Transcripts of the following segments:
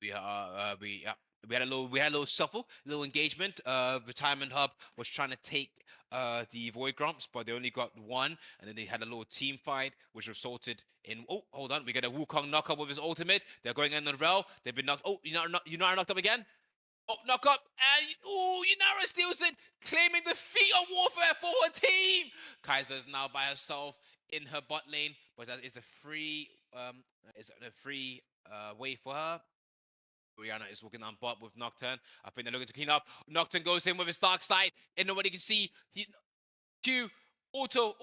We had a little shuffle, a little engagement. Retirement Hub was trying to take the Void Grumps, but they only got one, and then they had a little team fight, which resulted in. Oh, hold on, we get a Wukong knockup with his ultimate. They're going in the Rel. They've been knocked. Oh, you know, knocked up again. Oh, knock up, and oh, Yunara steals it, claiming the feat of warfare for her team. Kaiser is now by herself in her bot lane, but that is a free way for her. Rihanna is walking on bot with Nocturne. I think they're looking to clean up. Nocturne goes in with his dark side, and nobody can see. Q, auto,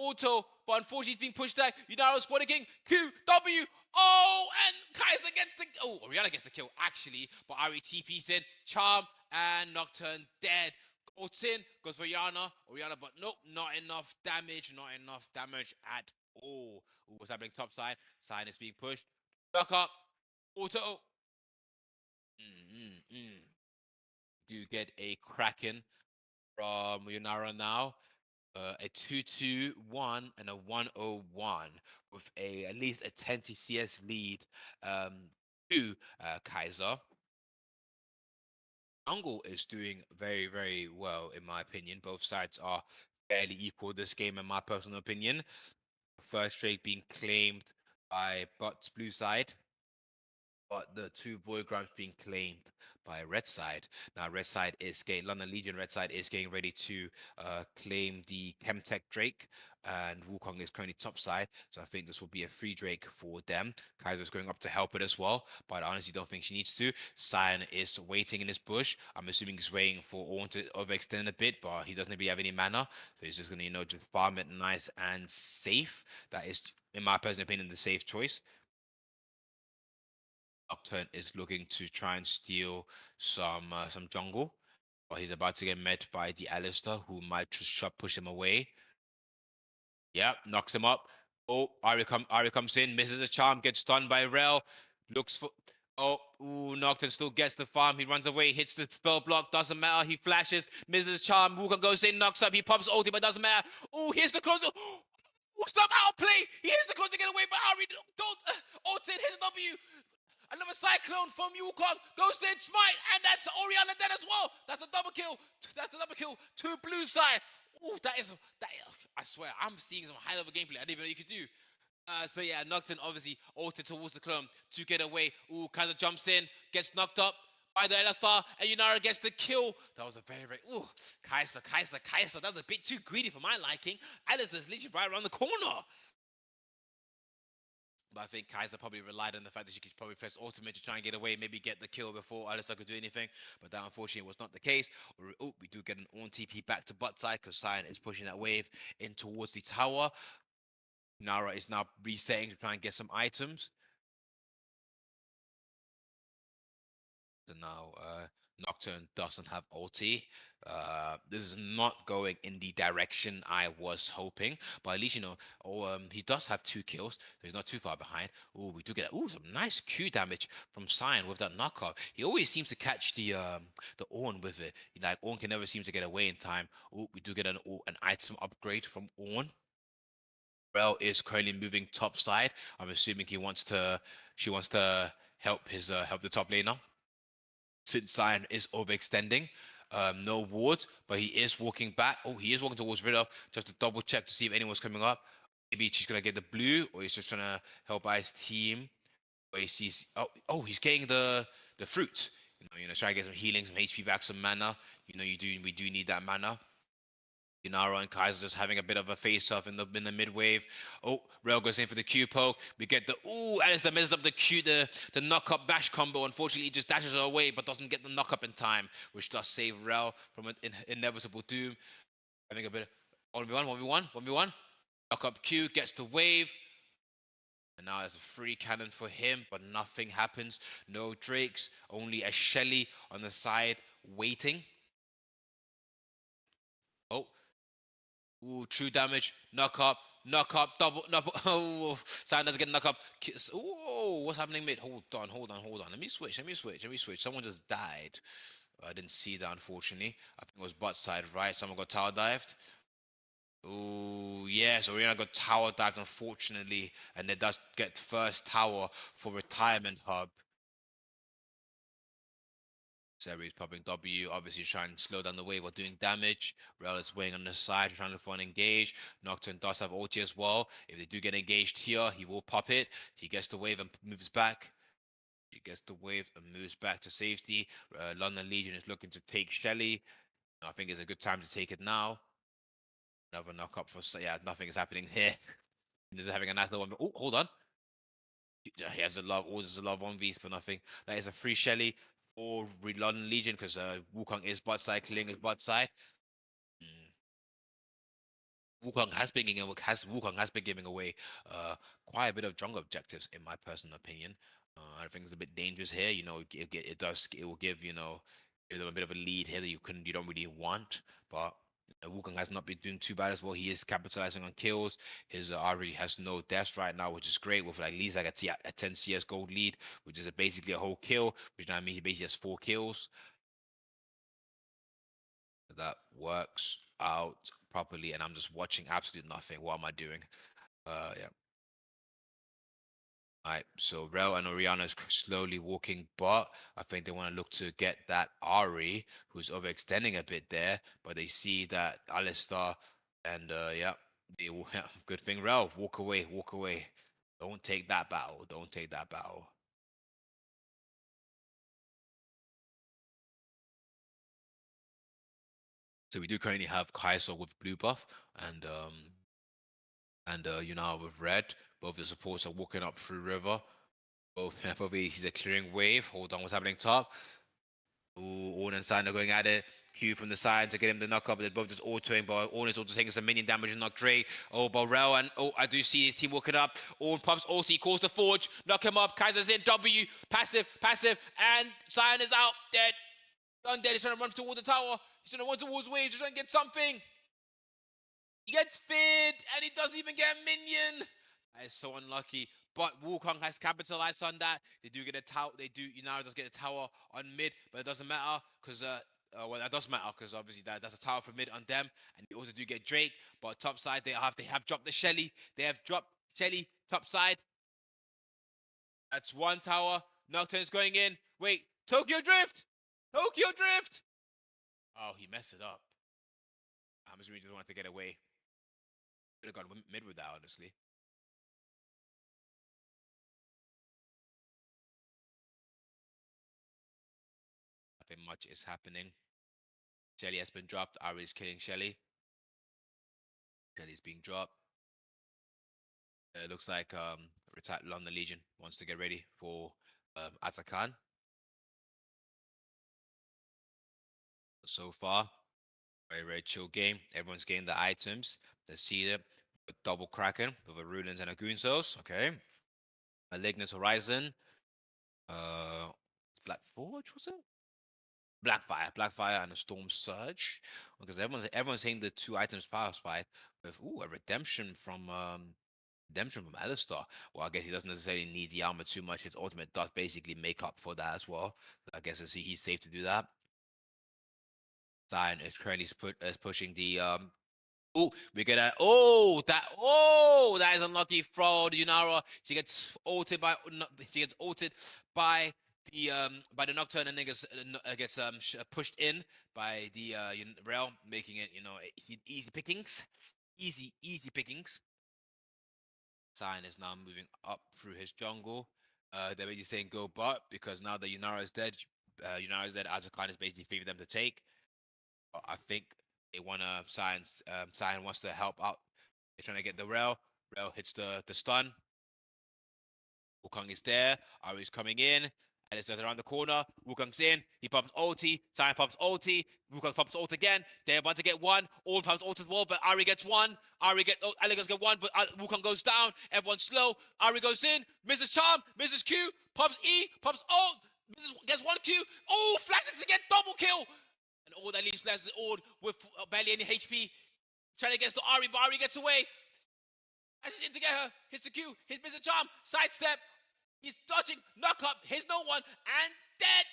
but unfortunately he's being pushed back. Yunara spotting king. Q, W. Oh, and Kaiser gets the. Oh, Rihanna gets the kill, actually. But Ari TP's in. Charm and Nocturne dead. Ults in, goes for Rihanna, but nope, not enough damage. Not enough damage at all. Ooh, what's happening top side? Sign is being pushed. Back up. Auto. Do get a Kraken from Yunara now. A 2-2-1 and a 1-0-1 with at least a 10 TCS lead to Kaiser. Jungle is doing very, very well, in my opinion. Both sides are fairly equal this game, in my personal opinion. First trade being claimed by But's blue side, but the two void grounds being claimed by Red Side. Now, London Legion Red Side is getting ready to claim the Chemtech Drake, and Wukong is currently top side. So I think this will be a free Drake for them. Kaiser's going up to help it as well, but I honestly don't think she needs to. Cyan is waiting in his bush. I'm assuming he's waiting for Ornn to overextend a bit, but he doesn't really have any mana. So he's just going to, just farm it nice and safe. That is, in my personal opinion, the safe choice. Nocturne is looking to try and steal some jungle, but he's about to get met by the Alistair, who might just push him away. Yep, knocks him up. Oh, Ari comes in, misses a charm, gets stunned by Rel. Looks for. Oh, ooh, Nocturne still gets the farm. He runs away, hits the spell block, doesn't matter. He flashes, misses a charm. Wukong goes in, knocks up. He pops ulti, but doesn't matter. Oh, here's the close. Some outplay. He hits the close to get away, but Ari don't. Ult in, hits a W. Another cyclone from Yukon goes in, smite, and that's Oriana dead as well. That's a double kill. That's a double kill. Two blue side. Ooh, that. I swear, I'm seeing some high level gameplay I didn't even know you could do. So yeah, Nocturne obviously ulted towards the clone to get away. Ooh, Kaiser jumps in, gets knocked up by the Elastar, and Yunara gets the kill. That was a very, very. Ooh, Kaiser. That was a bit too greedy for my liking. Alistair's literally right around the corner. But I think Kaiser probably relied on the fact that she could probably press ultimate to try and get away, maybe get the kill before Alistair could do anything. But that unfortunately was not the case. Oh, we do get an Ornn TP back to bot side because Cyan is pushing that wave in towards the tower. Nara is now resetting to try and get some items. So now Nocturne doesn't have ulti. This is not going in the direction I was hoping, but at least he does have 2 kills, so he's not too far behind. Oh, we do get some nice Q damage from Cyan with that knockout. He always seems to catch the Ornn with it. Like Ornn can never seem to get away in time. Oh, we do get an item upgrade from Ornn. Rel is currently moving top side. I'm assuming she wants to help the top laner since Zion is overextending. No ward, but he is walking back. Oh, he is walking towards Riddle just to double check to see if anyone's coming up. Maybe she's gonna get the blue, or he's just trying to help out his team. Or he sees he's getting the fruit. Try to get some healing, some HP back, some mana. We do need that mana. Yunara and Kaiser just having a bit of a face-off in the mid wave. Oh, Rail goes in for the Q poke. We get the Alistair messes up the the knock-up bash combo. Unfortunately, he just dashes her away, but doesn't get the knock-up in time, which does save Rail from an inevitable doom. Having a bit of 1v1. Knock-up Q gets the wave. And now there's a free cannon for him, but nothing happens. No Drakes, only a Shelly on the side waiting. Oh, ooh, true damage, knock up, double, knock. Oh, Sam doesn't get knock up. Oh, what's happening mid? Hold on. Let me switch. Someone just died. I didn't see that, unfortunately. I think it was bot side, right? Someone got tower dived. Oh, yes, Oriana got tower dived, unfortunately. And it does get first tower for Retirement Hub. Series popping W, obviously trying to slow down the wave while doing damage. Rel is weighing on the side, trying to find engage. Nocturne does have ulti as well. If they do get engaged here, he will pop it. He gets the wave and moves back. He gets the wave and moves back to safety. London Legion is looking to take Shelly. I think it's a good time to take it now. Another knock up for yeah, nothing is happening here. He's having a nice little one. Oh, hold on. He has a love, orders a love 1v for nothing. That is a free Shelly or London Legion because Wukong is butt side, killing his butt side. Mm. Wukong has been giving away quite a bit of jungle objectives in my personal opinion. I think it's a bit dangerous here. It will give them a bit of a lead here that you don't really want. But Wukong has not been doing too bad as well. He is capitalizing on kills. His RE has no deaths right now, which is great with like at least like a 10 CS gold lead, which is basically a whole kill. Which I mean he basically has 4 kills. That works out properly, and I'm just watching absolutely nothing. What am I doing? Yeah. All right. So Rel and Oriana is slowly walking, but I think they want to look to get that Ari, who's overextending a bit there. But they see that Alistar, and yeah, good thing Rel, walk away, walk away. Don't take that battle. Don't take that battle. So we do currently have Kai'Sa with blue buff, and with red. Both the supports are walking up through river. Both he's a clearing wave. Hold on, what's happening top? Ooh, Ornn and Sign are going at it. Q from the side to get him the knock up. They're both just autoing, but Ornn is also taking some minion damage and not great. Oh, Borrell and I do see his team walking up. Ornn pumps also, he calls the forge, knock him up. Kaiser's in W, passive, and Sign is out, dead. Undead is trying to run towards the tower. He's trying to run towards waves, he's trying to get something. He gets feared and he doesn't even get a minion. That is so unlucky. But Wukong has capitalized on that. They do get a tower. Inara does get a tower on mid, but it doesn't matter because well, that does matter because obviously that's a tower for mid on them, and they also do get Drake. But top side they have dropped the Shelly. They have dropped Shelly top side. That's one tower. Nocturne's going in. Wait, Tokyo Drift. Tokyo Drift. Oh, he messed it up. I'm just really wanted to get away. Could have gone mid with that, honestly. Nothing much is happening. Shelly has been dropped. Ari is killing Shelly. Shelly's being dropped. It looks like retired London Legion wants to get ready for Atakan. So far, very chill game. Everyone's getting the items. Let's see them. Double Kraken with a Rulins and a Goonsos. Okay. Malignant Horizon. Uh, Black Forge was it? Blackfire, and a Storm Surge. Because everyone's saying the 2 items power spike with a redemption from Alistar. Well, I guess he doesn't necessarily need the armor too much. His ultimate does basically make up for that as well. I guess he's safe to do that. Zion is currently is pushing the Oh, we get a that is unlucky fraud. Yunara. She gets ulted by the Nocturne and then gets pushed in by the Rail, making it easy pickings, easy pickings. Sion is now moving up through his jungle. They're basically saying go bot because now that Yunara is dead, Azukan is basically favoring them to take. But I think they want to Sion wants to help out. They're trying to get the rail. Rail hits the stun. Wukong is there. Ari's coming in. And it's around the corner. Wukong's in. He pumps ulti. Sion pumps ulti. Wukong pumps ult again. They're about to get one. All pumps ult as well, but Ari gets one. Alligators get one, but Wukong goes down. Everyone's slow. Ari goes in. Mrs. Charm. Mrs. Q. Pumps E. Pumps ult. Mrs. gets one Q. Oh, flashes to get double kill. And all that leaves left is Ord with barely any HP. Trying to get to Ari, but Ari gets away. Ashes in to get her. Hits the Q. Hits Mr. Charm. Sidestep. He's dodging. Knock up. Hits no one. And dead.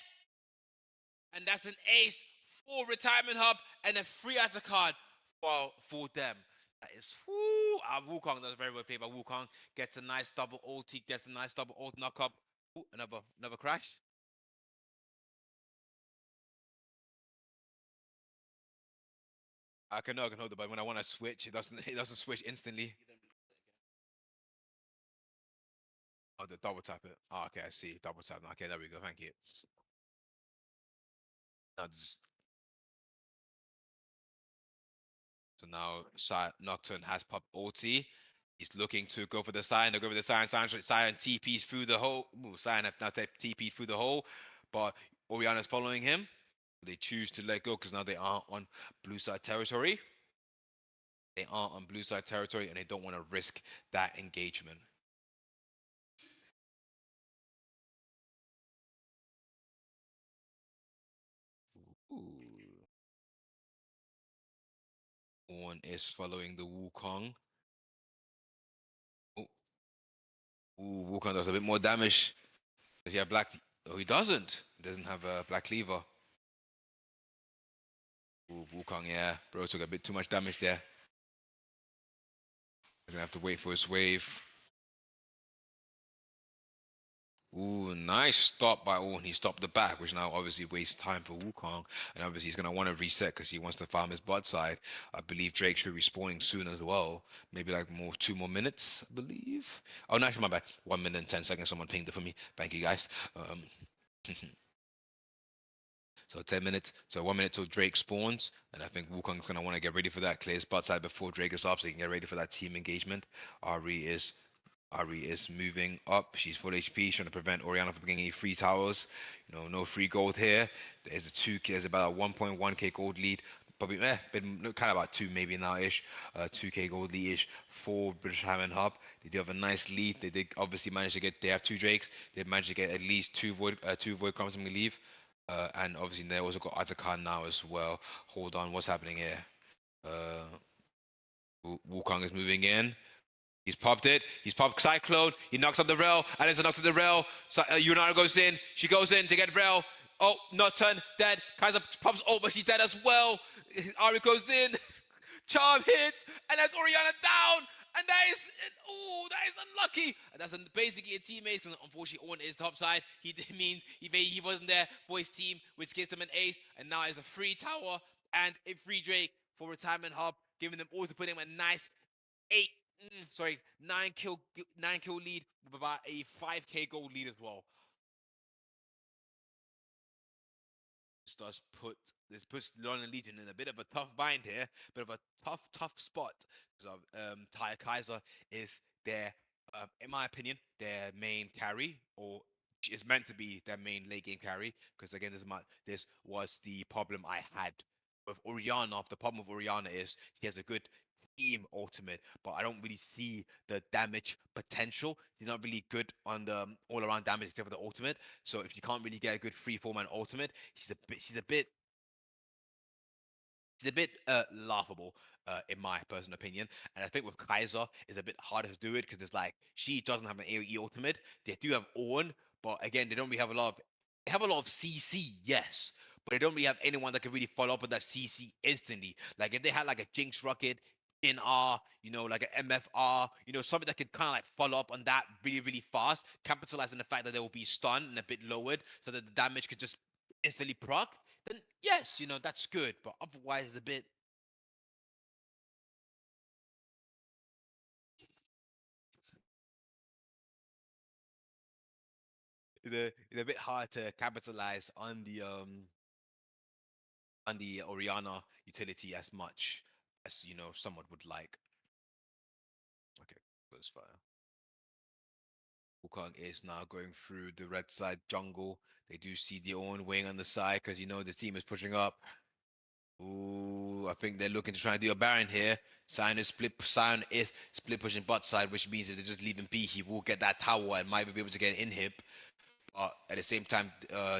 And that's an ace for Retirement Hub and a free Atta card for them. That is whoo. Wukong does very well played by Wukong. Gets a nice double ulti. Gets a nice double ult knock up. Ooh, another crash. I can hold it, but when I want to switch, it doesn't switch instantly. Oh, the double tap it. Oh, okay, I see. Double tap. Okay, there we go. Thank you. Now, so now Nocturne has popped ulti. He's looking to go for the sign. They'll go for the sign. Sign TPs through the hole. Ooh, sign have now TP through the hole, but Oriana's following him. They choose to let go because now they are on blue side territory. They are on blue side territory and they don't want to risk that engagement. Ooh. One is following the Wukong. Oh, ooh, Wukong does a bit more damage. Does he have black? Oh, he doesn't. He doesn't have a black cleaver. Ooh, Wukong, yeah. Bro took a bit too much damage there. We're gonna have to wait for his wave. Ooh, nice stop by Orn. He stopped the back, which now obviously wastes time for Wukong. And obviously he's going to want to reset because he wants to farm his bot side. I believe Drake should be spawning soon as well. Maybe like 2 more minutes, I believe. Oh, no, actually, my bad. 1 minute and 10 seconds. Someone pinged it for me. Thank you, guys. So 10 minutes. So 1 minute till Drake spawns. And I think Wukong's going to want to get ready for that. Clear his bot side before Drake is up so he can get ready for that team engagement. Ari is moving up. She's full HP, trying to prevent Oriana from getting any free towers. No free gold here. There's about a 1.1k gold lead. Probably, been kind of about two maybe now ish, 2k gold lead ish for British Ham and Hub. They do have a nice lead. They did obviously manage to get. They have two Drakes. They've managed to get at least two void comes from leave, and obviously they also got Atakan now as well. Hold on, what's happening here? Uh, Wukong is moving in. He's popped it. He's popped Cyclone. He knocks up the rail. Alyssa knocks up the rail. Yunara goes in. She goes in to get rail. Oh, Nocturne dead. Kaiser pops ult, but she's dead as well. Ari goes in. Charm hits, and that's Oriana down. And that is unlucky. And that's basically a teammate. Because unfortunately, Owen is top side. He means he wasn't there for his team, which gives them an ace. And now it's a free tower and a free Drake for retirement hub, giving them also putting him a nice eight, sorry, 9 kill lead with about a 5k gold lead as well. This puts London Legion in a bit of a tough bind here, bit of a tough spot. So Ty Kaiser is their, in my opinion, their main carry, or is meant to be their main late game carry. Because again, this was the problem I had with Oriana. The problem with Oriana is she has a good team ultimate, but I don't really see the damage potential. She's not really good on the all around damage except for the ultimate. So if you can't really get a good free form and ultimate, she's a bit laughable in my personal opinion. And I think with Kaiser it's a bit harder to do it because it's like she doesn't have an AoE ultimate. They do have Ornn, but again they don't really have a lot of they have a lot of CC, yes, but they don't really have anyone that can really follow up with that CC instantly. Like if they had like a Jinx Rocket in R, like an MFR, something that could kind of like follow up on that really, really fast, capitalize on the fact that they will be stunned and a bit lowered so that the damage could just instantly proc, then yes, that's good. But otherwise, a bit. It's a bit hard to capitalize on the Oriana utility as much as someone would like. Okay, close fire. Wukong is now going through the red side jungle. They do see the own wing on the side because the team is pushing up. Ooh, I think they're looking to try and do a Baron here. Sion is split pushing bot side, which means if they just leave him be, he will get that tower and might be able to get an inhib. But at the same time,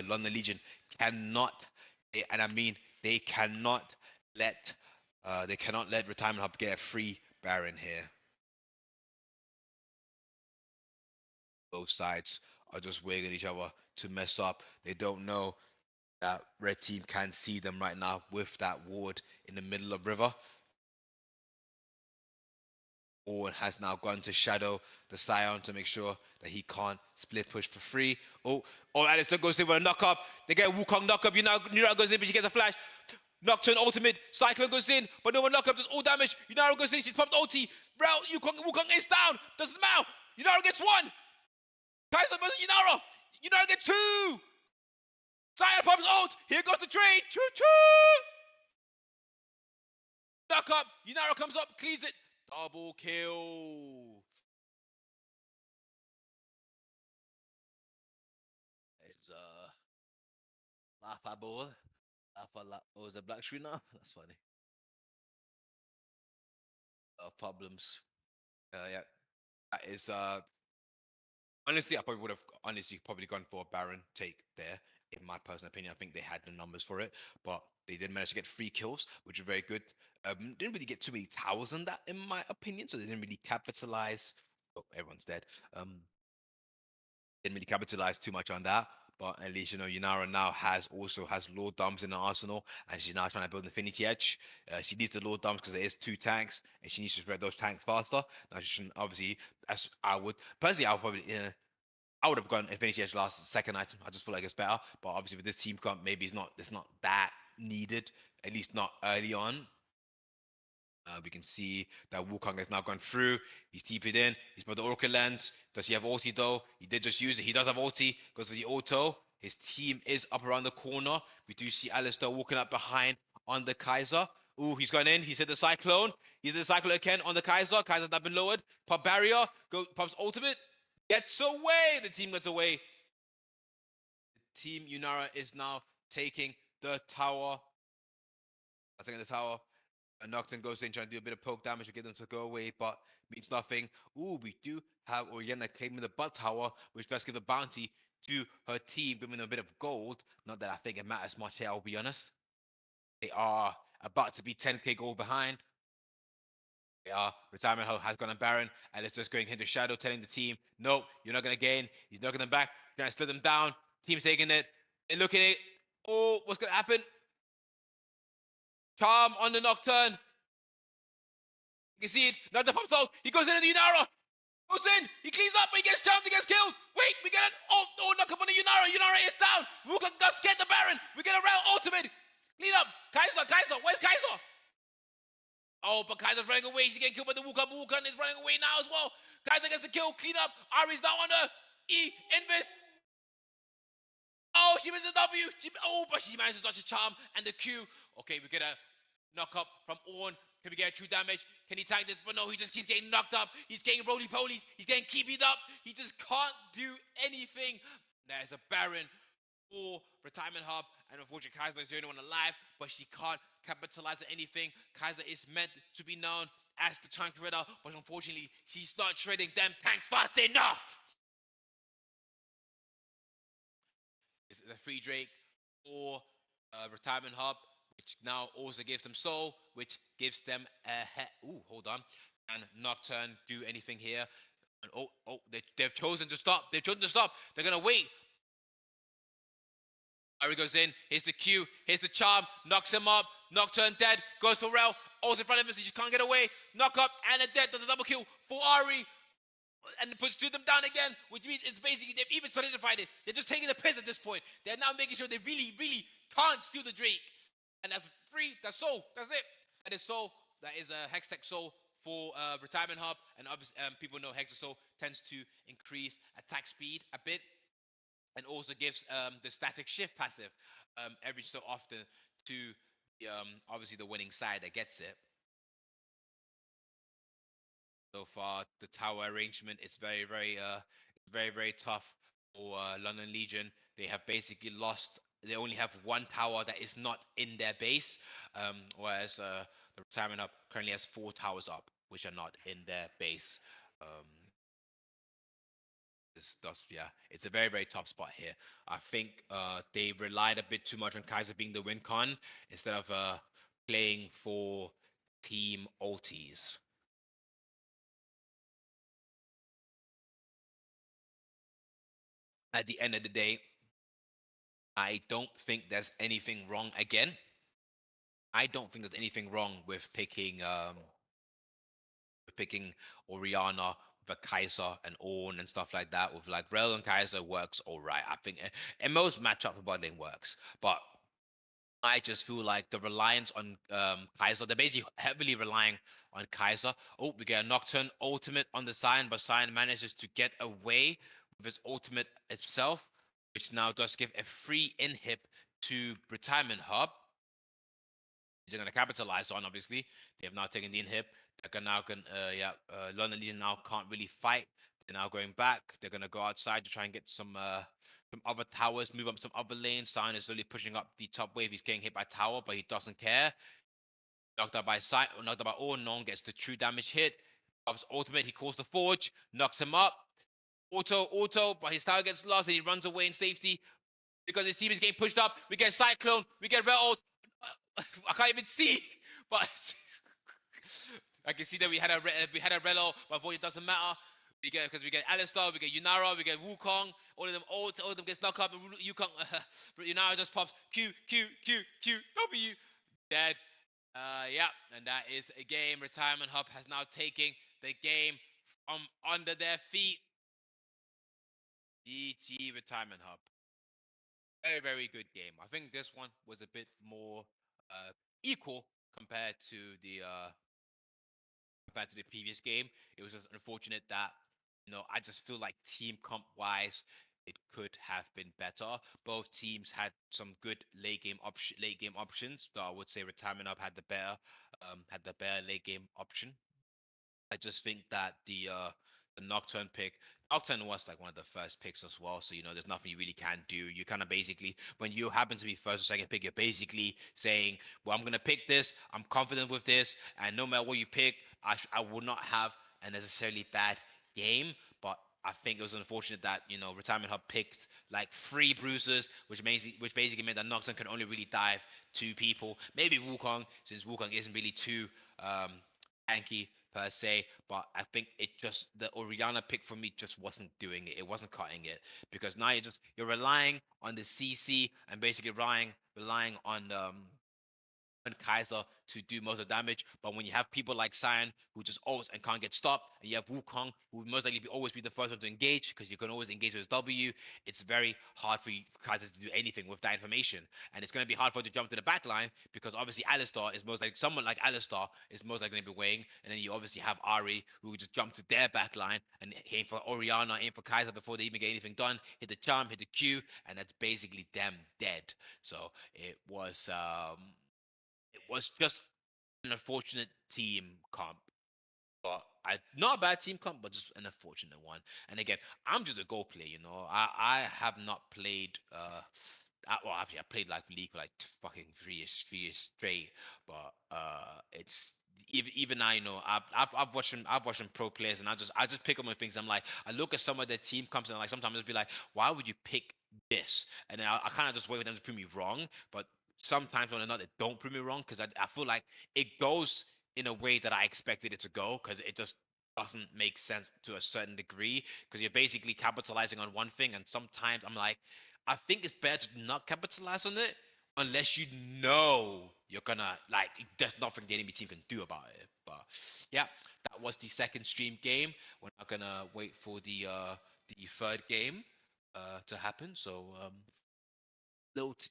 London Legion cannot, and I mean they cannot let Retirement Hub get a free Baron here. Both sides are just waiting each other to mess up. They don't know that red team can see them right now with that ward in the middle of river. Owen has now gone to shadow the Scion to make sure that he can't split push for free. Oh, Alistair goes in with a knock up. They get a Wukong knock up. Nura goes in, but she gets a flash. Nocturne ultimate. Cyclone goes in, but no one knock up, does all damage. Yunaro goes in, she's pumped ulti. Rel, Wukong is down. Doesn't matter. Yunaro gets one. Kaiser versus Yunaro. Yunaro gets two. Sire pumps ult. Here goes the trade. Choo choo. Knock up. Yunaro comes up, cleans it. Double kill. It's laughable. Oh, is the black screen now? That's funny. Problems. Yeah. That is honestly, I probably would have honestly probably gone for a Baron take there. In my personal opinion, I think they had the numbers for it, but they did manage to get 3 kills, which are very good. Didn't really get too many towers on that, in my opinion, so they didn't really capitalize. Oh, everyone's dead. Didn't really capitalize too much on that. But at least Yunara now has Lord Dums in the arsenal, and she's now trying to build Infinity Edge. She needs the Lord Dums because there is 2 tanks, and she needs to spread those tanks faster. Now she shouldn't obviously, as I would personally, I would probably I would have gone Infinity Edge last second item. I just feel like it's better. But obviously with this team comp, maybe it's not that needed, at least not early on. We can see that Wukong has now gone through. He's TP'd in. He's put the Oracle lens. Does he have ulti though? He did just use it. He does have ulti. Goes for the auto. His team is up around the corner. We do see Alistair walking up behind on the Kaiser. Ooh, he's gone in. He's hit the Cyclone. He's hit the Cyclone again on the Kaiser. Kaiser's not been lowered. Pop barrier. Pops ultimate. Gets away. The team gets away. Team Unara is now taking the tower. I think the tower. And Nocturne goes in trying to do a bit of poke damage to get them to go away, but means nothing. Ooh, we do have Oriana claiming the butt tower, which does give a bounty to her team, giving them a bit of gold. Not that I think it matters much here, I'll be honest. They are about to be 10k gold behind. They are. Retirement has gone on Baron, and it's just going into Shadow, telling the team, nope, you're not going to gain. He's knocking them back, trying to split them down. Team's taking it. They're looking at it. Oh, what's going to happen? Charm on the Nocturne. You can see it. Not the pump out. He goes into the Yunara. Goes in. He cleans up. He gets charmed. He gets killed. Wait, we get an knock up on the Yunara. Yunara is down. Wukong got scared the Baron. We get a round ultimate. Clean up. Kaiser. Where's Kaiser? Oh, but Kaiser's running away. He's getting killed by the Wukong. Wukong is running away now as well. Kaiser gets the kill. Clean up. Ari's now on the E. Invis. Oh, she missed the W. But she managed to dodge a charm and the Q. Okay, we get a knock up from Ornn. Can we get true damage? Can he tank this? But no, he just keeps getting knocked up. He's getting roly-polies. He's getting keeped up. He just can't do anything. There's a Baron for Retirement Hub. And unfortunately, Kaiser is the only one alive. But she can't capitalize on anything. Kaiser is meant to be known as the tank shredder. But unfortunately, she's not shredding them tanks fast enough. It's a free Drake or Retirement Hub, which now also gives them Soul, which gives them a hold on. And Nocturne do anything here. And they've chosen to stop. They're going to wait. Ari goes in. Here's the Q. Here's the charm. Knocks him up. Nocturne dead. Goes for Rel. All's in front of him, so you can't get away. Knock up. And a dead. Does a double kill for Ari. And puts them down again, which means it's basically they've even solidified it. They're just taking the piss at this point. They're now making sure they really, really can't steal the Drake. And that's free. That's Soul. That's it. That is Soul. That is a Hextech Soul for Retirement Hub. And obviously, people know Hexa Soul tends to increase attack speed a bit, and also gives the static shift passive every so often to obviously the winning side that gets it. So far, the tower arrangement is very, very tough for London Legion. They have basically lost. They only have one tower that is not in their base, whereas the Retirement Hub currently has 4 towers up, which are not in their base. It's a very tough spot here. I think they relied a bit too much on Kaiser being the win con instead of playing for team ultis. At the end of the day, I don't think there's anything wrong. Again, I don't think there's anything wrong with picking Oriana with a Kaiser and Ornn and stuff like that. With like Rel and Kaiser works all right. I think in most matchup bot lane works, but I just feel like the reliance on Kaiser, they're basically heavily relying on Kaiser. Oh, we get a Nocturne ultimate on the Sign, but Sign manages to get away with his ultimate itself, which now does give a free inhib to Retirement Hub. They're going to capitalize on, obviously. They have now taken the inhib. London Legion now can't really fight. They're now going back. They're going to go outside to try and get some other towers, move up some other lanes. Sign is slowly pushing up the top wave. He's getting hit by tower, but he doesn't care. Knocked out by sight, knocked out by all. Non gets the true damage hit. Ups ultimate. He calls the forge, knocks him up. Auto, but his tower gets lost and he runs away in safety because his team is getting pushed up. We get Cyclone, we get Red Ult. I can't even see, but I can see that we had a Relo, but unfortunately it doesn't matter. We get Alistar, we get Yunara, we get Wukong. All of them gets knocked up. Wukong, Yunara just pops Q W dead. Yeah, and that is a game. Retirement Hub has now taken the game from under their feet. GG Retirement Hub. Very, very good game. I think this one was a bit more equal compared to the previous game. It was just unfortunate that I just feel like team comp wise, it could have been better. Both teams had some good late game options. So I would say Retirement Up had the better late game option. I just think that the Nocturne pick, Nocturne was like one of the first picks as well. So there's nothing you really can do. You kind of basically, when you happen to be first or second pick, you're basically saying, "Well, I'm gonna pick this. I'm confident with this, and no matter what you pick, I will not have a necessarily bad game." But I think it was unfortunate that Retirement Hub picked like three bruisers, which basically meant that Nocturne can only really dive two people. Maybe Wukong, since Wukong isn't really too tanky per se, but I think it just the Oriana pick for me just wasn't doing it. It wasn't cutting it because now you're relying on the CC and basically relying on Kaiser to do most of the damage. But when you have people like Cyan who just always and can't get stopped, and you have Wukong who would most likely always be the first one to engage because you can always engage with his W, it's very hard for Kaiser to do anything with that information. And it's going to be hard for him to jump to the back line because obviously Alistar is most like someone like Alistar is most likely going to be weighing. And then you obviously have Ari who just jump to their back line and aim for Oriana, aim for Kaiser before they even get anything done, hit the charm, hit the Q, and that's basically them dead. So it was just an unfortunate team comp. But not a bad team comp, but just an unfortunate one. And again, I'm just a Go player, I have not played well actually I played like League for like fucking 3 years straight. But it's even I I've watched some pro players and I just pick up on things. I'm like, I look at some of their team comps and like sometimes I'll be like, why would you pick this? And then I kind of just wait for them to prove me wrong. But sometimes when they're not, they don't prove me wrong because I feel like it goes in a way that I expected it to go because it just doesn't make sense to a certain degree because you're basically capitalizing on one thing, and sometimes I'm like, I think it's better to not capitalize on it unless you know you're gonna like there's nothing the enemy team can do about it. But yeah, that was the second stream game. We're not gonna wait for the third game to happen. So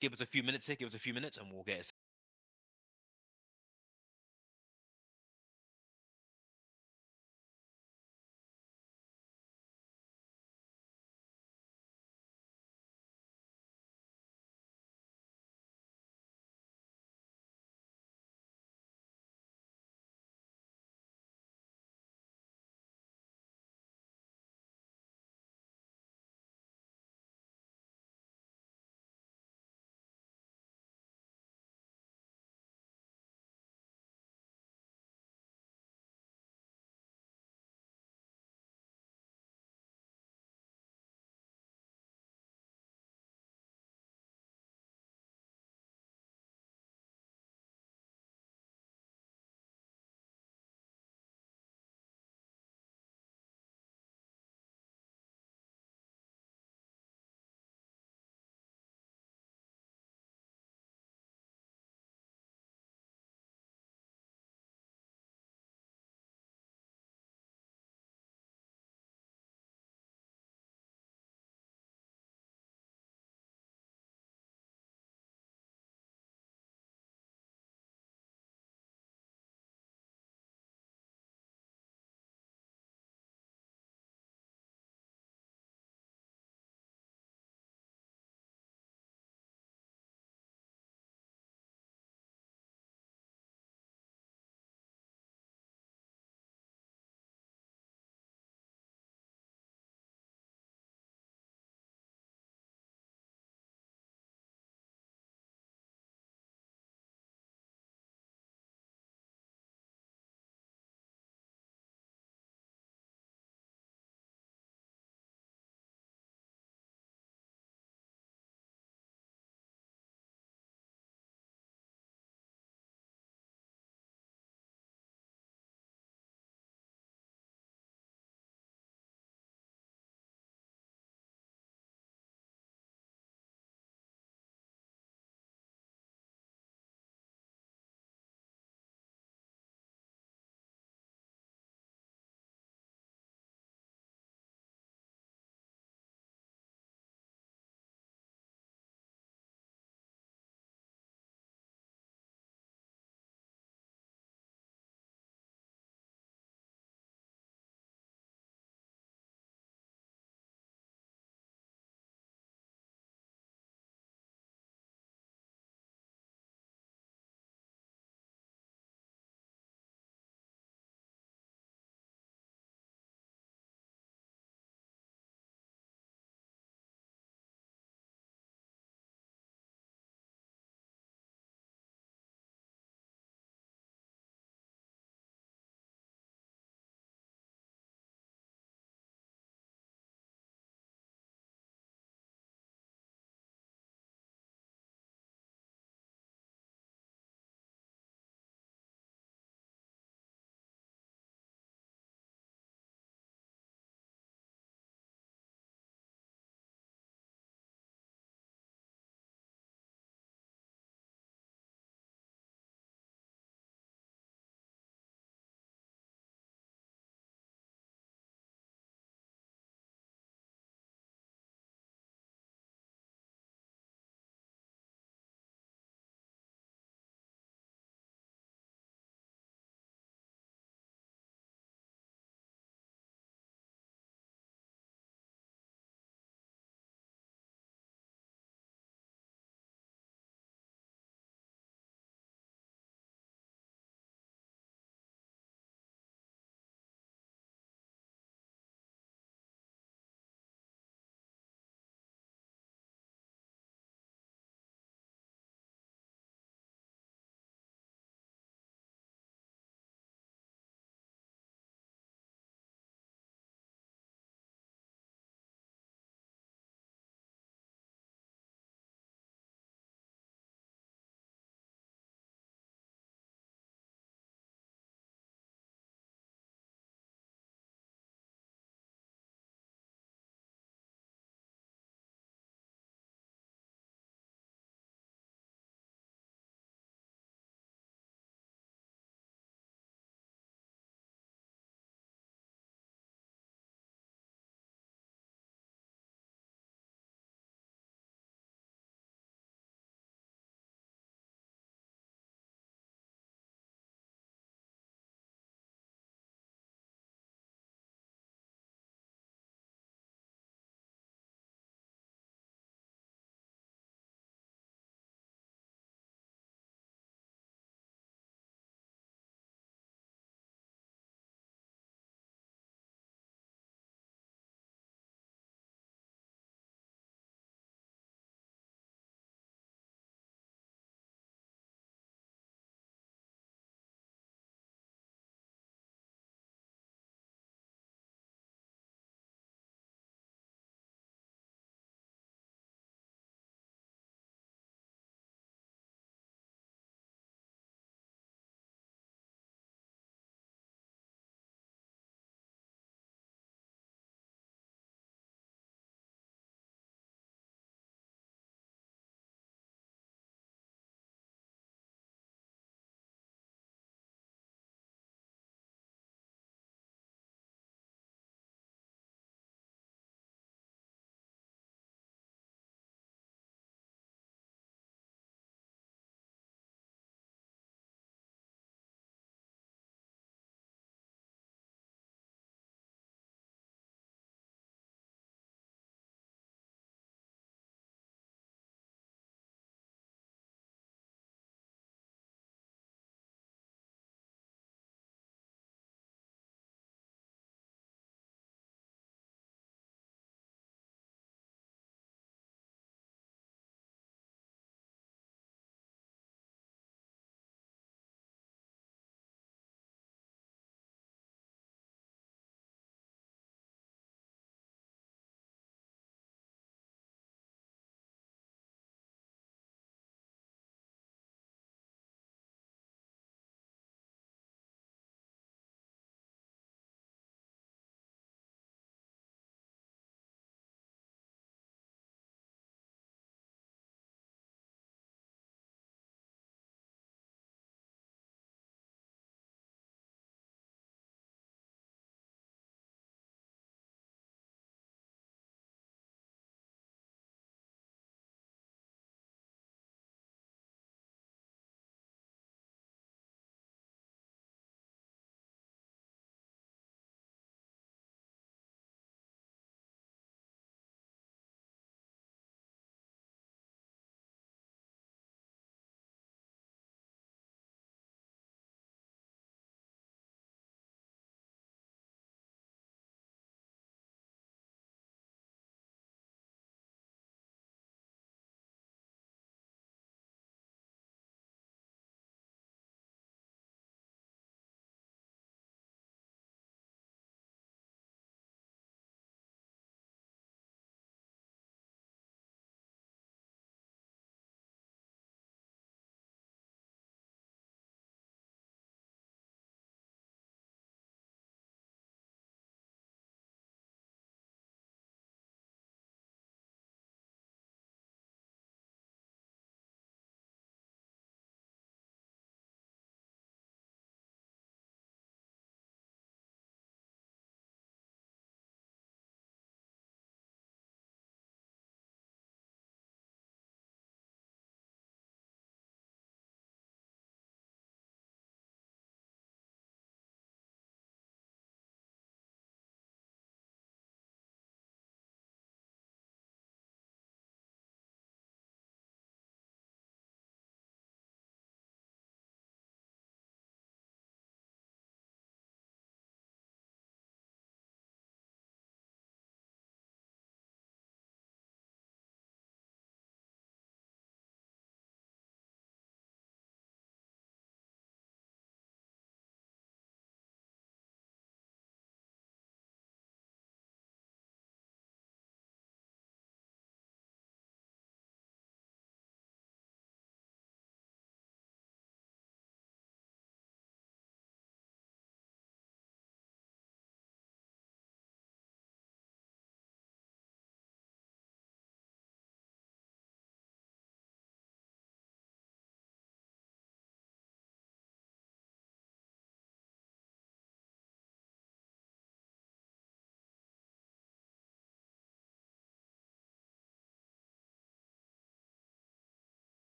give us a few minutes here, give us a few minutes, and we'll get it.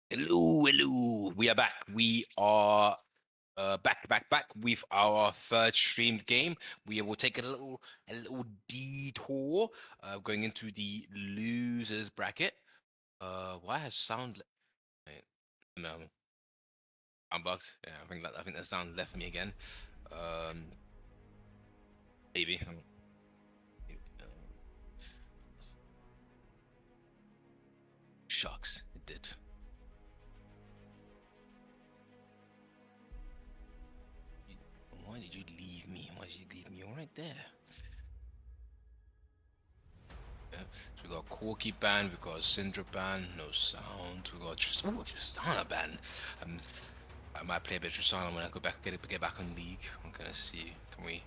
Hello, hello. We are back. We are back with our third streamed game. We will take a little detour, going into the losers bracket. Why has sound? Wait, no, I'm bugged. Yeah, I think that sound left me again. Um, maybe. Shucks, it did. You- Why did you leave me? Why did you leave me right there? Yeah. So we got Corky band, we got Syndra band, no sound. We got Tristana band. Um, I might play a bit of Tristana when I go back get back on League. I'm gonna see. Can we?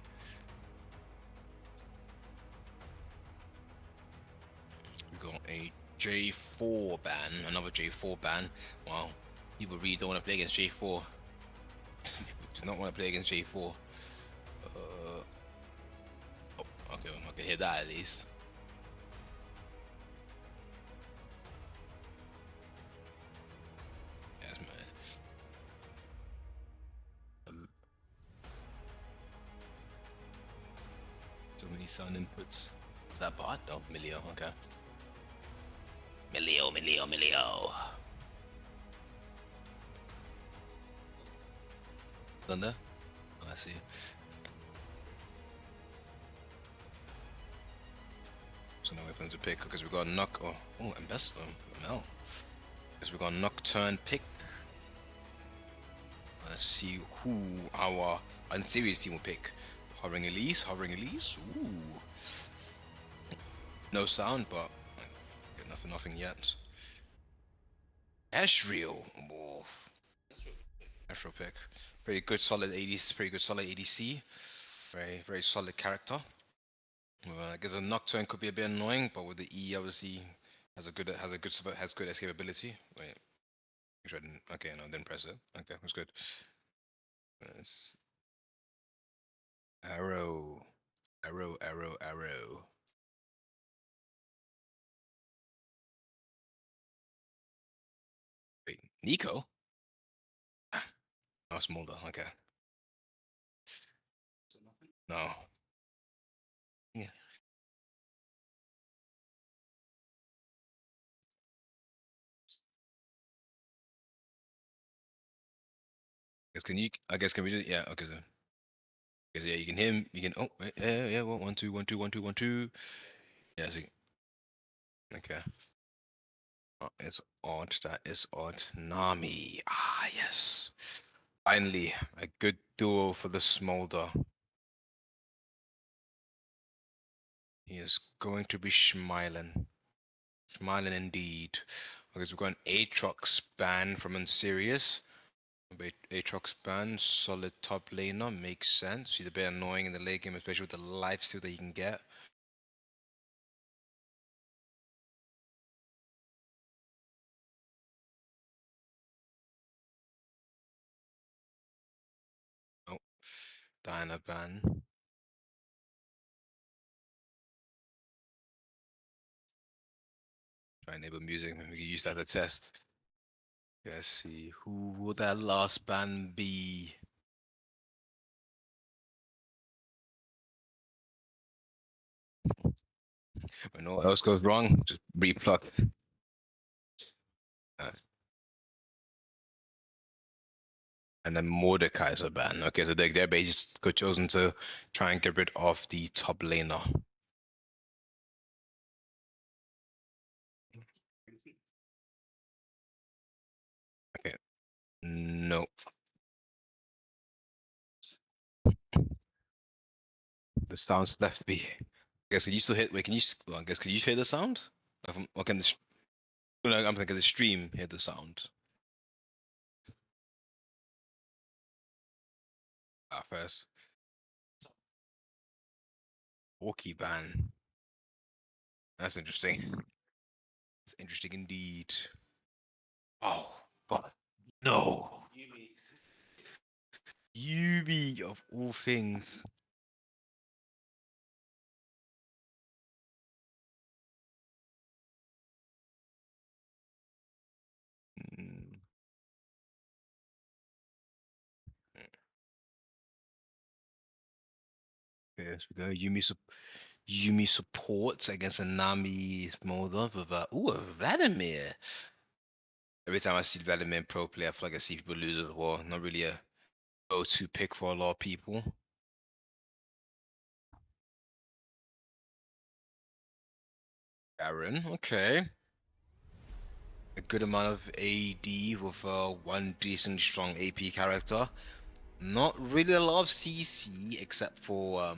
We got a J4 ban, another J4 ban. Wow, people really don't want to play against J4. People do not want to play against J4. Uh, oh, okay, I can hear that at least. Yeah, that's mad. Um, so many sound inputs. That bot? Oh, Milio. Okay. Milio. Thunder. Oh, I see. So now we have them to pick because we got knock. Oh, and best. No. Because we got nocturne pick. Let's see who our unserious team will pick. Hovering Elise. Ooh. No sound, but nothing yet. Ashriel. Oh, Ashriel pick. Pretty good, solid 80s. Pretty good, solid ADC. Very solid character. I guess a nocturne could be a bit annoying, but with the E, obviously has good escapability. Wait, make sure I didn't. Okay, no, I didn't press it. Okay, that's good. Yes. Arrow, arrow. Wait, Nico? Ah, no, Smolder. Okay, no. Yeah. Guess can you? I guess can we just? Yeah. Okay. So, yeah, you can hear him. You can. Oh, wait, yeah. Well, 1 2 1 2 1 2 1 2. Yeah. See. Okay. Oh, it's odd. That is odd. Nami. Ah, yes. Finally, a good duo for the Smolder. He is going to be smiling. Smiling indeed. Because we've got an Aatrox ban from Unserious. Aatrox ban, solid top laner, makes sense. He's a bit annoying in the late game, especially with the lifesteal that he can get. Oh, Diana ban. Try enable music, maybe we can use that as a test. Let's see, who will that last ban be? When all else goes wrong, just repluck. Uh, and then Mordekaiser ban. Okay, so they're basically chosen to try and get rid of the top laner. Okay, no. The sounds left me. I guess can you still hit? Wait, can you? Well, I guess can you hear the sound? Or can the? No, I'm thinking the stream hear the sound. First. Walkie ban. That's interesting. That's interesting indeed. Oh God, no. Yubi of all things. Yes, we go. Yumi supports against a Nami Moldov with Vladimir. Every time I see Vladimir in pro play, I feel like I see people lose as well. Not really a go-to pick for a lot of people. Aaron, okay. A good amount of AD with one decent strong AP character. Not really a lot of CC except for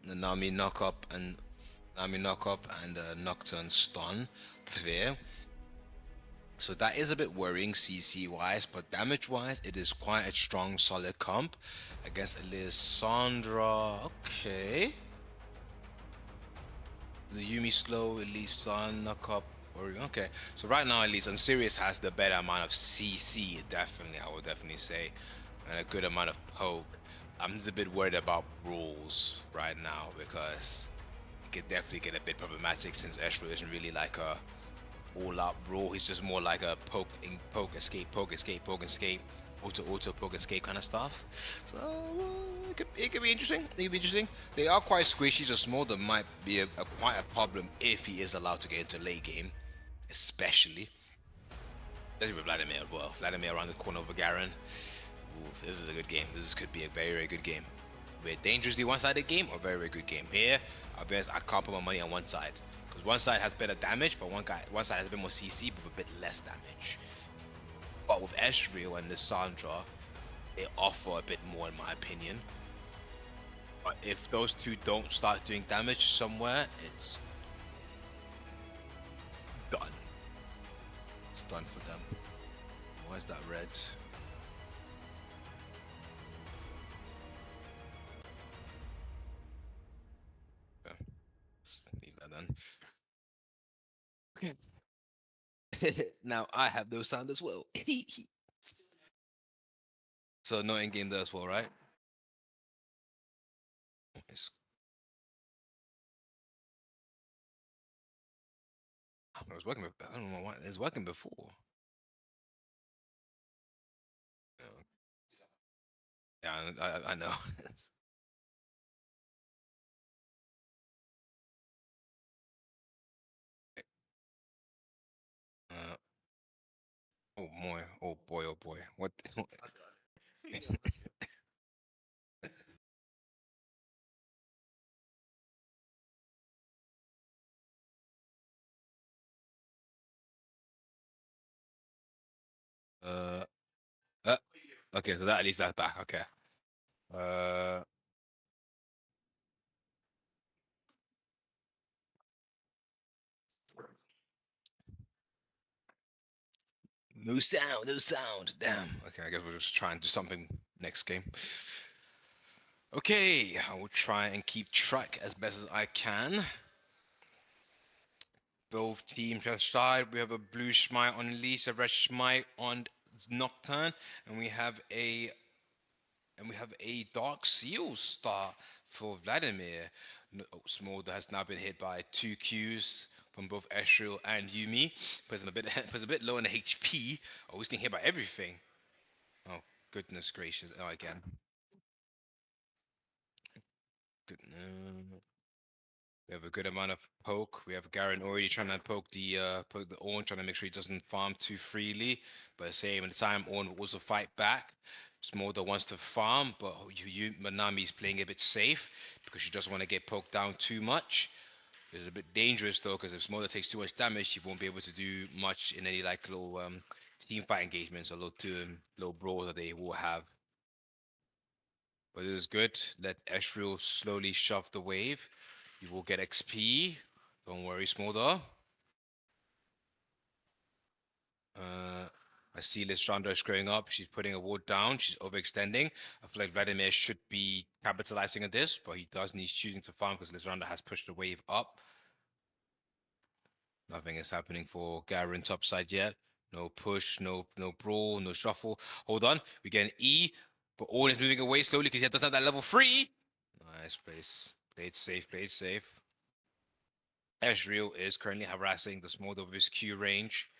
the Nami knock up and Nocturne stun there. So that is a bit worrying CC wise, but damage wise, it is quite a strong, solid comp against Elisandra. Okay. The Yumi slow, Elise Sun, knock up. Okay, so right now, at least, on Sirius has the better amount of CC, definitely, I would definitely say, and a good amount of poke. I'm just a bit worried about rules right now because it could definitely get a bit problematic since Ezreal isn't really like a all-out brawl. He's just more like a poke, escape, poke, escape, poke, escape, auto, poke, escape kind of stuff. So it could be interesting. It could be interesting. They are quite squishy, so small. That might be a quite a problem if he is allowed to get into late game, especially. Especially with Vladimir as well. Vladimir around the corner over Garen. Ooh, this is a good game. This could be a very, very good game. Be a dangerously one-sided game or a very, very good game. Here, I'll be honest, I can't put my money on one side. Because one side has better damage, but one side has a bit more CC with a bit less damage. But with Ezreal and Lissandra, they offer a bit more in my opinion. But if those two don't start doing damage somewhere, it's done. It's done for them. Why is that red? Okay. Leave that then. Okay. Now I have those sound as well. So no in game there as well, right? It's, it was working. I don't know why it's working before. Yeah, I know. uh, oh boy, oh boy, oh boy. What? uh, uh, okay, so that at least that's back. Okay. Uh, no sound, no sound. Damn. Okay, I guess we'll just try and do something next game. Okay, I will try and keep track as best as I can. Both teams have started. We have a blue Smite on Lisa, red Smite on Nocturne, and we have a Dark Seal start for Vladimir. Smolder has now been hit by two Qs from both Ezreal and Yumi. Puts him a bit puts a bit low in the HP. Oh, he's getting hit by everything. Oh goodness gracious! Oh, again. Good. We have a good amount of poke. We have Garen already trying to poke the Ornn, trying to make sure he doesn't farm too freely. But at the same time, Ornn will also fight back. Smolder wants to farm, but Manami is playing a bit safe because she doesn't want to get poked down too much. It's a bit dangerous though, because if Smolder takes too much damage, she won't be able to do much in any like little team fight engagements or little brawls that they will have. But it is good. Let Ezreal slowly shove the wave. You will get XP. Don't worry, Smolder. Uh, I see Lissandra screwing up. She's putting a ward down. She's overextending. I feel like Vladimir should be capitalizing on this, but he does need choosing to farm because Lissandra has pushed the wave up. Nothing is happening for Garen topside yet. No push, no brawl, no shuffle. Hold on. We get an E, but Ornn is moving away slowly because he doesn't have that level 3. Nice place. Played safe, played safe. Ezreal is currently harassing the Smolder with his Q range.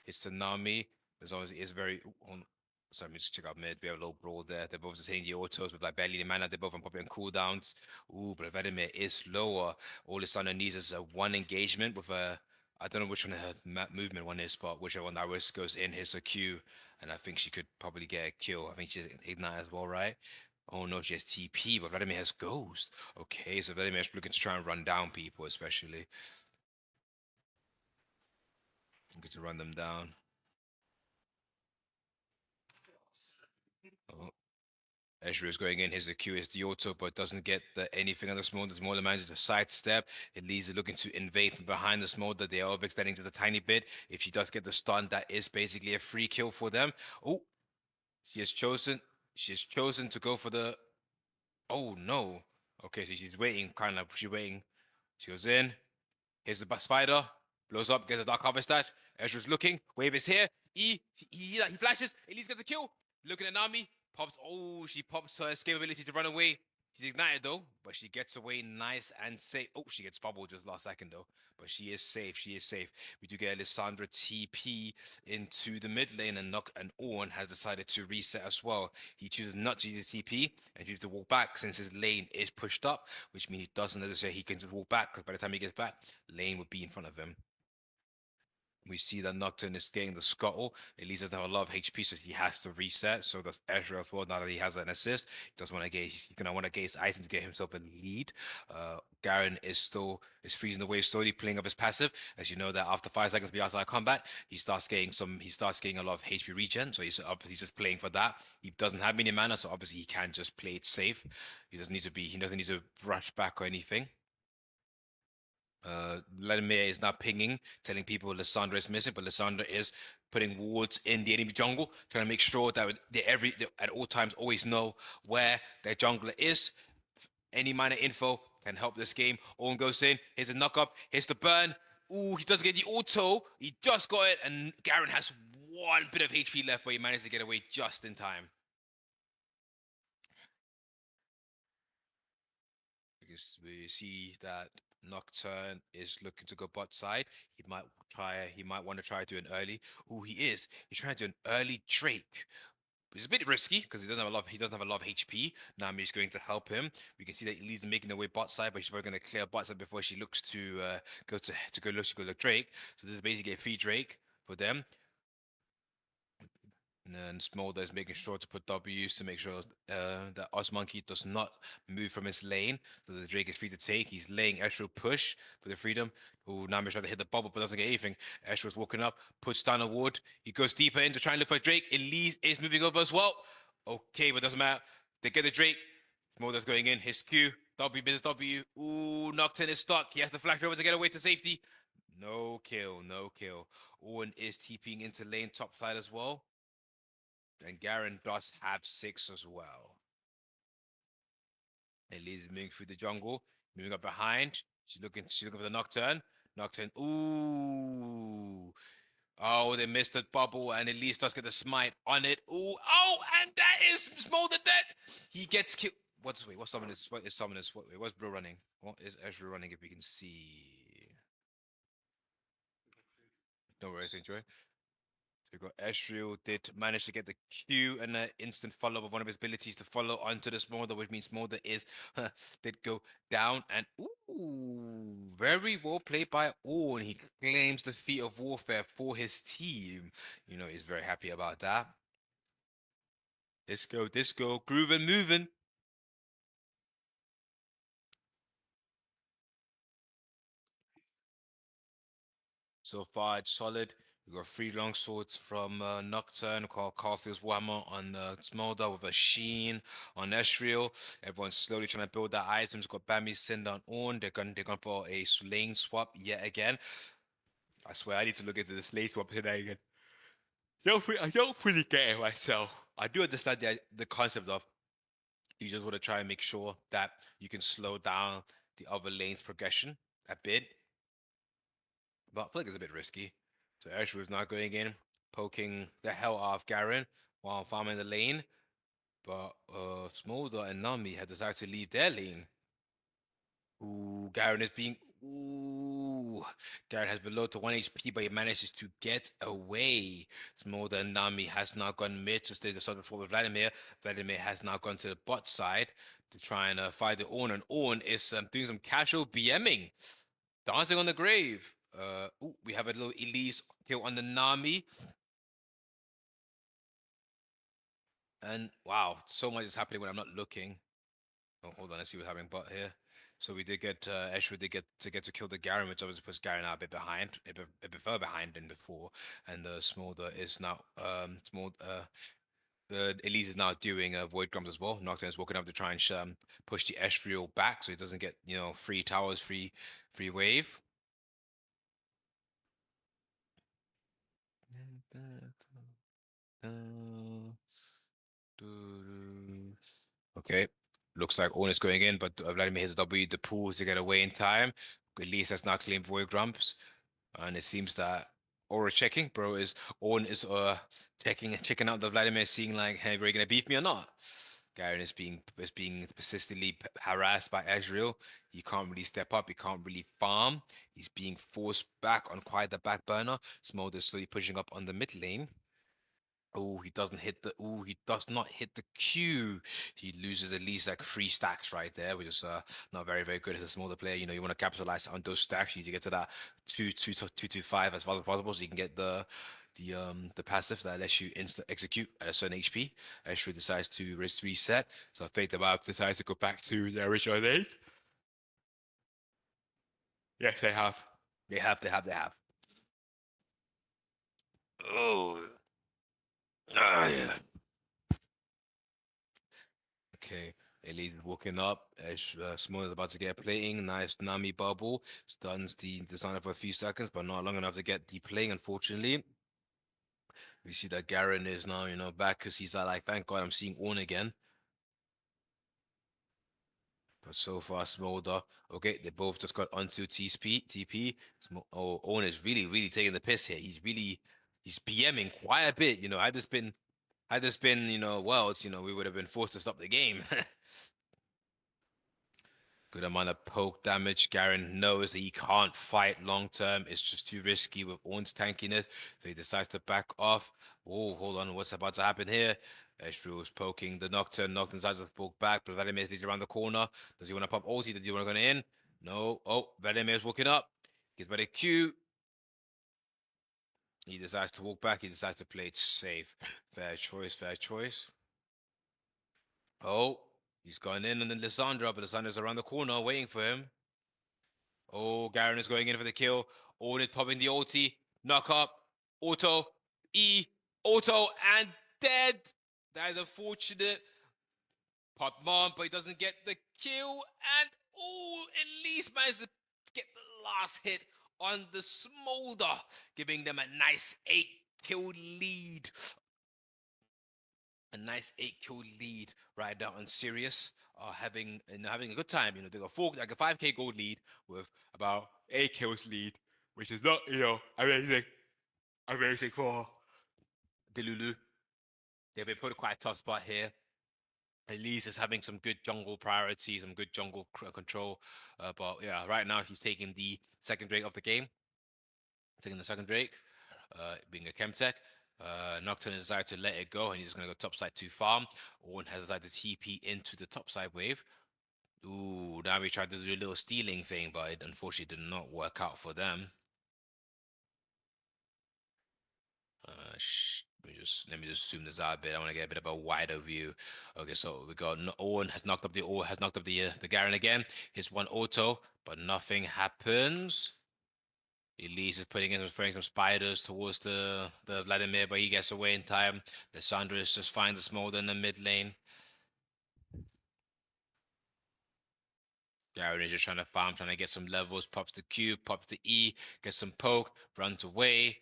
His Tsunami is obviously is very So let me just check out mid. We have a little brawl there. They're both just hitting the autos with like barely any mana. They're both on probably on cooldowns. Ooh, but Vladimir is lower. All this on needs is a one engagement with a. I don't know which one her movement one is, but whichever one that risk goes in, hits a Q, and I think she could probably get a kill. I think she's ignite as well, right? Oh no, she has TP, but Vladimir has Ghost. Okay, so Vladimir's looking to try and run down people, especially. Looking to run them down. Oh, Ezra is going in. His Q is the auto, but doesn't get anything on the Smolder. The Smolder manages to sidestep. It leaves it looking to invade from behind the Smolder. They are overextending just a tiny bit. If she does get the stun, that is basically a free kill for them. Oh, she has chosen. She has chosen to go for the. Oh no. Okay, so she's waiting, kind of. She's waiting. She goes in. Here's the spider. Blows up, gets a dark harvest dash. Ezra's looking. Wave is here. He flashes. Elise gets a kill. Looking at Nami. Pops. Oh, she pops her escape ability to run away. She's ignited though, but she gets away nice and safe. Oh, she gets bubbled just last second though, but she is safe. She is safe. We do get Alessandra TP into the mid lane, and Nock and Orn has decided to reset as well. He chooses not to use TP and chooses to walk back since his lane is pushed up, which means he doesn't necessarily he can just walk back because by the time he gets back, lane would be in front of him. We see that Nocturne is getting the scuttle. Elise doesn't have a lot of HP, so he has to reset. So does Ezra as well. Now that he has an assist, he doesn't want to get. He's gonna want to get his item to get himself a lead. Garen is freezing the wave slowly, playing up his passive. As you know that after 5 seconds be outside combat, he starts getting some. He starts getting a lot of HP regen. So he's up. He's just playing for that. He doesn't have many mana, so obviously he can just play it safe. He doesn't need to be. He doesn't need to rush back or anything. Vladimir is now pinging, telling people Lissandra is missing, but Lissandra is putting wards in the enemy jungle, trying to make sure that they at all times always know where their jungler is. Any minor info can help this game. Owen goes in, here's a knock up, here's the burn. Ooh, he doesn't get the auto. He just got it, and Garen has one bit of HP left, but he managed to get away just in time. Because we see that Nocturne is looking to go bot side. He might want to try to do an early. Oh, he is. He's trying to do an early Drake. It's a bit risky because he doesn't have a lot of HP. Nami is going to help him. We can see that Elise making her way bot side, but she's probably going to clear bot side before she looks to go look Drake. So this is basically a free Drake for them. And then Smolder is making sure to put W's to make sure that Osmonkey does not move from his lane. So the Drake is free to take. He's laying extra push for the freedom. Oh, Nami's trying to hit the bubble but doesn't get anything. Estro's walking up, puts down a wood. He goes deeper in to try and look for Drake. Elise is moving over as well. Okay, but doesn't matter. They get the Drake. Smolder's going in. His Q. W business W. Ooh, Nocturne is stuck. He has to flash over to get away to safety. No kill, no kill. Owen is TPing into lane top side as well. And Garen does have 6 as well. Elise is moving through the jungle, moving up behind. She's looking for the Nocturne. Nocturne. Ooh. Oh, they missed the bubble, and Elise does get the smite on it. Ooh. Oh, and that is Smolder dead. He gets killed. What's Summoners? What is Summoners? What's Bro running? What is Ezra running if we can see? No worries, enjoy. So we've got Ezreal did manage to get the Q and an instant follow of one of his abilities to follow onto the Smolder, which means Smolder is did go down and ooh, very well played by Orn. He claims the feat of warfare for his team. You know, he's very happy about that. Disco, grooving, moving. So far, it's solid. We got 3 long swords from Nocturne, called Carfield's Whammer on Smolder with a Sheen on Ezreal. Everyone's slowly trying to build their items. Got Bambi, Cinder, and Ornn. They're going for a lane swap yet again. I swear I need to look into this lane swap today again. I don't really get it myself. I do understand the concept of you just want to try and make sure that you can slow down the other lane's progression a bit. But I feel like it's a bit risky. So Ezreal is now going in, poking the hell out of Garen while farming the lane. But Smolder and Nami have decided to leave their lane. Ooh, Garen is being. Ooh, Ooh, Garrett has below to 1 HP, but he manages to get away. Smolder Nami has now gone mid to stay the side before with Vladimir. Vladimir has now gone to the bot side to try and fight the Ornn, and Ornn is doing some casual BMing, dancing on the grave. Ooh, we have a little Elise kill on the Nami. And wow, so much is happening when I'm not looking. Oh, hold on, let's see what's happening bot here. So we did get Eshra did get to kill the Garen, which obviously puts Garen out a bit behind, a bit further behind than before. And Smolder is now Elise is now doing Void Grumps as well. Nocturne is walking up to try and push the Ezreal back so he doesn't get free towers, free wave. Okay. Looks like Ornn is going in, but Vladimir hits W the pools to get away in time. Elise has now claimed Void Grumps. And it seems that Aura checking, bro, is Ornn is checking out the Vladimir, seeing like, hey, are you gonna beef me or not? Garen is being persistently harassed by Ezreal. He can't really step up. He can't really farm. He's being forced back on quite the back burner. Smolder's slowly pushing up on the mid lane. Oh, he doesn't hit the. Oh, he does not hit the Q. He loses at least like 3 stacks right there, which is not very good as a smaller player. You want to capitalize on those stacks. You need to get to that 2-2-5 as fast as possible, so you can get the passive that lets you insta execute at a certain HP. Ashford decides to risk reset, so Fate the Map decides to go back to their original lane. Yes, they have. They have. Oh, yeah. Okay, Elite is walking up as Small is about to get playing. Nice Nami bubble. Stuns the designer for a few seconds, but not long enough to get the playing, unfortunately. We see that Garen is now, back because he's like, thank God I'm seeing Ornn again. But so far, Smolder. Okay, they both just got onto TP. Oh, Ornn is really taking the piss here. He's BMing quite a bit. Had this been, Worlds, we would have been forced to stop the game. Good amount of poke damage. Garen knows that he can't fight long term. It's just too risky with Ornn's tankiness. So he decides to back off. Oh, hold on. What's about to happen here? Ezreal's poking the Nocturne. Nocturne decides to poke back, but Vladimir is around the corner. Does he want to pop ulti? Does he want to go in? No. Oh, Vladimir's walking up. Gets by the Q. He decides to walk back. He decides to play it safe. Fair choice. Oh, he's going in on the Lissandra, but Lissandra's around the corner waiting for him. Oh, Garen is going in for the kill. Ornn popping the ulti. Knock up. Auto. E. Auto. And dead. That is unfortunate. Pop mom, but he doesn't get the kill. And oh, at least managed to get the last hit on the Smolder, giving them a nice 8-kill lead. A nice 8-kill lead right now on Sirius. Having a good time. They got like a 5K gold lead with about 8 kills lead, which is not amazing for Delulu. They've been put in quite a tough spot here. Elise is having some good jungle priority, some good jungle control. But yeah, right now he's taking the second Drake of the game, taking the second Drake, being a Chemtech. Nocturne has decided to let it go, and he's just going to go topside to farm. Ornn has decided to TP into the topside wave. Ooh, now we tried to do a little stealing thing, but it unfortunately did not work out for them. Let me just zoom this out a bit. I want to get a bit of a wider view. Okay, so we got Owen has knocked up the Garen again. His one auto, but nothing happens. Elise is throwing some spiders towards the Vladimir, but he gets away in time. Lissandra is just fine the Smolder in the mid lane. Garen is just trying to farm, trying to get some levels. Pops the Q, pops the E, gets some poke, runs away.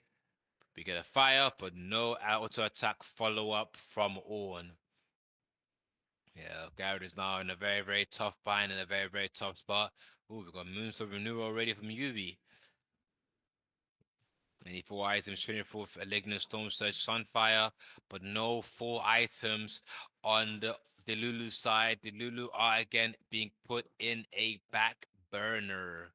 We get a fire, but no auto attack follow up from Ornn. Yeah, Garrett is now in a very tough bind in a very tough spot. Ooh, we got Moonstone Renewal already from Yubi. 24 items, 24th Alignant Storm Surge, Sunfire, but no full items on the Delulu side. Delulu are again being put in a back burner.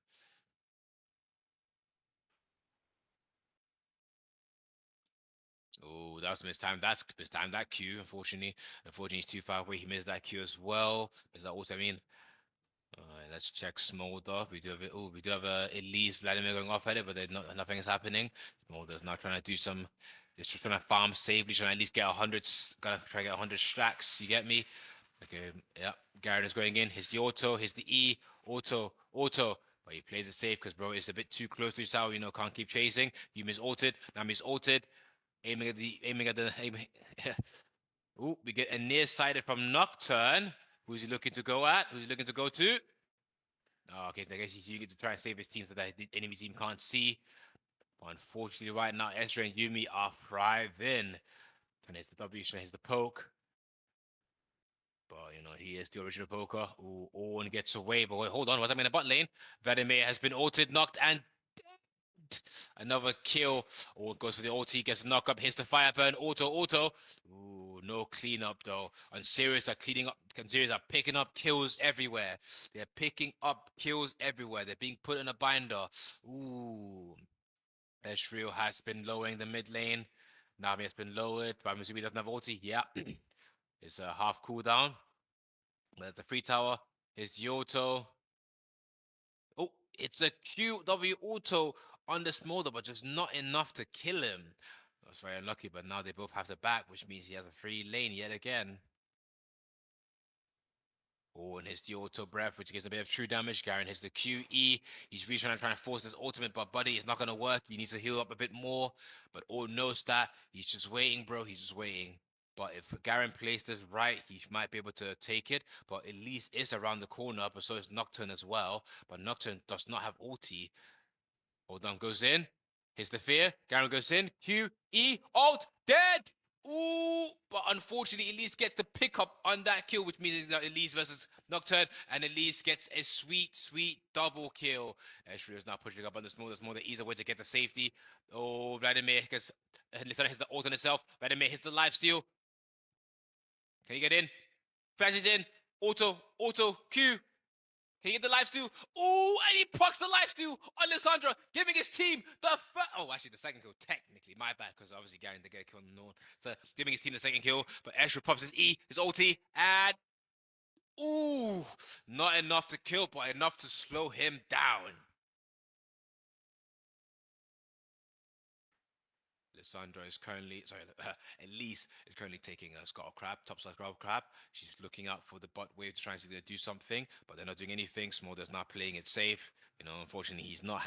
that was mistimed. That's mistimed that Q. Unfortunately, he's too far away. He missed that Q as well. Is that what I mean? Alright, let's check Smolder. We do have it. Oh, we do have Elise Vladimir going off at it, but nothing is happening. Smolder's now trying to do some. Just trying to farm safely, trying to at least get 100. Gotta try to get 100 stacks. You get me? Okay. Yeah. Garrett is going in. Here's the auto. Here's the E. Auto. But he plays it safe because bro, it's a bit too close to his tower. You know, can't keep chasing. You miss ulted. Now miss ulted. Aiming at the aiming. Ooh, we get a nearsighted from Nocturne. Who's he looking to go at? Who's he looking to go to? Oh, okay, I guess he's using it to try and save his team so that the enemy team can't see. But unfortunately, right now, Ezra and Yumi are thriving. And here's the W, so here's the poke. But, you know, he is the original poker. Ooh, Owen gets away. But wait, hold on. What's happening in the bot lane? Vladimir has been ulted, knocked, and another kill. Or goes for the ulti, gets a knock up, hits the fire burn, auto. Ooh, no cleanup though. And Sirius are cleaning up. Sirius are picking up kills everywhere. They're picking up kills everywhere. They're being put in a binder. Ooh. Ezreal has been lowering the mid lane. Nami has been lowered. But Misumi doesn't have ulti. Yeah. It's a half cooldown. But the free tower is Yoto. Oh, it's a QW auto on the Smolder, but just not enough to kill him. That's very unlucky, but now they both have the back, which means he has a free lane yet again. Oh, and hits the auto breath, which gives a bit of true damage. Garen hits the QE. He's really trying to force this ultimate, but buddy, it's not going to work. He needs to heal up a bit more. But Oh knows that. He's just waiting, bro. He's just waiting. But if Garen plays this right, he might be able to take it. But Elise is around the corner, but so is Nocturne as well. But Nocturne does not have ulti. Hold on, goes in. Here's the fear. Garen goes in. Q, E, alt, dead! Ooh, but unfortunately, Elise gets the pickup on that kill, which means it's Elise versus Nocturne, and Elise gets a sweet double kill. Ezreal is now pushing up on the Smolder, the easier way to get the safety. Oh, Vladimir gets, Lisandra hits the ult on itself. Vladimir hits the lifesteal. Can he get in? Flashes in. Auto, Q. Can he get the lifesteal? Ooh, and he pucks the lifesteal on Lissandra, giving his team the actually the second kill, technically. My bad, because obviously Garen to get a kill on the Norn. So giving his team the second kill, but Ezreal pops his E, his ulti, and ooh, not enough to kill, but enough to slow him down. Lissandra is currently, Elise is currently taking a Scuttle Crab, topside Scuttle Crab. She's looking out for the bot wave to try and see if they do something, but they're not doing anything. Smolder's not playing it safe. You know, unfortunately, he's not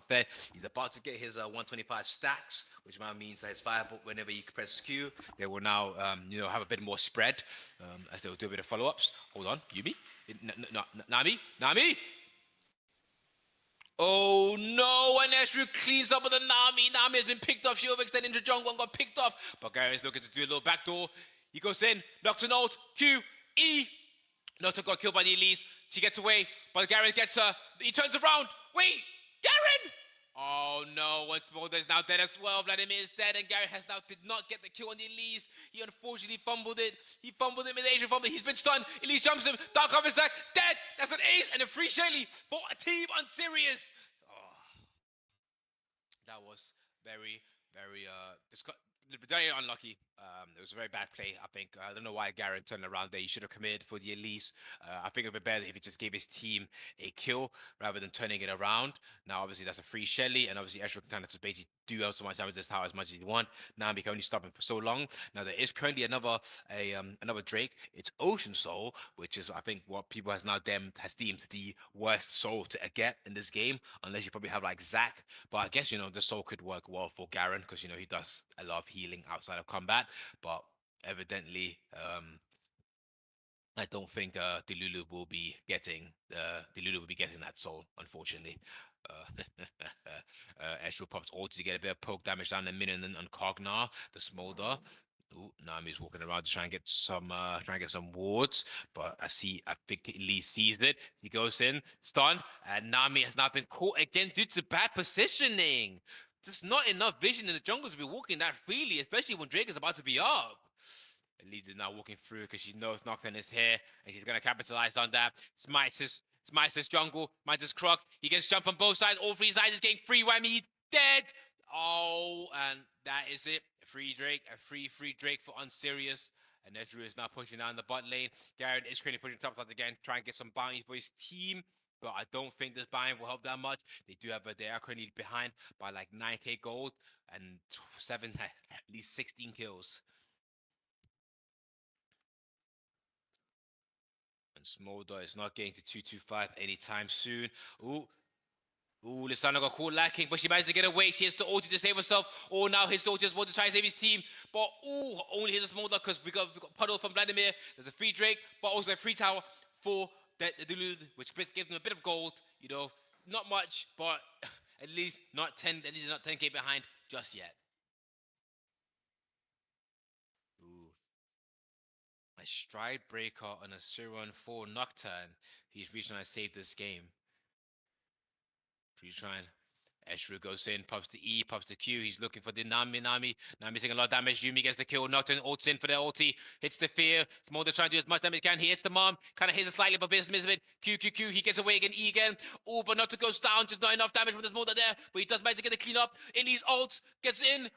fed. He's about to get his 125 stacks, which now means that his fireball, whenever you press Q, they will now, have a bit more spread, as they'll do a bit of follow-ups. Hold on, Yumi? Nami? Oh no, and Ezreal cleans up with a Nami. Nami has been picked off. She overextended into jungle and got picked off. But Garen's looking to do a little backdoor. He goes in, Nocturne ult, Q, E. Nocturne got killed by the Elise. She gets away, but Garen gets her. He turns around. Wait, Garen! Oh no, once Smolder is now dead as well. Vladimir is dead, and Garen has now did not get the kill on the Elise. He unfortunately fumbled it. He fumbled it with Asian fumble. He's been stunned. Elise jumps him. Dark covers stack. Dead. That's an ace and a free Shelly for a team on Sirius. Oh, that was very unlucky. It was a very bad play, I think. I don't know why Garen turned around there. He should have committed for the Elise. I think it would be better if he just gave his team a kill rather than turning it around. Now, obviously, that's a free Shelly, and obviously, Ezreal can kind of just basically do so much damage to this tower as much as you want. Now, we can only stop him for so long. Now, there is currently another Drake. It's Ocean Soul, which is, I think, what people has deemed the worst soul to get in this game, unless you probably have like Zac. But I guess, the soul could work well for Garen because, he does a lot of healing outside of combat. But evidently, I don't think Delulu will be getting that soul, unfortunately. Ezreal pops ult to get a bit of poke damage down the minion on Cognar, the Smolder. Ooh, Nami's walking around to try and get some wards, but I think Lee sees it. He goes in, stunned, and Nami has now been caught again due to bad positioning. There's not enough vision in the jungle to be walking that freely, especially when Drake is about to be up. Elise is now walking through because she knows Nocturne is here, and she's going to capitalize on that. Smites his jungle, smites his Croc. He gets jumped on both sides. All three sides is getting free whammy. He's dead. Oh, and that is it. free Drake for Unserious. And Ezreal is now pushing down the bot lane. Garen is currently pushing top side again, trying to get some bounty for his team. But I don't think this buy will help that much. They are currently behind by like 9k gold and at least 16 kills. And Smolder is not getting to 225 anytime soon. Lissandra got caught lacking, but she managed to get away. She has the ulti to save herself. Now his ulti just wants to try and save his team. But only hits a Smolder because we got Puddle from Vladimir. There's a free Drake, but also a free tower for the Duluth, which gives them a bit of gold. Not much, but at least not 10k behind just yet. A stride breaker on a 0-4 Nocturne. He's reaching to save this game. He's trying. Ezreal goes in, pops to E, pops to Q. He's looking for the Nami. Nami's taking a lot of damage. Yumi gets the kill. Nocturne ults in for the ulti. Hits the fear. Smolder trying to do as much damage as he can. He hits the mom. Kind of hits it slightly, but misses it. Q. He gets away again. E again. But not to goes down. Just not enough damage from the Smolder there. But he does manage to get the clean up. Elise ults. Gets in.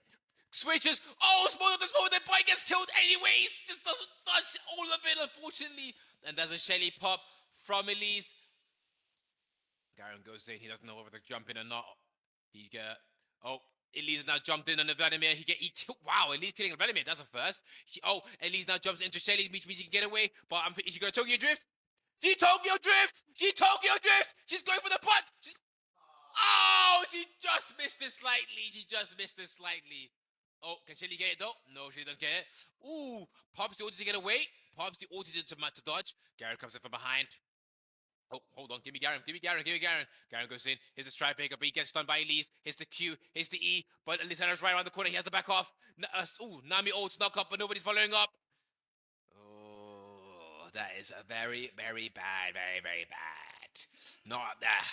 Switches. Smolder does more. The boy gets killed anyways. Just doesn't touch all of it, unfortunately. And there's a Shelly pop from Elise. Garen goes in. He doesn't know whether to jump in or not. Elise now jumped in on the Vladimir. Wow, Elise killing Vladimir. That's a first. Elise now jumps into Shelly, means she can get away. But is she going to Tokyo Drift? She Tokyo Drift! She's going for the putt! She just missed it slightly. Can Shelly get it though? No, she doesn't get it. Pops the ulti to get away. Pops the ulti to dodge. Garen comes in from behind. Hold on. Give me Garen. Garen goes in. Here's a strike breaker, but he gets stunned by Elise. Here's the Q. Here's the E. But Lisandra's right around the corner. He has to back off. Nami ults knock up, but nobody's following up. That is a very, very bad. Not that.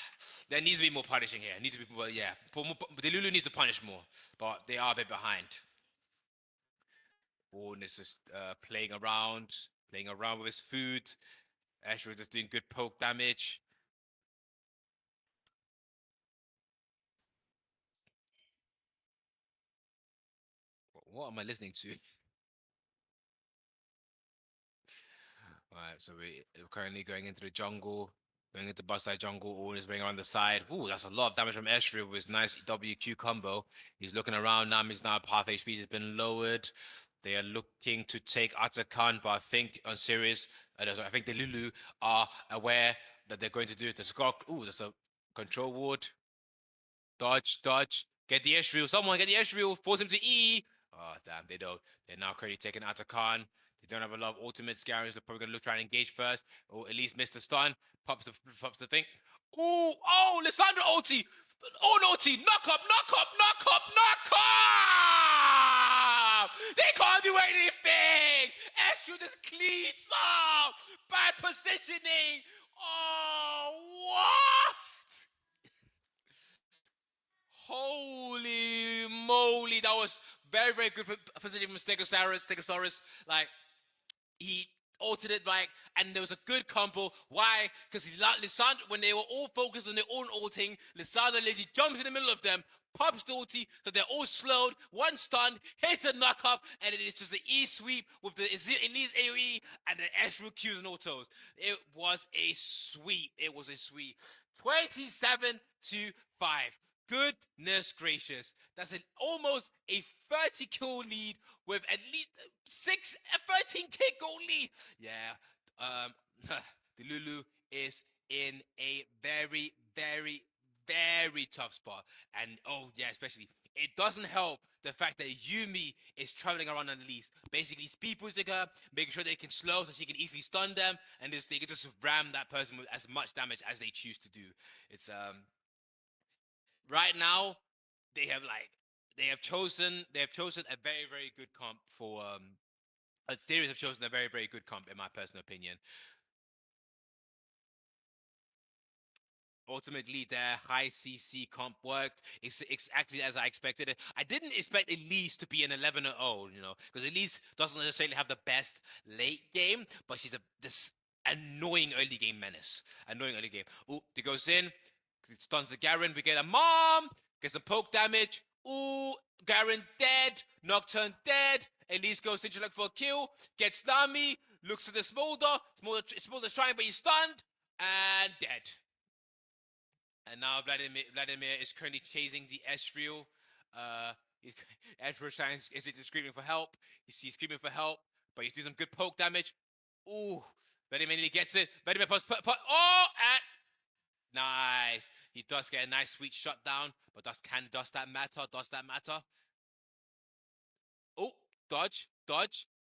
There needs to be more punishing here. The Lulu needs to punish more, but they are a bit behind. Born is just playing around with his food. Ezreal just doing good poke damage. What am I listening to? Alright, so we're currently going into the jungle. Going into bust side jungle, always bring around the side. That's a lot of damage from Ezreal with his nice WQ combo. He's looking around. Nami's now half HP has been lowered. They are looking to take Atakan, but I think on serious, I think the Lulu are aware that they're going to do it. There's a control ward. Dodge. Get the Ezreal. Someone get the Ezreal. Force him to E. Damn, they don't. They're now currently taking Atakan. They don't have a lot of ultimates. Garen's probably going to try and engage first, or at least miss the stun. Pops the thing. Lissandra ulti. Ulti. Knock up. They can't do anything. Ezreal just cleans up. Bad positioning. What? Holy moly, that was very, very good position from Stegosaurus. Like, he altered it, and there was a good combo. Why? Because Lissandra, when they were all focused on their own ulting, Lissandra literally jumps in the middle of them, pops the ulti, so they're all slowed, one stun, hits the knock up, and it's just the E sweep with the Elise AoE and the Ezreal Qs and autos. It was a sweep. 27-5. Goodness gracious. That's almost a 30 kill lead with at least 13k goal lead. Yeah. The Lulu is in a very, very, very tough spot. And especially it doesn't help the fact that Yumi is traveling around on Elise. Basically speed boosting her, making sure they can slow so she can easily stun them, and they can just ram that person with as much damage as they choose to do. It's right now they have chosen a very, very good comp for a series have chosen a very, very good comp in my personal opinion. Ultimately, their high CC comp worked. It's exactly as I expected it. I didn't expect Elise to be an 11-0, because Elise doesn't necessarily have the best late game, but she's this annoying early game menace. He goes in, stuns the Garen. We get a mom, gets some poke damage. Garen dead. Nocturne dead. Elise goes into look for a kill. Gets Nami. Looks at the Smolder. Smolder's trying, but he's stunned. And dead. And now Vladimir is currently chasing the Ezreal. He's Ezreal is screaming for help. He's screaming for help, but he's doing some good poke damage. Ooh, Vladimir nearly gets it. Vladimir oh, and nice. He does get a nice sweet shutdown, but does that matter? Does that matter? Oh, dodge.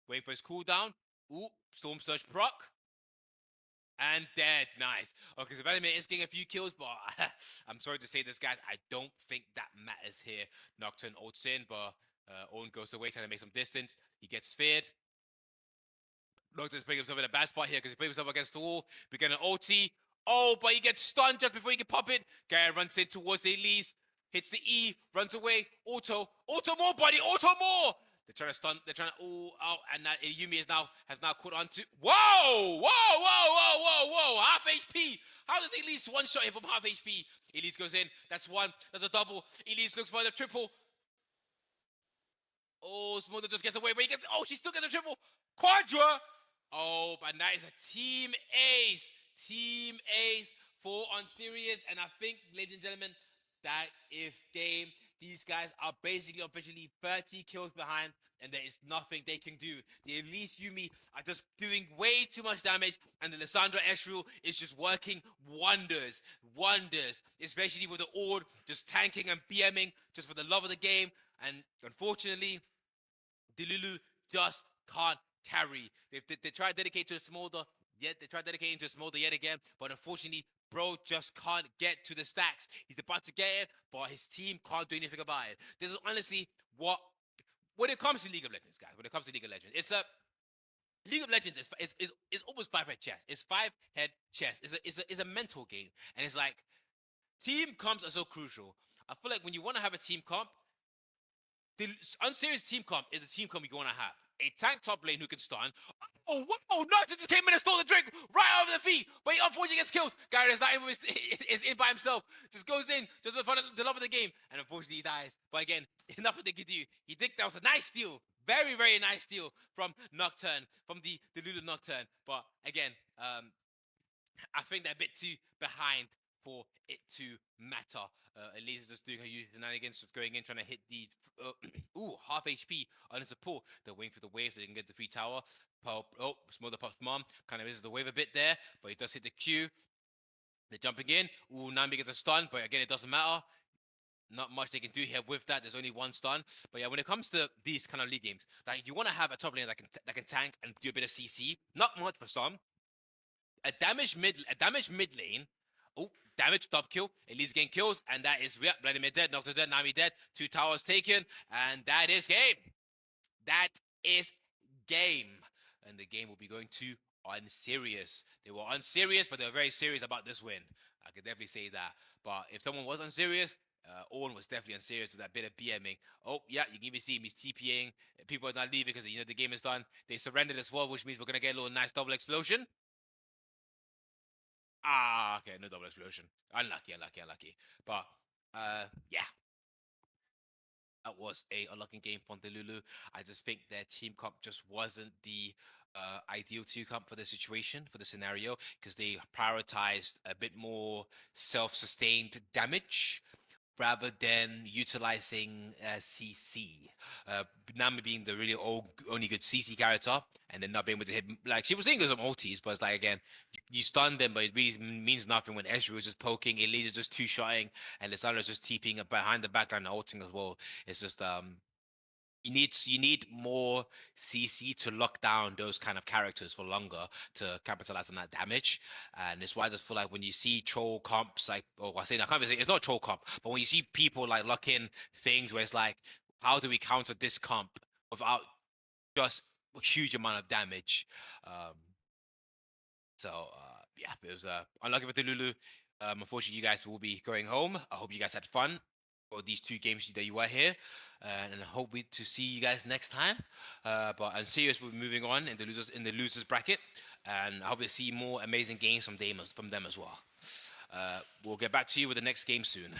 Waiting for his cooldown. Ooh, Storm Surge proc. And dead. Nice. Okay, so Vladimir is getting a few kills, but I'm sorry to say this, guys. I don't think that matters here. Nocturne ults in, but Owen goes away trying to make some distance. He gets feared. Nocturne's putting himself in a bad spot here because he put himself against the wall. We get an ulti. Oh, but he gets stunned just before he can pop it. Guy runs in towards the Elise. Hits the E. Runs away. Auto more, buddy. Auto more. They're trying to stun. They're trying to. Oh, out. And that Yumi has now caught on to. Whoa. Half HP. How does Elise one shot him from half HP? Elise goes in. That's one. That's a double. Elise looks for the triple. Oh, Smolder just gets away, but he gets. Oh, she still gets a triple. Quadra. Oh, but that is a team ace. Team ace for Unserious. And I think, ladies and gentlemen, that is game. These guys are basically officially 30 kills behind, and there is nothing they can do. The Elise Yumi are just doing way too much damage, and the Lissandra Ezreal is just working wonders. Wonders. Especially with the Ord just tanking and BMing just for the love of the game. And unfortunately, Delulu just can't carry. They tried to dedicate to the Smolder, yet they tried dedicating to the Smolder yet again, but unfortunately, bro just can't get to the stacks. He's about to get it, but his team can't do anything about it. This is honestly what when it comes to League of Legends, guys. When it comes to League of Legends, it's a League of Legends is almost 5-head chess. It's 5-head chess. It's a mental game, and it's like team comps are so crucial. I feel like when you want to have a team comp, the unserious team comp is the team comp you want to have. A tank top lane who can stun. Oh, whoa! Nox just came in and stole the drink right over the feet, but he unfortunately gets killed. Gary is not in, is in by himself. Just goes in, just for the love of the game, and unfortunately he dies. But again, nothing they can do. He think that was a nice steal. Very, very nice steal from Nocturne, from the Lulu Nocturne. But again, I think they're a bit too behind for it to matter. Elisa's just doing her usual shenanigans, just going in, trying to hit these. Half HP on the support. They're waiting for the waves so they can get the free tower. Smother Pop's mom kind of misses the wave a bit there, but he does hit the Q. They're jumping in. Nami gets a stun, but again, it doesn't matter. Not much they can do here with that. There's only one stun. But yeah, when it comes to these kind of league games, like you want to have a top lane that can tank and do a bit of CC. Not much for some, a damaged mid lane. Oh, damage top kill. Elise getting kills, and that is Vladimir dead, Nocturne dead, Nami dead, 2 towers taken, and that is game. That is game. And the game will be going to Unserious. They were unserious, but they were very serious about this win. I could definitely say that. But if someone was unserious, Owen was definitely unserious with that bit of BMing. Oh, yeah, you can even see him. He's TPing. People are not leaving because the game is done. They surrendered as well, which means we're gonna get a little nice double explosion. Ah, okay, no double explosion. Unlucky. But yeah, that was a unlucky game for Delulu. I just think their team comp just wasn't the ideal team comp for the situation, for the scenario, because they prioritized a bit more self-sustained damage rather than utilizing CC. Nami being the really only good CC character, and then not being able to hit. Like she was doing some ultis, but it's like again, you stun them, but it really means nothing when Ezreal is just poking, Elite is just two-shotting, and Lissandra is just TPing behind the backline and ulting as well. It's just you need more CC to lock down those kind of characters for longer to capitalize on that damage. And it's why I just feel like when you see troll comps, like, oh, I say I can't say it's not troll comp, but when you see people like lock in things where it's like, how do we counter this comp without just a huge amount of damage? Um, yeah, it was unlucky for the Lulu. Unfortunately, you guys will be going home. I hope you guys had fun for these 2 games that you were here, and I hope to see you guys next time. But I'm serious. We're moving on in the losers bracket, and I hope to see more amazing games from them as well. We'll get back to you with the next game soon.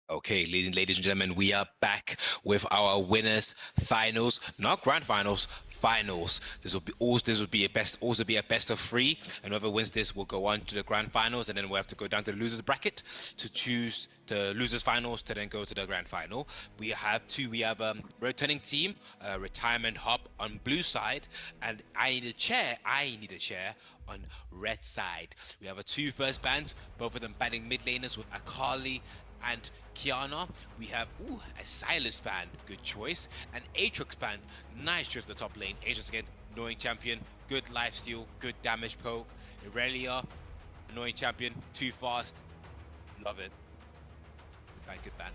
Okay, ladies and gentlemen, we are back with our winners finals, not grand finals, finals. This will be a best also be a best of three, and whoever wins this will go on to the grand finals, and then we'll have to go down to the losers bracket to choose the losers finals to then go to the grand final. We have returning team, retirement hub on blue side, and I need a chair on red side. We have a two first bands, both of them batting mid laners with Akali and Kiana. We have a Silas band, good choice. An Aatrox band, nice choice the top lane. Aatrox again, annoying champion, good lifesteal, good damage poke. Irelia, annoying champion, too fast, love it. Good band, good band.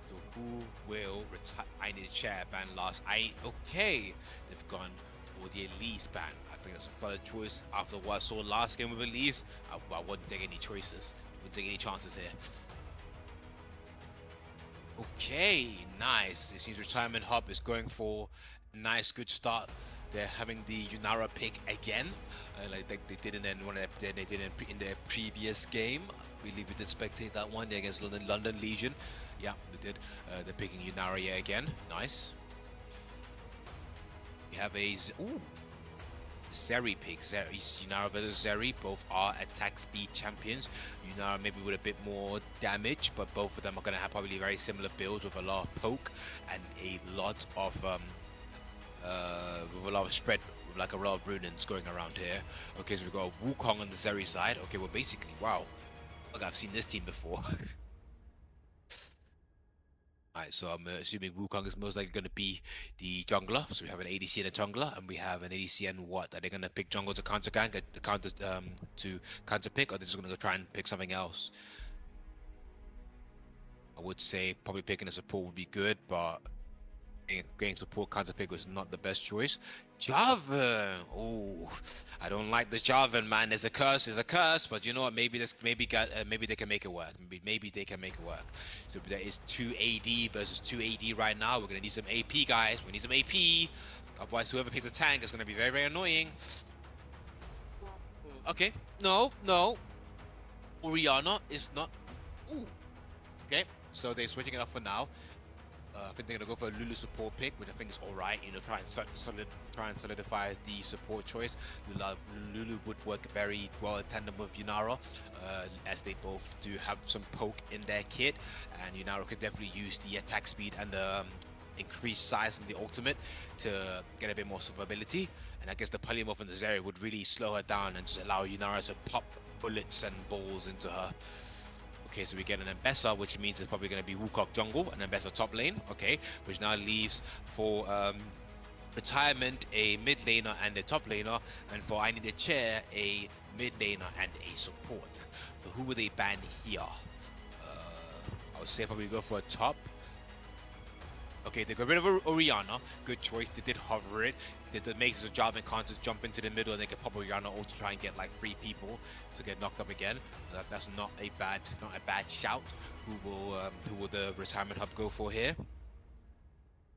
So who will retire? I need a chair ban last. Okay. They've gone for the Elise ban. I think that's a solid choice. After what I saw last game with Elise, I wouldn't take any choices. Wouldn't take any chances here. Okay, nice. It seems Retirement Hub is going for a nice, good start. They're having the Yunara pick again, like they did in one of they did in their previous game. I believe we did spectate that one against London Legion. Yeah, we did. They're picking Yunara again. Nice. We have a Zeri pick. Yunara versus Zeri. Both are attack speed champions. Yunara maybe with a bit more damage, but both of them are going to have probably very similar builds with a lot of poke and a lot of spread, with like a lot of runins going around here. Okay, so we've got a Wukong on the Zeri side. Okay, well basically, wow. Look, I've seen this team before. Alright, so I'm assuming Wukong is most likely going to be the jungler. So we have an ADC and a jungler, and we have an ADC and what? Are they going to pick jungle to counter gank, to counter pick, or they're just going to go try and pick something else? I would say probably picking a support would be good, but getting support counter pick was not the best choice. Jarvan, oh, I don't like the Jarvan, man. There's a curse, but you know what? Maybe they can make it work. Maybe they can make it work. So there is 2 AD versus 2 AD right now. We're gonna need some AP, guys. We need some AP. Otherwise, whoever picks a tank is gonna be very, very annoying. Okay, no. Orianna is not. Ooh, okay. So they're switching it up for now. I think they're gonna go for a Lulu support pick, which I think is all right. You know, try and solidify the support choice. Lulu would work very well in tandem with Yunara, as they both do have some poke in their kit, and Yunara could definitely use the attack speed and the increased size from the ultimate to get a bit more survivability. And I guess the polymorph in the Zeri would really slow her down and just allow Yunara to pop bullets and balls into her. Okay, so we get an Ambessa, which means it's probably going to be Wukong jungle and Ambessa top lane. Okay, which now leaves for retirement a mid laner and a top laner, and for I need a chair a mid laner and a support. So who would they ban here? I would say probably go for a top. Okay, they got rid of Orianna. Good choice. They did hover it. That makes the job and can't just jump into the middle and they can pop Orianna all to try and get like 3 people to get knocked up again. That's not a bad shout. Who will the retirement hub go for here?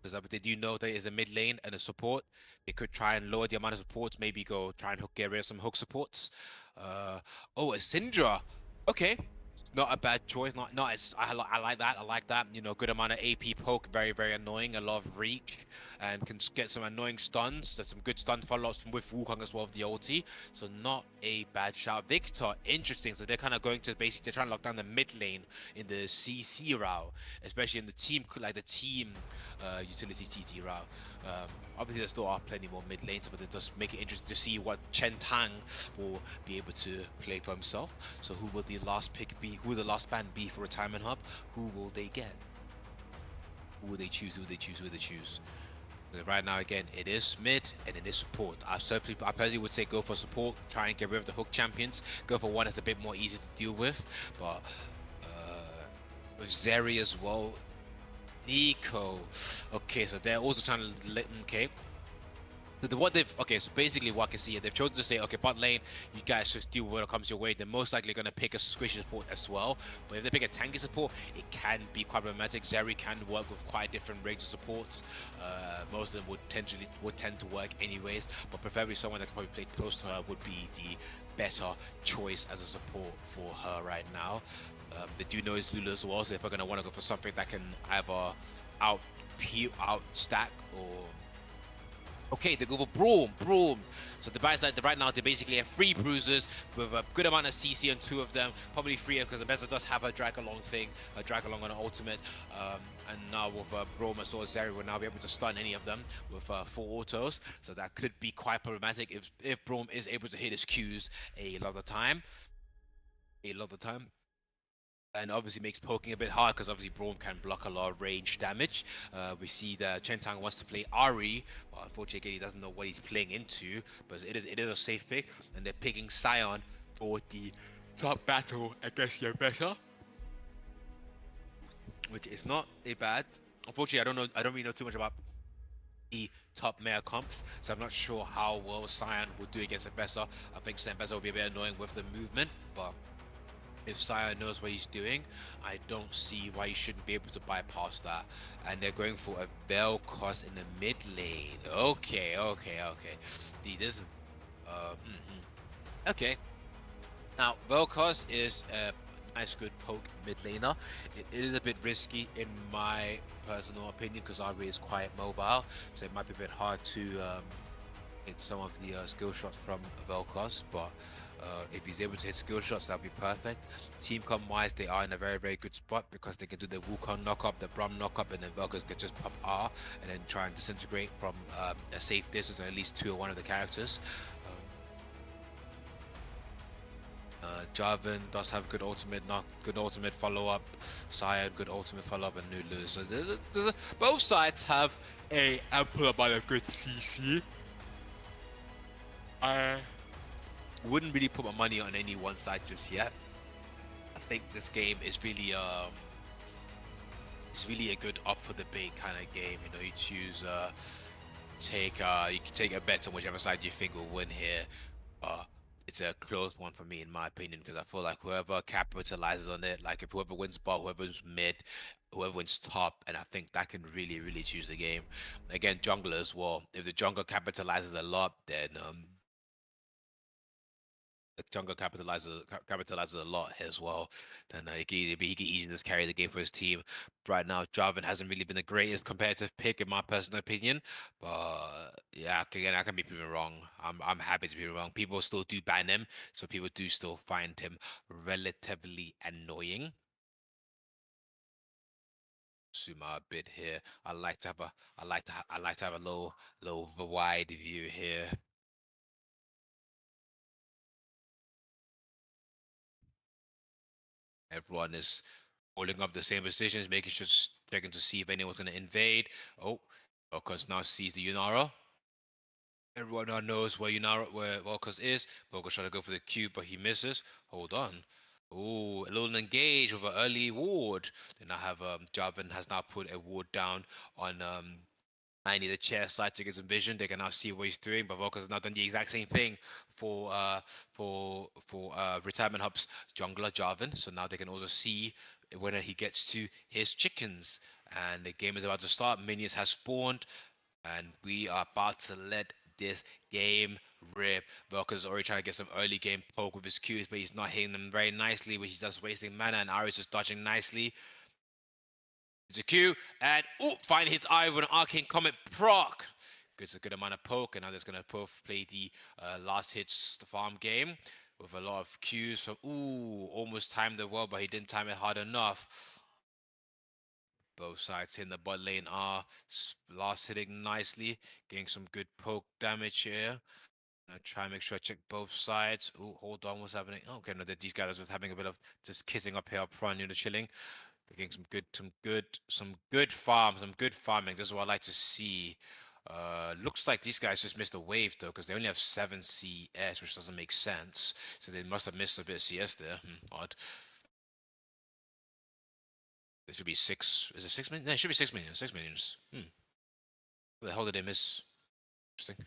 Because they do know there is a mid lane and a support. They could try and lower the amount of supports. Maybe go try and get rid of some hook supports. Oh, a Syndra. Okay, not a bad choice. Not as I like that. I like that. You know, good amount of AP poke. Very very annoying. A lot of reach and can get some annoying stuns. There's some good stun follow-ups with Wukong as well of the ulti. So not a bad shout. Victor, interesting. So they're kind of going to basically they're trying to lock down the mid lane in the CC route, especially in the team utility TT route. Obviously, there still are plenty more mid lanes, but it does make it interesting to see what Chen Tang will be able to play for himself. So who will the last pick be? Who will the last ban be for Retirement Hub? Who will they get? Who will they choose? Who will they choose? Who will they choose? Right now, again, it is mid and it is support. I personally would say go for support, try and get rid of the hook champions. Go for one that's a bit more easy to deal with. But with Zeri as well, Nico. Okay, so they're also trying to let. Okay, What they've okay, so basically what I can see here, they've chosen to say, okay, bot lane, you guys just do whatever comes your way. They're most likely gonna pick a squishy support as well. But if they pick a tanky support, it can be quite problematic. Zeri can work with quite different range of supports. Most of them would tend to work anyways, but preferably someone that can probably play close to her would be the better choice as a support for her right now. They do know it's Lulu as well, so if they're gonna want to go for something that can either out out stack or okay, they go for Braum. Braum. So the bad side, right now, they basically have three bruisers with a good amount of CC on two of them. Probably three because Ambessa does have a drag along thing, a drag along on an ultimate. And now with Braum as well as Zeri will now be able to stun any of them with full autos. So that could be quite problematic if Braum is able to hit his Qs a lot of the time. A lot of the time and obviously makes poking a bit hard because obviously Braum can block a lot of range damage. We see that Chentang wants to play Ari. Well, unfortunately, he doesn't know what he's playing into, but it is a safe pick, and they're picking Sion for the top battle against Yabessa, which is not a bad. Unfortunately, I don't really know too much about the top meta comps, so I'm not sure how well Sion will do against Abessa. I think Abessa will be a bit annoying with the movement, but if Sire knows what he's doing, I don't see why he shouldn't be able to bypass that. And they're going for a Bell cost in the mid lane. Okay, okay, okay. This, okay. Now, Vel'Koz is a nice, good poke mid laner. It is a bit risky in my personal opinion because Ari is quite mobile, so it might be a bit hard to hit some of the skill shots from Vel'Koz, but if he's able to hit skill shots, that'll be perfect. Team comp wise, they are in a very, very good spot because they can do the Wukong knock up, the Brum knock up, and then Vel'Koz can just pop R and then try and disintegrate from a safe distance, or at least two or one of the characters. Jarvan does have good ultimate, not good ultimate follow up. Syed, good ultimate follow up, and Nulu. So both sides have a ample amount of good CC. I wouldn't really put my money on any one side just yet. I think this game is really it's really a good up for the bait kind of game. You know, you choose you can take a bet on whichever side you think will win here. Uh, it's a close one for me in my opinion because I feel like whoever capitalizes on it, like if whoever wins bot, whoever wins mid, whoever wins top, and I think that can really, really choose the game. Again, jungler as well. If the jungler capitalizes a lot, then the jungle capitalizes a lot as well. Then he can easily just carry the game for his team. Right now, Jarvan hasn't really been the greatest competitive pick in my personal opinion, but yeah, again, I can be proven wrong. I'm happy to be wrong. People still do ban him, so people do still find him relatively annoying. Zoom out a bit here. I like to have a little wide view here. Everyone is holding up the same positions, making sure checking to see if anyone's going to invade. Oh, Volkos now sees the Yunara. Everyone now knows where Volkos is. Volkos trying to go for the cube, but he misses. Hold on. Oh, a little engage with an early ward. Then I have Jarvan has now put a ward down on I need a chair side to get some vision. They can now see what he's doing, but Volkos has now done the exact same thing for Retirement Hub's jungler Jarvan. So now they can also see when he gets to his chickens. And the game is about to start. Minions has spawned, and we are about to let this game rip. Volkos is already trying to get some early game poke with his Qs, but he's not hitting them very nicely, which he's just wasting mana. And Ari's just dodging nicely. It's a Q, and oh, finally hits I with an Arcane Comet proc. Gets a good amount of poke, and now they're going to both play the last hits the farm game with a lot of Qs. So, ooh, almost timed it well, but he didn't time it hard enough. Both sides hitting the bot lane are last hitting nicely, getting some good poke damage here. I'll try and make sure I check both sides. Oh, hold on, what's happening? Oh, okay, no, these guys are just having a bit of just kissing up here up front, you know, chilling. They're getting some good farming. This is what I like to see. Looks like these guys just missed a wave though, because they only have 7 CS, which doesn't make sense. So they must have missed a bit of CS there. Odd. There should be 6. Is it 6 million? No, it should be 6 million. 6 millions. What the hell did they miss? Interesting.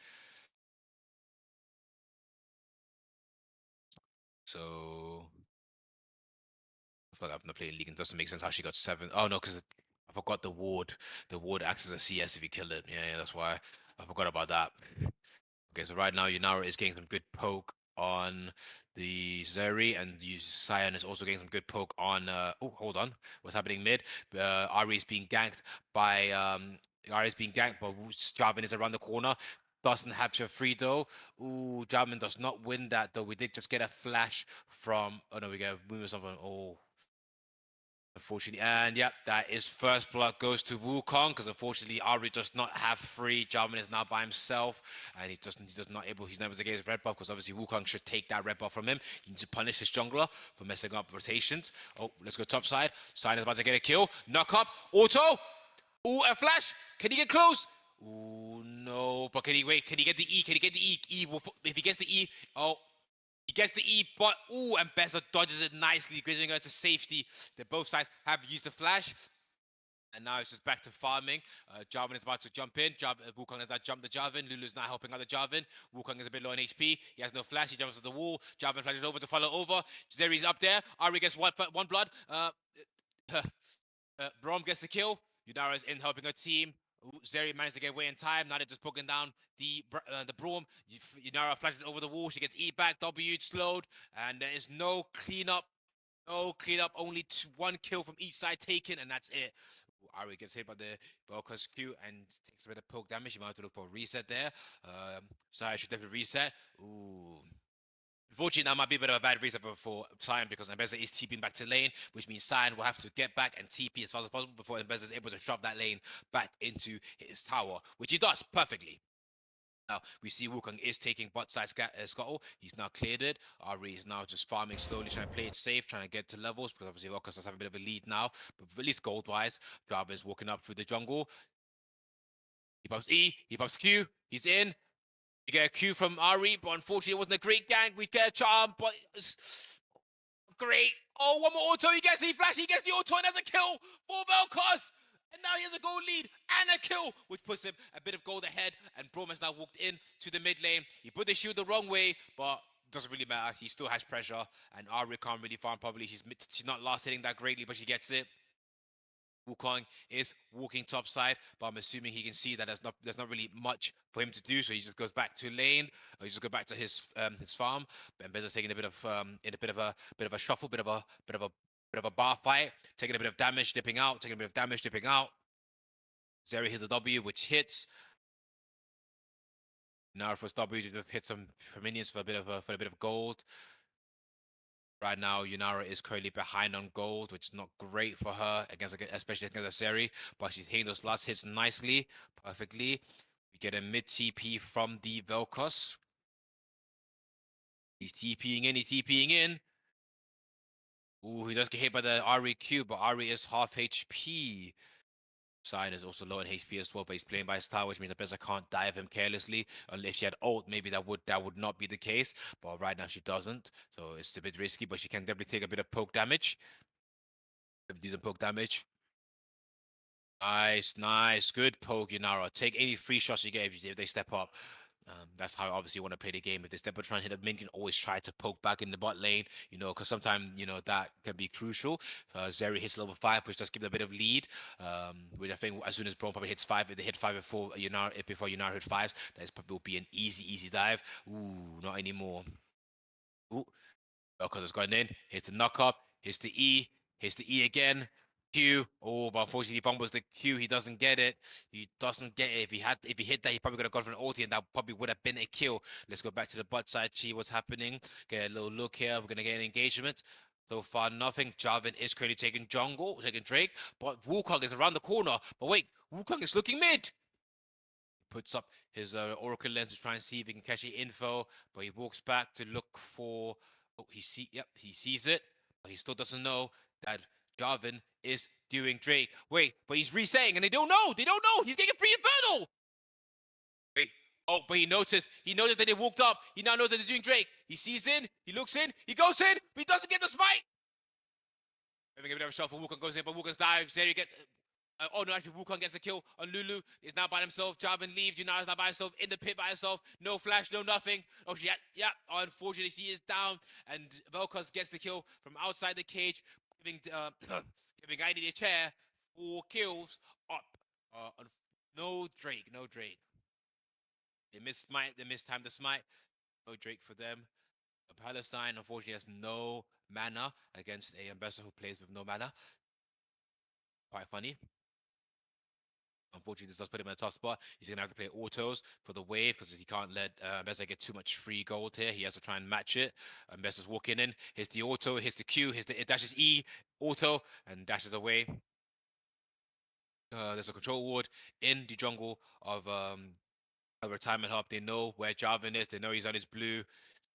So I feel like I've not played in League. It doesn't make sense how she got 7. Oh no, because I forgot the ward. The ward acts as a CS if you kill it. Yeah, that's why I forgot about that. Okay, so right now Yunara is getting some good poke on the Zeri, and Cyan is also getting some good poke on. Oh, hold on, what's happening mid? Ari is being ganked by Ari is being ganked, but Jarvan is around the corner. Doesn't have Fredo. Ooh, Jarvan does not win that though. We did just get a flash from. Oh no, we get moving something. Oh, unfortunately, and yep, that is first blood goes to Wukong because unfortunately Ari does not have free. Jarvan is now by himself, and he's not able to get his red buff because obviously Wukong should take that red buff from him. He needs to punish his jungler for messing up rotations. Oh, let's go top side. Sign is about to get a kill. Knock up, auto. Ooh, a flash. Can he get close? Ooh, no. But can he wait? Can he get the E? Can he get the E? If he gets the E, oh, he gets the E, but ooh, and Bessa dodges it nicely, getting her to safety. They both sides have used the flash. And now it's just back to farming. Jarvan is about to jump in. Wukong has that jump the Jarvan. Lulu's not helping out the Jarvan. Wukong is a bit low on HP. He has no flash. He jumps to the wall. Jarvan flashes over to follow over. Zeri's up there. Ari gets one blood. Braum gets the kill. Yudara is in helping her team. Zeri managed to get away in time. Now they're just poking down the Braum. Yudara flashes over the wall. She gets E back. W slowed. And there is no cleanup. No cleanup. Only one kill from each side taken. And that's it. Ari gets hit by the Velcro's Q and takes a bit of poke damage. You might have to look for a reset there. So I should definitely reset. Ooh. Unfortunately, that might be a bit of a bad reset for Sion because Mbeza is TPing back to lane, which means Sion will have to get back and TP as fast as possible before Mbeza is able to shove that lane back into his tower, which he does perfectly. Now, we see Wukong is taking bot side Scuttle. He's now cleared it. Ari is now just farming slowly, trying to play it safe, trying to get to levels, because obviously Velcos does have a bit of a lead now, but at least gold-wise. Java is walking up through the jungle. He bumps E, he bumps Q, he's in. You get a Q from Ari, but unfortunately it wasn't a great gank. We get a charm, but it's great. Oh, one more auto. He gets the flash. He gets the auto and has a kill for Velcos. And now he has a gold lead and a kill, which puts him a bit of gold ahead. And Braum has now walked in to the mid lane. He put the shield the wrong way, but doesn't really matter. He still has pressure, and Ari can't really farm properly. She's not last hitting that greatly, but she gets it. Wukong is walking top side, but I'm assuming he can see that there's not really much for him to do, so he just goes back to lane. Or he just goes back to his farm. And Beza's taking a bit of a shuffle, bit of a bar fight, taking a bit of damage, dipping out, taking a bit of damage, dipping out. Zeri hits a W, which hits. Now for W to just hit some minions for a bit of gold. Right now, Yunara is currently behind on gold, which is not great for her especially against Seri. But she's hitting those last hits nicely, perfectly. We get a mid TP from the Velcos. He's TPing in. He's TPing in. Ooh, he does get hit by the Ari Q, but Ari is half HP. Sign is also low in HP as well, but he's playing by his tower, which means the Bessa can't dive him carelessly. Unless she had ult, maybe that would not be the case. But right now she doesn't, so it's a bit risky. But she can definitely take a bit of poke damage. Do some poke damage. Nice, nice. Good poke, Yunara. Take any free shots you get if they step up. That's how obviously you want to play the game. If they step up trying to hit a minion, always try to poke back in the bot lane, because sometimes, that can be crucial. Zeri hits level 5, which does give them a bit of lead. Which I think as soon as Braum probably hits 5, if they hit 5 before Yunara hit 5, that probably will be an easy dive. Ooh, not anymore. Ooh, Velcos has gone in. Hits the knock up. Hits the E. Hits the E again. Q. Oh, but unfortunately, he fumbles the Q. He doesn't get it. He doesn't get it. If he hit that, he probably could have gone for an ulti, and that probably would have been a kill. Let's go back to the bot side, see what's happening. Get a little look here. We're gonna get an engagement. So far, nothing. Jarvan is currently taking jungle, taking Drake, but Wukong is around the corner. But wait, Wukong is looking mid. Puts up his oracle lens to try and see if he can catch the info, but he walks back to look for. Oh, he sees it, but he still doesn't know that Jarvan is doing Drake. Wait, but he's resetting, and they don't know. They don't know. He's getting free infernal. Wait. Oh, but he noticed. He noticed that they walked up. He now knows that they're doing Drake. He sees in. He looks in. He goes in, but he doesn't get the smite. Having a bit of a shot for Wukong goes in, but Wukong's dives. There you get. Oh no, actually, Wukong gets the kill on Lulu. He's now by himself. Jarvan leaves. Yunara is now by himself in the pit by himself. No flash, no nothing. Oh, yeah. Unfortunately, he is down, and Vel'Koz gets the kill from outside the cage, giving giving ID a chair. 4 kills up. Uh, no Drake, no Drake. They missed smite. They missed time to smite. No Drake for them. Palestine, unfortunately, has no mana against a ambassador who plays with no mana. Quite funny. Unfortunately, this does put him in a tough spot. He's going to have to play autos for the wave because he can't let Mbessa get too much free gold here. He has to try and match it. Mbessa's walking in. Here's the auto. Here's the Q. Here's the it dashes E auto and dashes away. There's a control ward in the jungle of a retirement hub. They know where Jarvan is. They know he's on his blue.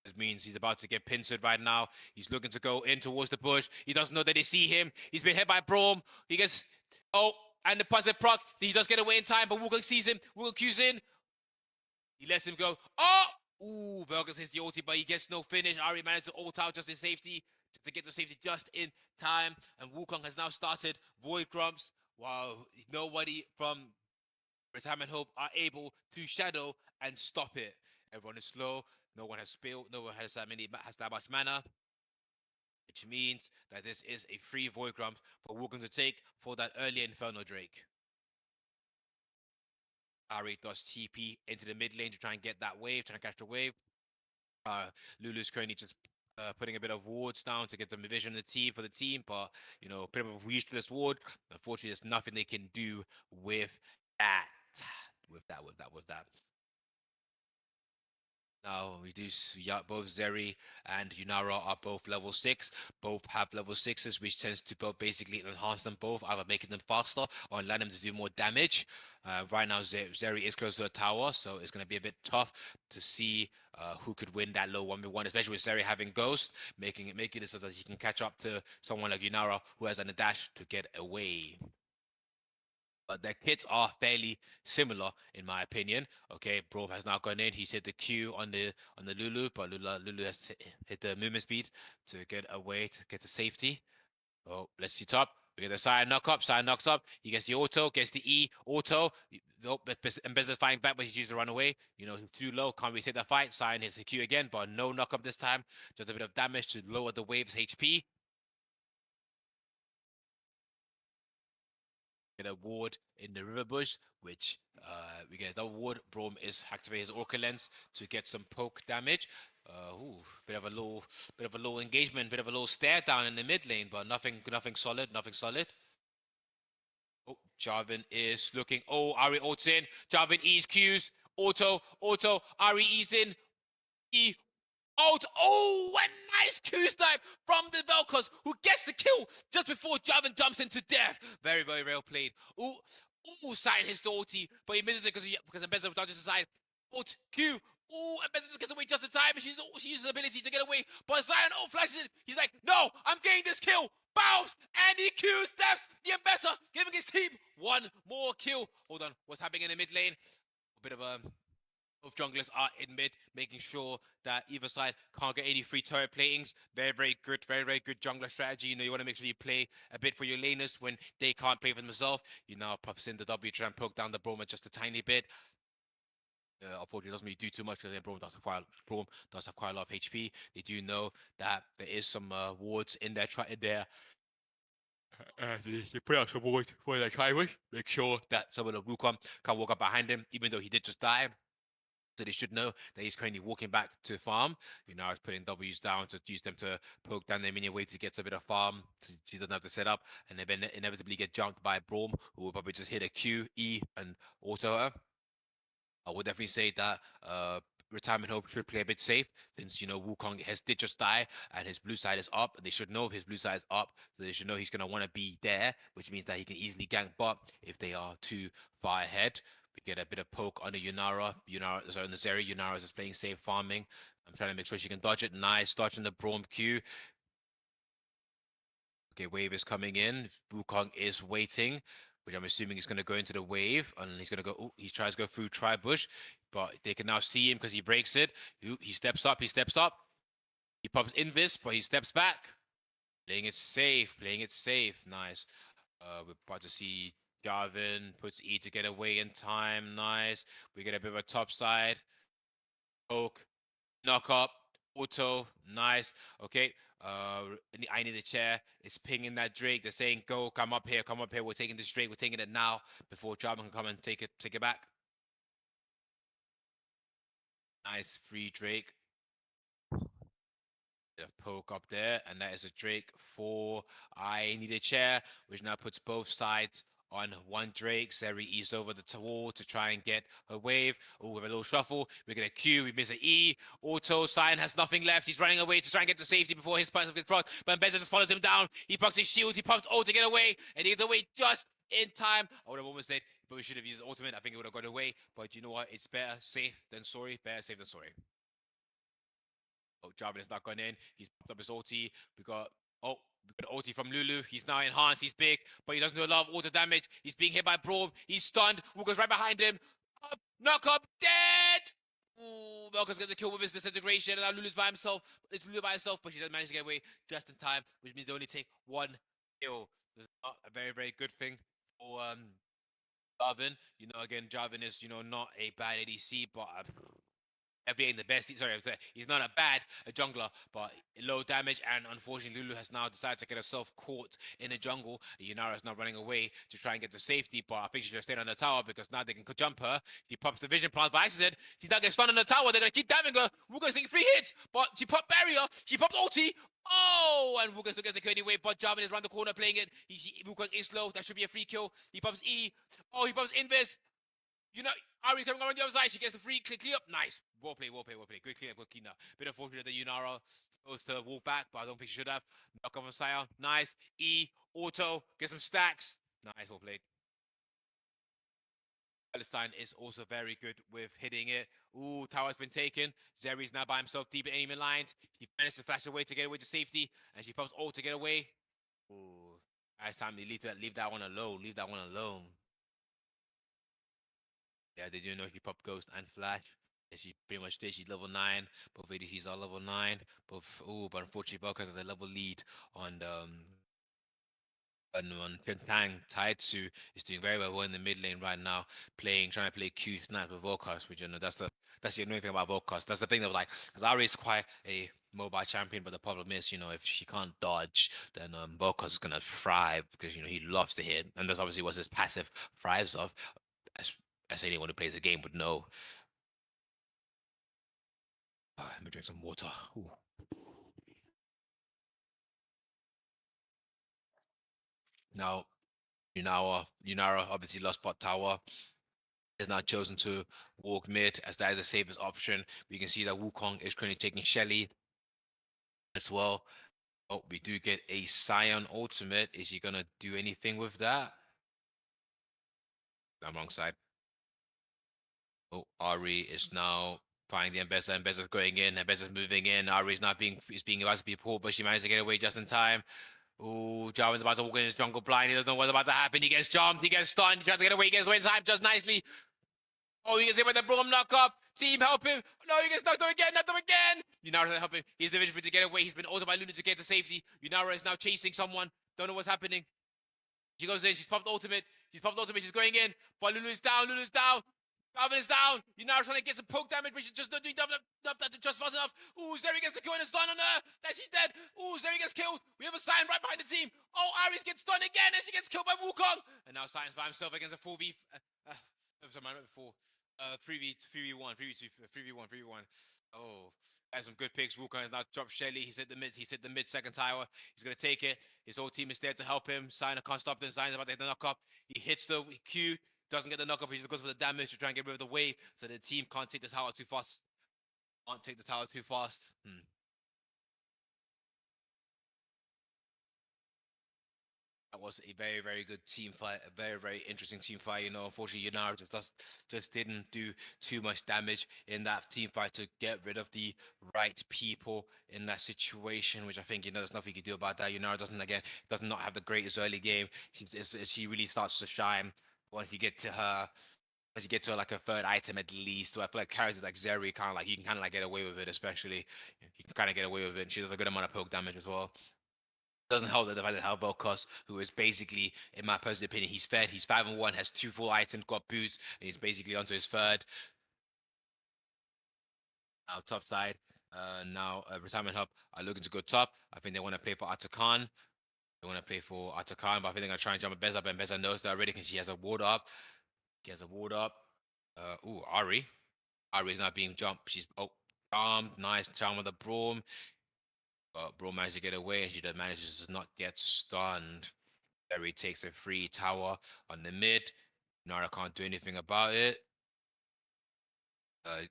This means he's about to get pincered right now. He's looking to go in towards the bush. He doesn't know that they see him. He's been hit by Braum. He gets and the positive proc. He does get away in time, but Wukong sees him. Wukong cues in. He lets him go. Oh! Ooh, Vel'Koz hits the ulti, but he gets no finish. Ari managed to ult out just in safety, to get to safety just in time. And Wukong has now started Void Grumps, while nobody from Retirement Hope are able to shadow and stop it. Everyone is slow. No one has spilled. No one has that much mana, which means that this is a free Void Grumps for Wukong to take for that early Inferno Drake. Ari does TP into the mid lane to try and get that wave, trying to catch the wave. Lulu's currently just putting a bit of wards down to get some vision in the team for the team, but a bit of a useless ward. Unfortunately, there's nothing they can do with that. With that. Now we do see both Zeri and Yunara are both level 6. Both have level 6s, which tends to both basically enhance them both, either making them faster or allowing them to do more damage. Right now, Zeri is close to a tower, so it's going to be a bit tough to see who could win that low 1v1, especially with Zeri having Ghost, making it so that he can catch up to someone like Yunara who has a dash to get away. But their kits are fairly similar, in my opinion. Okay, Braum has now gone in. He's hit the Q on the Lulu, but Lulu has hit the movement speed to get away to get to safety. Oh, let's see top. We get the side knock up. Side knocks up. He gets the auto, gets the E auto. Nope, Mbezza's fighting back, but he's used to run away. He's too low. Can't really take that fight. Sign his Q again, but no knock up this time. Just a bit of damage to lower the wave's HP. Get a ward in the river bush, which we get a ward. Braum is activating his Orca Lens to get some poke damage. Bit of a low engagement, bit of a low stare down in the mid lane, but nothing solid. Oh, Jarvan is looking. Oh, Ari ults in. Jarvan E's Qs. Auto. Ari E's in. E out. Oh, a nice Q snipe from the Vel'Koz, who gets the kill just before Jarvan jumps into death. Very, very well played. Sign his ulti, but he misses it because Mbezza dodges aside. Ult Q. Mbezza just gets away just in time, and she uses the ability to get away. But Zion flashes it. He's like, no, I'm getting this kill. Bounce, and he Q steps the Mbezza, giving his team one more kill. Hold on, what's happening in the mid lane? A bit of a both junglers are in mid, making sure that either side can't get any free turret platings. Very, very good jungler strategy. You want to make sure you play a bit for your laners when they can't play for themselves. Pops in the W, try and poke down the Broma just a tiny bit. Unfortunately, it doesn't really do too much because Braum does have quite a lot of HP. They do know that there is some wards in there. They put out some wards for their tri-wish. Make sure that someone of Wukong can walk up behind him, even though he did just die. So they should know that he's currently walking back to farm. He's putting W's down to use them to poke down their minion wave to get a bit of farm. So he doesn't have to set up, and then inevitably get jumped by Braum, who will probably just hit a Q, E, and auto her. I would definitely say that Retirement Hope should play a bit safe since Wukong did just die and his blue side is up. And they should know his blue side is up, so they should know he's gonna want to be there, which means that he can easily gank bot if they are too far ahead. We get a bit of poke on the Yunara. Sorry, on the Zeri. Yunara is just playing safe farming. I'm trying to make sure she can dodge it. Nice, dodging the Braum Q. Okay, wave is coming in. Wukong is waiting, which I'm assuming is going to go into the wave, and he's going to go. Oh, he tries to go through Tri-Bush, but they can now see him because he breaks it. He steps up. He pops Invis, but he steps back. Playing it safe. Nice. We're about to see Jarvan puts E to get away in time. Nice. We get a bit of a top side. Oak. Knock up. Auto. Nice. Okay. I need a chair. It's pinging that Drake. They're saying, go, come up here, come up here. We're taking this Drake. We're taking it now before Jarvan can come and take it back. Nice free Drake. A poke up there, and that is a Drake for I need a chair, which now puts both sides on one Drake. Zeri eased over the wall to try and get her wave. Oh, with a little shuffle. We get a Q, we miss an E. Auto, Cyan has nothing left. He's running away to try and get to safety before his person gets procced. But Mbeza just follows him down. He procs his shield, he pumps O to get away, and he gets away just in time. I would have almost said, but we should have used ultimate. I think it would have got away. But you know what? It's better safe than sorry. Better safe than sorry. Oh, Jarvan has not gone in. He's popped up his ulti. We got ulti from Lulu. He's now enhanced. He's big, but he doesn't do a lot of auto damage. He's being hit by Braum. He's stunned. Walker's right behind him. Knock up, dead. Ooh, Velka's gets the kill with his disintegration, and now Lulu's by himself. It's Lulu by himself, but she doesn't manage to get away just in time, which means they only take one kill. This is not a very, very good thing for Jarvan. Again, Jarvan is not a bad ADC, but being the best. Sorry, I'm sorry. He's not a bad jungler, but low damage. And unfortunately, Lulu has now decided to get herself caught in the jungle. Yunara is now running away to try and get to safety, but I think she should have stayed on the tower because now they can jump her. She pops the vision plant by accident. She now gets stunned on the tower. They're gonna keep damming her. Wuga's taking 3 hits, but she popped barrier. She popped ulti. Oh, and Wuga still gets the kill anyway, but Jarvan is around the corner playing it. Wuga is slow. That should be a free kill. He pops E. Oh, he pops Invis. Ari coming around the other side. She gets the free clear up. Nice. Well played, well played, well played. Good clean up, good clean up. Bit unfortunate that Yunara supposed to walk back, but I don't think she should have. Knock off of Sion. Nice. E. Auto. Get some stacks. Nice, well played. Palestine is also very good with hitting it. Ooh, tower's been taken. Zeri's now by himself deep in enemy lines. He managed to flash away to get away to safety, and she pumps all to get away. Ooh. Nice time to leave that one alone. Leave that one alone. Yeah, they do know she pop Ghost and Flash. Yeah, she pretty much did. She's level 9. Both ADCs are level 9. But unfortunately, Velkas has a level lead on the on Tang. Taitsu is doing very well in the mid lane right now, trying to play Q snap with Volkas, which that's the annoying thing about Volkas. That's the thing that like, because Ari is quite a mobile champion, but the problem is, if she can't dodge, then Volkas is gonna thrive because he loves to hit, and that's obviously what his passive thrives of. As, as anyone who plays the game would know. Let me drink some water. Ooh. Now, Yunara obviously lost bot tower. Has now chosen to walk mid as that is the safest option. We can see that Wukong is currently taking Shelly as well. Oh, we do get a Scion ultimate. Is he gonna do anything with that? I'm wrong side. Oh, Ari is now finding the Mbeza. Mbeza's going in. Mbeza's moving in. Ari is being about to be pulled, but she managed to get away just in time. Ooh, Jarvan's about to walk in his jungle blind. He doesn't know what's about to happen. He gets jumped. He gets stunned. He tries to get away. He gets away in time just nicely. Oh, he gets hit by the broom knock up. Team, help him. No, he gets knocked up again. Knocked up again. Yunara help him. He's the vision for to get away. He's been altered by Luna to get to safety. Yunara is now chasing someone. Don't know what's happening. She goes in. She's popped ultimate. She's going in. But Lulu's down. Calvin is down. You're now trying to get some poke damage, but she's just not doing enough that to just fast enough. Ooh, Zeri gets the kill and a stun on her. Then she's dead. Ooh, Zeri gets killed. We have a Sion right behind the team. Oh, Iris gets stunned again and she gets killed by Wukong. And now Sion's by himself against a 4v. Sorry, I meant 3v1, 3v2, 3v1, 3v1. Oh, has some good picks. Wukong has now dropped Shelly. He's hit the mid second tower. He's gonna take it. His whole team is there to help him. Sion can't stop them. Sion's about to hit the knock up. He hits the Q. Doesn't get the knock up. He just goes for the damage to try and get rid of the wave. So the team can't take the tower too fast. Can't take the tower too fast. That was a very, very good team fight. A very, very interesting team fight. Unfortunately, Yunara just didn't do too much damage in that team fight to get rid of the right people in that situation, which I think, there's nothing you can do about that. Yunara does not have the greatest early game. She really starts to shine once you get to her. As you get to like a third item at least, so I feel like characters like Zeri you can kind of like get away with it, especially you can kind of get away with it. And she does a good amount of poke damage as well. Doesn't help that the fact that Helvelkos, who is basically, in my personal opinion, he's fed. He's 5-1, has two full items, got boots, and he's basically onto his third. Top side. Now retirement hub are looking to go top. I think they want to play for Atakan. They want to play for Atakan, but I think they're gonna try and jump a Beza, but Beza knows that already because she has a ward up. She has a ward up. Ari. Ari is not being jumped. She's charmed. Nice charm with the Braum. Braum manages to get away, and she just manages to not get stunned. Terry takes a free tower on the mid. Nara can't do anything about it.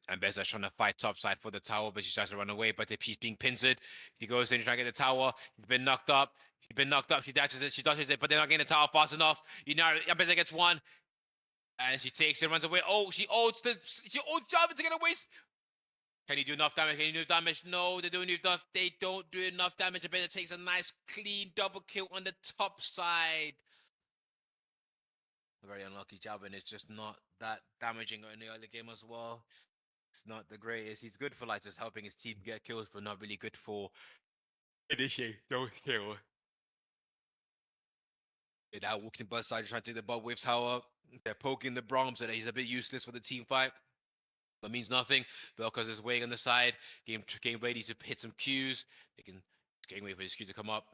And Beza's trying to fight topside for the tower, but she tries to run away. But if she's being pincered, she goes in trying to get the tower. She's been knocked up. She's been knocked up. She dashes it. She dodges it, but they're not getting the tower fast enough. You know, Beza gets one, and she takes it, runs away. Oh, she ults Jarvan to get away. Can you do enough damage? Can you do damage? No, they don't do enough. They don't do enough damage. Beza takes a nice clean double kill on the top side. Very unlucky. Jarvan is just not that damaging in the early game as well. It's not the greatest. He's good for like just helping his team get kills, but not really good for finishing those kills. That walking bus side trying to take the ball with tower. They're poking the Braum so that he's a bit useless for the team fight. That means nothing. Vel'Koz is waiting on the side, getting ready to hit some Qs. They can getting ready for his Q to come up.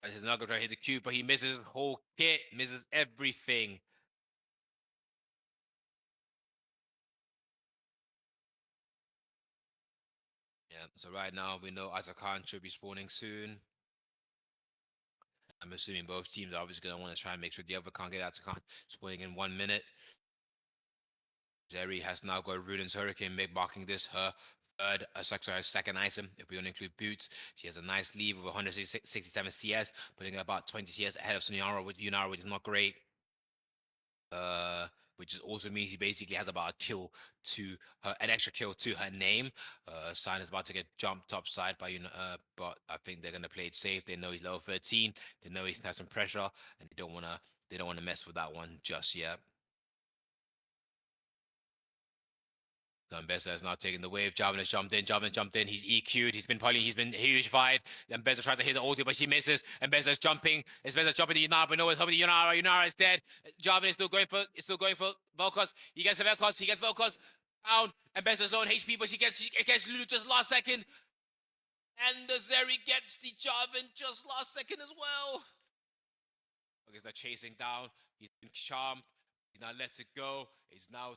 And he's not gonna try to hit the Q, but he misses his whole kit, misses everything. Yeah, so right now we know Azakan should be spawning soon. I'm assuming both teams are obviously going to want to try and make sure the other can't get Azakan spawning in 1 minute. Zeri has now got Ruden's Hurricane, marking this her her second item. If we don't include boots, she has a nice lead with 167 CS, putting her about 20 CS ahead of Yunara, which is not great. Which is also means he basically has about a kill to her, an extra kill to her name. Sign is about to get jumped top side by but I think they're gonna play it safe. They know he's level 13. They know he has some pressure, and they don't wanna mess with that one just yet. Beza is now taking the wave. Jarvan has jumped in. Jarvan jumped in. He's EQ'd. He's been poly. He's been hugified. And Beza tries to hit the ulti, but she misses. And Beza's jumping. It's Beza jumping to Yunara, but no one's helping Yunara. Yunara is dead. Jarvan is still going for Vel'Koz. He gets Vel'Koz. He gets Vel'Koz down. And Beza's low on HP, but she gets Lulu just last second. And the Zeri gets the Jarvan just last second as well. Okay, they're chasing down. He's been charmed. He's now let it go. It's now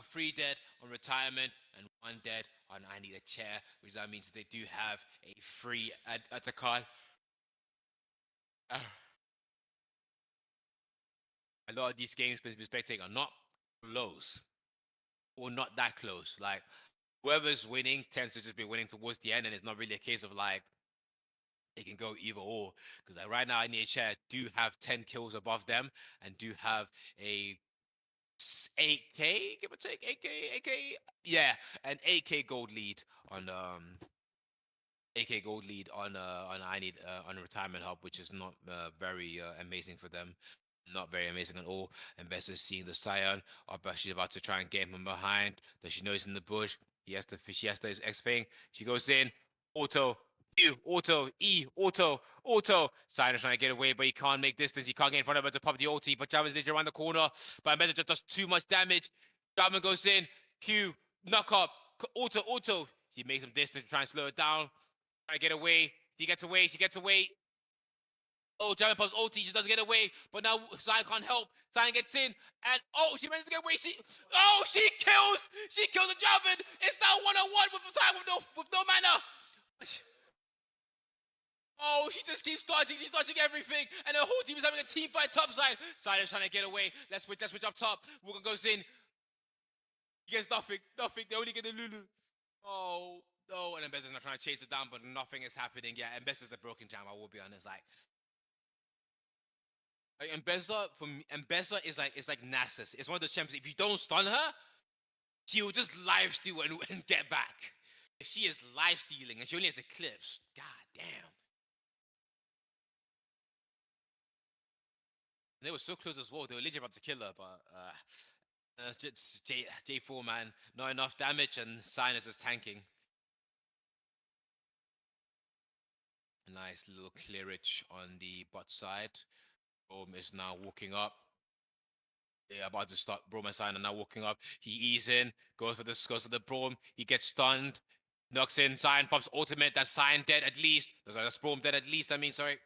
three dead on retirement and one dead on I need a chair, which that means they do have a free at the card. A lot of these games, been spectating, are not close or not that close. Like whoever's winning tends to just be winning towards the end, and it's not really a case of like it can go either or. Because like right now, I need a chair do have 10 kills above them and do have a 8K, give or take, 8K, yeah, an 8K gold lead on 8K gold lead on I need on a retirement hub, which is not very amazing for them. Not very amazing at all. And Bess is seeing the Scion. But she's about to try and get him behind. Does she know he's in the bush? She has to X thing. She goes in. Auto. Q, auto, E, auto. Scion is trying to get away, but he can't make distance. He can't get in front of her to pop the ulti. But Javin's literally around the corner. But Meta just does too much damage. Javin goes in. Q, knock up. Auto. She makes some distance to try and slow it down. Trying to get away. She gets away. Oh, Jamin pops ulti, she doesn't get away, but now Zion can't help. Zion gets in, and oh, she manages to get away. She kills the Jamin. It's now 1-on-1 with the time with no mana. Oh, she just keeps dodging. She's dodging everything, and her whole team is having a team fight topside. Zion is trying to get away. Let's switch up top. Wugan goes in. He gets nothing. They only get the Lulu. Oh. No, and then Bessa's not trying to chase it down, but nothing is happening. Yeah, and Bessa's a broken jam, I will be honest. Like Mbessa for me, Mbessa is like Nasus. It's one of those champions. If you don't stun her, she will just live steal and get back. If she is live stealing and she only has Eclipse, god damn. And they were so close as well. They were literally about to kill her, but just J4 man, not enough damage, and Sinus is tanking. And nice little clearage on the bot side. Rome is now walking up. Yeah, about to start Brome and Sign are now walking up. He ease in, goes for the Brome. He gets stunned, knocks in, Sign pops ultimate. That's Sign dead at least. That's Brome dead at least. I mean, sorry.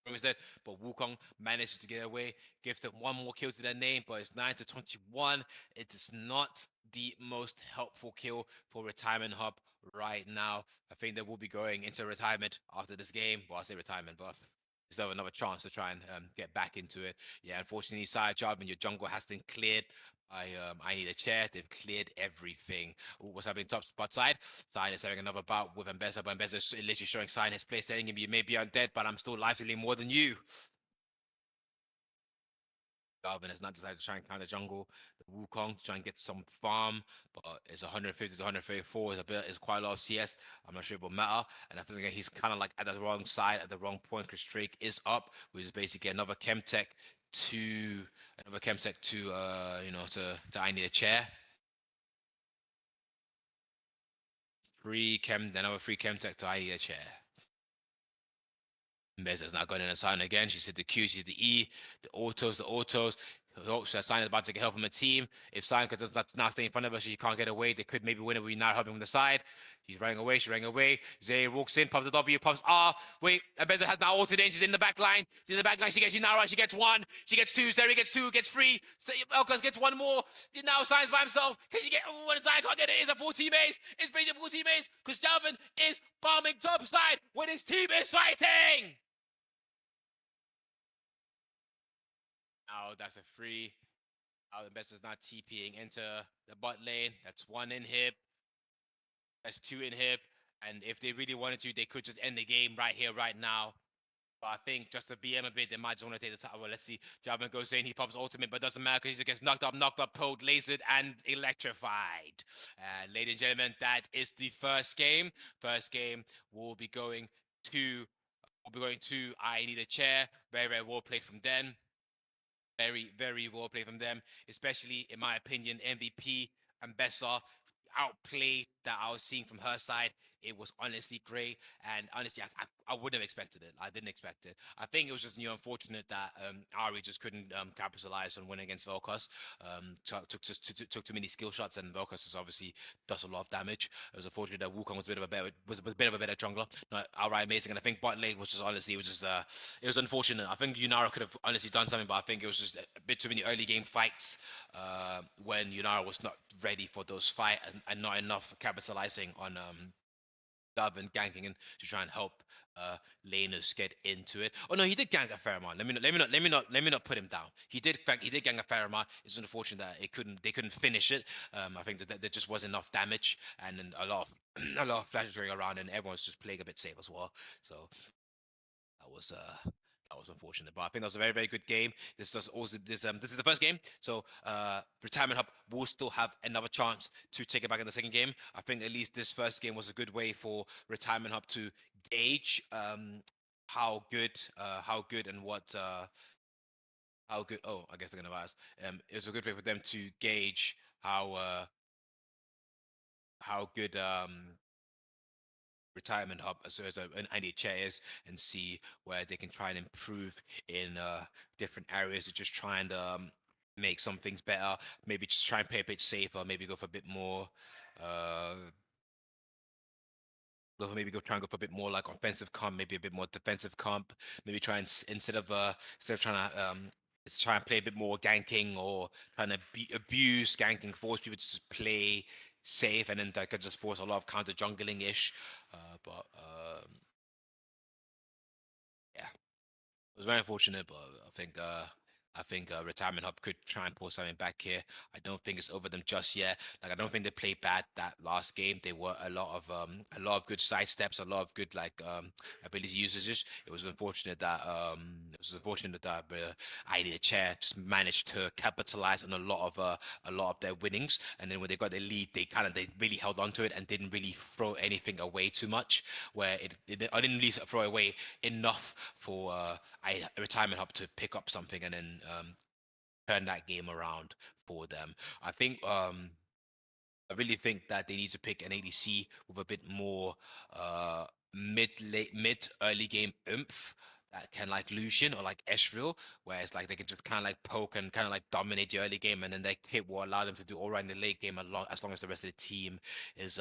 Brome is dead. But Wukong manages to get away, gives them one more kill to their name, but it's 9 to 21. It is not the most helpful kill for Retirement Hub right now. I think they will be going into retirement after this game. Well, I say retirement, but still another chance to try and get back into it. Yeah, unfortunately, side job and your jungle has been cleared. I need a chair. They've cleared everything. Ooh, what's happening top spot side? Sign is having another bout with Mbeza, but Mbeza is literally showing Sign his place, telling him you may be undead, but I'm still lively more than you. Garvin has not decided to try and counter jungle. The Wukong to try and get some farm, but it's 150 to 134. It's quite a lot of CS. I'm not sure it will matter. And I think he's kind of like at the wrong side, at the wrong point, because Drake is up, which is basically to another Chemtech to to I need a chair. Another free Chemtech to I need a chair. Meza's not going in a sign again. She said the Q, she said the E, the autos. Hopes that Sign is about to get help from a team. If Sign does not now stay in front of her, she can't get away. They could maybe win it. We're not helping from the side. She's running away. She's running away. Zay walks in, pumps the W, pumps R. Wait, Abeza has now ulted in. She's in the back line. She's in the back line. She gets Yunara. She gets one. She gets two. Zeri gets two. Gets three. So Elkas gets one more. Now Sign's by himself. Can you get one? Sign can't get it. It's a full teammates. It's basically full teammates because Jalvin is farming top side when his team is fighting. Oh, that's a free. Oh, the best is not TPing into the bot lane. That's one inhib. That's two inhib. And if they really wanted to, they could just end the game right here, right now. But I think just to BM a bit, they might just want to take the title. Well, let's see. Javin goes in, he pops ultimate, but doesn't matter because he gets knocked up, pulled, lasered, and electrified. Ladies and gentlemen, that is the first game. First game will be going to I Need a Chair. Very, very well played from them. Very, very well played from them, especially in my opinion, MVP and Bessa outplayed that I was seeing from her side. It was honestly great, and honestly, I wouldn't have expected it. I didn't expect it. I think it was just unfortunate that Ari just couldn't capitalize on winning against Vel'Koz. Took too many skill shots, and Vel'Koz is obviously does a lot of damage. It was unfortunate that Wukong was a bit of a better jungler, not outright amazing. And I think bot lane was just honestly it was unfortunate. I think Yunara could have honestly done something, but I think it was just a bit too many early game fights when Yunara was not ready for those fights and not enough capitalizing on and ganking in to try and help laners get into it. Oh no, he did gank a fair amount. Let me not put him down. He did gank a fair amount. It's unfortunate that they couldn't finish it. I think that there just wasn't enough damage and then a lot of a lot of flashes going around and everyone's just playing a bit safe as well. So that was unfortunate, but I think that was a very very good game. This is the first game, so Retirement Hub will still have another chance to take it back in the second game. I think at least this first game was a good way for Retirement Hub to gauge how good and what how good. Oh, I guess they're gonna ask. It was a good way for them to gauge how good Retirement Hub as an NHA is and see where they can try and improve in different areas to just try and make some things better. Maybe just try and play a bit safer. Maybe go for a bit more. Maybe go try and go for a bit more like offensive comp, maybe a bit more defensive comp. Maybe try and instead of trying to let's try and play a bit more ganking or trying to abuse ganking, force people to just play safe, and then that could just force a lot of counter jungling ish. But yeah, it was very unfortunate, but I think Retirement Hub could try and pull something back here. I don't think it's over them just yet. Like I don't think they played bad that last game. They were a lot of good side steps, a lot of good like ability usages. It was unfortunate that I Need a Chair just managed to capitalize on a lot of their winnings. And then when they got the lead, they really held on to it and didn't really throw anything away too much. Where I didn't really throw away enough for Retirement Hub to pick up something and then turn that game around for them. I really think that they need to pick an ADC with a bit more mid early game oomph that can like Lucian or like Ezreal, where it's like they can just kind of like poke and kind of like dominate the early game, and then their kit will allow them to do all right in the late game a lot as long as the rest of the team is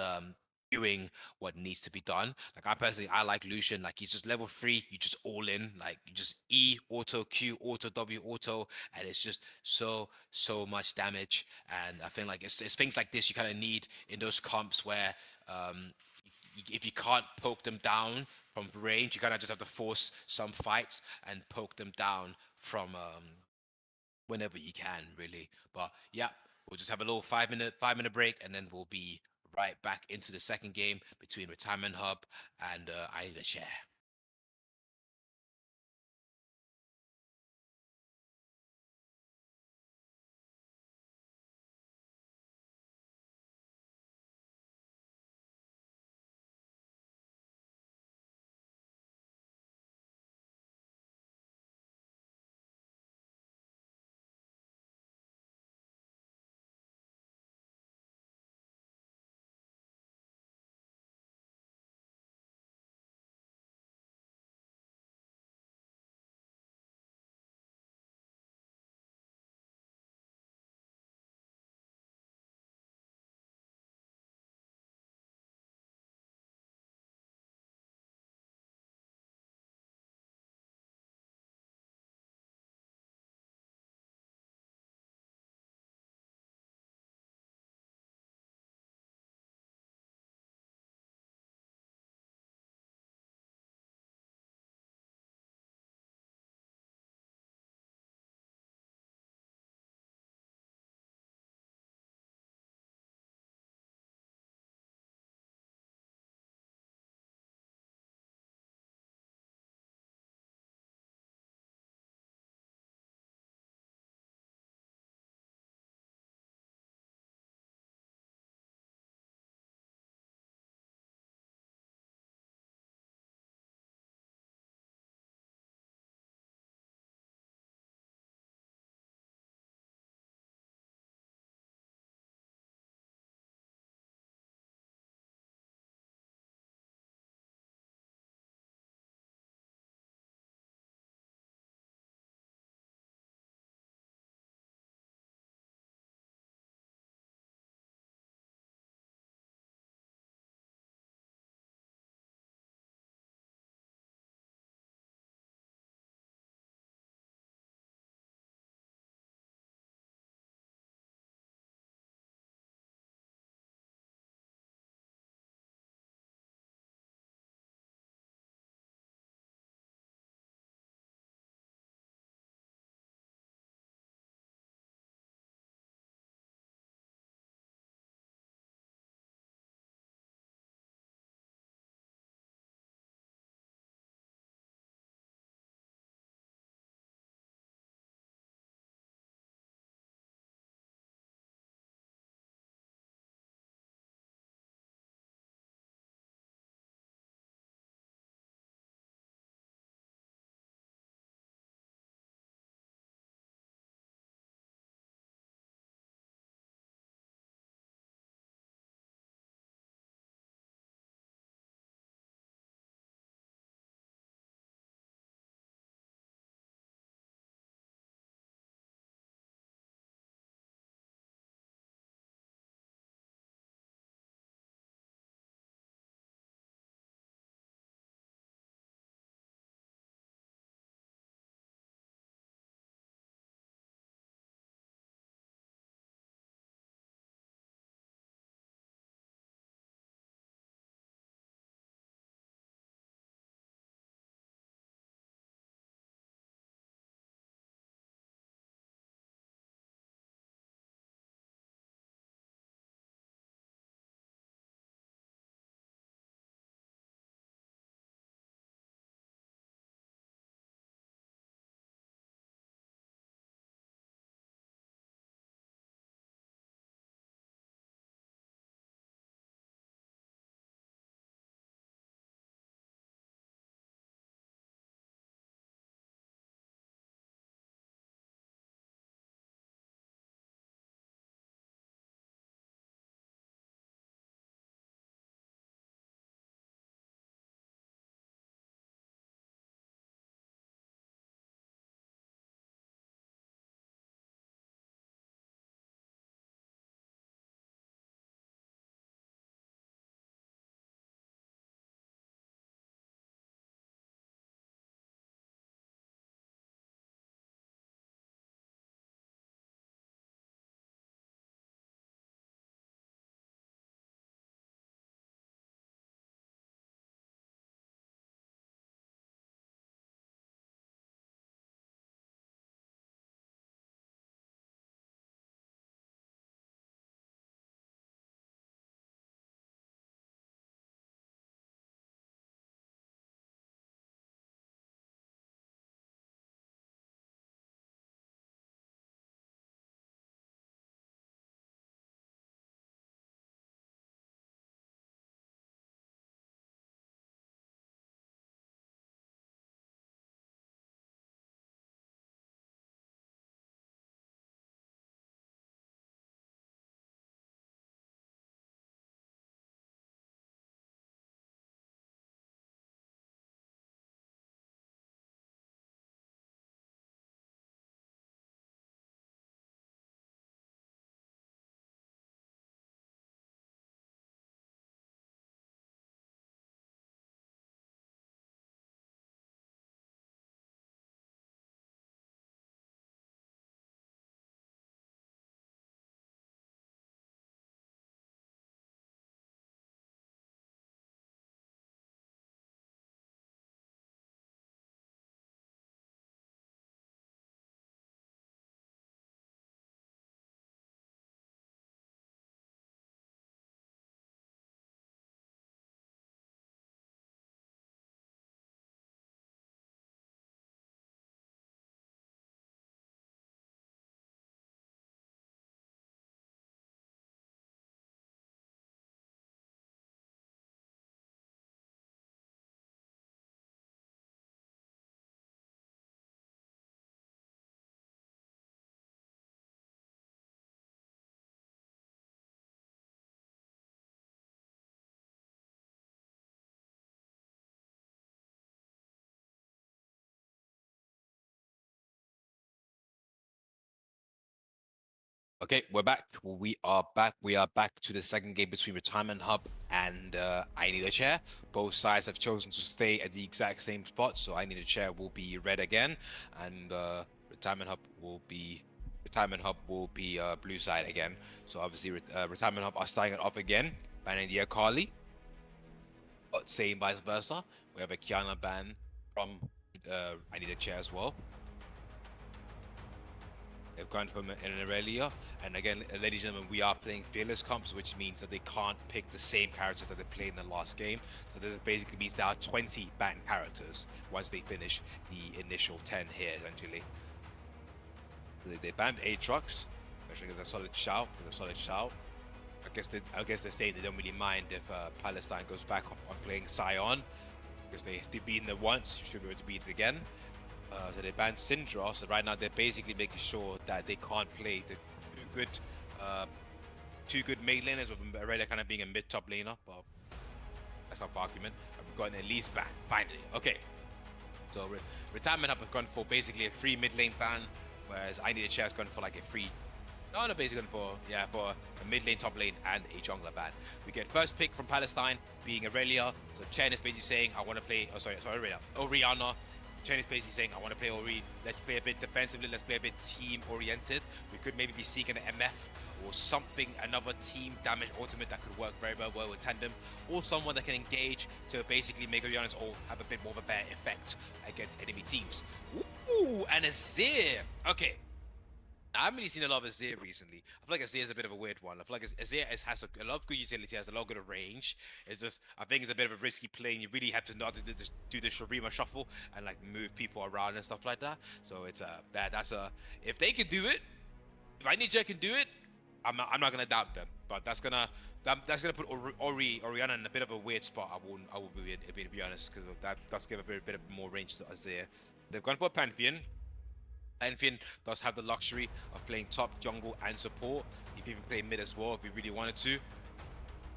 doing what needs to be done. Like I personally, I like Lucian. Like he's just level 3, you just all in. Like you just E auto Q auto W auto, and it's just so much damage. And I think like it's things like this you kind of need in those comps where um if you can't poke them down from range, you kind of just have to force some fights and poke them down from whenever you can, really. But yeah, we'll just have a little 5-minute break, and then we'll be right back into the second game between Retirement Hub and I Need a Chair. Okay, we're back. We are back. We are back to the second game between Retirement Hub and I Need a Chair. Both sides have chosen to stay at the exact same spot, so I Need a Chair will be red again, and Retirement Hub will be blue side again. So obviously, Retirement Hub are starting it off again, banning the Akali, but same vice versa. We have a Kiana ban from I Need a Chair as well. They've gone from an Aurelia, and again, ladies and gentlemen, we are playing fearless comps, which means that they can't pick the same characters that they played in the last game. So this basically means there are 20 banned characters once they finish the initial 10 here, essentially. They banned Aatrox, especially because a solid shout. I guess they say they don't really mind if Palestine goes back on playing Sion, because they've beaten it once, should be able to beat it again. So they banned Syndra, so right now they're basically making sure that they can't play the uh, two good mid laners, with Aurelia kind of being a mid-top laner, but that's not for argument. And we've got an Elise ban, finally. Okay, so Retirement Hub have gone for basically a free mid lane ban, whereas I Need a Chair has gone for like a free no, basically for a mid lane, top lane, and a jungler ban. We get first pick from Palestine being Aurelia. So Chen is basically saying, I want to play. Oh, sorry, Aurelia. Orianna. Chen is basically saying, I want to play Ori. Let's play a bit defensively. Let's play a bit team oriented. We could maybe be seeking an MF or something, another team damage ultimate that could work very, very well with tandem, or someone that can engage to basically make Orianna's ult have a bit more of a better effect against enemy teams. Ooh, and Azir. Okay. I haven't really seen a lot of Azir recently. I feel like Azir is a bit of a weird one. I feel like Azir has a lot of good utility, has a lot of good range. It's just, I think it's a bit of a risky play, and you really have to know how to do the Shurima shuffle and like move people around and stuff like that. So it's if they can do it, if I Ninja can do it, I'm not gonna doubt them. But that's gonna put Orianna in a bit of a weird spot. I will be honest, because that does give a bit of more range to Azir. They've gone for a Pantheon. Enfian does have the luxury of playing top, jungle, and support. He can even play mid as well if he really wanted to.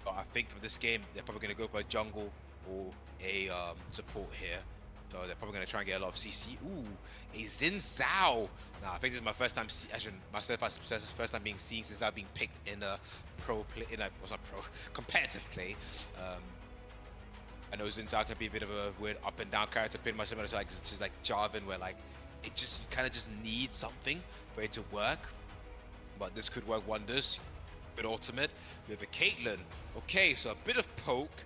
But I think for this game, they're probably going to go for a jungle or a support here. So they're probably going to try and get a lot of CC. Ooh, a Xin Zhao. Now I think this is my first time, actually, my first time being seen since I've been picked in a competitive play. I know Xin Zhao can be a bit of a weird up and down character, pretty much similar to like Jarvan, where like you kind of just need something for it to work. But this could work wonders. Good ultimate. We have a Caitlyn. Okay, so a bit of poke.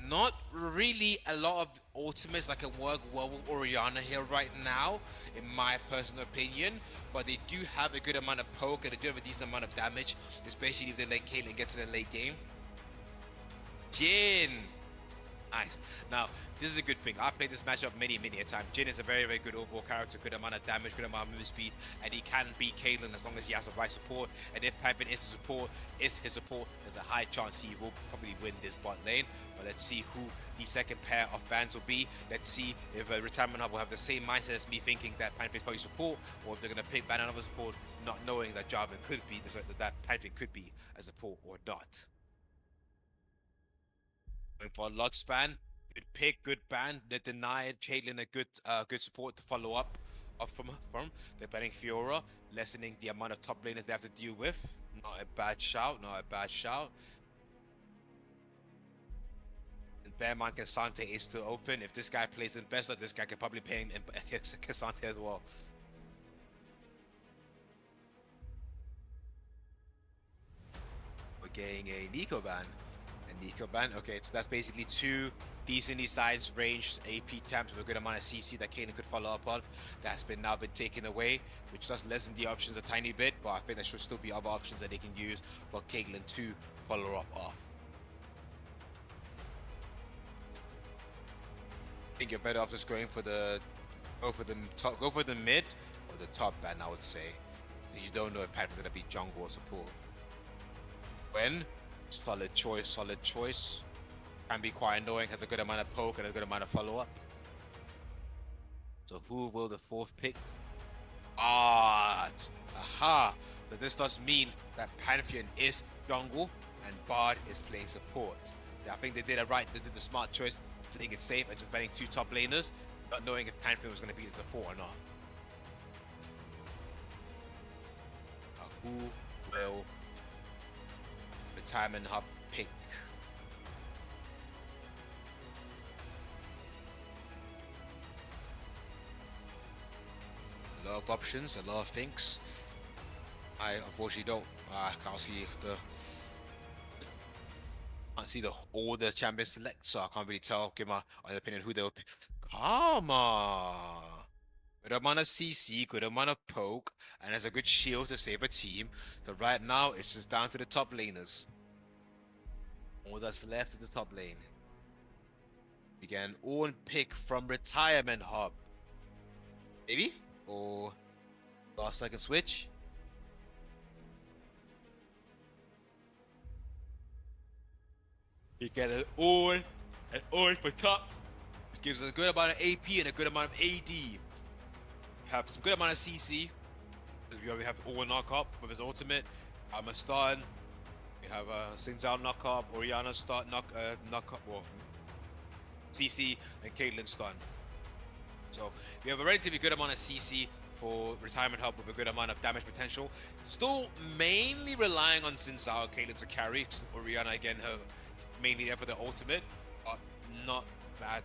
Not really a lot of ultimates that can work well with Orianna here right now, in my personal opinion. But they do have a good amount of poke, and they do have a decent amount of damage, especially if they let Caitlyn get to the late game. Jhin. Nice. Now, this is a good thing. I've played this matchup many a time. Jhin is a very, very good overall character, good amount of damage, good amount of move speed, and he can beat Caitlyn as long as he has the right support. And if Pippin is his support, there's a high chance he will probably win this bot lane. But let's see who the second pair of bans will be. Let's see if Retirement Hub will have the same mindset as me, thinking that Pantheon is probably support, or if they're going to pick ban another support, not knowing that Jarvan could be, that Pantheon could be a support or not. Going for a lot span. Good pick, good ban. They denied Caitlyn a good support to follow up from. They're banning Fiora, lessening the amount of top laners they have to deal with. Not a bad shout. And Bearman Cassante is still open. If this guy plays in Besta, this guy can probably pay him in Cassante as well. We're getting a Nico ban. Nico ban. Okay, so that's basically two decently sized ranged AP champs with a good amount of CC that Kanan could follow up on. That's now been taken away, which does lessen the options a tiny bit, but I think there should still be other options that they can use for Caitlyn to follow up off. I think you're better off just going for the go for the mid or the top ban, I would say. Because you don't know if Pat's gonna be jungle or support. When? Solid choice. Can be quite annoying, has a good amount of poke and a good amount of follow-up. So who will the fourth pick? Bard. Aha. So this does mean that Pantheon is jungle and Bard is playing support. I think they did it right. They did the smart choice, playing it safe and just banning two top laners, not knowing if Pantheon was going to be the support or not. Who will Retirement Hub pick? A lot of options, a lot of things. I unfortunately don't. I can't see all the champions select, so I can't really tell. Give my opinion who they'll pick. Karma. Good amount of CC, good amount of poke, and has a good shield to save a team. So right now, it's just down to the top laners. All that's left at the top lane. We get an own pick from Retirement Hub. Maybe? Or last second switch? You get an own for top. It gives us a good amount of AP and a good amount of AD. Have some good amount of CC. We already have all knock up with his ultimate. I'm a stun. We have Xin Zhao knock up, Orianna start knock up, or CC and Caitlyn stun. So we have a relatively good amount of CC for Retirement Hub with a good amount of damage potential. Still mainly relying on Xin Zhao and Caitlyn to carry. Orianna again, her mainly there for the ultimate, but not bad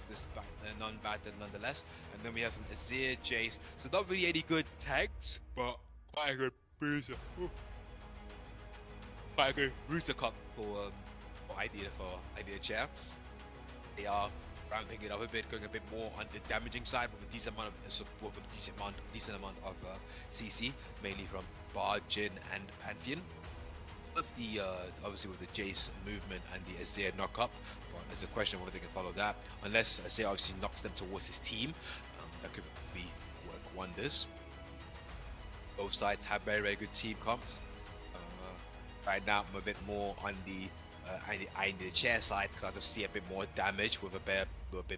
none bad nonetheless. And then we have some Azir, Jace. So not really any good tags, but quite a good booster. Quite a good booster cup for idea chair. They are ramping it up a bit, going a bit more on the damaging side with a decent amount of support, with a decent amount of CC, mainly from Bard, Jhin, and Pantheon. With the obviously with the Jace movement and the Azir knock up, but there's a question whether they can follow that. Unless Azir obviously knocks them towards his team, that could work wonders. Both sides have very, very good team comps. Right now, I'm a bit more on the chair side because I just see a bit more damage with a bit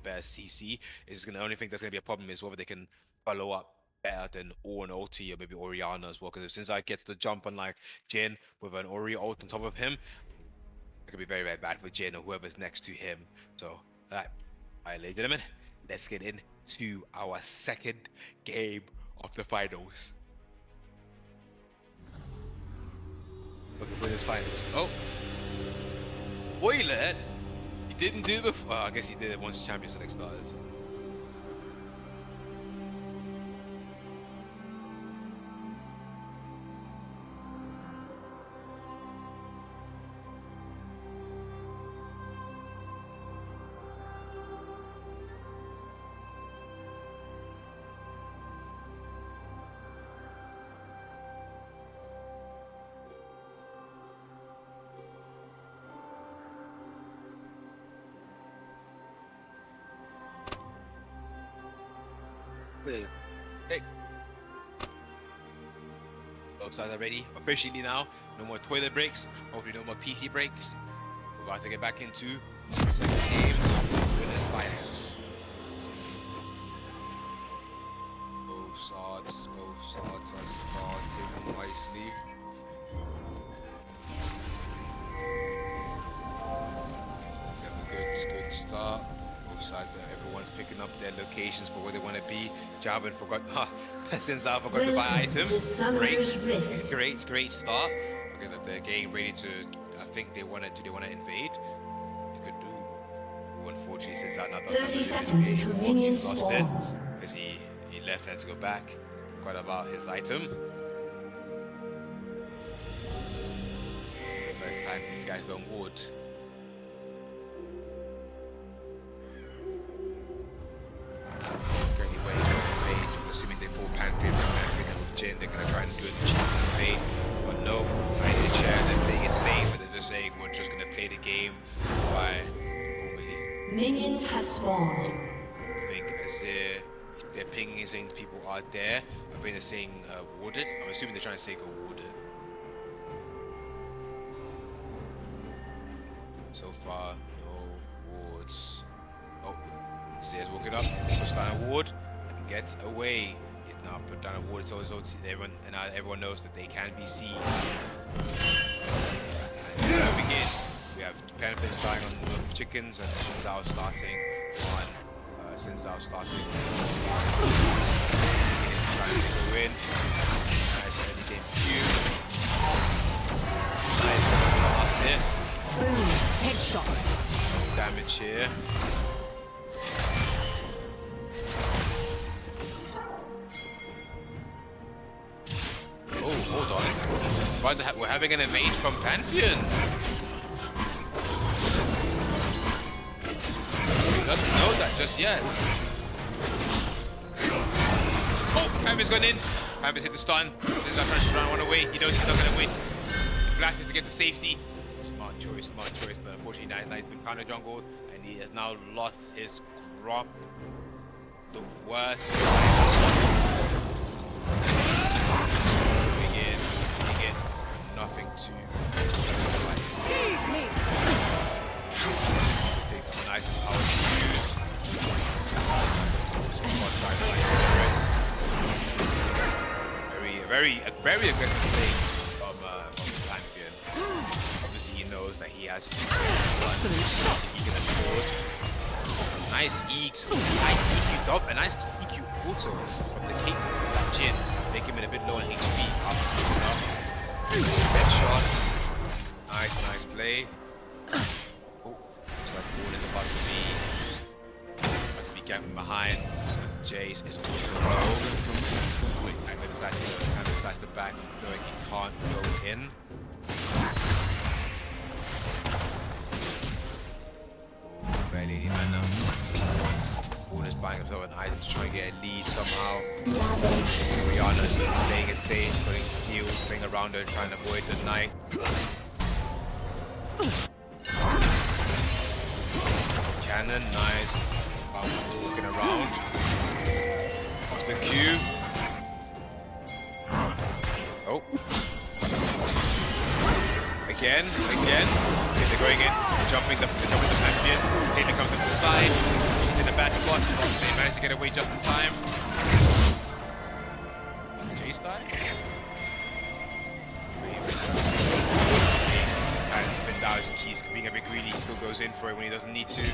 better CC. The only thing that's gonna be a problem is whether they can follow up better than Ornn ulti or maybe Orianna as well. Because since I get the jump on like Jhin with an Ori ult on top of him, it could be very, very bad for Jhin or whoever's next to him. So, alright, ladies and gentlemen, let's get into our second game of the finals. Of the winners finals. Oh, Boiler! He didn't do it before. I guess he did it once Champions Select started. Hey. Both sides are ready officially now. No more toilet breaks. Hopefully no more PC breaks. We're about to get back into the second game. Winners finals. Both sides are starting nicely. We have a good start. Everyone's picking up their locations for where they want to be. Jabin forgot, since I forgot to buy items. Great start. Because if they're getting ready to, I think do they want to invade? They could do. Ooh, unfortunately, since I'm not 30 seconds until minions lost it because he left had to go back. Forgot about his item. First time these guys don't ward. Assuming they full Pantheon with Jhin, they're gonna try and do a cheap invade. But no, I did chair, they're playing it safe, but they're just saying we're just gonna play the game by minions have spawned. I think as they're pinging and saying people are there. I think they're saying warded. I'm assuming they're trying to say go warded. So far, no wards. Oh, Zay's walking up, push down a ward. Gets away. He's now put down a ward so everyone knows that they can be seen. And so it begins. We have Pantheon starting on the chickens and Xin Zhao starting on trying to go in. Nice early debut. Nice blast here. Boom. Headshot. Damage here. Oh, hold on. We're having an evade from Pantheon. He doesn't know that just yet. Oh, Pantheon's gone in. Pantheon's hit the stun. Since I'm trying to run away, he knows he's not going to win. He flashes to get to safety. Smart choice, but unfortunately he's been counter jungled and he has now lost his crop. The worst. Again, nothing to. Takes some nice and powerful use. Very aggressive play from Pantheon. Obviously, he knows that he has to he can afford. Nice EQ, a nice EQ auto from the cape that Jin, make him a bit low on HP. Headshot. Nice play. Oh, looks like ball is about to be getting behind. Jace is also low. Kind of decides to back, knowing he can't go in. Barely, I know. Ball is buying himself an item to try and get a lead somehow. Rihanna's playing it safe, putting heals, playing around her, trying to avoid the knight. Cannon, nice. Walking around. What's the Q? Oh. Again. Okay, they're going in. They're jumping the Pantheon. Taylor comes into the side. She's in a bad spot. They manage to get away just in time. Jace die? And spins out his keys, being a bit greedy. He still goes in for it when he doesn't need to.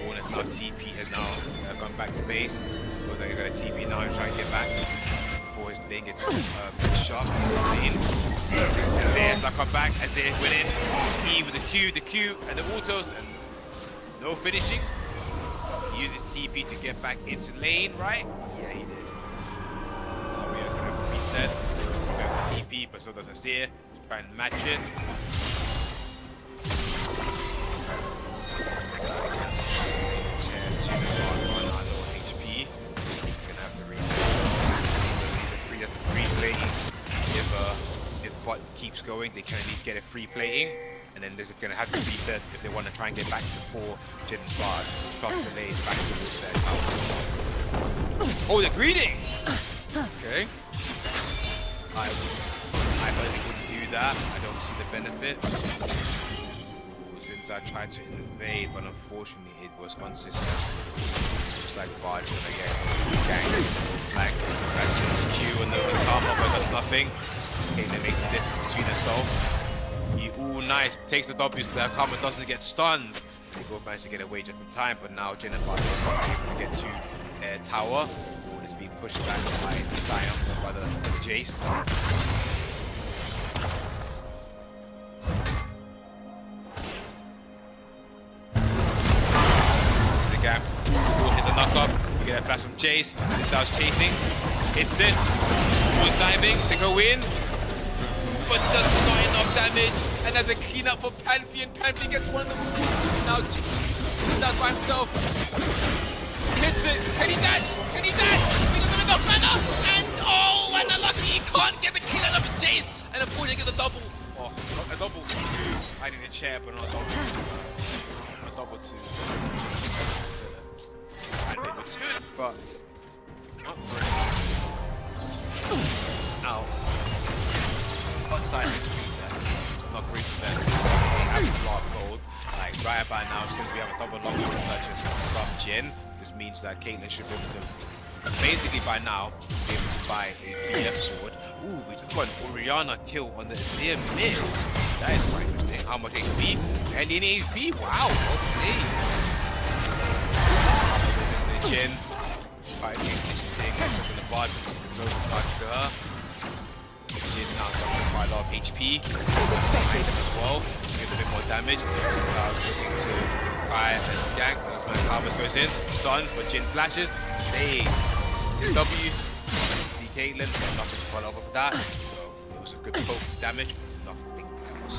Warner's now TP has now gone back to base. But they're going to TP now and try and get back before his lane gets sharp into lane. Azir now come back. Azir winning. E with the Q, and the autos, and no finishing. He uses TP to get back into lane, right? Yeah, he did. Now Rio's going to have to reset. TP, but so does Azir. Try and match it. That's a free plating. If bot keeps going, they can at least get a free plating, and then they're gonna have to reset if they want to try and get back to 4 Jin and Bard, cross the lane back towards their tower. Oh, they're greeting! Okay. I personally wouldn't do that. I don't see the benefit. Since I tried to invade, but unfortunately it was unsuccessful. Just like Bard gonna get gang. Like, that's Q and the karma, but does nothing. Okay, then makes the distance between themselves. Ooh, nice. Takes the W so that karma doesn't get stunned. They both managed to get away just in time, but now Jin and Bard are not able to get to their tower. Ball is being pushed back by the Sion, by the Jace. The gap. Ball hits a knock-up. You get a flash from Jace. Starts chasing. Hits it. Ball's diving to go in. But just not enough damage. And there's a cleanup for Pantheon. Pantheon gets one of them. Now he's out by himself. Hits it. Can he dash? He doesn't have enough mana. And oh, and unlucky. He can't get the kill out of Jace. And unfortunately gets a double. Oh, a double to hiding the chair, but not a double. A double to Pantheon, which is good, but not great. Ow. Outside not great for them. They have a lot of gold. Like right about now, since we have a double longsword purchase from Jin, this means that Caitlyn should be able to basically by now be able to buy a BF sword. Ooh, we just got an Orianna kill on the Azir mid. That is quite interesting. How much HP? And in HP? Wow, okay. Jin. Quite interesting. Just on the bottom, she's the closest target to her. now dropping quite a lot of HP behind him as well. Gives a bit more damage. Looking to try and gank. As Carvers goes in. Stun, but Jin flashes. Save. His W. The Caitlyn, but nothing to follow up with that. So it was a good poke damage, but nothing else.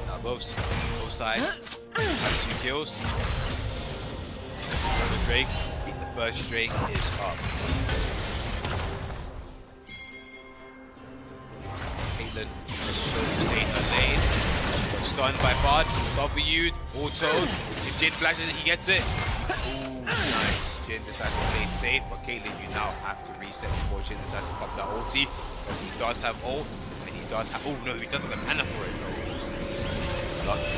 Now both sides have 2 kills. The Drake, the first Drake is up. Caitlyn has slowly stayed in her lane. She got stunned by Bard, W'd, autoed. If Jin flashes it, he gets it. Ooh, nice. Jin decides to play it safe, but Caitlyn, you now have to reset before Jin decides to pop that ulti, because he does have ult, and he does have. Oh no, he doesn't have the mana for it though. Lucky.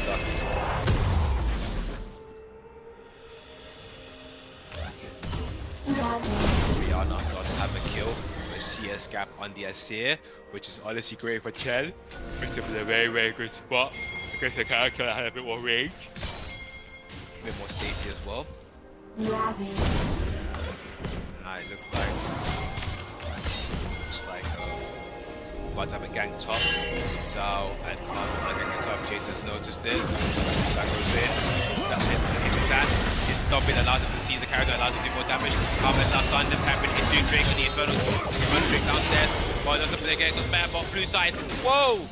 Rihanna does have a kill with a CS gap on the Asir, which is honestly great for Chen. It's in a very, very good spot because the character had a bit more range, a bit more safety as well. It looks like about to have a gang top. So, and gang top, Chase has noticed it. That goes in. That is hitting that. His stopping allows him to seize the character, allows him to do more damage. Carver's now stunned, the Pampered is doing Drake on the Infernal. He runs Drake downstairs. Boy doesn't play again, goes better, but blue side. Whoa!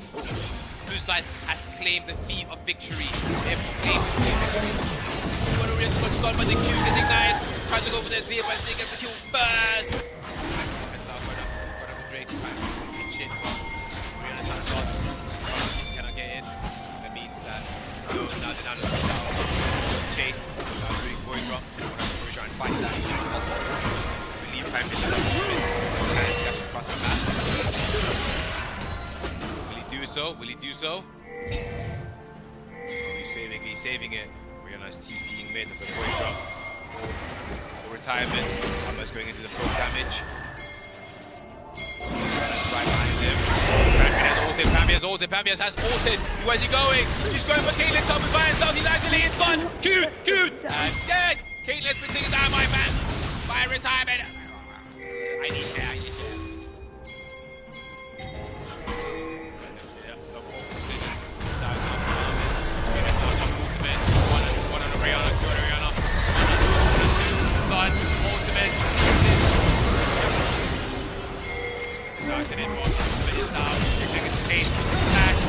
Blue side has claimed the feat of victory. They've claimed the feat of victory. Warriors got stunned, but the Q gets ignited. Tries to go for the Z, but Z gets the kill first. And now got up to Drake's back. Shit, but Rihanna cannot get in. That means that now they're down to the chase. Now doing Void Drop. We're trying to fight that. Also, I believe Pampered and just across the map. Will he do so? Will he do so? He's saving it. Rihanna's TPing mid. There's a Void Drop for retirement. Hammer's going into the pro damage. Right behind him. Pampias has ulted. Where's he going? He's going for Caitlyn Thomas by himself. He's isolated. Gone. Cute. And dead. Caitlyn's been taken down, my man. By retirement. I need care. One on Rihanna. Gone. Ultimate. Starting in more. Now, you're going to take flash,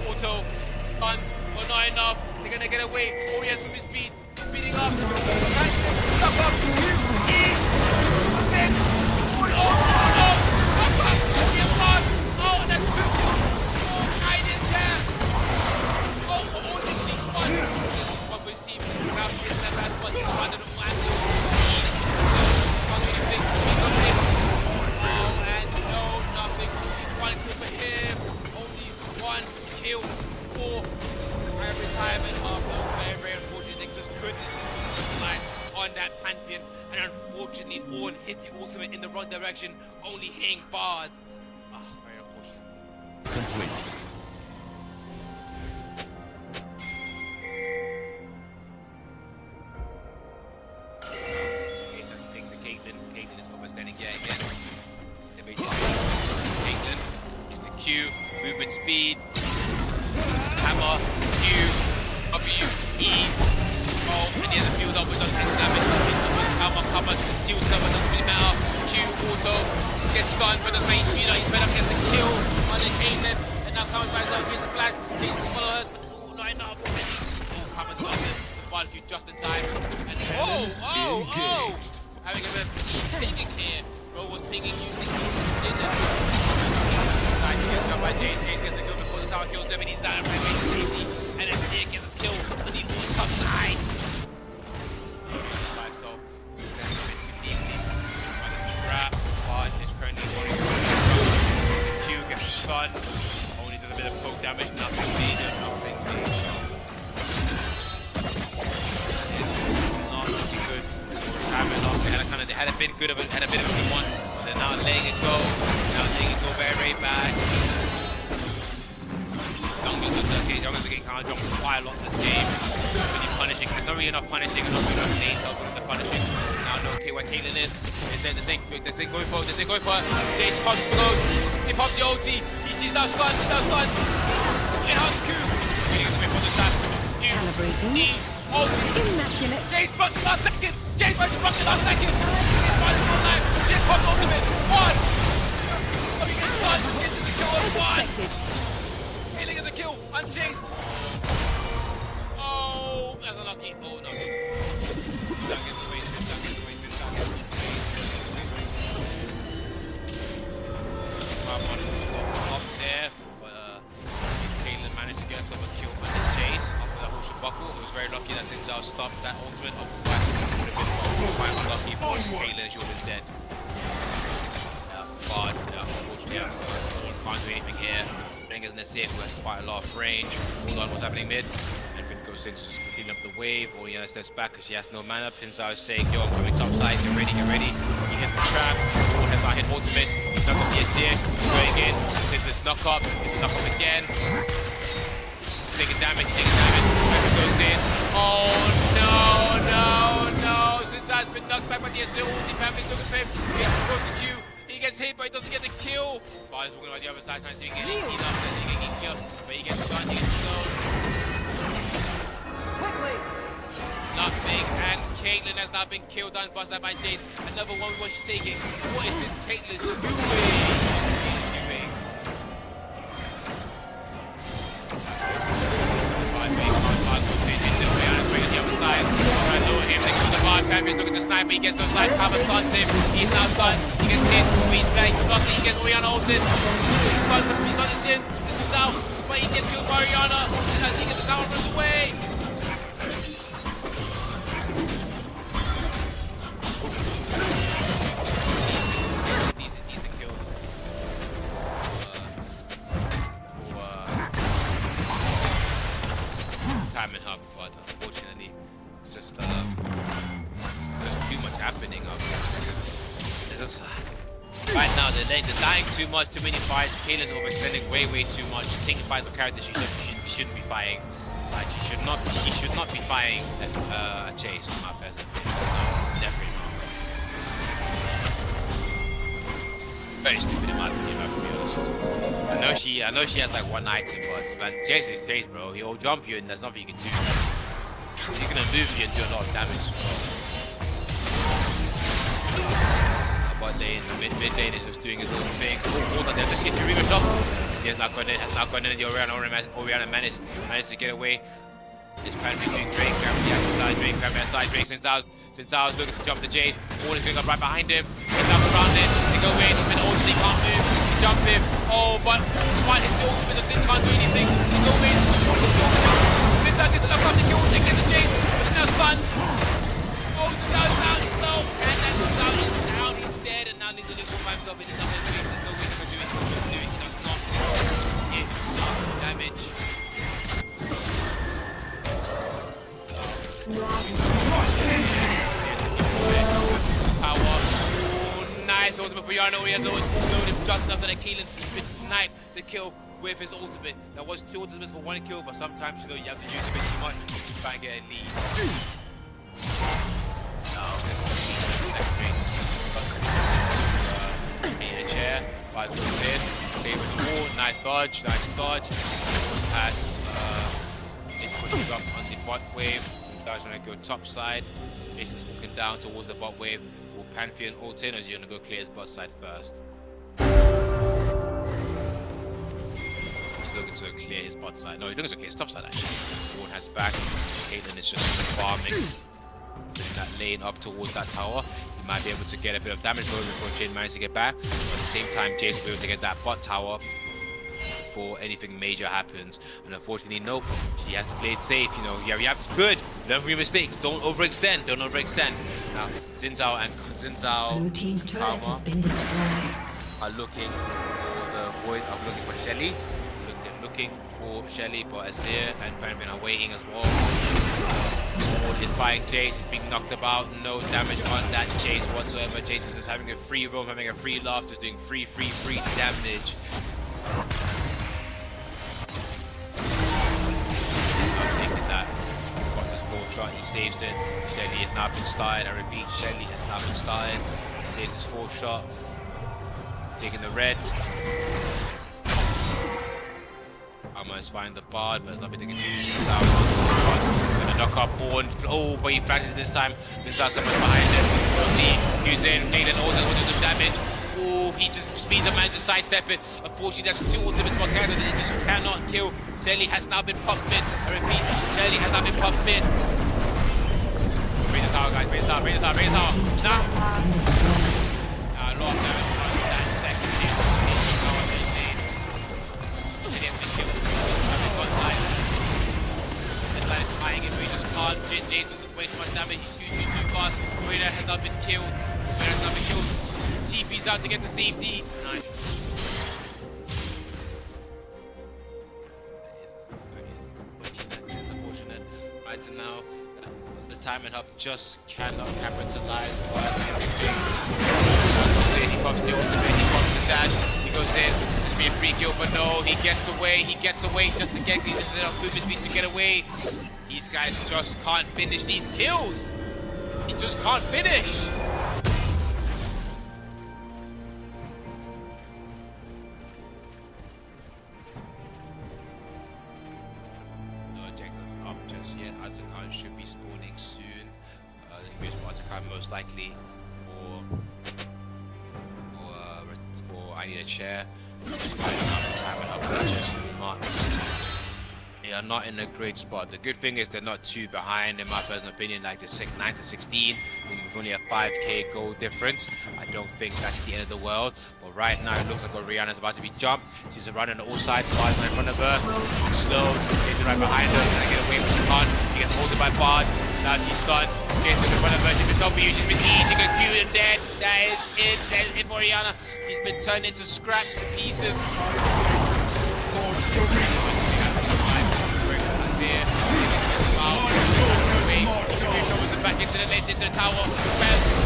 auto, gun, or not enough. They're going to get away. Oh yes, with his speed. He's speeding up. Up. Oh, that's good. Oh, I didn't care. Oh, literally spun. One for his team. Now he gets that last one. He's under the angle. One kill for him, only one kill for retirement after a very unfortunate thing. Just couldn't capitalize on that Pantheon, and unfortunately all hit the ultimate in the wrong direction, only hitting Bard. Very unfortunate. Complete. He just pinged the Caitlyn. Caitlyn is overstanding yet again. Caitlyn is the Q, movement speed, hammer, Q, W, E, and he has a build up which does take damage. Hammer covers, seal cover, doesn't really matter. Q, auto, gets stunned for the face speeder, he's better gets the kill on the Caitlyn, and now comes by himself, chase the flash, chase the follow her, but not enough. Comes got him, the barbecue just in time, and having a bit of team pinging here. Bro was pinging using the Nice, he gets jumped by Jace. Jace gets the kill before the tower kills him, and he's down right away to safety. And then Seer gets his kill on the top side. So, grab, Bard is currently going to Q gets stunned. Only does a bit of poke damage, nothing major. Not looking good. They had a bit of a good one, but they're now letting it go. Now letting it go very, very bad. Jungle Okay, Youngers are getting kind of jumped quite a lot this game. Really punishing. There's not really enough punishing, not really enough lanes helping with the punishing. Now I know okay where Caitlyn is. There's going for it. James pops the goes. He pops the OT. He sees that stun. It has Q. Waiting away from the shot. Calibrating. The OT. Immaculate. James pops the last second. James pops the last second. James pops the last second. James pops the ultimate. One. Oh, he gets stunned. Gets the kill on one. Caitlyn gets the kill on James. Oh, that's unlucky. Oh, no. That gets the wasted. Up there, but Caitlyn managed to get herself a kill on the chase after that Ocean Buckle. It was very lucky that since I stopped that ultimate up the back, it would have been quite unlucky for Caitlyn. She would have been dead. But unfortunately, can't do anything here. Ring is in the safe, who has quite a lot of range. Hold on, what's happening mid? And Finn goes in to just clean up the wave, or he steps back because she has no mana. Since I was saying, yo, I'm coming top side, get ready. He hits the trap, Paul has not hit ultimate. He's not going to be a seer, going in, hits this knock up again. He's taking damage, Panther goes in. Oh no! Since I've been knocked back by the SideQuestUK ulti, Panther's looking for him. He goes to Q. He gets hit, but he doesn't get the kill. But he's walking around the other side, trying to see if he can get a kill. But he gets stunned, he gets slowed. Quickly. Nothing, and Caitlyn has now been killed and busted by Jace. Another one was taking. What is this Caitlyn doing? The other side, trying to lure him, they go to the bar, Panther's looking to sniper, he gets no snipe, Hammer stuns him, he's now stunned, he gets hit, he's back, he's lucky, he gets Orianna ulted, he's on his chin, this is out, but he gets killed by Orianna, and as he gets the tower runs away. Decent kill. Time and hub, but unfortunately, it's just there's too much happening. Right now, they're dying too much, too many fights. Caitlyn's overextending way too much, taking fights for characters she shouldn't be fighting. Like she should not be fighting a chase on my person. No, definitely not. Very stupid in my opinion, to be honest. I know she has like one item, but Chase is Chase, bro. He'll jump you and there's nothing you can do. He's gonna move you and do a lot of damage. But in the mid lane is just doing his own thing. Hold on, there's just hit to remove top. He has not gone in, the Orianna managed to get away. This Panther doing Drake, Drake outside, Drake since I was looking to jump the Jace. All is going up right behind him. He's now surrounded. They go in, he's been ulted, he can't move. They jump him. Oh, but despite his ultimate, the Sin can't do anything. They go in, Since gets enough time to kill, they get the Jace, but he's now stunned. Oh, Sinzao is down, he's low. And then Sinzao is down, he's dead, and now needs to live by himself. He's not going to do it. There's no way he's going to do it. He's not damage. Tower. Oh, nice ultimate for Yano. He has loaded just enough so that Keelan could snipe the kill with his ultimate. That was 2 ultimates for 1 kill, but sometimes you have to use a bit too much to try and get a lead. Now, secondary. In a chair. Right, goes in. Okay, with the wall. Nice dodge. It's pushing up on the bot wave. Guys want to go top side. Jason's walking down towards the bot wave. Will Pantheon ult in, or is he going to go clear his bot side first? He's looking to clear his bot side. No, he's looking to clear his top side actually. Ward has back. Caitlyn is just farming. Putting that lane up towards that tower. He might be able to get a bit of damage going before Jade manages to get back. But at the same time, Jade will be able to get that bot tower before anything major happens. And unfortunately, nope. She has to play it safe. You know, you have to good. Learn from your mistakes. Don't overextend. Now, Sinzao and Blue team's turret has been destroyed. are looking for the void. I'm looking for Shelly. Looking for Shelly, but Azir and Pantheon are waiting as well. Ward is fighting Jace. He's being knocked about. No damage on that Jace whatsoever. Jace is just having a free roam, having a free laugh, just doing free damage. saves it. Shelly has now been started. I repeat, Shelly has now been started. He saves his 4th shot. Taking the red. Almost find the bard, but there's nothing they can do. He's out. Gonna knock up Born. Oh, but he flanked it this time. Vincent's coming behind him. We'll see. He's in. Galen also will do some damage. Oh, he just speeds up, managed to sidestep it. Unfortunately, that's 2 ultimates for character that he just cannot kill. Shelly has now been popped mid. I repeat, Shelly has now been popped mid. Bring the tower, guys. Bring the tower. Bring the tower. Bring the tower. Now. Lost that. That second. Is trying it, but he just can't. Jason does way too much damage. He's too fast. Raider has not been killed. TP's out to get the safety. Nice. That is unfortunate. Right, so now the timing hub just cannot capitalize on anything. He pops the ultimate, he pops the dash, he goes in. It's be a free kill, but no, he gets away just to get these movement speed to get away. These guys just can't finish these kills. He just can't finish. No Jacob up just yet. Azakan should be spawning soon. The US Azakan most likely for I need a chair. They are not in a great spot. The good thing is they're not too behind, in my personal opinion, like the 9 to 16, with only a 5k goal difference. I don't think that's the end of the world. But right now, it looks like Oriana's about to be jumped. She's running on all sides, Bard's in front of her. Slow, Jason's right behind her, trying to get away, but she can't. She gets holded by Bard. Now she's stunned. Jason's in front of her. She's been W, she's been E, she got Q, and dead. That is it. That is it for Oriana. She's been turned into scraps to pieces. Back into the lane, into the tower. Well,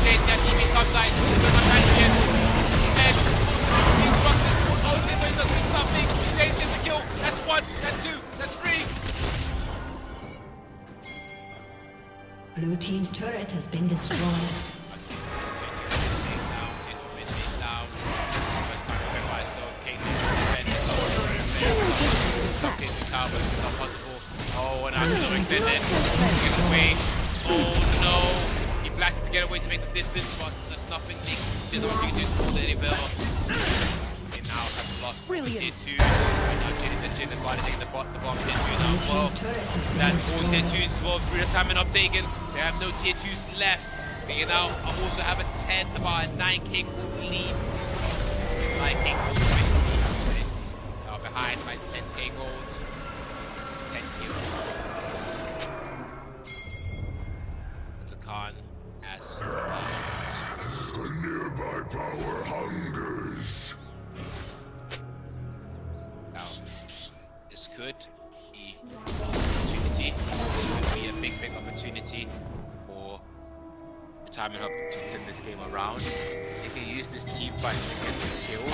Jace gets TV's topside. He's not trying to get. He's busted. Oh, Timber is doing something. Jace gets the kill. That's 1, that's 2, that's 3. Blue team's turret has been destroyed. Oh, and I'm so extended. Get away. Oh no! He blacked to get away to make the distance, but there's nothing there's nothing to do to hold it any better. They now have lost tier 2. Right now, Jin is why taking the bomb tier 2 now. Well, that all tier 2s well through the time and up taken. They have no tier 2s left. They now also have a 10, about a 9k gold lead. 9k gold lead. Now behind by 10k gold. 10k gold. As the nearby power hungers. Now, this could be an opportunity. Could be a big opportunity for the Timing Hub to turn this game around. They can use this team fight to get the kill.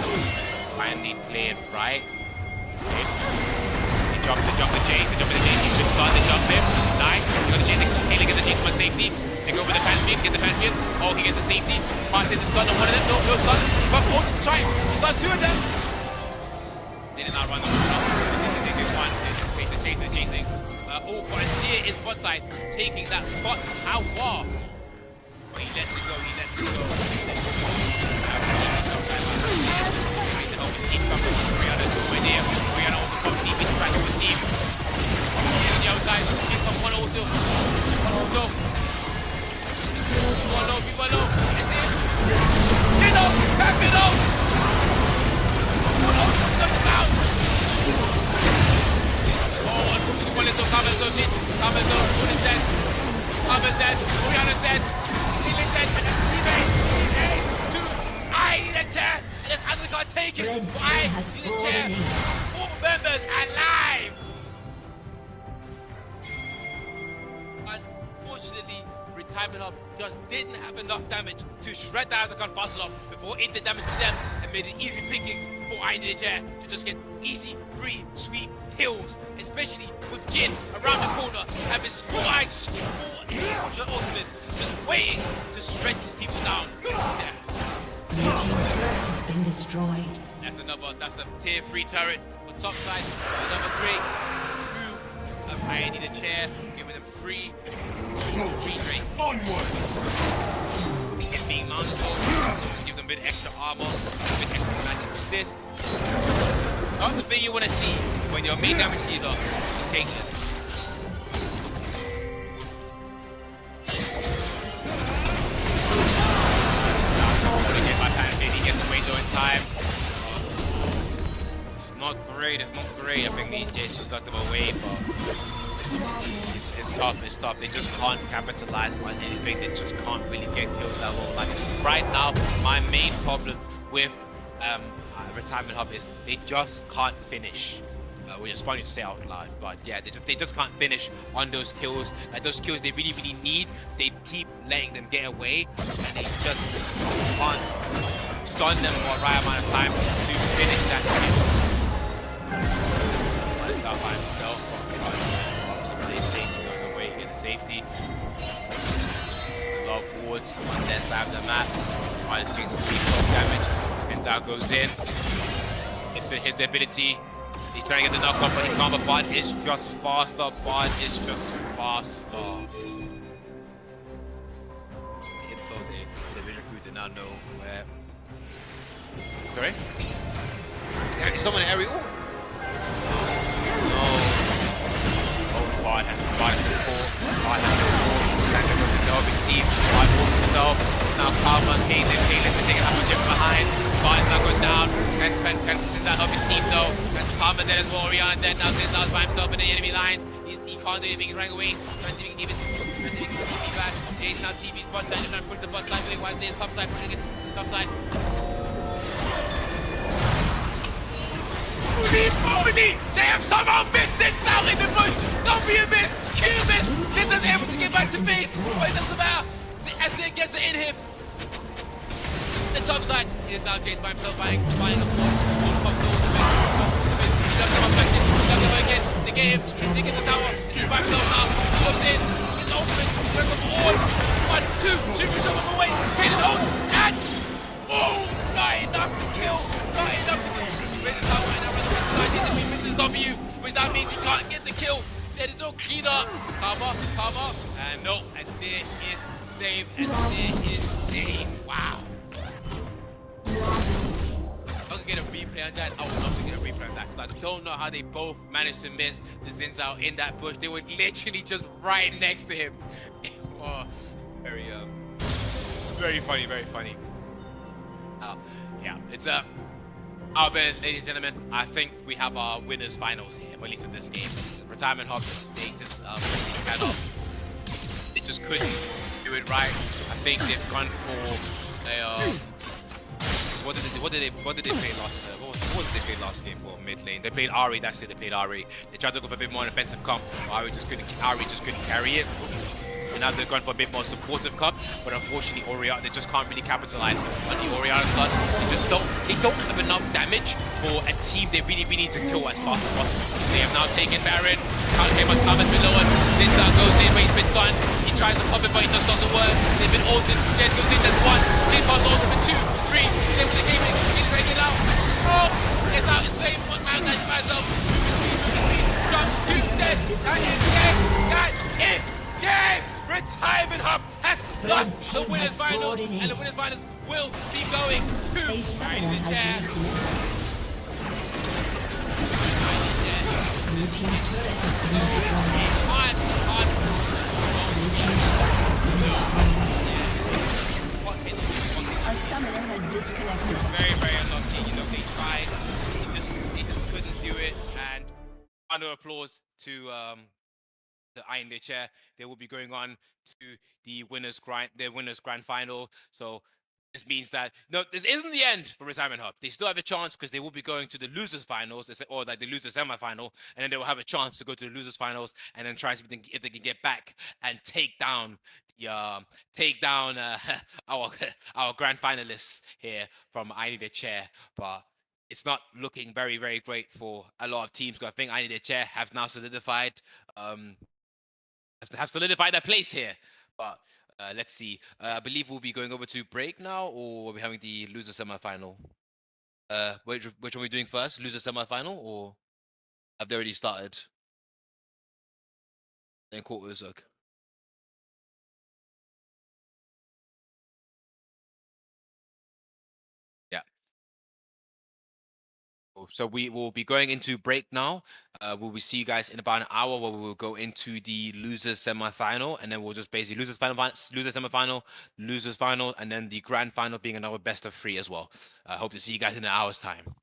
Finally play it right. Okay. They jump the Jace. He's been stunned. They jump him. Nice. They got the Jace. Haley gets the Jace for safety. They go over the Pantheon, get the Pantheon. Oh, he gets the safety. Passes the stun on one of them. No stun. But forces to try. He stuns 2 of them. They did not run on the shot. They did one. They just take the chasing. Oh, but here is bot side taking that bot tower. But he lets it go. Oriana also comes deep into back of the team. He's on the outside. He's on one also. People low. That's it. Get up! Back it up! Oh, unfortunately, one little Carmel's one is dead. Carmel's dead. Oriana's dead. Healy's dead. And that's teammate. 2. I need a chair. And this other got taken. I need a chair. 4 members alive. Unfortunately, Retirement Hub just didn't have enough damage to shred the Azakan fast enough before it did damage to them. and made it easy pickings for Iron in the Chair to just get easy, free, sweet kills, especially with Jin around the corner, have his full-eyed ultimate, just waiting to shred these people down. Yeah. Blue team's turret has been destroyed. That's a tier 3 turret for top side. Another Drake. I need a chair, giving them free Drake. Onward! It being mounted soldiers, give them a bit extra armor, a bit extra magic resist. Not the thing you want to see when your main damage dealer is Caitlyn. Get my time, baby. He gets the window in time. It's not great. It's not great. I think the Jace just got them away, but it's tough. They just can't capitalize on anything. They just can't really get kills level. Like right now, my main problem with Retirement Hub is they just can't finish. Which is funny to say out loud, but yeah, they just can't finish on those kills. Like those kills they really need, they keep letting them get away, and they just can't stun them for a right amount of time to finish that kill. But it's not by himself. Safety goes away. He gets a safety. A lot of wards on their side of the map. Minus getting 3 damage. Pentao goes in. It's his ability. He's trying to get the knockoff, but he can't. But Bard is just faster. Bard is just faster. The info there. The vision crew did not know where. Sorry? Is someone in the area? Oh. No. Oh, Bard has the ball. Bard has the ball. Santa goes to help his team. Bard walks himself. Now Karma, Caitlyn been taking half a chip behind. Bard's now going down. Can Zinzal help his team though? That's Karma dead as well. Oriana dead. Now Zinzal's by himself in the enemy lines. He can't do anything. He's running away. Trying to see if he can TV back. Jace now TV's bot side. He's trying to push the bot side. Why is this top side? Pushing it top side. They have somehow missed Zinzal in the bush. Don't be a miss. Kill miss. Zinzal's able to get back to base. But it doesn't matter. As it gets it in him. The top side is now chased by himself, buying the board. He does come up again. The game is sinking the tower. He's by himself now. Goes in. His ultimate. Grab the board. 1, 2. Shoots himself away. Kaden ult. And. Oh! Not enough to kill. Not enough to kill. He raises out right now. If he misses W, which that means he can't get the kill. There is no cleaner. Karma. And no, Asir is saved. Asir is saved. Wow. I was gonna get a replay on that. I would love to get a replay on that because I don't know how they both managed to miss the Zinzal in that bush. They were literally just right next to him. Oh, very funny. Yeah, it's our bad, ladies and gentlemen. I think we have our winners finals here, at least with this game. The Retirement Hub, they just couldn't do it right. I think they've gone for a what did they play last? What did they play last game for mid lane? They played Ari. That's it. They played Ari. They tried to go for a bit more offensive comp. Ari just couldn't carry it. And now they're going for a bit more supportive comp. But unfortunately, Oriana, they just can't really capitalize on the Oriana stun. They don't have enough damage for a team they really need to kill as fast as possible. They have now taken Baron. Can't get much damage below it. Zinzal goes in, but he's been stunned. He tries to pop it, but it just doesn't work. They've been ulted. Jace goes in. There's 1. Jace passes ulted for 2, 3. He's able to game it. He's ready to get out. Oh, gets out in save. One man dies by himself. Jumps 2 dead. That is game. That is game. Retirement Hub has lost the winners finals, and the winners finals will be going to right in the chair. A summoner has disconnected. Very unlucky. You know, they tried. They just couldn't do it. And round of applause to the Eye in the Chair. They will be going on to the winners grand final. So this means that no, this isn't the end for Retirement Hub. They still have a chance because they will be going to the losers finals, or like the losers semi-final, and then they will have a chance to go to the losers finals and then try and see if they can get back and take down take down our our grand finalists here from I Need a Chair, but it's not looking very great for a lot of teams. 'Cause I think I Need a Chair have now solidified um have solidified their place here. But let's see. I believe we'll be going over to break now, or we'll be having the loser semi-final. Which one are we doing first? Loser semi-final, or have they already started in quarters? Okay. Yeah. Cool. So we will be going into break now. We'll see you guys in about an hour where we will go into the losers semi-final, and then we'll just basically losers semi-final, losers final, and then the grand final being another best of three as well. I hope to see you guys in an hour's time.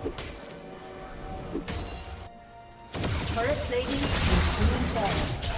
Turret plating will soon fall.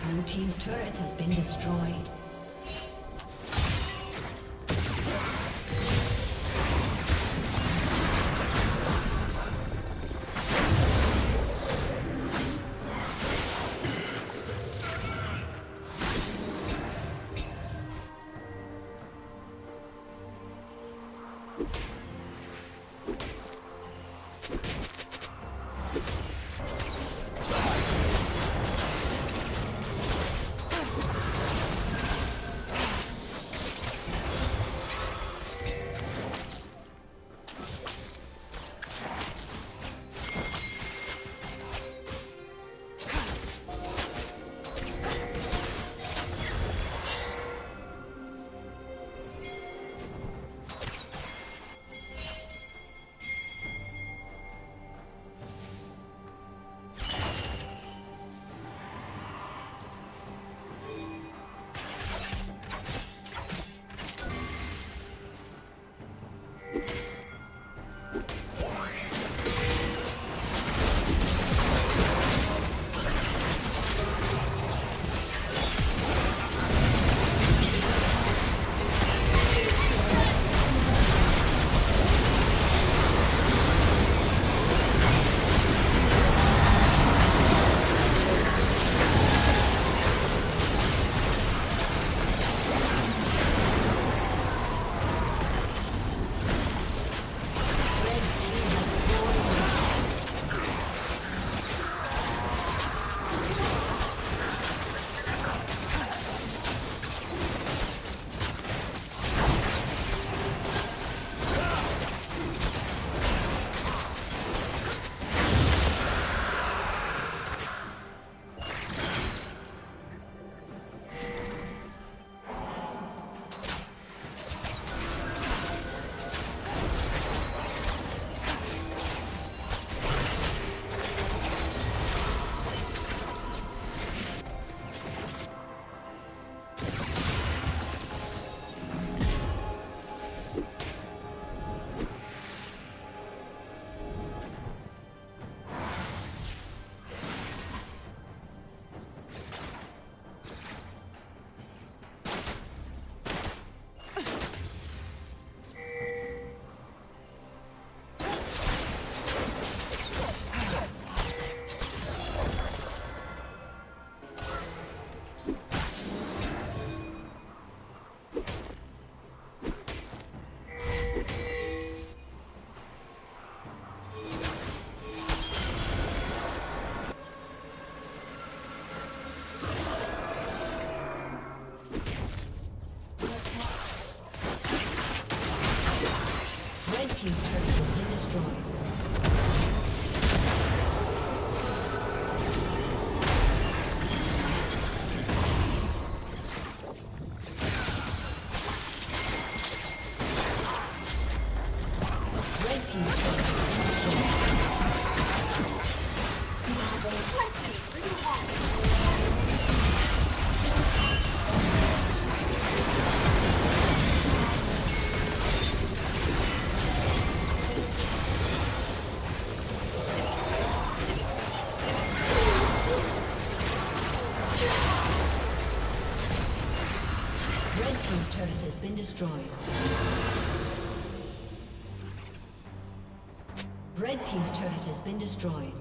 Blue team's turret has been destroyed. team's turret has been destroyed. Red team's turret has been destroyed.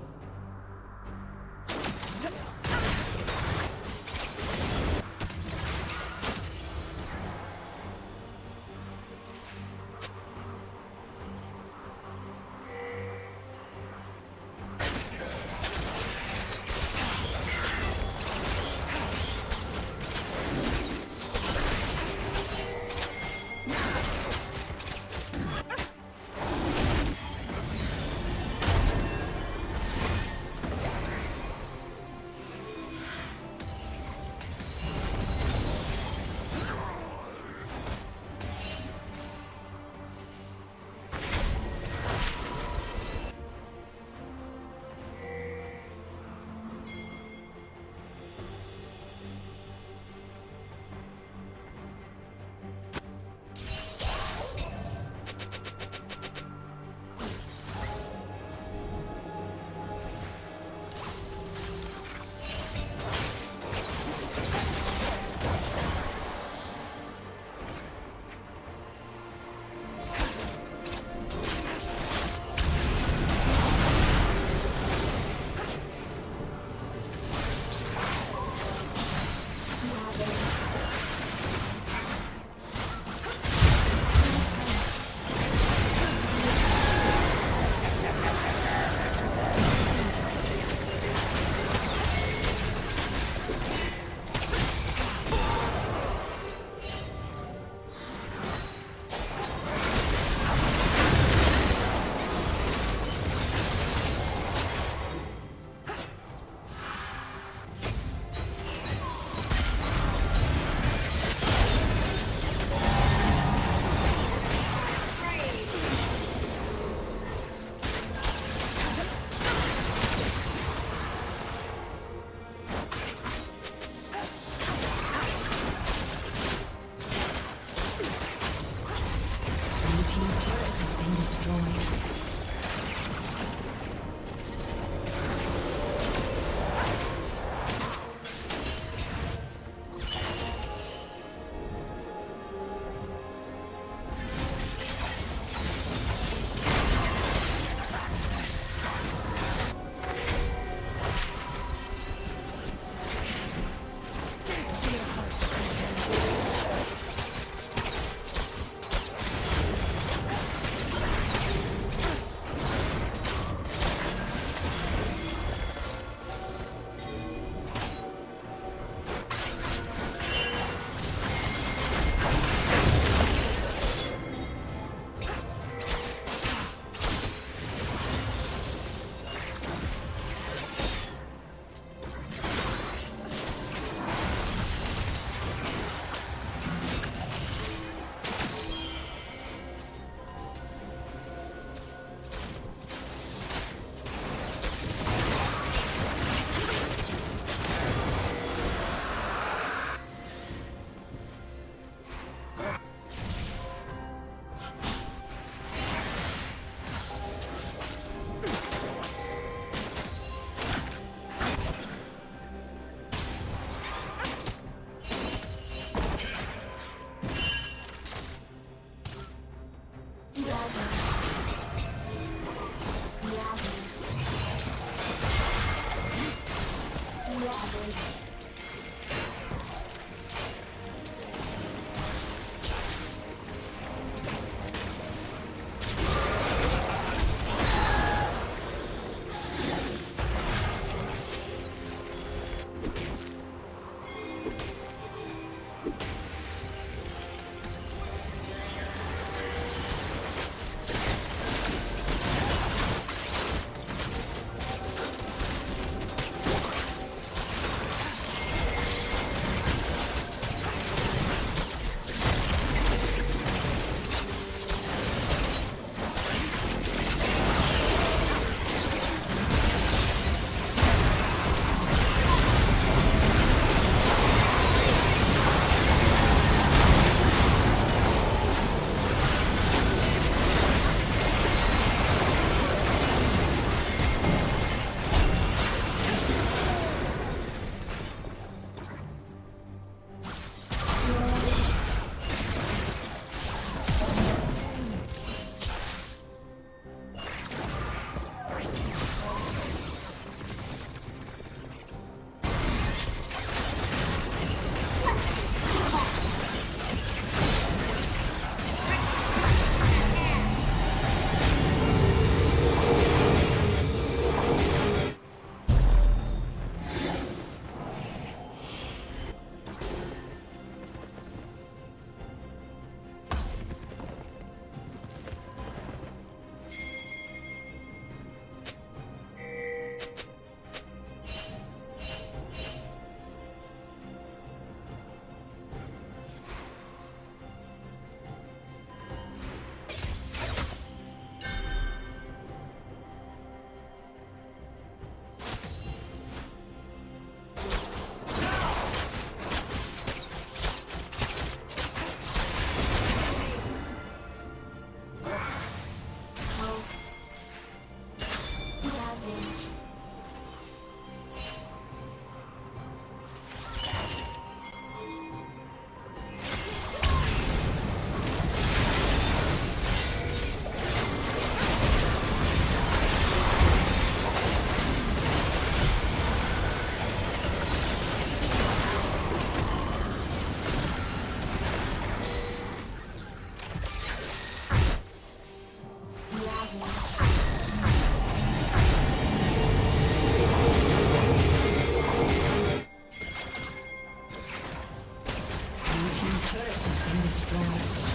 been destroyed.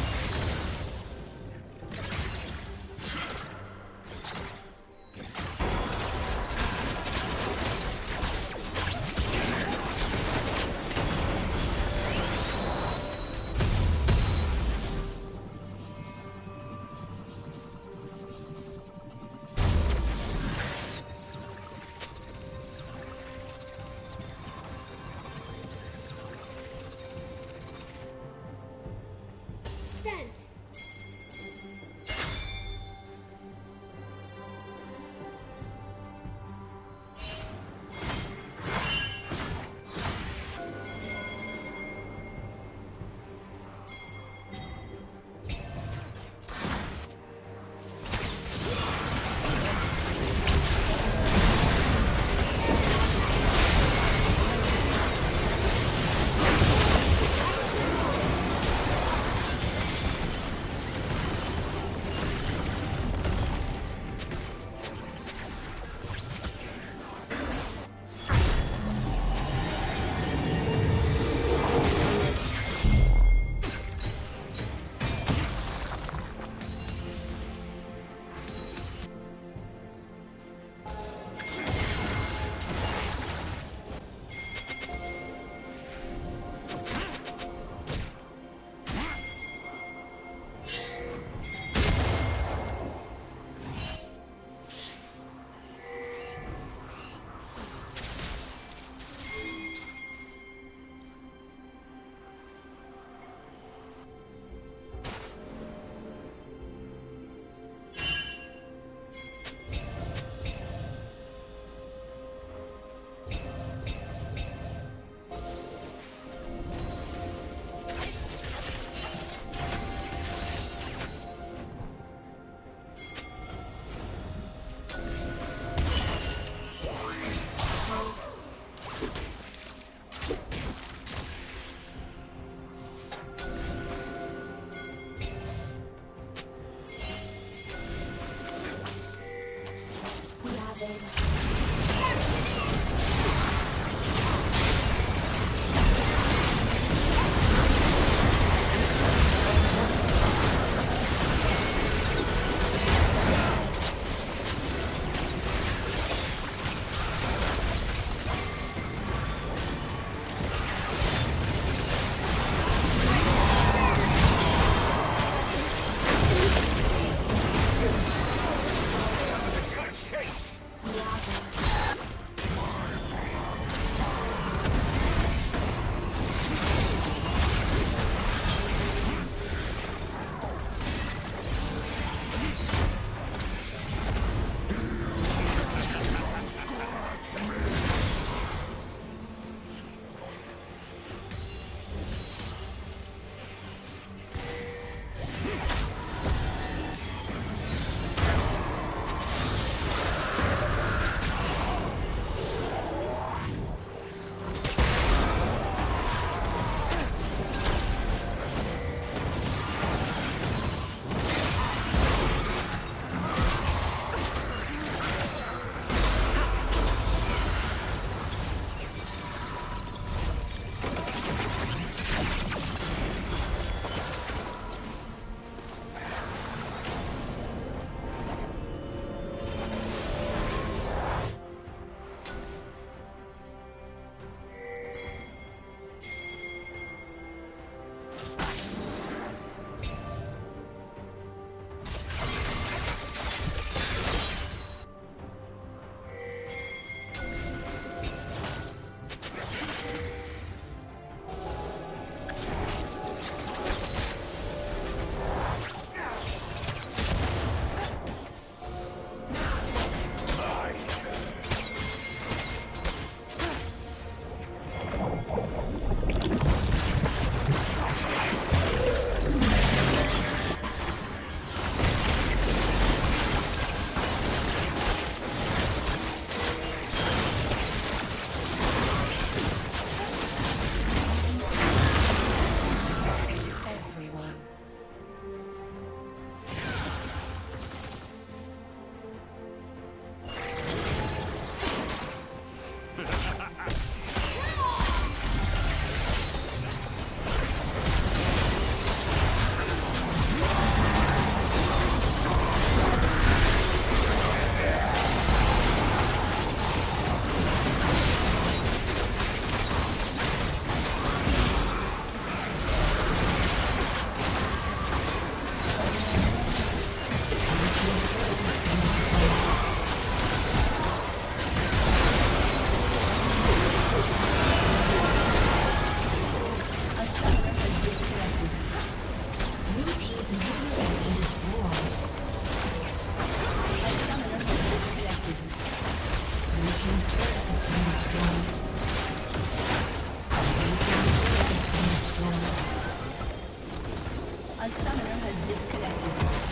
A summoner has disconnected.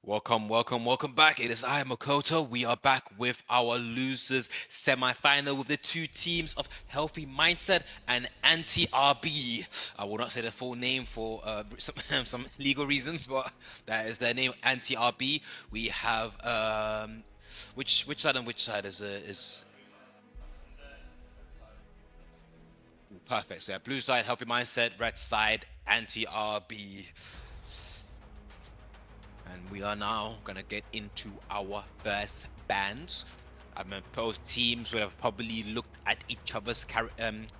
Welcome back. It is I, Makoto. We are back with our losers semi-final with the two teams of Healthy Mindset and Anti-RB. I will not say the full name for some legal reasons, but that is their name, Anti-RB. We have which side and which side is perfect. So yeah, blue side, Healthy Mindset, red side, Anti-RB. And we are now gonna get into our first bands. I'm gonna post teams would have probably looked at each other's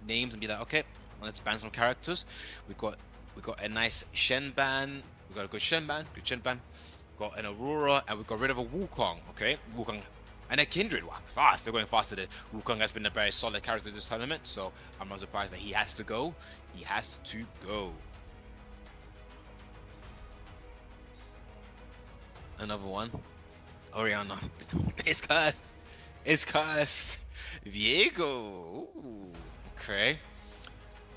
names and be like, okay, let's ban some characters. We got a nice Shen ban. We got a good Shen ban, Got an Aurora, and we got rid of a Wukong. Okay, Wukong and a Kindred. Wow, fast. They're going faster. Wukong has been a very solid character this tournament, so I'm not surprised that he has to go. He has to go. Another one. Oriana. It's cursed. It's cursed. Viego. Ooh. Okay.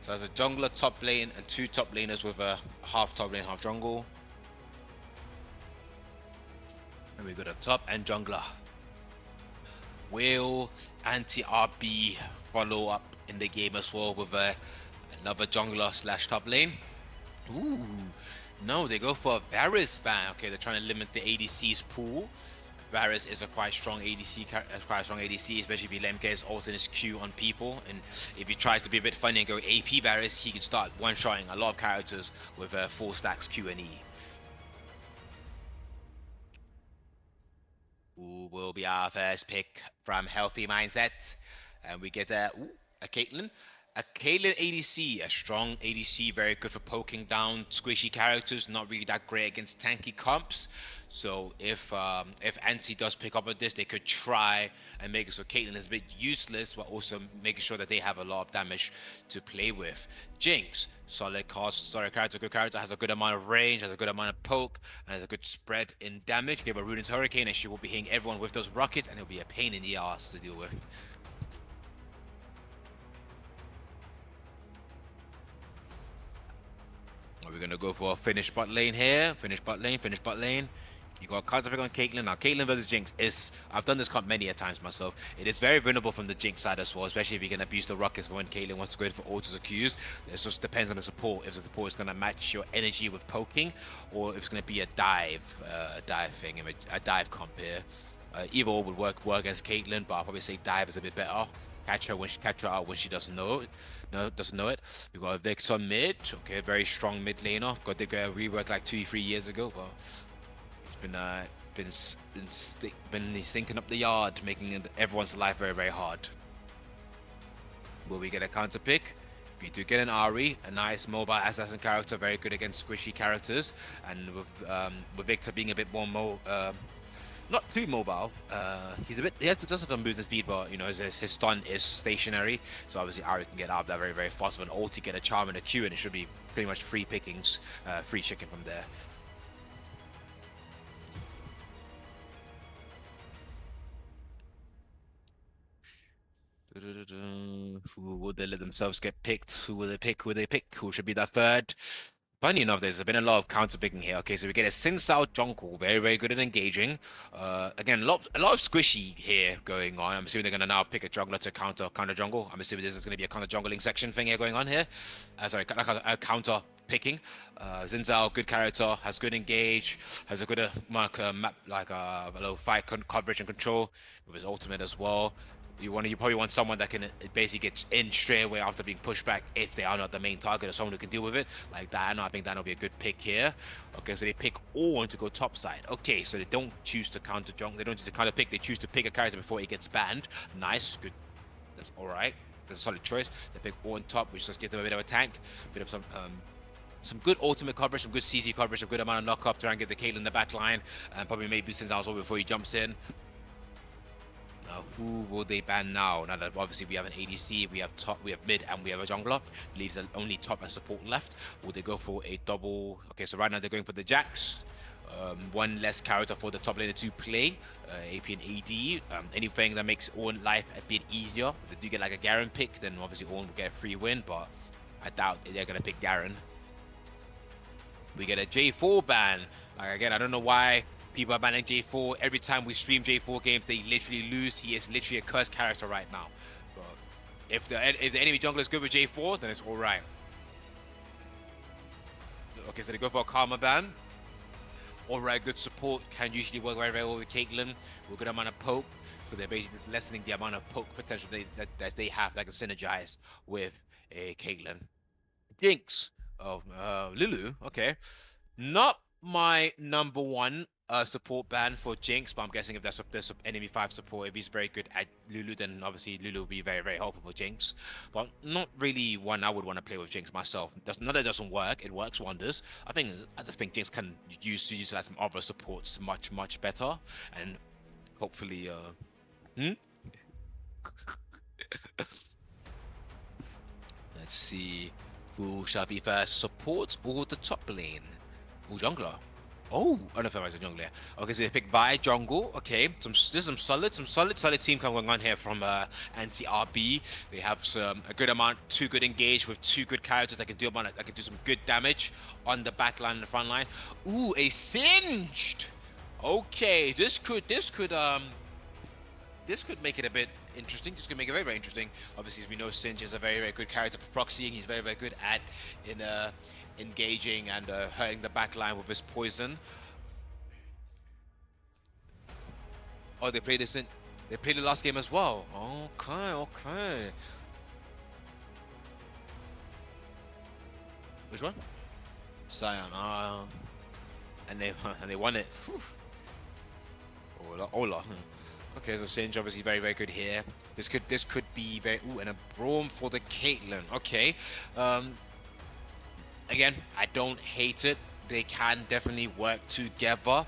So there's a jungler top lane and two top laners with a half top lane, half jungle. And we got a top and jungler. Will anti-RB follow up in the game as well with another jungler slash top lane? Ooh. No, they go for a Varus ban. Okay, they're trying to limit the ADC's pool. Varus is a quite strong ADC, especially if you let him get his ult and his Q on people. And if he tries to be a bit funny and go AP Varus, he can start one-shotting a lot of characters with full stacks Q and E. Who will be our first pick from Healthy Mindset? And we get a Caitlyn. A Caitlyn ADC, a strong ADC, very good for poking down squishy characters, not really that great against tanky comps. So if Anti does pick up on this, they could try and make it so Caitlyn is a bit useless, but also making sure that they have a lot of damage to play with. Jinx, solid cost, solid character, good character, has a good amount of range, has a good amount of poke, and has a good spread in damage. Give her Ruden's Hurricane, and she will be hitting everyone with those rockets, and it'll be a pain in the ass to deal with. We're gonna go for a finish bot lane here. Finish bot lane. You got counter pick on Caitlyn. Now, Caitlyn versus Jinx is... I've done this comp many a times myself. It is very vulnerable from the Jinx side as well, especially if you can abuse the rockets for when Caitlyn wants to go in for autos or Qs. It just depends on the support. If the support is going to match your energy with poking, or if it's going to be a dive thing, a dive comp here. Either or would work against Caitlyn, but I'll probably say dive is a bit better. Catch her out when she doesn't know it. No, doesn't know it. We got a Vix on mid. Okay, very strong mid laner. Got the rework like 2-3 years ago, but it's been stinking up the yard, making everyone's life very, very hard. Will we get a counter pick? We do get an Ari, a nice mobile assassin character, very good against squishy characters, and with Victor being a bit more not too mobile. He does have some movement speed, but you know his stun is stationary, so obviously Ari can get out of that very, very fast with an ulti, get a charm and a Q, and it should be pretty much free pickings, free chicken from there. Who will they let themselves get picked? Who will they pick? Who will they pick? Who should be that third? Funny enough, there's been a lot of counter picking here. Okay, so we get a Sin Sao Jonko, very, very good at engaging. Again, a lot of squishy here going on. I'm assuming they're gonna now pick a jungler to counter jungle. I'm assuming this is gonna be a counter jungling section thing here going on here. Sorry, counter picking. Xin Zhao, good character, has good engage, has a good map like a little fight coverage and control with his ultimate as well. You probably want someone that can basically get in straight away after being pushed back if they are not the main target, or someone who can deal with it like that. I think that'll be a good pick here. Okay, so they pick Ornn to go top side. Okay, so they don't choose to counter junk. They don't choose to counter pick. They choose to pick a character before it gets banned. Nice, good. That's all right. That's a solid choice. They pick Ornn top, which just gives them a bit of a tank, bit of some good ultimate coverage, some good CC coverage, a good amount of knock up to try and get the Caitlyn in the back line, and probably maybe Sin Zhao as well before he jumps in. Now, who will they ban now? Now that obviously we have an ADC, we have top, we have mid, and we have a jungler. Leaves only top and support left. Will they go for a double? Okay, so right now they're going for the Jax. One less character for the top laner to play, AP and AD. Anything that makes Ornn life a bit easier. If they do get like a Garen pick, then obviously Ornn will get a free win, but I doubt they're gonna pick Garen. We get a J4 ban. Like again, I don't know why People are banning J4. Every time we stream J4 games, they literally lose. He is literally a cursed character right now. But if the enemy jungler is good with J4, then it's all right. Okay, so they go for a Karma ban. All right, good support can usually work very, very well with Caitlyn with a good amount of poke. So they're basically just lessening the amount of poke potential that they have that can synergize with a Caitlyn. Jinx of Lulu. Okay, not my number one support ban for Jinx, but I'm guessing if there's enemy 5 support, if he's very good at Lulu, then obviously Lulu will be very, very helpful for Jinx. But not really one I would want to play with Jinx myself. Not that it doesn't work, it works wonders. I just think Jinx can utilize some other supports much, much better, and hopefully let's see who shall be first, support or the top lane? Ooh, jungler. Oh, I don't know if I was a jungler. Okay, so they pick Vi jungle. Okay, there's some solid team going on here from anti RB. They have a good amount, 2 good engage with 2 good characters that can do some good damage on the back line and the front line. Ooh, a singed. Okay, this could make it a bit interesting. This could make it very, very interesting. Obviously, as we know, Singe is a very, very good character for proxying. He's very, very good at engaging and hurting the backline with his poison. Oh, they played this in. They played the last game as well. Okay, okay. Which one? Sion. And they won it. Whew. Ola. Okay, so Singe obviously very, very good here. This could be very. Ooh, and a Braum for the Caitlyn. Okay. Again, I don't hate it. They can definitely work together.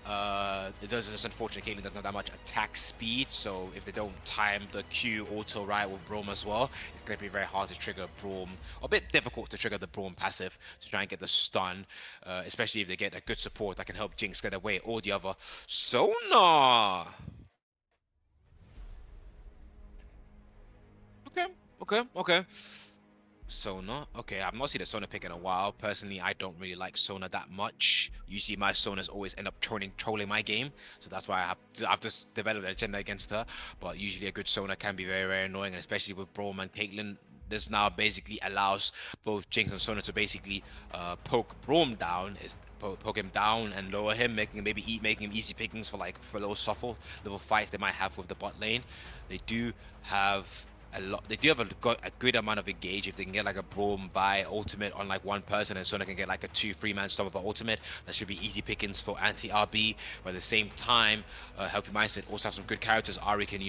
It does just unfortunate Caitlyn doesn't have that much attack speed, so if they don't time the Q auto right with Braum as well, it's gonna be very hard to trigger Braum, or a bit difficult to trigger the Braum passive to try and get the stun, especially if they get a good support that can help Jinx get away or the other. Sonar. Okay. Sona. Okay, I've not seen a Sona pick in a while. Personally, I don't really like Sona that much. Usually my Sonas always end up trolling my game. So that's why I've just developed an agenda against her. But usually a good Sona can be very, very annoying, and especially with Braum and Caitlyn. This now basically allows both Jinx and Sona to basically poke Braum down, poke him down and lower him, making him easy pickings for little fights they might have with the bot lane. They do have they do have a good amount of engage. If they can get like a Braum by ultimate on like one person, and Sona can get like a 2-3 man stop of ultimate, that should be easy pickings for anti RB. But at the same time, Healthy Mindset also have some good characters. Ari can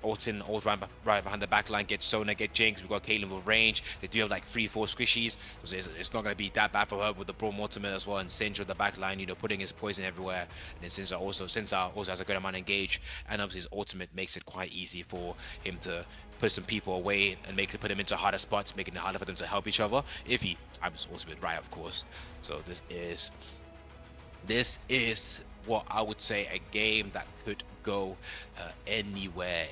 ult right behind the back line, get Sona, get Jinx. We've got Caitlyn with range. They do have like 3-4 squishies, so it's not going to be that bad for her with the Braum ultimate as well. And Singe with the back line, putting his poison everywhere. And Singe also has a good amount of engage, and obviously his ultimate makes it quite easy for him to put some people away and put them into harder spots, making it harder for them to help each other if he times ultimate right, of course. So this is what I would say a game that could go anywhere.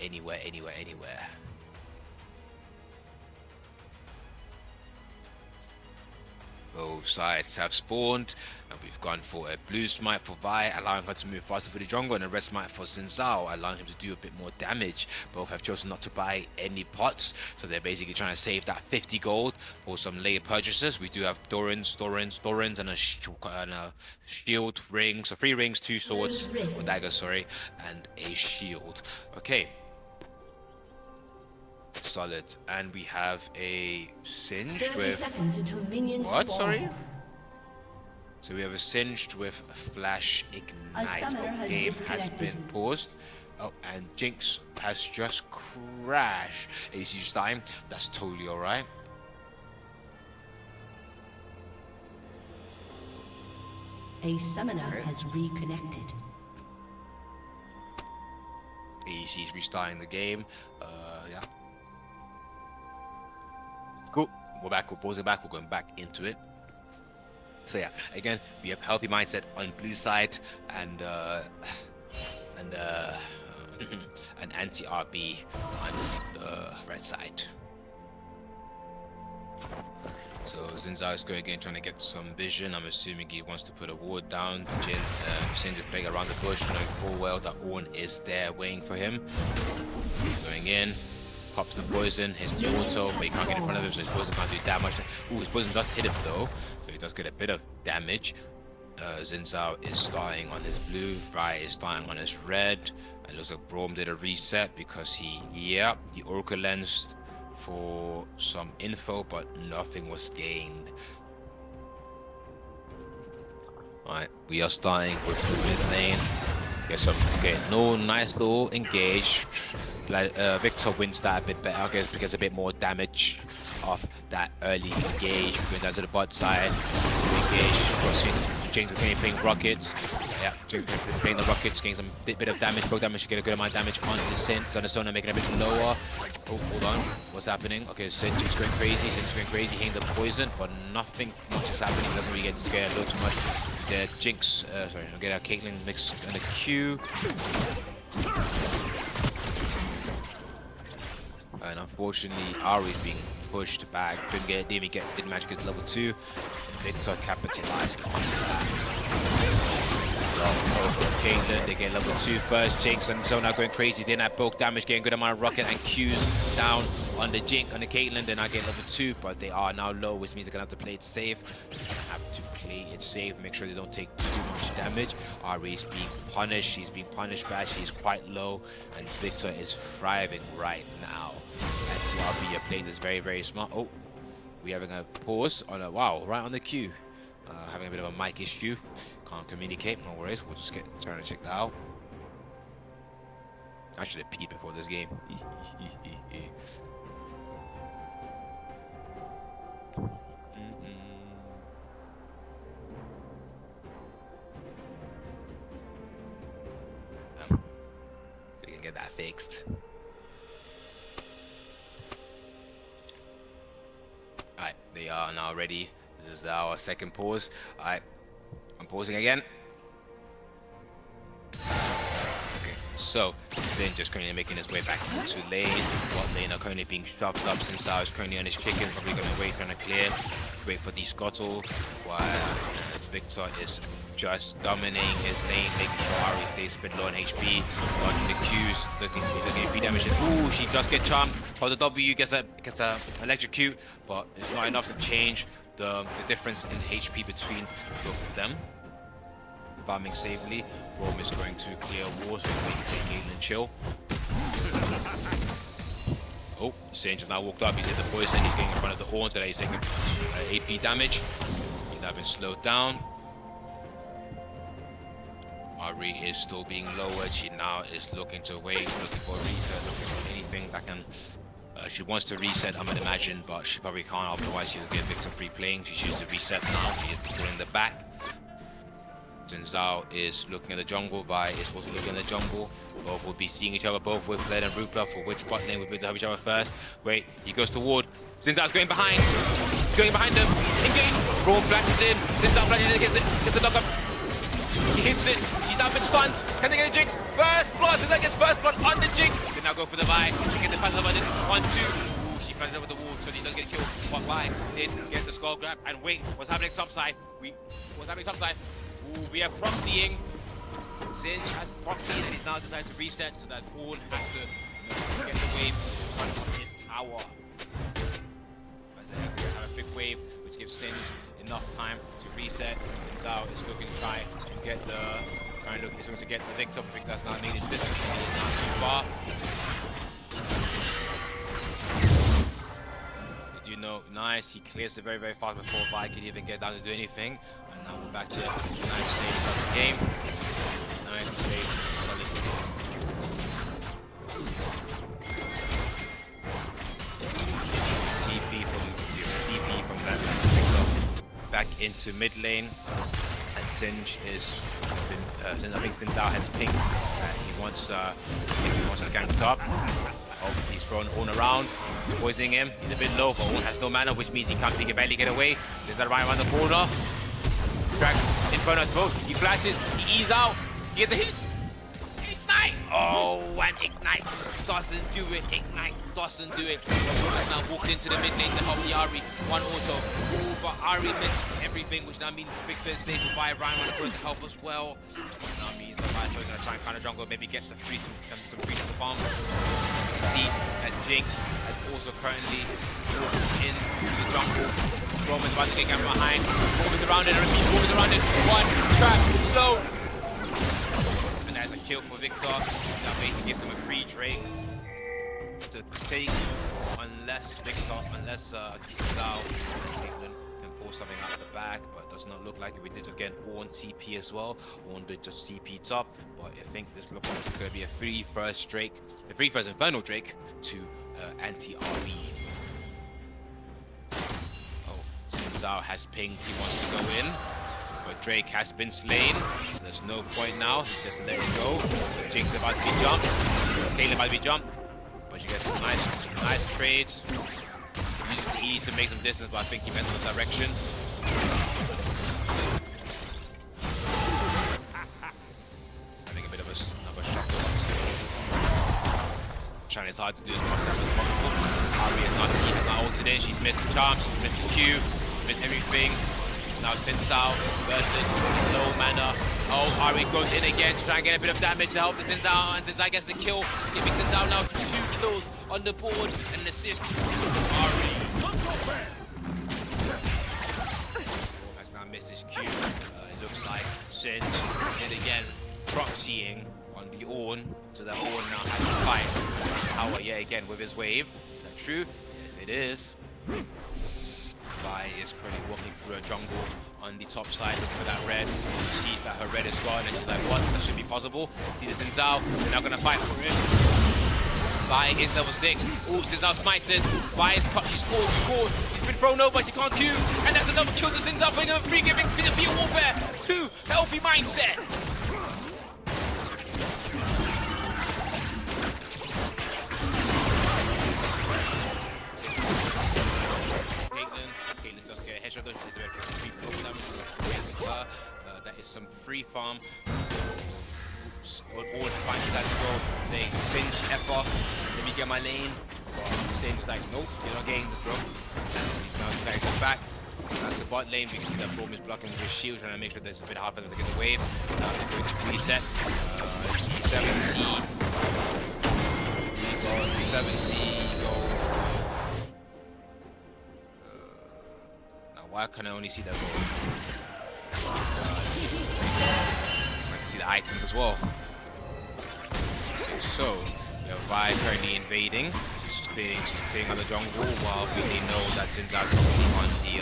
Both sides have spawned, and we've gone for a blue smite for Vi, allowing her to move faster for the jungle, and a red smite for Xin Zhao, allowing him to do a bit more damage. Both have chosen not to buy any pots, so they're basically trying to save that 50 gold for some later purchases. We do have Dorans, and a shield ring, so 3 rings, 2 swords, or daggers, sorry, and a shield. Okay. Solid. And we have a Singed with... What? Sorry? So we have a Singed with Flash Ignite. Game has been paused. Oh, and Jinx has just crashed. AC's time. That's totally alright. A summoner has reconnected. AC's restarting the game. Yeah. Cool. We're pausing back. We're going back into it. So yeah, again, we have Healthy Mindset on blue side and an anti RB on the red side. So Zinzao is going again, trying to get some vision. I'm assuming he wants to put a ward down. Sin just playing around the bush, knowing full well that Ornn is there waiting for him. He's going in, pops the poison, hits the auto, but he can't get in front of him, so his poison can't do damage. Ooh, his poison does hit him though, so he does get a bit of damage. Zinzao is starting on his blue, Bright is starting on his red. It looks like Braum did a reset because he Oracle lensed for some info, but nothing was gained. Alright, we are starting with the mid lane. Okay, no, nice little engage. Victor wins that a bit better, gets a bit more damage off that early engage. Going down to the bot side, engage. James McKinney playing rockets. Yeah, playing the rockets, getting some bit of damage. Both damage, get a good amount of damage on the Sin. Sonasona making a bit lower. Oh, hold on. What's happening? Okay, Sin is going crazy. Sin's going crazy, hitting the poison, but nothing much is happening. He doesn't really get a little too much. The Jinx, sorry, I'll get a Caitlyn mix and a Q. And unfortunately, Ari's being pushed back. Didn't manage to get to level 2. Victor capitalized on that. Caitlyn, they get level 2 first. Jinx and Zona going crazy. Then at bulk damage, getting good amount of rocket and Qs down on the Jinx, on the Caitlyn. Then I get level 2, but they are now low, which means they're gonna have to play it safe. They're gonna have to play it safe, make sure they don't take too much damage. Ari's being punished. She's being punished bad. She's quite low, and Victor is thriving right now. And TRB are playing this very, very smart. Oh, we're having a pause on a wow, right on the queue. Having a bit of a mic issue. Can't communicate, no worries. We'll just trying to check that out. I should have peed before this game. We can get that fixed. Alright, they are now ready. This is our second pause. Alright, I'm pausing again. Okay, so Sin just currently making his way back into lane. What lane are currently being shoved up since I was currently on his chicken. Probably gonna wait, trying to clear. Wait for the scuttle. While Victor is just dominating his lane, making sure Ari stays a bit low on HP. Watching the Qs, looking at 3 damage. Ooh, she does get charmed. For the W, gets a electrocute, but it's not enough to change the difference in HP between both of them. Farming safely. Braum is going to clear walls, so we can say Caitlyn chill. Oh, Sin just now walked up. He's hit the poison. He's getting in front of the Ornn today. He's taking 8p damage. He's now been slowed down. Ari is still being lowered. She now is looking to wait, looking for a reset, looking for anything that can. She wants to reset, I would imagine, but she probably can't. Otherwise, she'll get Victor free playing. She chooses to reset now. She is pulling the back. Zinzao is looking at the jungle. Vi is also looking at the jungle. Both will be seeing each other. Both with Blade and Rupla for which bot lane will be to have each other first. Wait, he goes to ward. Zinzao's going behind. Going behind them. Engage. Braum flashes in. Zinzao flashes in. Gets the knockup. He hits it. She's now been stunned. Can they get a Jinx? First blood. Zinzao gets first blood on the Jinx. They now go for the Vi. They get the passive on it. 1-2. Ooh, she flashes over the wall, so he doesn't get killed. But Vi did get the skull grab. And wait, what's happening topside? What's happening topside? Ooh, we are proxying. Singe has proxied and he's now decided to reset, so that Ornn has to get the wave on his tower. As they have to have a quick wave, which gives Singe enough time to reset. Zinzao is looking to try and get he's going to get the Victor, but Victor has now made his distance, he is not too far. Did you know? Nice, he clears it very, very fast before Vi can even get down to do anything. And now we're back to nice saves of the game. Nice save. TP from that Victor back into mid lane. And Singe I think Zinzao has pinged that he wants to gank top. Oh, he's throwing Ornn around, poisoning him. He's a bit low, but Ornn has no mana, which means he can barely get away. Zinzao right around the corner. Drag Inferno at both. He flashes, he ease out, he gets a hit. Ignite! Oh, and Ignite just doesn't do it. Ignite doesn't do it. Has now walked into the mid lane to help the Ari. One auto. Ooh, but Ari misses everything, which now means Victor is safe by Ryan on the corner to help as well. Now means that Ryan's going to try and counter jungle, maybe get some free to the farm. See that Jinx has also currently walked in the jungle. Roman's about to get behind. Roman's around it, Roman's around it. One trap, slow. And there's a kill for Victor. That basically gives them a free Drake to take, unless Zao can pull something out of the back, but does not look like it. We did again on TP as well. On the just CP top, but I think this looks like it's going to be a free first Infernal Drake to anti-RB. Zao has pinged, he wants to go in, but Drake has been slain. There's no point now, he just let it go. Jinx is about to be jumped, Caitlyn about to be jumped, but you get some nice trades. Use the E to make some distance, but I think he went in the direction. Having a bit of a shock. Trying as hard to do as much damage as possible. Ari has not ulted in, she's missed the charm, she's missed the Q. Missed everything. Now Sinsao versus low mana. Oh, Ari goes in again to try and get a bit of damage to help the Sinsao, and Sinsao gets the kill, giving Sinsao now 2 kills on the board and an assist to Ari. Has now missed his Q. It looks like Sin again proxying on the Ornn, so that Ornn now has to fight his tower yet again with his wave. Is that true? Yes, it is. Vi is currently walking through a jungle on the top side looking for that red. She sees that her red is gone and she's like, what? That should be possible. See the Sinsao, they're now gonna fight for him. Vi is level 6. Ooh, Sinsao smites it. Vi is cut, she's caught. She's been thrown over, she can't Q. And that's another kill to Sinsao, putting him a free, giving Field Warfare 2 healthy mindset. That is some free farm. All the time he's had to go saying, Singe, F off, let me get my lane. But Singe's like, nope, you're not getting this, bro. And he's now trying to go back. Back to bot lane because that Braum is blocking with his shield, trying to make sure that it's a bit hard for them to get the wave. Now they're going to reset. 70. We got 70. Why can I only see that goal? I can see the items as well. Okay, so, we have Vi currently invading. She's clearing on the jungle while we know that Zinza's on the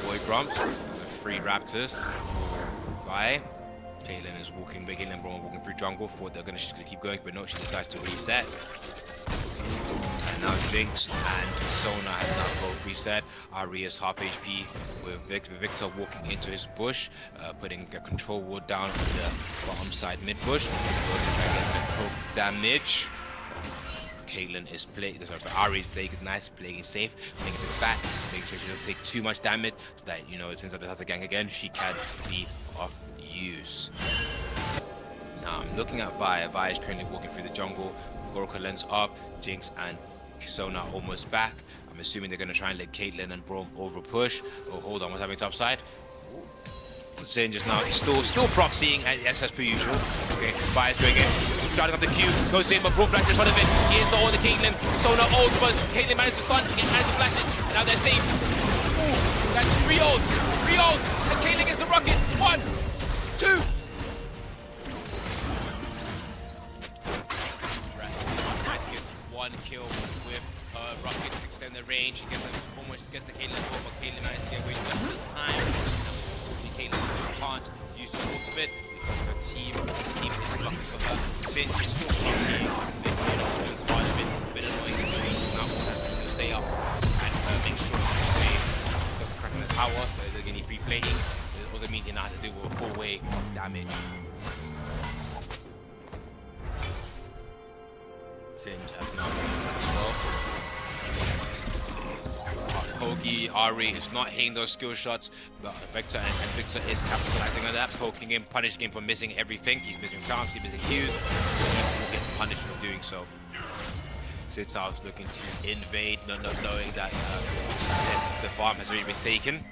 Void Grumps. There's 3 Raptors for Vi. Caitlyn is walking, Caitlyn and Braum walking through jungle. Thought she's gonna keep going, but no, she decides to reset. And now Jinx and Sona has now both reset. Ari is half HP with Victor walking into his bush, putting a control ward down for the bottom side mid bush. Also trying to get the poke damage. Caitlyn is playing, but Ari is playing it nice, playing it safe, playing it back, making sure she doesn't take too much damage, so that, you know, since it has a gang again, she can be of use. Now I'm looking at Vi. Vi is currently walking through the jungle. Goroka lens up, Jinx and Sona almost back. I'm assuming they're going to try and let Caitlyn and Braum over push. Oh, hold on, what's happening top side? Zane just now, he's still proxying, as per usual. Okay, Vi is going in, starting up the Q, goes in, but Braum flashes in front of it. He is the order Caitlyn. Sona ult, but Caitlyn managed to stun, managed to flash it, and now they're safe. Ooh, that's 3 ults, and Caitlyn gets the rocket. 1, 2. One kill with rocket to extend the range. He almost gets the Caitlyn goal, but Caitlyn managed to get away just in time. Caitlyn can't use the ultimate because her team is blocking for her. Since she's still blocking, it's hard, a bit annoying. Now has to stay up and make sure she doesn't crack in the tower, so they're going to need free plating. It also means they now have to do with a full way damage. Singe has now reset as well. Ogi, Ari is not hitting those skill shots, but Victor and Victor is capitalizing on that, poking him, punishing him for missing everything. He's missing charms, he's missing Qs, and will get punished for doing so. Sitsao's looking to invade, not knowing that the farm has already been taken.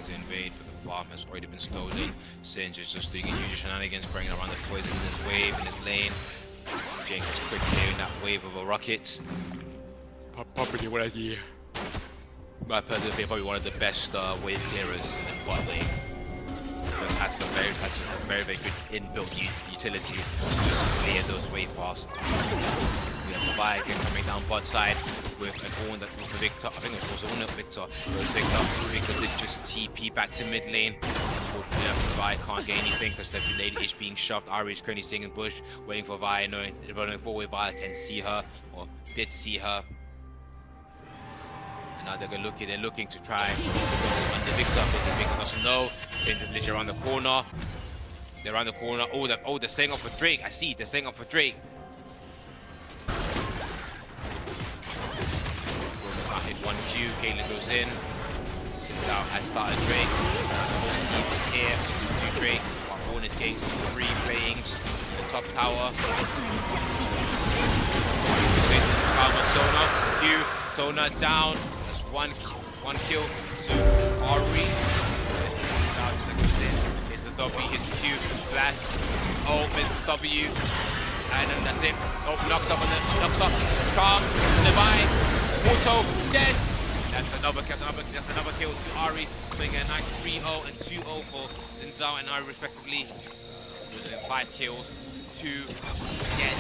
Invade, but the farm has already been stolen. Singe is just doing his usual shenanigans, bringing around the poison in his wave, in his lane. Jake is quick clearing that wave of a rocket. Probably one of the, my personal opinion, probably one of the best wave clearers in bot lane. Just has some very good inbuilt utility to just clear those wave fast. We have Leviathan coming down bot side with an Ornn that for Victor. I think it was also Ornn Victor. It was Victor. Victor did just TP back to mid lane. Vi can't get anything because the lady is being shoved. Ari is currently sitting in bush, waiting for Vi, knowing running forward. Vi can see her, or did see her. And now they're looking to try under Victor, but Victor doesn't know. They're literally around the corner. They're around the corner. Oh, they're setting up for Drake. I see. They're setting up for Drake. Hit 1Q, Caitlyn goes in. Sitsout has started Drake. The whole team is here to do Drake. While Ornn is getting some free playings in the top tower. Sona. Q. Sona down. That's one kill to Ari. Sitsout goes in. Here's the W, hits the Q. Flash. Oh, misses W. And then that's it. Oh, knocks up. Calm. Levi. Auto dead. That's another kill to Ari, putting a nice 3-0 and 2-0 for Zinzao and Ari respectively. With 5 kills to 2 dead.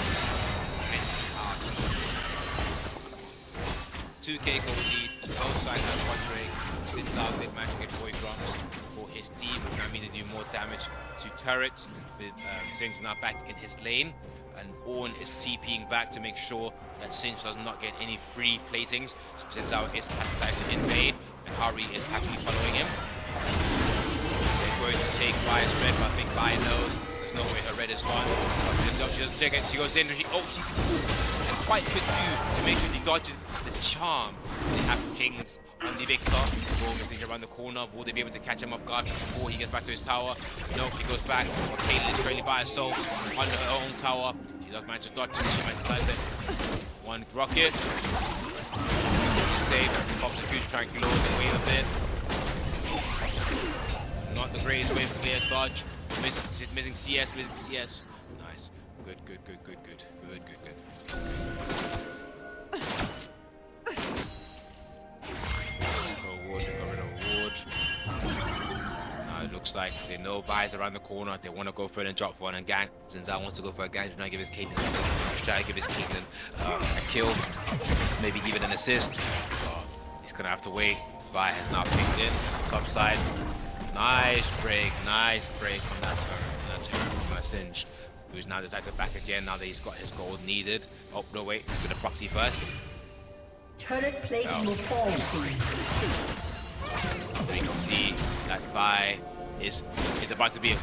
2k gold lead. Both sides have one break. Zinzao did manage to get Boy Grumps for his team, which I mean to do more damage to turrets. With Singe now back in his lane. And Ornn is TPing back to make sure that Singe does not get any free platings. So Zinzao has decided to invade, and Ari is actually following him. They're going to take Vi's red, but I think Vi knows there's no way her red is gone. She doesn't take it, she goes in, she quite good to make sure she dodges the charm. They have pings on the Victor. Boom, is around the corner. Will they be able to catch him off guard before he gets back to his tower? No, he goes back. Caitlyn is currently by herself under her own tower. She does manage to dodge it. She manages it. One rocket. Save. Pops the future trying to lower the wave a bit. Not the greatest wave clear dodge. Missing CS. Nice. Good. It looks like they know Vi's around the corner. They want to go for it and drop for one and gang. Zinzao wants to go for a gang. Try to give his Caitlyn a kill, maybe even an assist. He's gonna have to wait. Vi has now picked in top side. Nice break on that turn from Singe, who's now decided to back again now that he's got his gold needed. Oh no, wait, he's gonna proxy first. Turret plating will fall soon. You can see that Vi is about to be a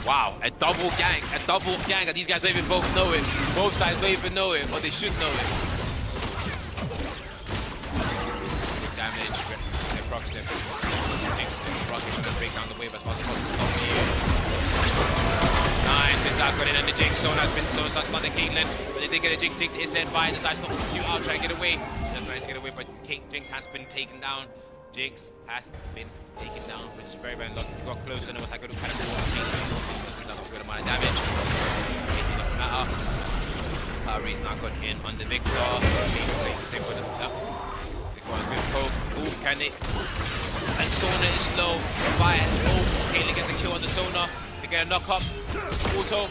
double gang, and these guys don't even both know it. Both sides don't even know it, but they should know it. Damage, they proc step. Rocket gonna break down the wave as fast as possible. Nice, Zinzao's got in under Jinx. Sona's not the Caitlyn, but they did get a Jinx. Jinx is then Vi, decides to Q out, try and get away. Just tries to get away, but Jinx has been taken down. Jinx has been taken down, which is very lucky. He got closer and was like, kind of a good amount of damage. It doesn't matter. Ari's now got in on the Victor. Same for the they got a good poke. Ooh, can it? And Sona is low. Fire. Oh, Caitlyn gets the kill on the Sona. They get a knock up. Auto,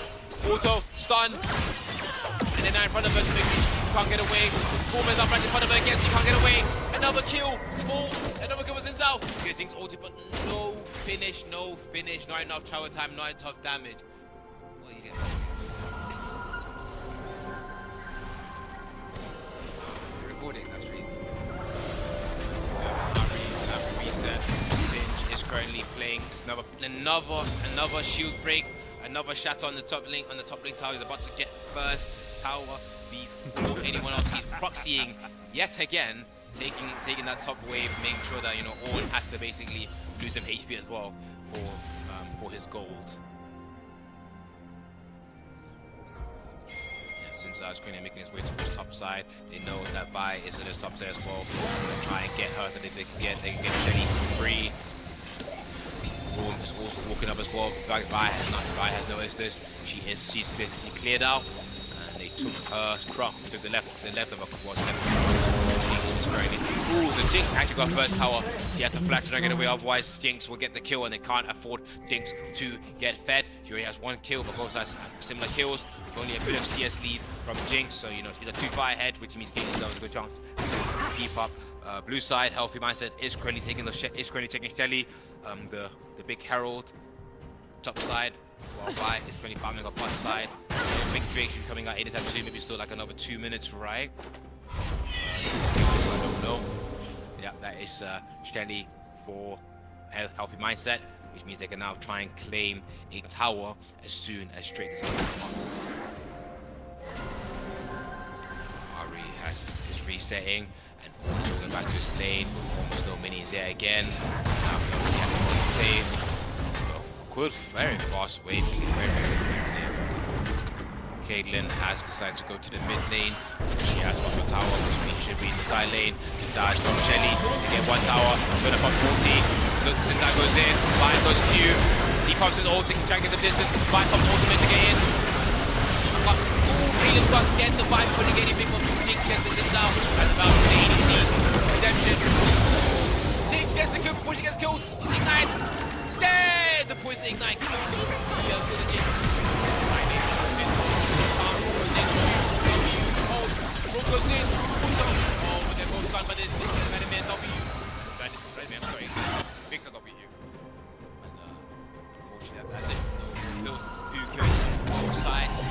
stun. And then now in front of her to make sure she can't get away. Boomers up right in front of her again, she can't get away. Another kill. Oh, another kill was Zinzao. Getting ulti, but no finish. Not enough tower time, not enough damage. What is it? Recording, that's crazy. Reset. Singe is currently playing. It's another shield break. Another shatter on the top link tower. He's about to get first tower before anyone else. He's proxying yet again, taking that top wave, making sure that Ornn has to basically lose some HP as well for his gold. Since Screen making his way towards top side, they know that Vi is in his top side as well. They're gonna try and get her so that they can get Jenny free. Ornn is also walking up as well. Vi has noticed this. She's basically cleared out, and they took her scrum. Took the left of her was left. Ooh, so Jinx actually got first tower. She had to flash to get away, otherwise Jinx will get the kill, and they can't afford Jinx to get fed. She already has one kill, but both has similar kills. Only a bit of CS lead from Jinx, so she's a 2-5 ahead, which means Caitlyn has a good chance to keep up. Blue side, healthy mindset is currently taking Shelly, the big herald. Top side, while Vi is currently farming up bot side. Big Drake should be coming out anytime soon, maybe still like another 2 minutes, right? I don't know. Yeah, that is Shelly for healthy mindset, which means they can now try and claim a tower as soon as Drake is on. Is resetting and going back to his lane with almost no minions there again. Now he obviously has to keep it safe. Good, very fast wave, very clear. Caitlyn has decided to go to the mid lane. She has lost her tower, which means she should be in the side lane. Decides from Shelly, they get one tower, turn up on 40. Look, since that goes in, Vi goes Q. He pumps his ult, trying to get the distance. Vi pumps ultimate to get in. Caitlyn does get the vibe, putting anything from Jinx gets the distance out. That's about the ADC redemption. Jinx gets the kill before she gets killed. She's ignited. Dead! The poison ignite kills the Jinx. Rook goes in. Oh, but they're both stunned by the Vladimir W. Vladimir, I'm sorry. Victor W. And unfortunately, that's it. No kills, 2 kills. Both sides, 2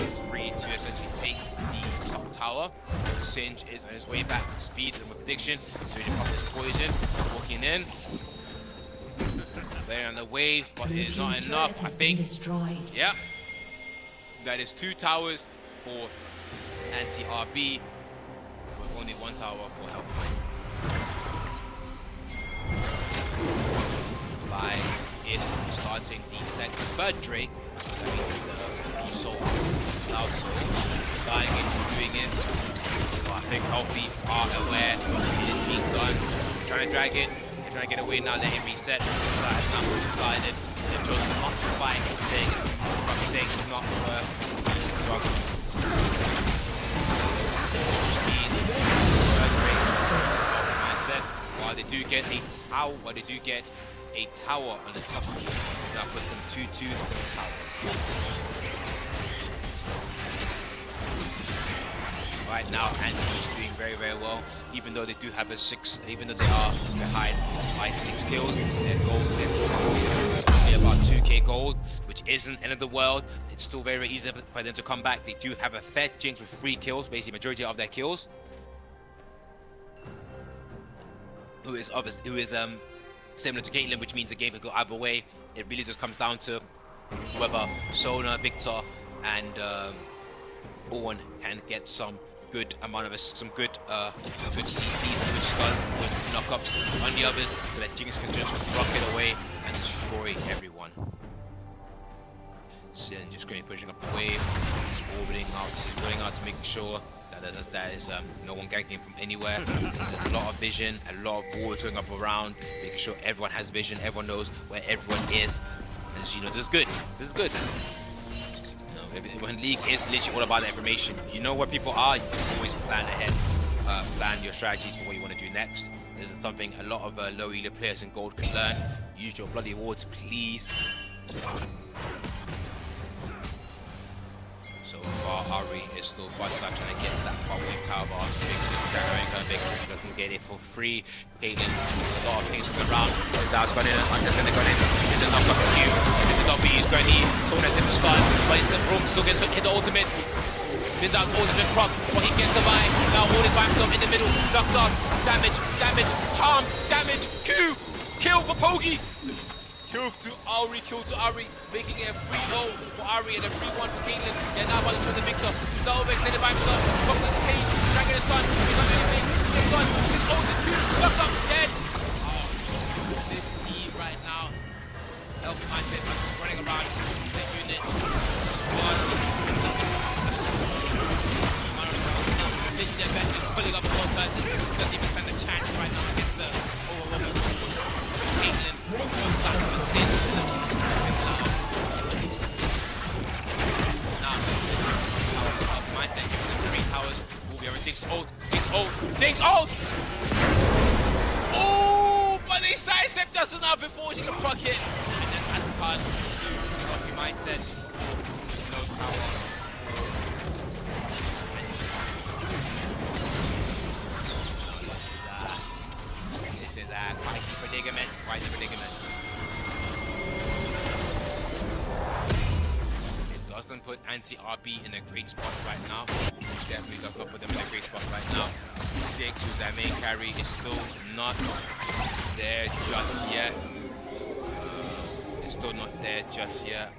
is free to essentially take the top tower. Singe is on his way back to speed and with prediction. So he popped his poison, walking in. They're on the wave, but it is not enough. I think. Yeah. That is 2 towers for anti-RB, with only 1 tower for health points. Vi is starting the third Drake. That means the soul, cloud soul, starting into doing it. So I think Healthy are aware it is being done. They're trying to drag it. They're trying to get away now. Let him reset. That has now started. They've chosen not to fight anything. I'm saying it's not worth struggling. Mindset. While they do get a tower on the top of you. That puts them 2-2 to the towers. Right now, Anti is doing very, very well. Even though they do have even though they are behind by 6 kills, their gold is only about 2k gold, which isn't end of the world. It's still very, very easy for them to come back. They do have a fed Jinx with 3 kills, basically majority of their kills. Who is similar to Caitlyn, which means the game can go either way. It really just comes down to whether Sona, Victor, and Ornn can get some good amount of some good CCs and good stuns, good knockups on the others, so that Jinx can just rocket away and destroy everyone. Sin just going pushing up the wave. He's orbiting out. He's running out to make sure that is no one ganking from anywhere. There's a lot of vision, a lot of water going up around, making sure everyone has vision, everyone knows where everyone is. And this is good. This is good. When League is literally all about the information. You know where people are, you can always plan ahead. Plan your strategies for what you want to do next. This is something a lot of low elo players in gold can learn. Use your bloody awards, please. So far, Ari is still quite trying to get that top wing tower bar. Victor doesn't get it for free. Caitlyn, there's a lot of things going around. Zal's gone in, Hunter's gonna go in. He's in the knock up Q. He's in the W, he's going in. Someone has him stun, but he's still gets hit the ultimate. Vinzal's ultimate proc, but he gets the buy. Now holding by himself in the middle. Knocked off. Damage, charm, damage, Q. Kill for Pogi. Kill to Ari, making it a 3-0 for Ari and a 3-1 for Caitlyn. Yeah, now while he's trying to mix up, he's now overextended by himself. Comes to the stage, trying to get a stun. He's not doing anything. Gets stunned. He's ulted Q, locked up, dead. Oh, this team right now, healthy mindset, running around, set unit, squad. Literally their best, just pulling up the one person. Doesn't even stand a chance right now against the overwhelming force. Caitlyn, no sign of a cinch. Now, mindset giving them 3 towers. Will be over Jinx ult! Oh, but they sidestepped us enough before she can proc it. And then had to pass to Rocky mindset. No tower. This is quite the predicament. It doesn't put anti-RB in a great spot right now. Definitely does not put them in a great spot right now. Jinx, who's their main carry, is still not there just yet. It's still not there just yet.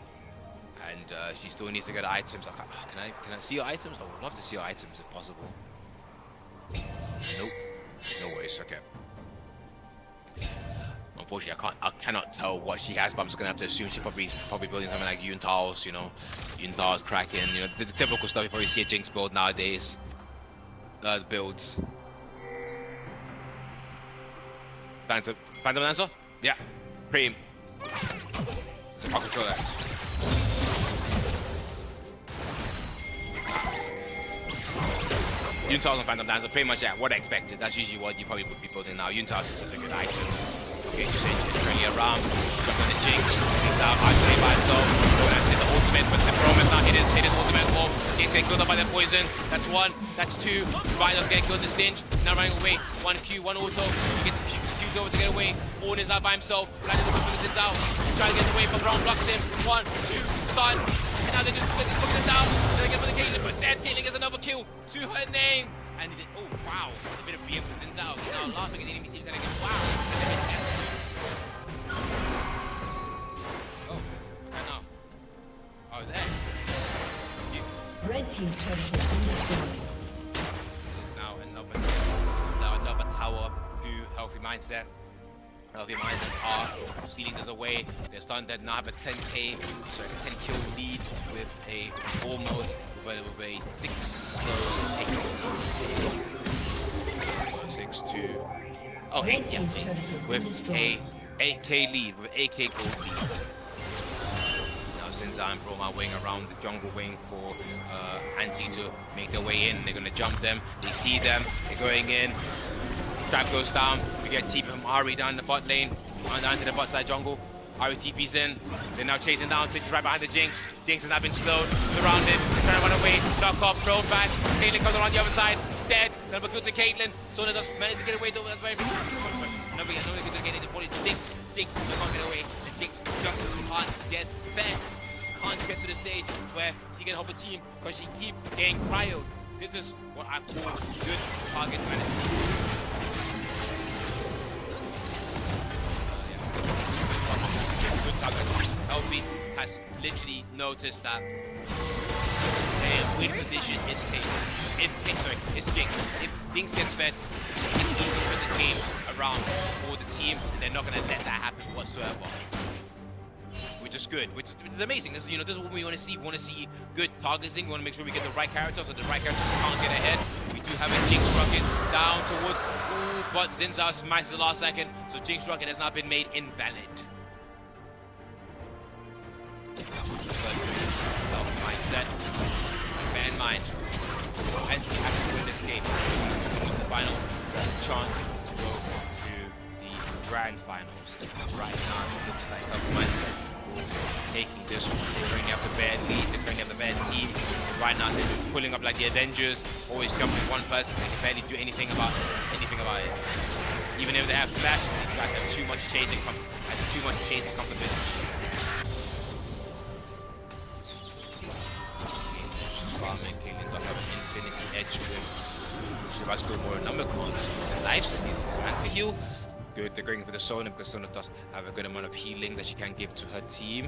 And she still needs to get items. Can I see your items? I would love to see your items if possible. Nope. No worries, okay. Unfortunately, I cannot tell what she has, but I'm just gonna have to assume she's probably building something like Yuntals, you know, Yuntals, Kraken, you know, the typical stuff you probably see a Jinx build nowadays. Builds. Phantom Lancer? Yeah. Cream. I'll control that. Yuntals and Phantom Lancer, pretty much what I expected. That's usually what you probably would be building now. Yuntals is a good item. Okay, Sage is turning around, jumping the Jinx, he's out, actually by himself, going out to hit the ultimate, but Roman's not hit his ultimate as well. Jinx getting killed up by the poison, that's 1, that's 2, Rhinos getting killed in the Singe, now running away, 1 Q, 1 auto, he gets Q's over to get away, Orn is out by himself, landing the whip is out, trying to get away, but Brown blocks him, 1, 2, stun, and now they're just putting him down, they're going for the Caitlyn, but dead Caitlyn gets another kill to her name, and he did, oh wow, a bit of BM for Zin's out, now laughing at the enemy team, saying again, wow, oh, it's X. Red team's turret has been destroyed. There's now another tower. Healthy mindset. Healthy mindset are stealing this away. They're starting to now have a 10k, sorry, a 10 kill lead with a almost with a 6-2. Oh, 8, yeah, with a 8k lead, with 8k gold lead. Since I'm brought my wing around the jungle wing for Anti to make their way in. They're gonna jump them. They see them. They're going in. Trap goes down. We get TP from Ari down the bot lane, down to the bot side jungle. Ari TP's in. They're now chasing down to right behind the Jinx. Jinx has now been slowed, surrounded, trying to run away. Knock off, thrown back. Caitlyn comes around the other side. Dead. Gonna kill to Caitlyn. Sona does manage to get away though. That's very sorry. Nobody can get into the Jinx. Jinx can't get away. The Jinx just can't get fed. Can't get to the stage where she can help a team because she keeps getting cryoed. This is what I call good target management. Good target. LB has literally noticed that a weak condition is Caitlyn. It's Jinx. If Jinx gets fed, it's easy to turn this game around for the team, and they're not going to let that happen whatsoever. Which is good, which is amazing. This is what we want to see. We want to see good targeting. We want to make sure we get the right character, so the right character can't get ahead. We do have a Jinx rocket down towards, ooh, but Zinzao smashes the last second, so Jinx rocket has now been made invalid. Mindset, bear in mind, Anti has to win this game. The final chance to go to the grand finals. Right now, it looks like mindset taking this one. They're currently have the bad lead, they're currently have the bad team. Right now they're pulling up like the Avengers, always jumping one person, they can barely do anything about it. Even if they have flash, these guys have too much chasing confidence. Caitlyn does have an infinity edge with Shabazz go more number cons. Life steal. Anti-heal. Good. They're going for the Sona because Sona does have a good amount of healing that she can give to her team.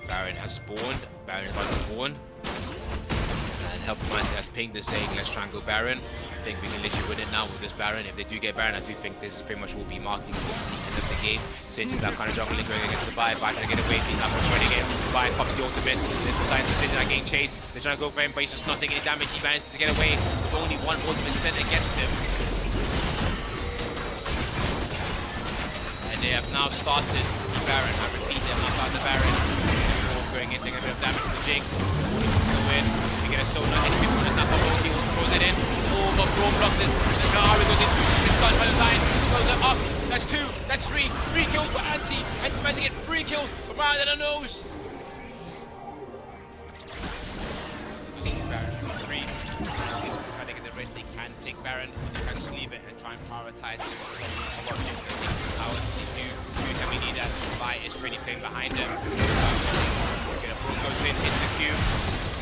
Baron has spawned. Baron is about to spawn. And Helping Mindset has pinged this saying, let's try and go Baron. I think we can literally win it now with this Baron. If they do get Baron, I do think this pretty much will be marking the end of the game. Singe is now kind of juggling, going against the Vi. Vi trying to get away. He's not running it. Vi pops the ultimate. Then decides to Singe getting chased. They're trying to go for him, but he's just not taking any damage. He manages to get away. With only one ultimate sent against him. And they have now started the Baron. I repeat, they have now started the Baron. Going in, taking a bit of damage from the Jinx. Go in. We get a Sona. Enemy from the Napa Multi throws it in. Oh, but Braum blocks it. The Ari goes in. It's done by the line. Goes it up. That's 2. That's 3. 3 kills for Anti. Anti's managed to get 3 kills from right in the nose. Baron 3. Trying to get the red. They can take Baron. They can just leave it and try and prioritize it. They do heavily need that. Vi is really playing behind them. Braum goes in, hits the Q.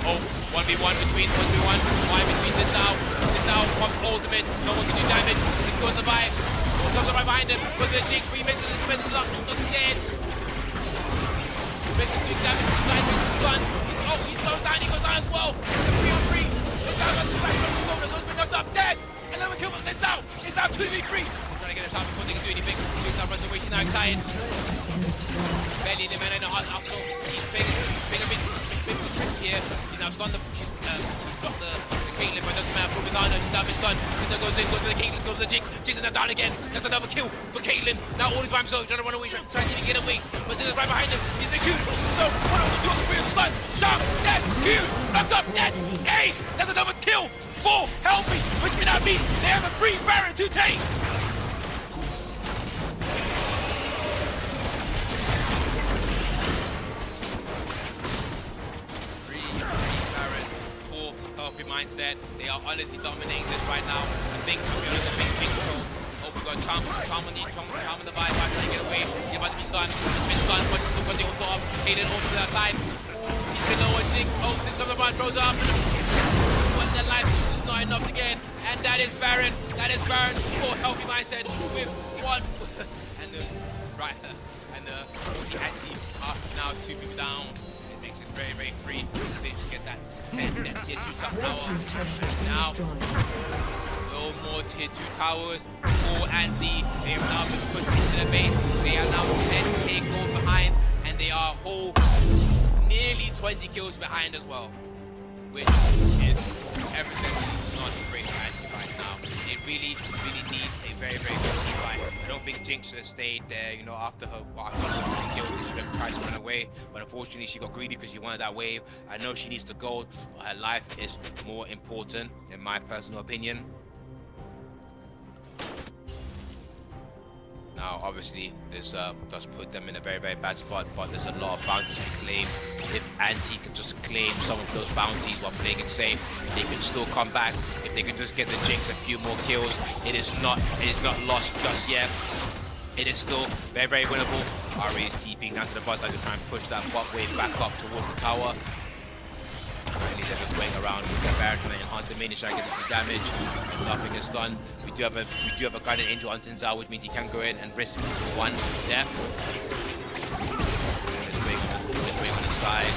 Oh, 1v1 between 1v1. Vi between Zitao. Zitao pops ultimate. No one can do damage. He goes to Vi. Comes right behind him. Goes to the Jinx, but he messes up. Doesn't get it. Makes some good damage. He's done. He's slowed down. He goes down as well. The 3-on-3. Zitao got smacked from the shoulder. So he's been knocked up dead. Another kill from Zitao. It's now 2v3. Trying to get us out before they can do anything. He's now runs away. She's now excited. Belly, the man in the Arsenal. He's being a bit risky here. She's now stunned. She's got the Caitlyn, but it doesn't matter. Propaganda, she's now been stunned. She goes in, goes to the Caitlyn, goes to the Jinx. Jinx is now down again. That's another kill for Caitlyn. Now all is by himself. He's trying to run away, trying to see if he can get away. But Zinna's right behind him. He's been queued. So, what are we doing? We're stunned. Sharp, dead, queued, knocked up, dead. Ace, that's another kill for Healthy, which means that means they have a free Baron to take. Mindset. They are honestly dominating this right now. I think to be honest, a big control. Oh, we got Charm on the Vi, trying to get away. He's about to be stunned. He's been stunned, but she's still got the ult off. Kaden over to that side. Ooh, she's been low and Jinx. Oh, Jinx comes around, throws her up. But the life is just not enough to get. And that is Baron. That is Baron for Healthy Mindset with 1. And the Anti are now 2 people down. Makes it very, very free. So you get that tier 2 top tower. And now, no more tier 2 towers for Anti. They have now been pushed into the base. They are now 10k gold behind, and they are whole nearly 20 kills behind as well. Which is everything not great for Anti right now. They really, really need a very, very good team fight. I don't think Jinx should have stayed there, you know, after her kill. She should have tried to run away, but unfortunately she got greedy because she wanted that wave. I know she needs the gold, but her life is more important, in my personal opinion. Now, obviously, this does put them in a very, very bad spot, but there's a lot of bounties to claim. If Anti can just claim some of those bounties while playing it safe, they can still come back. If they can just get the Jinx a few more kills, it is not lost just yet. It is still very, very winnable. Ari is TPing down to the bot side to try and push that bot wave back up towards the tower. Currently, they're just waiting around with their Baron trying to enhance the minion, trying to get the damage. Nothing is done. We do have a guided angel on Tinzao, which means he can go in and risk 1 death. Just waiting on the side.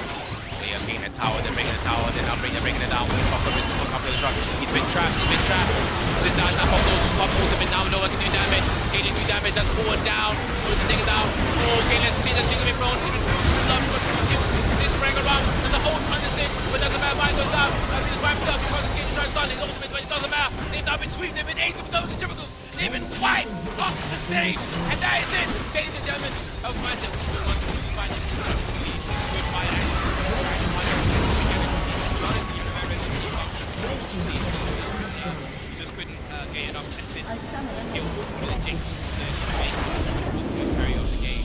They are getting a tower. They're breaking the tower. They're breaking it down. He's been trapped. Sits out. Pop ultimate now. No one can do damage. Kaden do damage. That's 4 down. Who's to take it down? Oh, okay, let's see. That's been thrown. Bring around, there's a hold on the Sin, but doesn't matter, mine goes down. He's by himself, because he's getting trying to stun his ultimate, but it doesn't matter. They've now been sweeped, they've been aced, they've been they've been wiped off the stage, and that is it, ladies and gentlemen. Healthy Mindset, just couldn't get enough assist. It was the Jinx, very of the game,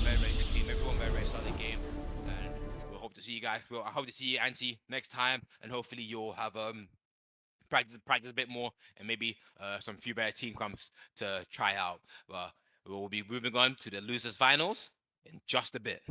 very, very good team. Everyone very, very solid game. Hope to see you guys. Well, I hope to see you, Anti, next time, and hopefully you'll have practice a bit more, and maybe some few better team comps to try out. We'll be moving on to the losers finals in just a bit.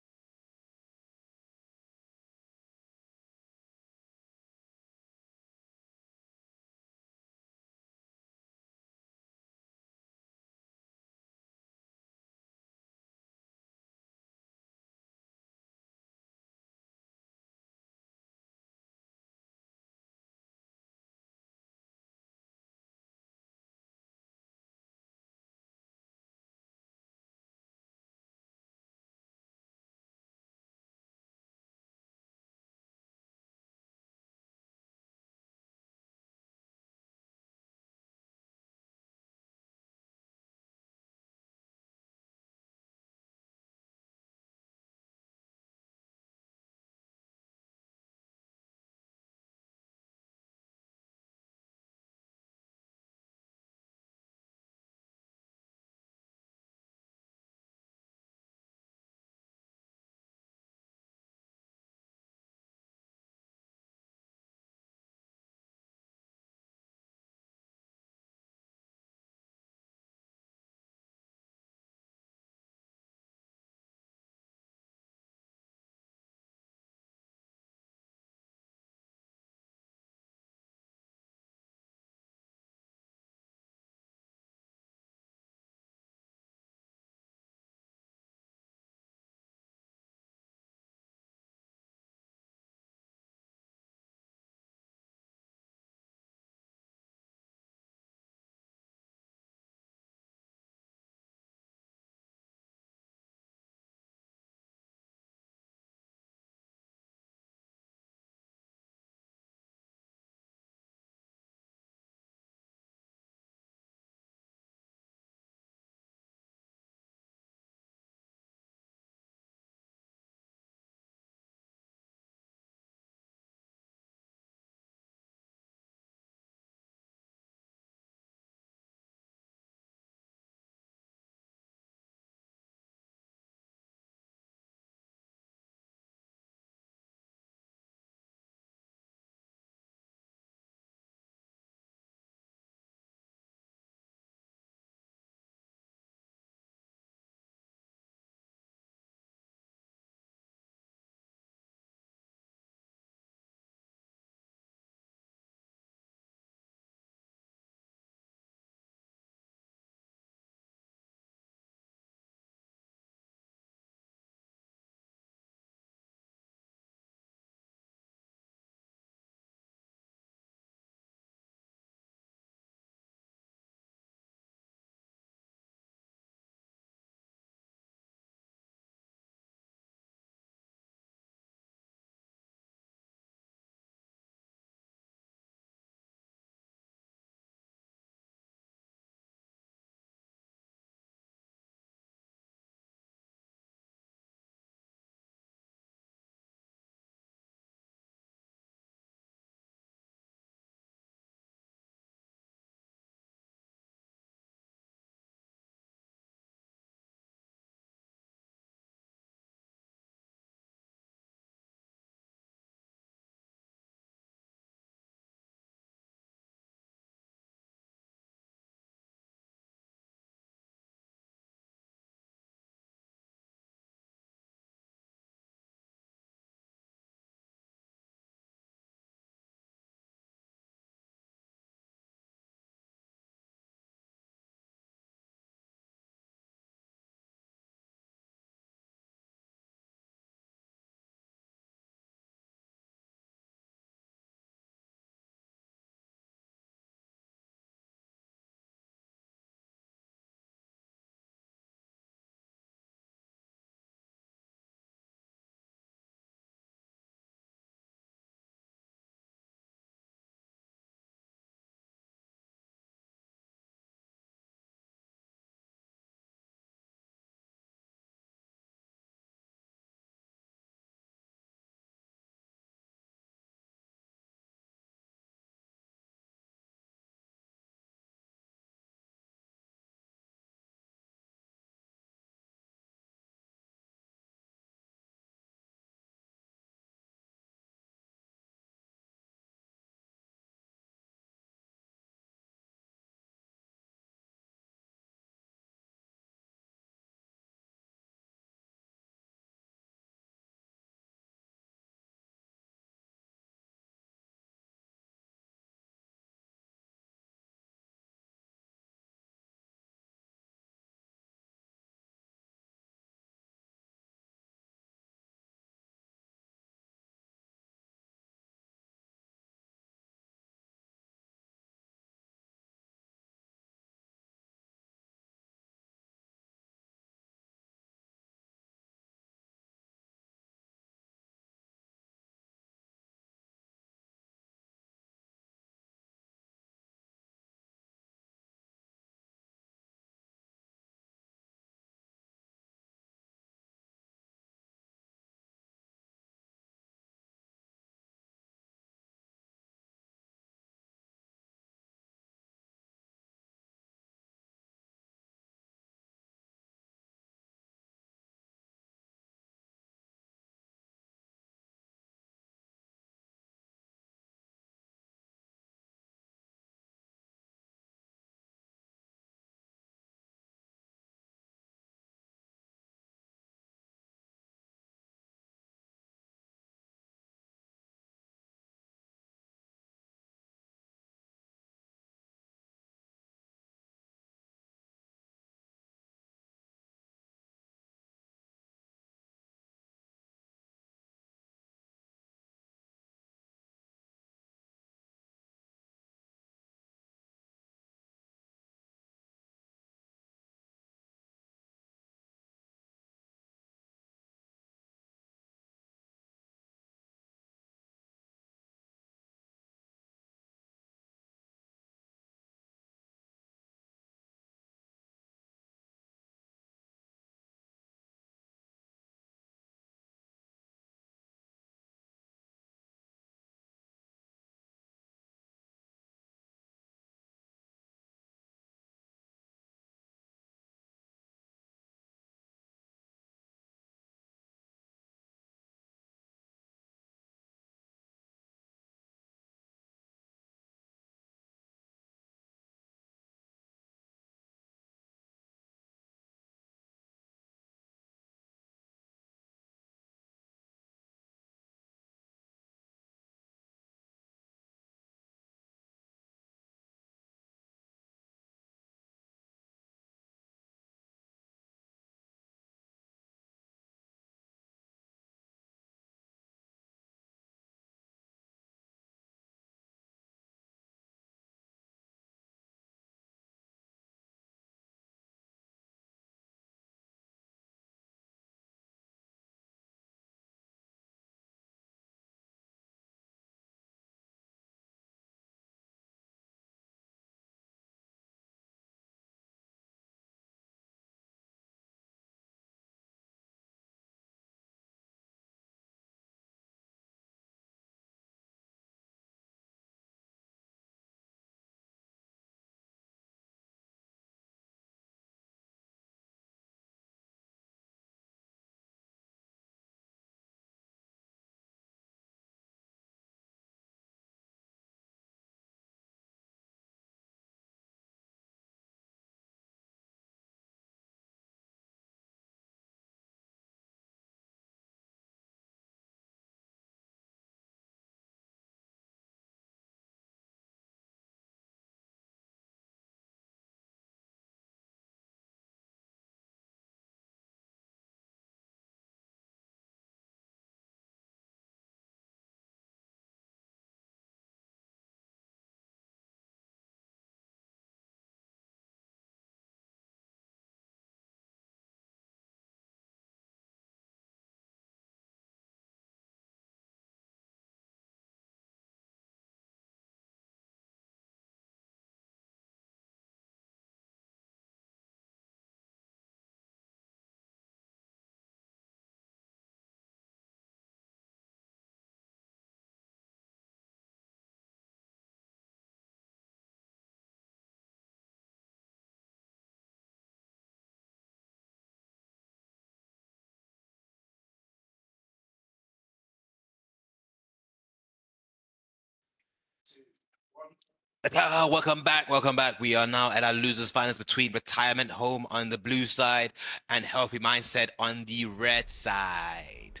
Welcome back. Welcome back. We are now at our losers finals between Retirement Home on the blue side and Healthy Mindset on the red side.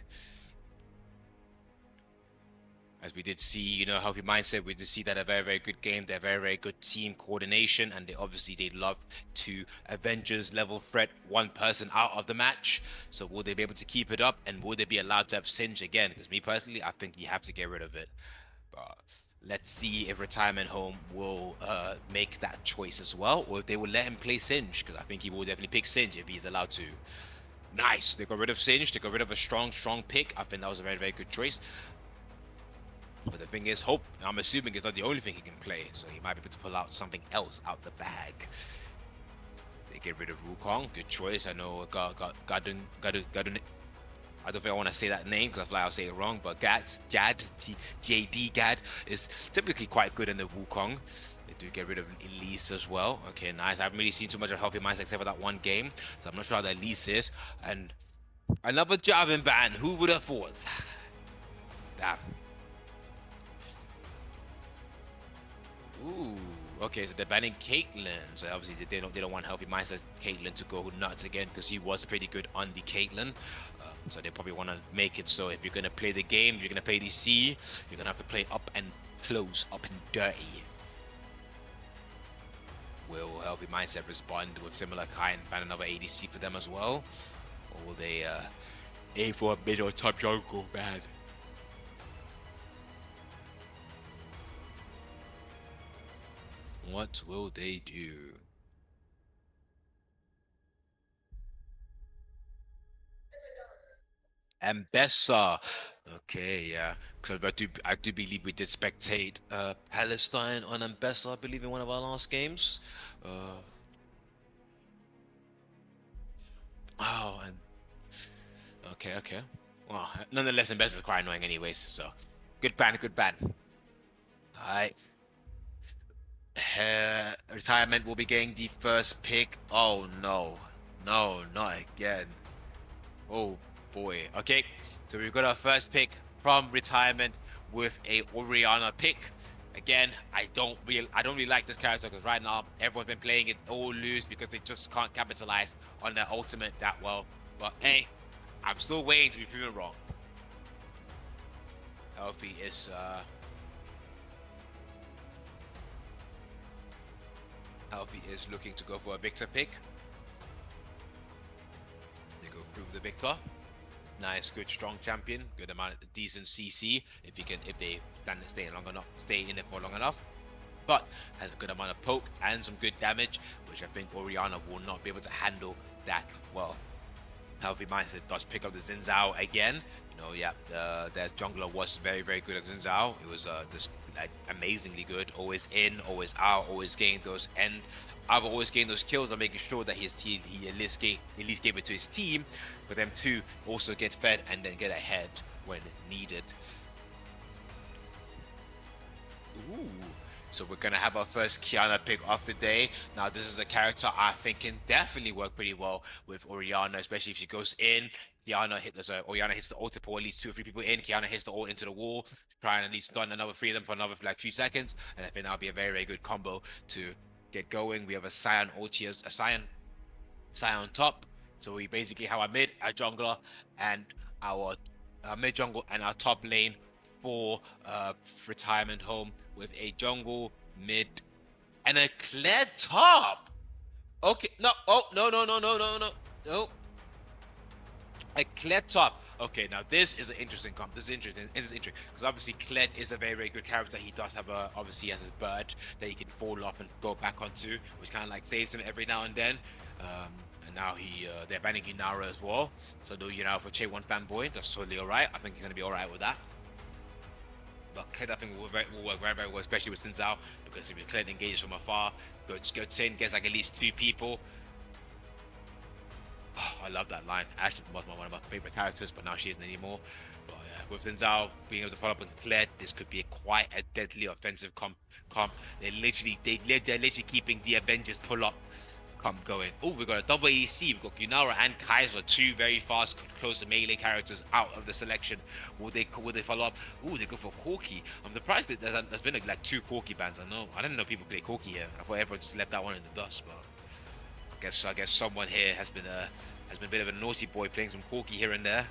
As we did see, Healthy Mindset, we did see that a very, very good game. They're very, very good team coordination, and they love to Avengers level threat one person out of the match. So will they be able to keep it up, and will they be allowed to have Singe again? Because me personally, I think you have to get rid of it. But let's see if Retirement Home will make that choice as well, or if they will let him play Singe, because I think he will definitely pick Singe if he's allowed to. Nice. They got rid of Singe. They got rid of a strong, strong pick. I think that was a very, very good choice. But the thing is, Hope, I'm assuming, is not the only thing he can play, so he might be able to pull out something else out the bag. They get rid of Wukong. Good choice. I know Gadun. I don't think I want to say that name because I feel like I'll say it wrong, but JD Gad is typically quite good in the Wukong. They do get rid of Elise as well. Okay, nice. I haven't really seen too much of Healthy Minds except for that one game, so I'm not sure how the Elise is. And another Jarvan ban. Who would have thought? Damn. Ooh. Okay, so they're banning Caitlyn. So obviously they don't want Healthy Minds Caitlyn to go nuts again because he was pretty good on the Caitlyn. So they probably want to make it so if you're going to play the game, you're going to play DC, you're going to have to play up and close, up and dirty. Will Healthy Mindset respond with similar kind, ban another ADC for them as well? Or will they aim for a mid or top jungle ban? What will they do? Ambessa. Okay, yeah. Because I do believe we did spectate Palestine on Ambessa, I believe, in one of our last games. Oh, and okay. Well, nonetheless, Ambessa is quite annoying, anyways. So, good ban, good ban. Alright. Retirement will be getting the first pick. Oh no, not again. Oh boy. Okay, so we've got our first pick from Retirement with a Orianna pick. Again, I don't really like this character because right now everyone's been playing it all loose because they just can't capitalize on their ultimate that well. But hey, I'm still waiting to be proven wrong. Healthy is looking to go for a Victor pick. They go through the Victor. Nice, good, strong champion. Good amount of decent CC if they stay in it for long enough. But has a good amount of poke and some good damage, which I think Orianna will not be able to handle that well. Healthy Mindset does pick up the Xin Zhao again. Their jungler was very, very good at Xin Zhao. It was amazingly good. Always in, always out, always getting those I've always gained those kills by making sure that he at least gave it to his team, for them to also get fed and then get ahead when needed. Ooh. So we're gonna have our first Kiana pick of the day. Now this is a character I think can definitely work pretty well with Orianna, especially if she goes in. Orianna hits the ult to pull at least 2 or 3 people in. Kiana hits the ult into the wall to try and at least stun another 3 of them for another few seconds. And I think that'll be a very, very good combo to get going. We have a Sion ulti, a Sion top. So we basically have our mid, our jungler, and our mid jungle and our top lane for Retirement Home with a jungle, mid, and a clear top. Okay, no, no. A Kled top. Okay, now this is an interesting comp. This is interesting because obviously Kled is a very, very good character. He does have obviously he has his bird that he can fall off and go back onto, which kind of like saves him every now and then. And now they're banning Inara as well. So no Inara for Che1 fanboy. That's totally alright. I think he's gonna be alright with that. But Kled I think will work very, very well, especially with Xin Zhao, because if Kled engages from afar, goes in, gets like at least 2 people. Oh, I love that line. Ashley was one of my favorite characters, but now she isn't anymore. But yeah, with Xin Zhao being able to follow up with Kled, this could be quite a deadly offensive comp. They're literally keeping the Avengers pull up come going. Oh, we got a double ADC. We've got Gunara and Kaiser, two very fast, close melee characters out of the selection. Will they follow up? Oh, they go for Corki. I'm surprised that there's been like two Corki bans. I didn't know people play Corki here. I thought everyone just left that one in the dust, but I guess someone here has been a bit of a naughty boy playing some Corki here and there.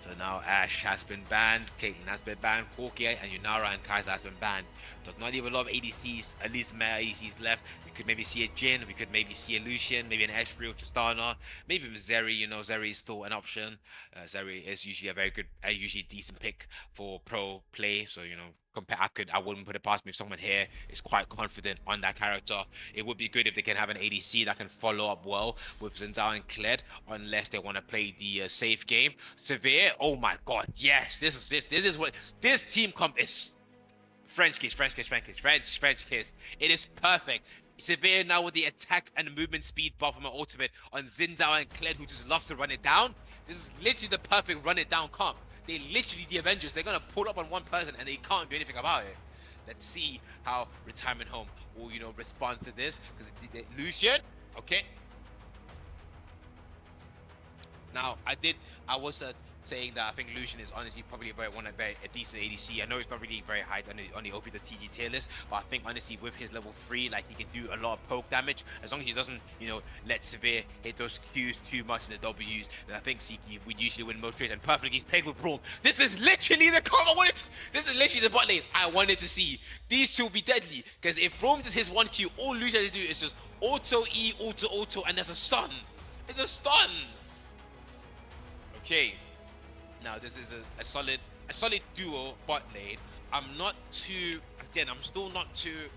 So now Ash has been banned, Caitlyn has been banned, Corki and Yunara and Kaiser has been banned. Does not leave a lot of ADCs, at least meta ADCs left. We could maybe see a Jhin, we could maybe see a Lucian, maybe an Ashbury or Tristana, maybe even Zeri. Zeri is still an option. Zeri is usually usually decent pick for pro play. So I wouldn't put it past me if someone here is quite confident on that character. It would be good if they can have an ADC that can follow up well with Zinzao and Kled, unless they want to play the safe game. Severe, oh my god, yes, this is what this team comp is. French kiss. It is perfect. Severe now with the attack and movement speed buff from an ultimate on Zinzao and Kled, who just love to run it down. This is literally the perfect run it down comp. They literally the Avengers. They're gonna pull up on one person and they can't do anything about it. Let's see how Retirement Home will respond to this, because Lucian, okay. Now I was saying that I think Lucian is honestly probably a decent ADC. I know it's not really very high on the OP the TG tier list, but I think honestly with his level 3, like, he can do a lot of poke damage as long as he doesn't let Severe hit those Qs too much in the Ws. Then I think Siki would usually win most trades, and perfectly he's played with Braum. This is literally the combo I wanted. This is literally the bot lane I wanted to see. These two will be deadly, because if Braum does his 1Q, all Lucian has to do is just auto E, auto, and there's a stun. It's a stun. Okay. Now this is a solid duo bot lane. I'm still not too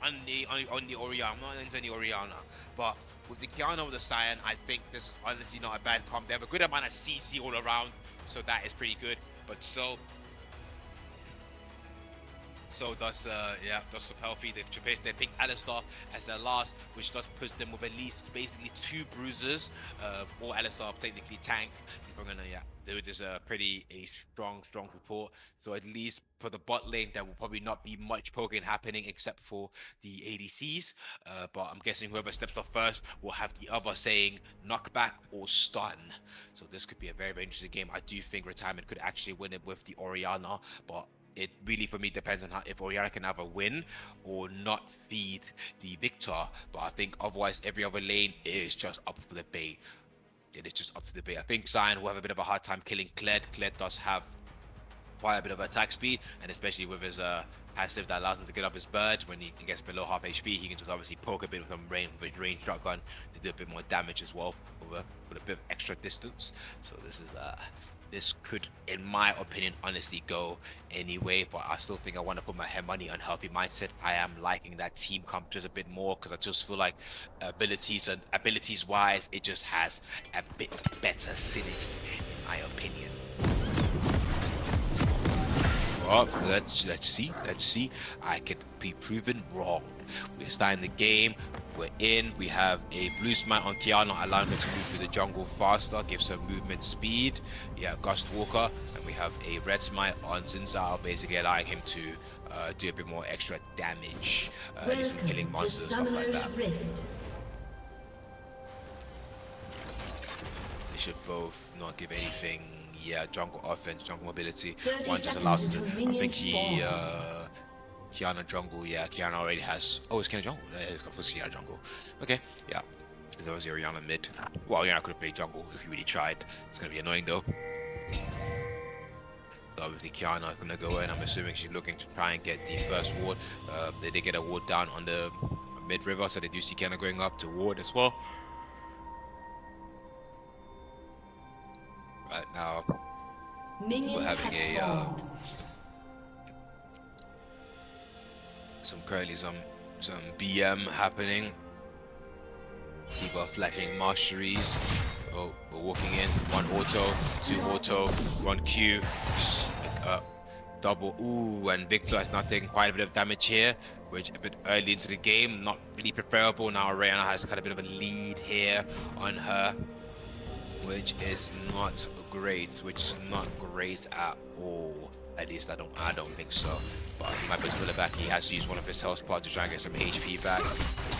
on the Orianna. I'm not into the Orianna, but with the Kiana with the Cyan, I think this is honestly not a bad comp. They have a good amount of CC all around, so that is pretty good. But so does Healthy. They pick Alistar as their last, which does put them with at least basically 2 bruisers. Or Alistar technically tank. We're gonna do this a strong support. So at least for the bot lane, there will probably not be much poking happening except for the ADCs. But I'm guessing whoever steps off first will have the other saying knockback or stun. So this could be a very, very interesting game. I do think Retirement could actually win it with the Orianna, but it really, for me, depends on if Orianna can either win or not feed the Victor. But I think otherwise, every other lane is just up for debate. It is just up to debate. I think Zion will have a bit of a hard time killing Kled. Kled does have quite a bit of attack speed, and especially with his passive that allows him to get up his bird. When he gets below half HP, he can just obviously poke a bit with his range shotgun to do a bit more damage as well, with a bit of extra distance. So this could, in my opinion, honestly go anyway, but I still think I want to put my money on Healthy Mindset. I am liking that team comp just a bit more, because I just feel like abilities wise, it just has a bit better synergy, in my opinion. Well, let's see. I could be proven wrong. We're starting the game. We're in. We have a blue smite on Kiana, allowing her to move through the jungle faster, gives her movement speed. Yeah, Gust Walker, and we have a red smite on Zinzao, basically allowing him to do a bit more extra damage, some killing monsters, stuff like that. They should both not give anything. Yeah, jungle offense, jungle mobility. One just allows him to, I think Kiana jungle, yeah, Kiana already has. Oh, it's Kiana jungle. Of course, Kiana jungle. Okay, yeah. There was Orianna mid. Well, Orianna could have played jungle if you really tried. It's gonna be annoying though. So obviously, Kiana is gonna go in. I'm assuming she's looking to try and get the first ward. They did get a ward down on the mid river, so they do see Kiana going up to ward as well. Right now, we're having some BM happening. People are flashing masteries. Oh, we're walking in. 1 auto, 2 auto, 1 Q, double. Ooh, and Victor has not taken quite a bit of damage here, which a bit early into the game, not really preferable. Now Orianna has got a bit of a lead here on her, which is not great at all. At least I don't think so. But he might put Miller back. He has to use one of his health pods to try and get some HP back.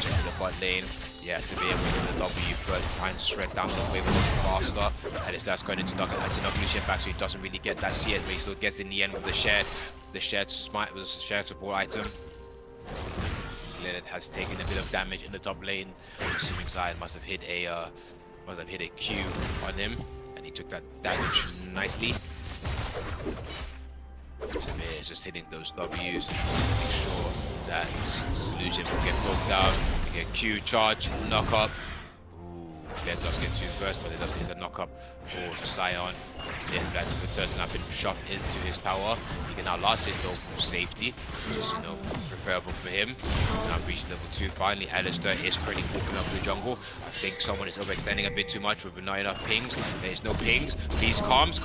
Check the bot lane. He has to be able to do the W first, try and shred down the wave a little faster. And it starts going into knock Lucian back, so he doesn't really get that CS, but he still gets in the end with the shared smite with the shared support item. Glenn has taken a bit of damage in the top lane. I'm assuming Zion must have hit a Q on him, and he took that damage nicely. Samir is just hitting those W's, make sure that Solution will get broke down. We get Q, charge, knock up. Ooh, Glenn does get 2 first, but it doesn't hit a knock up for Sion. Then that Turtle have been shoved into his tower. He can now last hit though for safety, which is, you know, preferable for him. Now reached level 2. Finally, Alistair is currently walking up the jungle. I think someone is overextending a bit too much with not enough pings. There's no pings. Please, comms.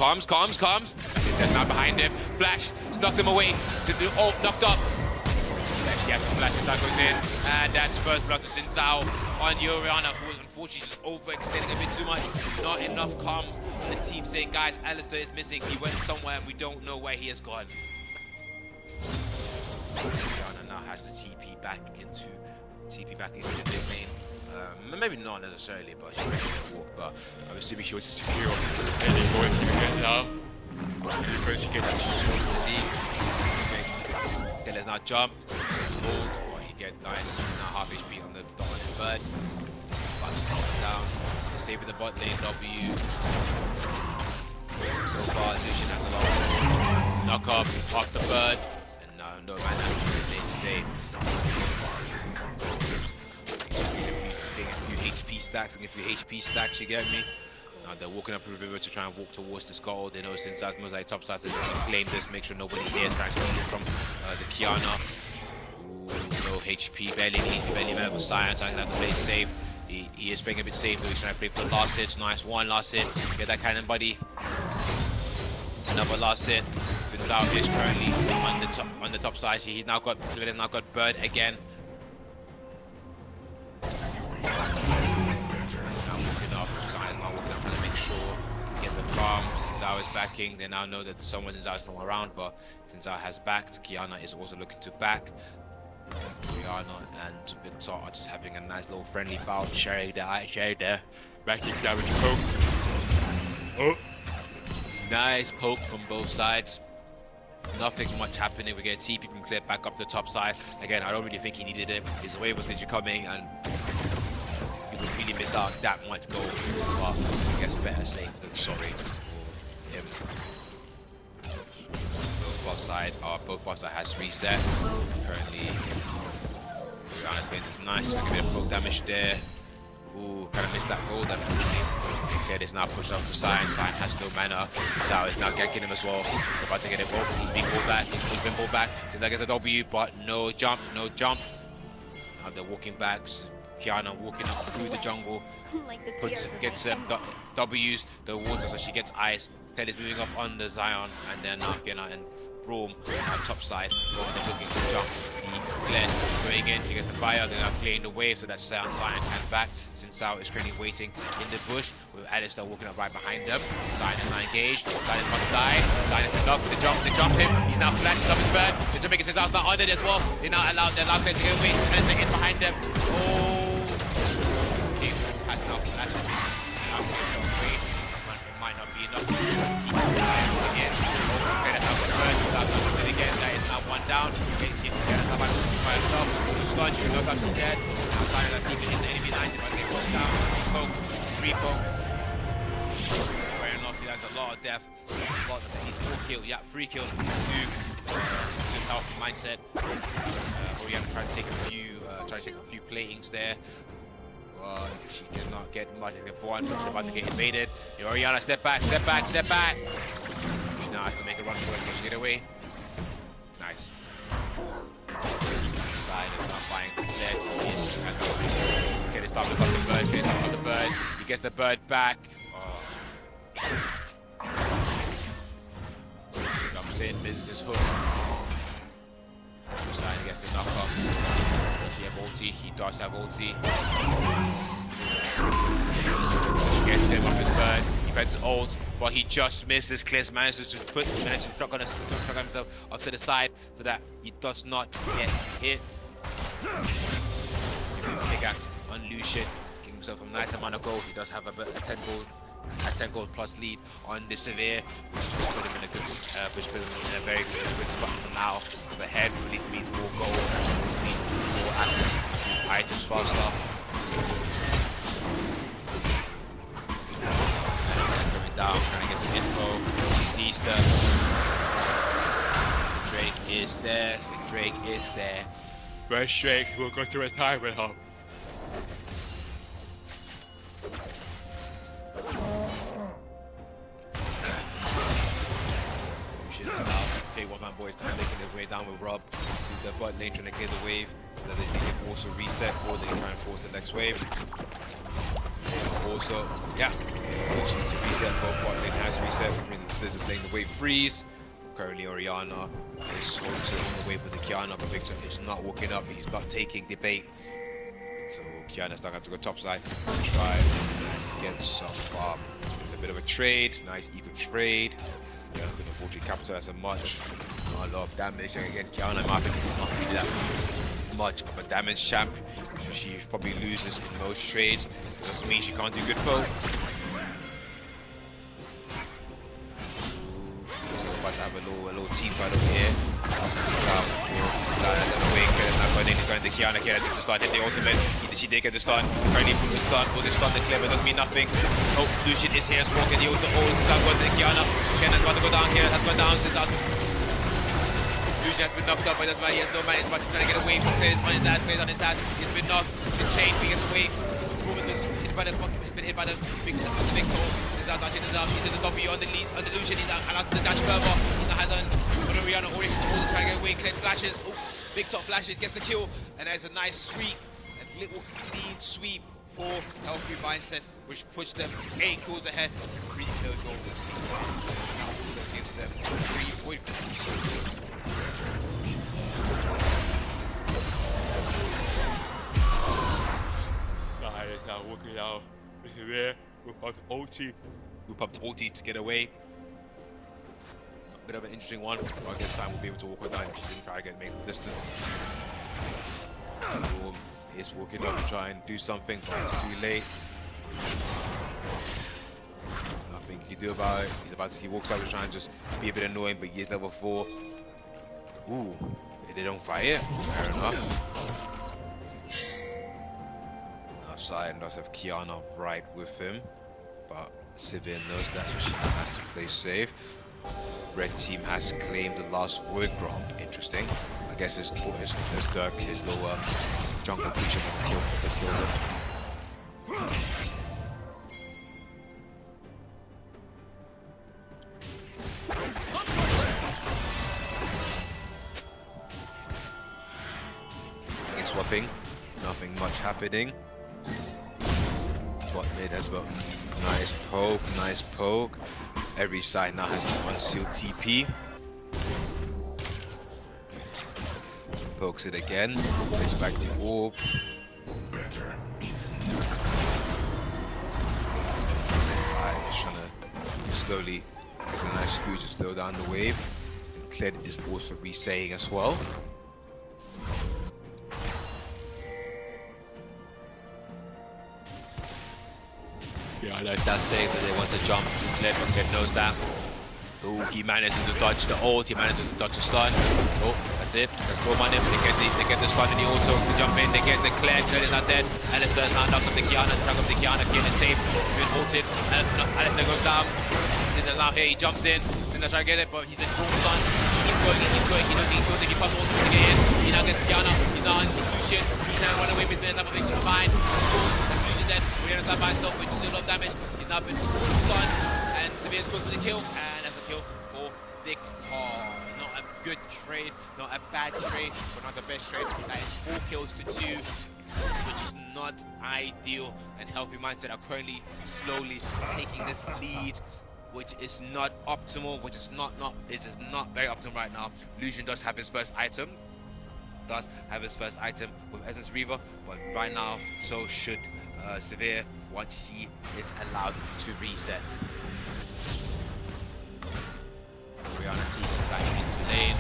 There's now behind him. Flash, knocked him away. Oh, knocked up. He has to flash if that goes in. And that's first blood to Xin Zhao on Orianna, who unfortunately just overextending a bit too much. Not enough comms. The team saying, guys, Alistair is missing. He went somewhere and we don't know where he has gone. Orianna now has the TP back into the mid lane. Maybe not necessarily, but she's ready to walk. But I'm assuming she was to secure any point you get now. First she gets that she was going to the league. Okay, let's not jump. Hold, or he get nice. Now half HP on the bird. About to drop it down. Saving the bot lane W. So far, Lucian has a lot of knock up off the bird. And no man has today. Getting a few HP stacks, you get me? Now they're walking up the river to try and walk towards the skull. They know since that's most like top sides, they claim this, make sure nobody here tries to steal it from the Kiana. Ooh, no HP, barely man for Sion, so I can have to play safe. He is playing a bit safe though. He's trying to play for the last hits. Nice one, last hit. Get that cannon, buddy. Another last hit. Since Zhao is currently on the top side. He's now got bird again. Get the bomb. Sinzao is backing. They now know that someone Sinzao is from around, but Sinzao has backed. Kiana is also looking to back. Rihanna and Victor are just having a nice little friendly bout. Sherry there. Backing damage poke. Oh. Nice poke from both sides. Nothing much happening. We get TP from Clear back up to the top side. Again, I don't really think he needed it. His wave was literally coming and really missed out that much gold, but I guess better safe than sorry for him. Both bot side has reset. Currently, Rihanna's getting this nice. Gonna get a poke damage there. Ooh, kind of missed that gold. Okay, it's now pushed up to Sion. Sion has no mana. Zhao is now ganking him as well. They're about to get it both. He's being pulled back. He's been pulled back. So that gets a W, but no jump. Now they're walking back. Kiana walking up through the jungle, gets W's the water, so she gets ice. Ted is moving up on the Zion, and then Kiana and Braum on top side. They're looking to jump. Glenn going in, he gets the fire, they're now clearing the wave so that Zion can back. Since Zhao is currently waiting in the bush with Alistair walking up right behind them. Zion is now engaged. Zion is going to die. Zion is up with the jump. They jump him. He's now flashed up his bird. The Jamaican since Zhao's not on it as well. They now allow Glenn to get away, and they're behind them. Oh. Has now flashed a bit. It might not be enough. Again. Okay, that's how the bird is again. That is now one down. By himself. Sludge, you can knock out some dead. Now Zion, let's see if he hits the enemy lines. If I get close down. Three poke. Fair enough, he has a lot of death. He's 4 kills. Yeah, 3 kills. 2. Good healthy mindset. Orianna trying to take a few platings there. She cannot get much. She's about to get invaded. Orianna, step back. She now has to make a run for it. Can she get away? Nice. Side is not buying the set. Okay, they start looking at the bird. He gets the bird back. Jumps in, misses his hook. Side gets the knock off. Does he have ulti? He does have ulti. He gets him off his bird. He Tries his ult, but he just misses. Clips manages to shotgun himself off to the side so that he does not get hit. Pickaxe on Lucian. He's giving himself a nice amount of gold. He does have a 10 gold plus lead on the Severe, which put him in a good, in a very good spot for now. The head at least means more gold, which means more items faster. Coming down, trying to get some info. He sees the Drake is there. So Drake is there. Fresh Drake will go to retirement home. Now, take one man boys now making their way down with Rob to the bot lane trying to clear the wave. So they can also reset or they can try and force the next wave. Also, yeah, forces to reset, both bot lane has reset, which means they're just letting the wave freeze. Currently Oriana is also on the wave with the Kiana, but Victor is not walking up, he's not taking the bait. So Kiana's not going to go topside, try and get some a bit of a trade, nice equal trade. Yeah, couldn't afford to capitalize as much. Not a lot of damage. And again, Kiana Marvin is not really that much of a damage champ. So she probably loses in most trades. It doesn't mean she can't do good poke. So we're about to have a little team fight over here. He's going to Kiana. Kiana took the stun, hit the ultimate. She did get the stun. Currently put the stun. Will the stun the clever doesn't mean nothing. Oh, Lucian is here, smoking the ultimate. Oh, it's time to Kiana. Kiana's about to go down. Kiana has gone down since out. Lucian has been knocked up, but it doesn't matter. He has no man. He's about to try to get away. Plays on his ass, plays on his ass. He's been knocked. The chain, he gets away. He's been hit by the big toe. He's out, he did the W on the lead, on the Lucian. He's out, allowed to dash further. He now has on Rihanna already trying to get away. Clean flashes. Ooh, big top flashes, gets the kill. And there's a nice sweep, a little clean sweep for LP Mindset, which puts them 8 kills ahead and 3 kill goal. That gives them 3 points. Now working out here. We pumped ulti to get away. A bit of an interesting one. I guess Sam will be able to walk her down if she didn't try to make the distance. He's walking up to try and do something, but it's too late. Nothing he can do about it. He walks out to try and just be a bit annoying, but he is level 4. Ooh, they don't fight it. Fair enough. Side does have Kiana right with him, but Sivir knows that, so she has to play safe. Red team has claimed the last Roig Gromp. Interesting. I guess his Dirk, his little jungle creature has killed him. Again, swapping. Nothing much happening. Bot mid has got nice poke. Every side now has an unsealed TP. Pokes it again. Gets back to orb. Better is Side is trying to slowly. There's a nice screw to slow down the wave. And Kled is also resetting as well. Yeah, I like that save that they want to jump. Kled, but Kled knows that. Oh, he manages to dodge the ult, he manages to dodge the stun. Oh, that's it. Let's go man in. They get the stun in the auto to jump in, they get the Kled is not dead. Alistair now knocks up the Kiana, drag up the Kiana, Kiana is safe, been ulted. Alistair goes down. He's now here, he jumps in, and try to get it, but he's in full stun. He keeps going, he knows he can he pumps ulti to get in. He now gets Kiana, he's now on Lucian, he can run away with the time of makes it fine. Then Rihanna's not by himself, but he does a lot of damage. He's now been stunned, and Severe's goes for the kill, and that's a kill for Victor. Not a good trade, not a bad trade, but not the best trade. That is 4 kills to 2, which is not ideal. And Healthy Mindset are currently slowly taking this lead, which is not optimal, which is not very optimal right now. Lucian does have his first item. With Essence Reaver, but right now so should Severe. once she is allowed to reset. Orianna teaming back into lane.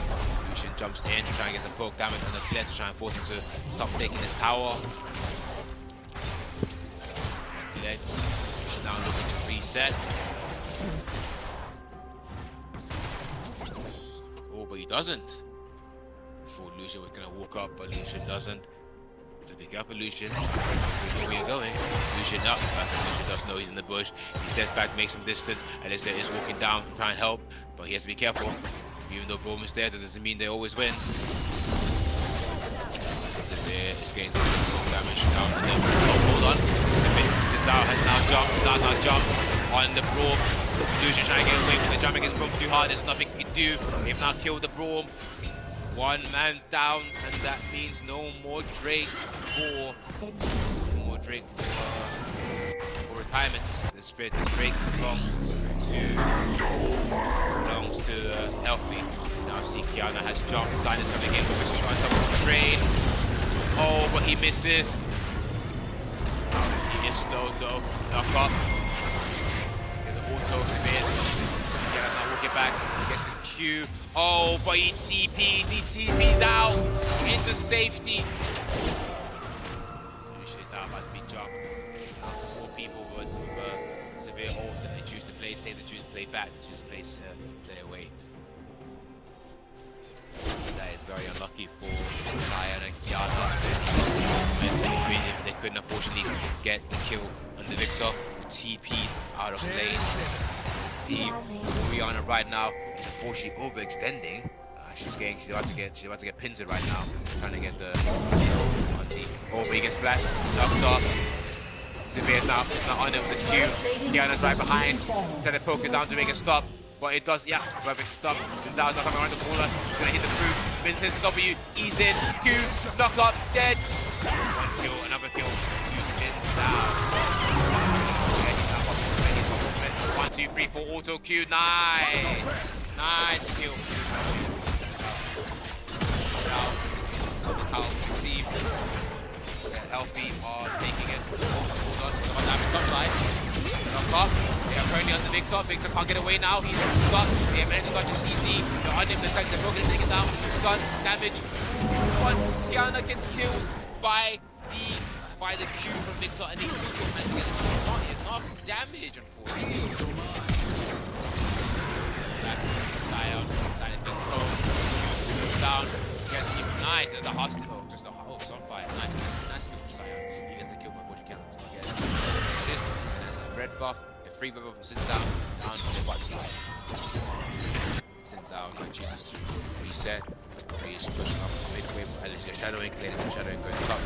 Lucian jumps in to try and get some poke damage on the clear to try and force him to stop taking his tower. Lucian now looking to reset. Oh, but he doesn't. Thought Lucian was gonna walk up, but Lucian doesn't. So be careful, Lucian. We know where you're going. Lucian up. Lucian does know he's in the bush. He steps back, makes some distance, and is walking down to try and help, but he has to be careful. Even though Bowman's there, that doesn't mean they always win. Severe is getting damage down on him. Oh, hold on. Zao has now jumped on the Braum. Lucian trying to get away, but the jumping is pumped too hard. There's nothing he can do. They've now killed the Braum. One man down, and that means no more Drake for retirement. This Drake belongs to Healthy. Now see Kiana has jumped. Sign is coming in. Position trying to double trade. Oh, but he misses. He is slow though. Knock up. Get the auto severe. Kiana now walking back. Gets the Q. Oh, but he TPs out into safety. Usually that must be jumped. More people with severe ult that they choose to play safe, they choose to play back, they choose to play away. That is very unlucky for Zion and Kiana. They couldn't unfortunately get the kill on the Victor, who TP'd out of lane. Steve, Orianna right now is unfortunately overextending. She's about to get pincered right now, trying to get the oh, but he gets flashed, knocked off. Severe's now on him with the Q. Kiana's right behind, trying to poke it down to make it stop. But it does, yeah, perfect stop. Gonzalez not coming around the corner. He's gonna hit the fruit. Vince hits the W, ease in, Q, knock up, dead. One kill, another kill. One, two, three, four, auto Q, nice. Nice kill. Now, Steve. Healthy are taking it. Hold on, damage upside. Knock off. They are currently on the Victor. Victor can't get away now. He's stuck. They have managed to dodge a CC. They're on him. The second, they're broken, taking down. Stun, damage. One. Kiana gets killed by the Q from Victor, and he's still managed to get not enough damage, unfortunately. Zion is being thrown. Down. He has to keep an eye to the hospital. Just a house on fire. Nice kill from Zion. He gets the kill before he can. He gets assist. And there's a red buff. A free buff from Sinzao. Down on the bottom side. Sinzao now chooses to reset. He's pushing up midway. They're shadowing, clearing the shadowing, going top.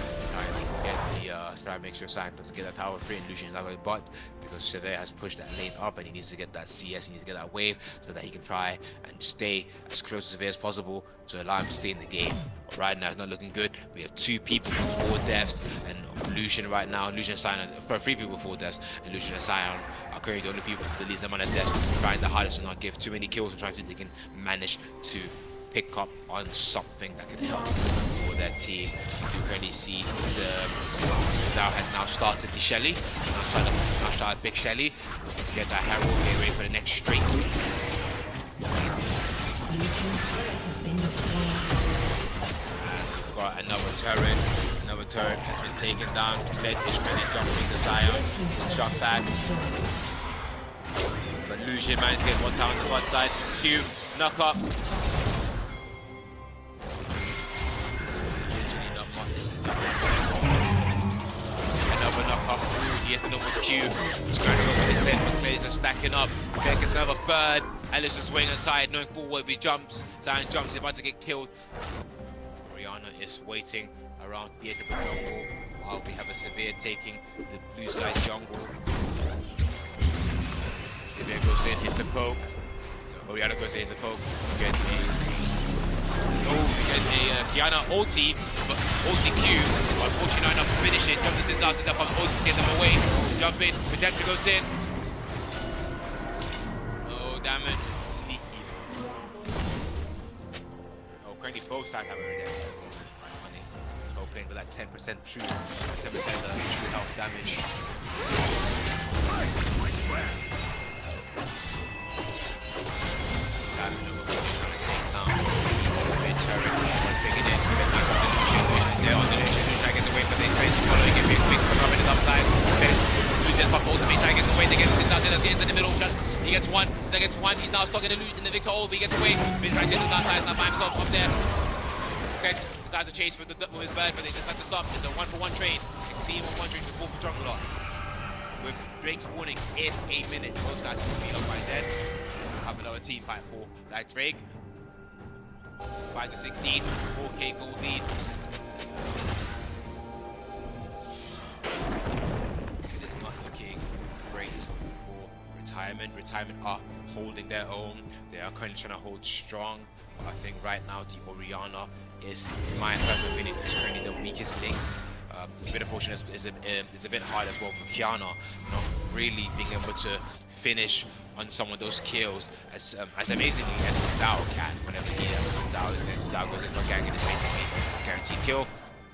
Try to make sure Zion doesn't get that tower free, and Lucian is not going bot because Severe has pushed that lane up, and he needs to get that CS, he needs to get that wave so that he can try and stay as close to Severe as possible to allow him to stay in the game. But right now, it's not looking good. We have 2 people with 4 deaths, and Lucian right now, Lucian and Zion, 3 people with 4 deaths, and Lucian and Zion are currently the only people with the least amount of deaths, trying the hardest to not give too many kills and trying to see if they can manage to pick up on something that can help for their team. You currently see Zhao has now started the Shelly. Now started Big Shelly. Get that Herald, get ready for the next streak. We've got another turret. Another turret has been taken down. Led Ishmael jumping to Zion. Shot back. But Lucian managed to get one down on the bot side. Q, knock up. Another knock up. He has the double Q. He's going to go for the clip. The players are stacking up. Beck gets another bird. Ellis is swinging aside, knowing forward. He jumps. Zion jumps. He's about to get killed. Orianna is waiting around the edge of the jungle while we have a Severe taking the blue side jungle. Severe goes in, hits the poke. So Orianna goes in, hits the poke. Get a Kiana ulti, but ulti Q, unfortunately not enough to finish it. Jumps in, starts up on ulti to get them away. Jump in, Redemption goes in. Oh, damage. Oh, currently both sides have a Redemption. Hope playing with that 10% true, 10% true health damage. Time to know what we're trying to take down. Mid turret, was picking in. Bit back up the Lucian. Lucian's there on the Lucian. Lucian trying to get away, but they face following him. Face coming to the upside. Lucian's pop ultimate trying to get away. They get into the middle. He gets one. That gets one. He's now stuck in the Victor ult. He gets away. Mid trying to get to the outside. Not by himself up there. Decides to chase with his bird, but they decide to stop. It's a 1-for-1 trade. You can see him on 1 trade with both Jungler. With Drake spawning in 8 minutes, both sides will be up by then. Have another team fight for that Drake. 5 to 16, 4K gold lead. It is not looking great for Retirement. Retirement are holding their own. They are currently trying to hold strong. I think right now the Orianna is, in my personal opinion, is currently the weakest link. It's a bit unfortunate. It's a bit hard as well for Kiana, not really being able to finish on some of those kills as amazingly as Zhao can. Whenever Zhao is there, Zhao goes in for gang and it's basically a guaranteed kill.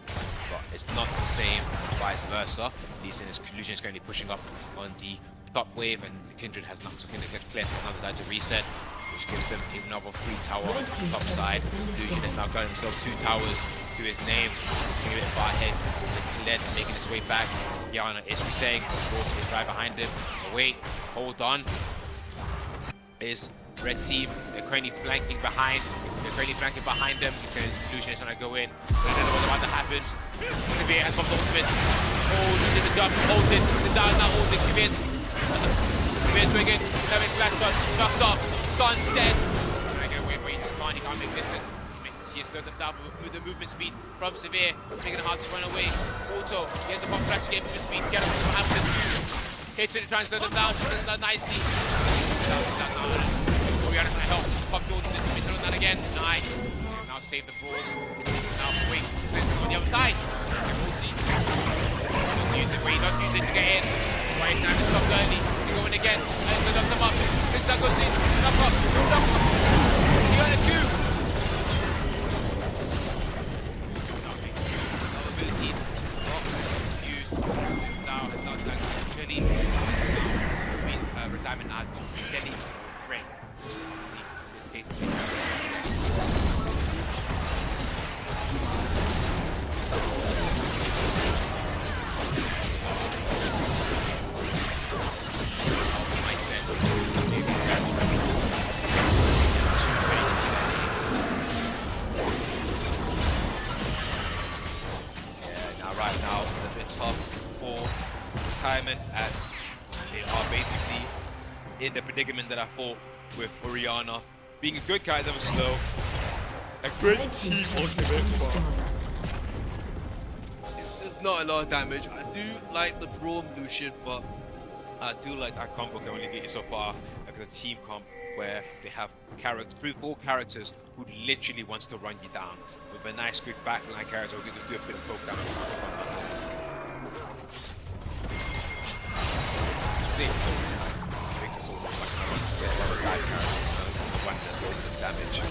But it's not the same, vice versa. Lucian is currently pushing up on the top wave, and the Kindred has not taken the clear another side to reset, which gives them another free tower on the top side. Lucian has now got himself 2 towers to his name, getting a bit far ahead with Led making his way back. Yana is resetting, Gordon is right behind him. Oh, wait, hold on. Is red team, they're currently flanking behind. They're currently flanking behind them because Lucian is trying to go in. They don't know what's about to happen. Kavir has popped ultimate. Oh, Lucian is up, ulted. Zidane is now ulted. Kavir's wigging. Kevin flash shot, knocked up, stunned, dead. Trying to get away, but he just can't. He can't make distance. He has slowed them down with the movement speed from Severe, making it hard to run away. Also, he has the pop flash to get movement speed. Get up to what happens. Hits it, trying to slow them down. She does that nicely. Orianna can help. Pop Jordan into middle and that again. Nice. Now save the brawl. Now wait. On the other side. He does use it to get in. Right now to stop early. They're going again. And they lock them up. Zigzag goes in. Knock up. He got a Q. Abilities not used. Zhao has not done Jenny. Which means Retirement now to Jenny. Great. See, in this case. Right now, it's a bit tough for Retirement as they are basically in the predicament that I thought with Orianna being a good guy that was slow, a great team ultimate, but it's not a lot of damage. I do like the Braum Lucian, but I do like that combo can only get you so far. Like a team comp where they have 3-4 characters who literally wants to run you down with a nice quick backline character who can just do a bit of poke down. Damage.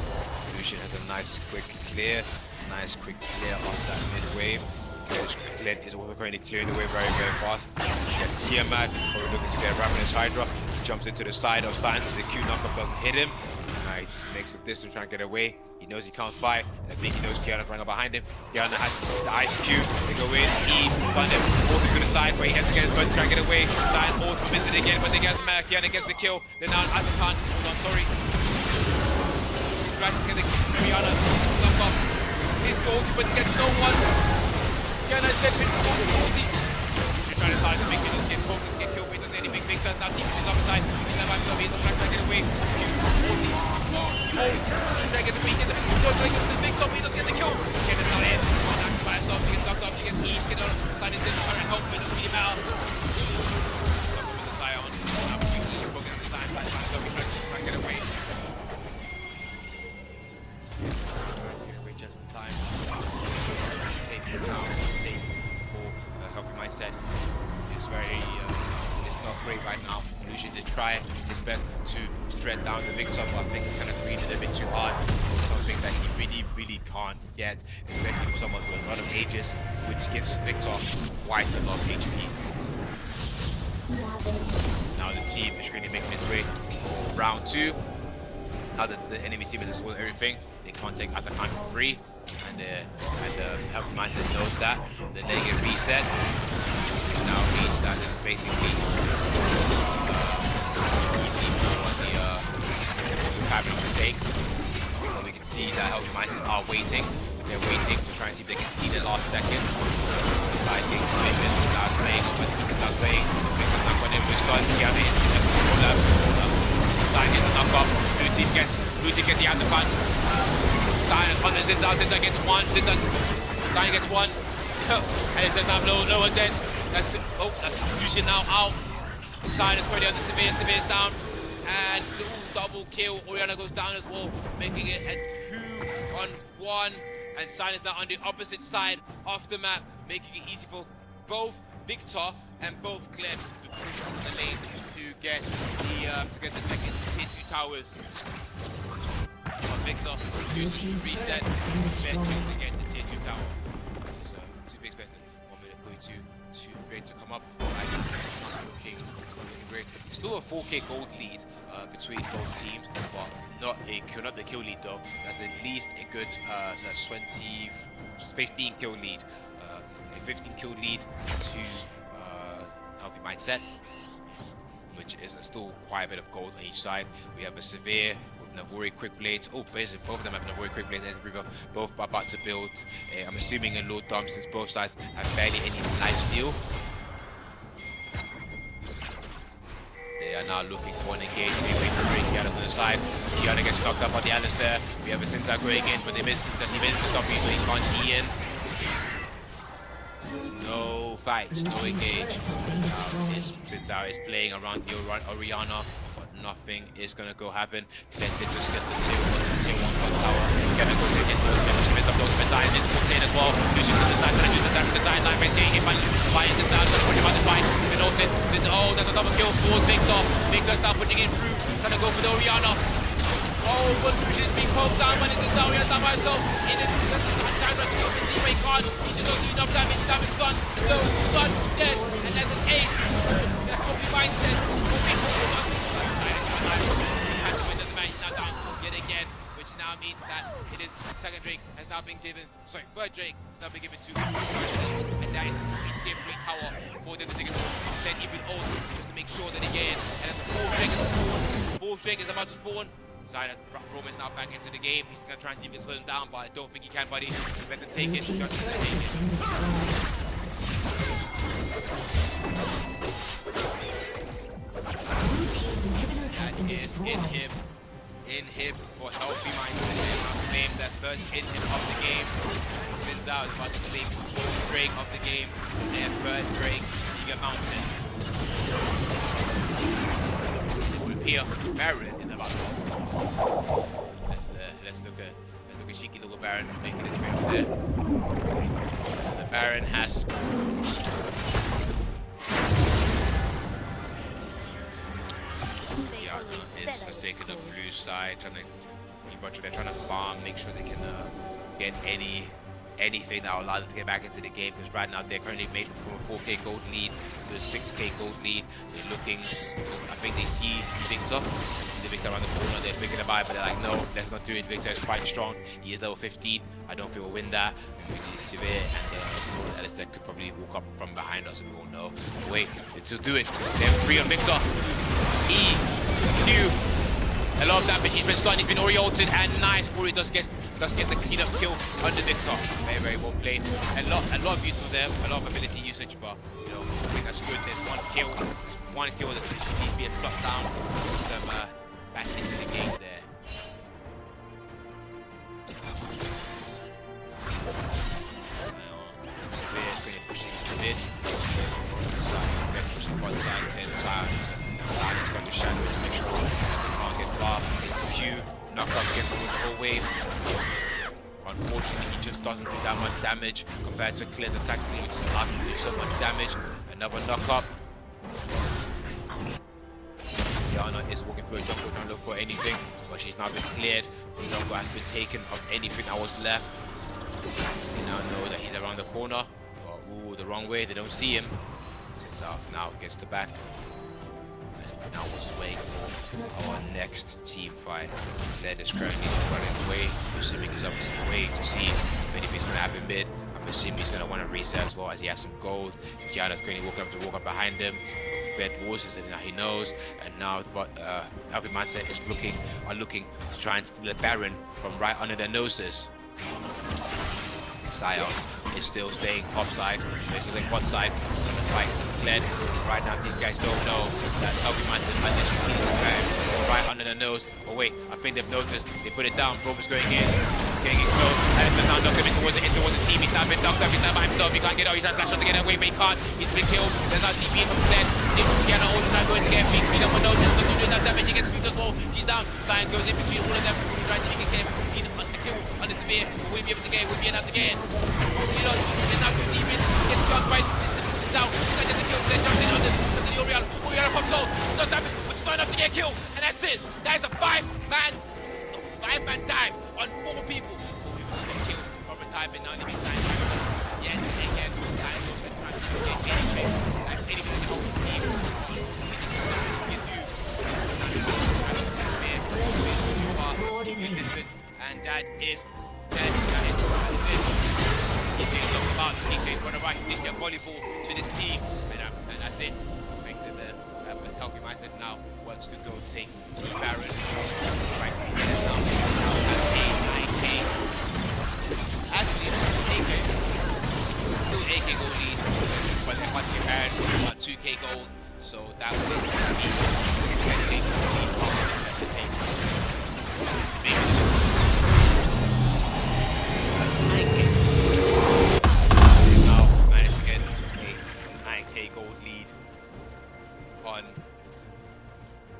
Lucian has a nice quick clear off that mid wave. Flint is also currently clearing the way very, very fast. Yes, Tiamat, or looking to get Ravenous Hydra. He jumps into the side of Science, and the Q knockup doesn't hit him. He just makes some distance trying to get away. He knows he can't fight, and I think he knows Kiana's running up behind him. Kiana has the Ice Cube. They go in, fund him, also to the side where he has to get his bird to try and get away. Science also misses it again, but they get some Kiana gets the kill. They're now Azarkan. Hold on, sorry. He's trying to get the Kiana to knock off. He's gold, but he gets no one. Kiana's dead with the he's trying to start to make it, get killed, but he doesn't do anything. Big turns out, deep to his other side. He's never himself, he's trying to get away. He's trying to get the beacon. He's trying to get the big top, he doesn't get the kill. Kiana's not in. She's by herself, she gets knocked off, she gets eased, she gets on. Signing this current help, but it doesn't really matter. With the Scion, now we're broken at the time, by herself, he's trying to get away. Trying to get away just in time. Safe for now, safe for helping mindset. It's very, it's not great right now. Lucian did try his best to shred down the Victor, but I think he kind of greeted a bit too hard. So something that he really can't get, especially with someone with a lot of ages, which gives Victor quite a lot of HP. Now the team is really making its way for round 2. Now that the enemy team has scored everything, they can't take attack time for free, and the health mindset knows that. They're letting it reset. It now means that it's basically easy for the timing to take. But we can see that health mindset are waiting. They're waiting to try and see if they can steal it last second. Side gates mission is out playing over the way. Victor's not going to restart. Get it. Side gets a knock up. Blue team gets the undercut. Side on the Zinzao. Zinzao gets one. Side gets one. And it says now lower dead. That's Lucian now out. Side is already on the Severe. Severe's down. And double kill. Oriana goes down as well, making it a 2-on-1. And Sign is now on the opposite side of the map, making it easy for both Victor and both Clem to push up the lane to get the second tier 2 towers. Victor to reset, to get the tier 2 tower. So 2 big spaces, 1 minute 42, 2 great to come up. I think it's not looking great. Still a 4k gold lead between both teams, but not the kill lead though. That's at least a good 15 kill lead. A 15 kill lead to Healthy Mindset, which is still quite a bit of gold on each side. We have a Severe with Navori Quick Blades. Oh, basically both of them have Navori Quick Blades and River, both about to build. I'm assuming a Lord Dom, since both sides have barely any lifesteal. They are now looking for an engage. They wait for Kiana on the side. Kiana gets knocked up on the Alistair. We have a Sinta going in, but he missed the W, so he can't E in. No fights, no engage. Sinta is playing around the Oriana, but nothing is gonna go happen. Then they just get the tier 1 tower. Kevin goes in, gets most she missed up those missiles, and puts in as well. Lucian to the side, trying to use the time to the sideline, face getting hit by Sinta, trying to push him out the fight. Oh, there's a double kill for Victor. Victor's now putting it through, trying to go for the Oriana. Oh, but Lucian's being poked down by the Oriana down by herself. In it, that's the time to kill this teammate can't. He just doesn't do enough damage. Damage done. No, done, dead. And that's an 8. That's what we mindset. Has to win the match now down yet again, which now means that it is second Drake has now been given, third Drake has now been given to and that is the tier 3 tower for them to take it then even ult just to make sure that they get in. And as the fourth Drake is about to spawn, Roman's now back into the game. He's gonna try and see if he can slow them down, but I don't think he can, buddy. Let them take it. That is in him for Healthy Mindset. Name that first in him of the game. Sinzao is about to claim fourth Drake of the game. Their third Drake, Giga Mountain. It would appear Baron is about to. Let's look at cheeky little Baron making his way up there. The Baron has. Is just taking the blue side, they're trying to farm, make sure they can get anything that will allow them to get back into the game, because right now they're currently made from a 4k gold lead to a 6k gold lead. They're looking, I think they see Victor, around the corner, they're thinking about it, but they're like, no, let's not do it. Victor is quite strong, he is level 15, I don't think we'll win that. Severe and Alistair could probably walk up from behind us and we won't know. Wait, let's just do it. They're free on Victor. New. A lot of damage, he's been stunned, he's been oriented, and nice. Ori does get the clean up kill under Victor. Very well played. A lot of use for them, a lot of ability usage, but you know, I think that's good. There's one kill that needs to be fluffed down. Puts them back into the game there. Spears going to push into mid. Pushing one side, then silence. Silence going to shadow to make sure they can't get far. Q, knockup gets the whole wave. Unfortunately, he just doesn't do that much damage compared to Clear's attack speed, which is allowing him to do so much damage. Another knockup. Kiana is walking through a jungle trying to look for anything, but she's now been cleared. The jungle has been taken of anything that was left. They now know that he's around the corner. But, ooh, the wrong way. They don't see him. Sits out. Now gets the back. And now we're just waiting for our next team fight. Led is currently running away. Assuming he's obviously waiting to see if anything's going to happen mid. I'm assuming he's going to want to reset as well as he has some gold. Kiana's currently walk up behind him. Red Wars and now he knows, and now every mindset is looking to try and steal the Baron from right under their noses. Sion is still staying upside, basically one side. The fight is led. Right now, these guys don't know that every mindset is actually stealing the Baron right under their nose. But wait, I think they've noticed. They put it down. Probe is going in. He's getting it close. And it's now knocking him towards the team. He's now been knocked up. He's now by himself. He can't get out. He's trying to flash out to get away, but he can't. He's been killed. There's now TP from Zed. Kiana also not going to get beat. No one knows. He's not doing that damage. He gets beat as well. She's down. Lion goes in between all of them. Tries to see if he can get him on the kill. On the severe. Will be able to get it. Will be able to get it. He knows. He's now too deep in. Gets shot by. Sits down. He's not getting the kill. Then jumps in on the Oriana. Oriana pops out. He's not damage. But he's not enough to get a kill. And that's it. That is a five-man dive on 4 people. 4 people just got killed from retirement. Now they be signed. Yes, again. Time goes and Francis will get anything. Like anything to help his team. And that is DJ's talking about DJ's gonna write this year volleyball to this team, and that's it. I think that the healthy mindset now wants to go take Baron. Right here now. AK. Actually, AK. Still AK gold lead, but they're punching Baron about 2k gold, so that was the now managed to get a 9k gold lead on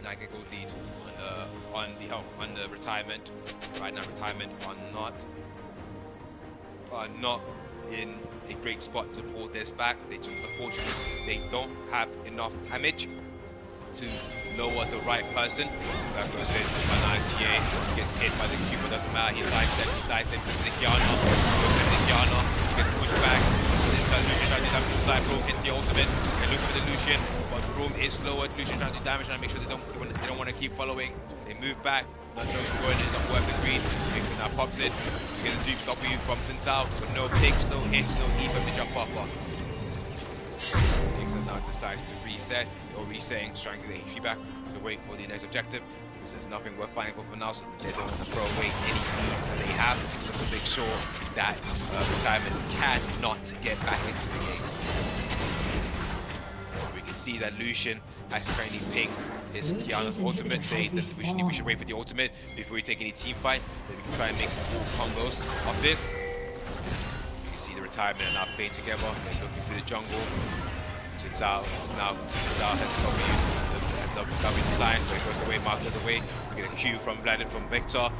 9k gold lead on the retirement. Right now retirement are not in a great spot to pull this back. They just unfortunately they don't have enough damage to lower the right person. That goes in, nice GA, gets hit by the Q, but doesn't matter, he sidesteps, goes to Kiana, gets pushed back, side Room hits the ultimate, and look for the Lucian, but Room is lowered, Lucian trying to do damage, trying to make sure they don't want to keep following, they move back, not knowing where it is, not worth the green, Victor now pops it, you get a deep W from Tintao, but no picks, no hits, no E from the jump popper. Victor now decides to reset, or resetting to try and get the HP back to wait for the next objective. Because there's nothing worth fighting for now, so they don't want to throw away any points that they have just to make sure that retirement cannot get back into the game. We can see that Lucian has currently pinged his Kiana's ultimate, saying that we should wait for the ultimate before we take any team fights, then we can try and make some cool combos of it. You can see the retirement and now playing together, they're looking through the jungle. Tintao has W design, but it goes away, Mark goes away. We get a Q from Blandon from Victor.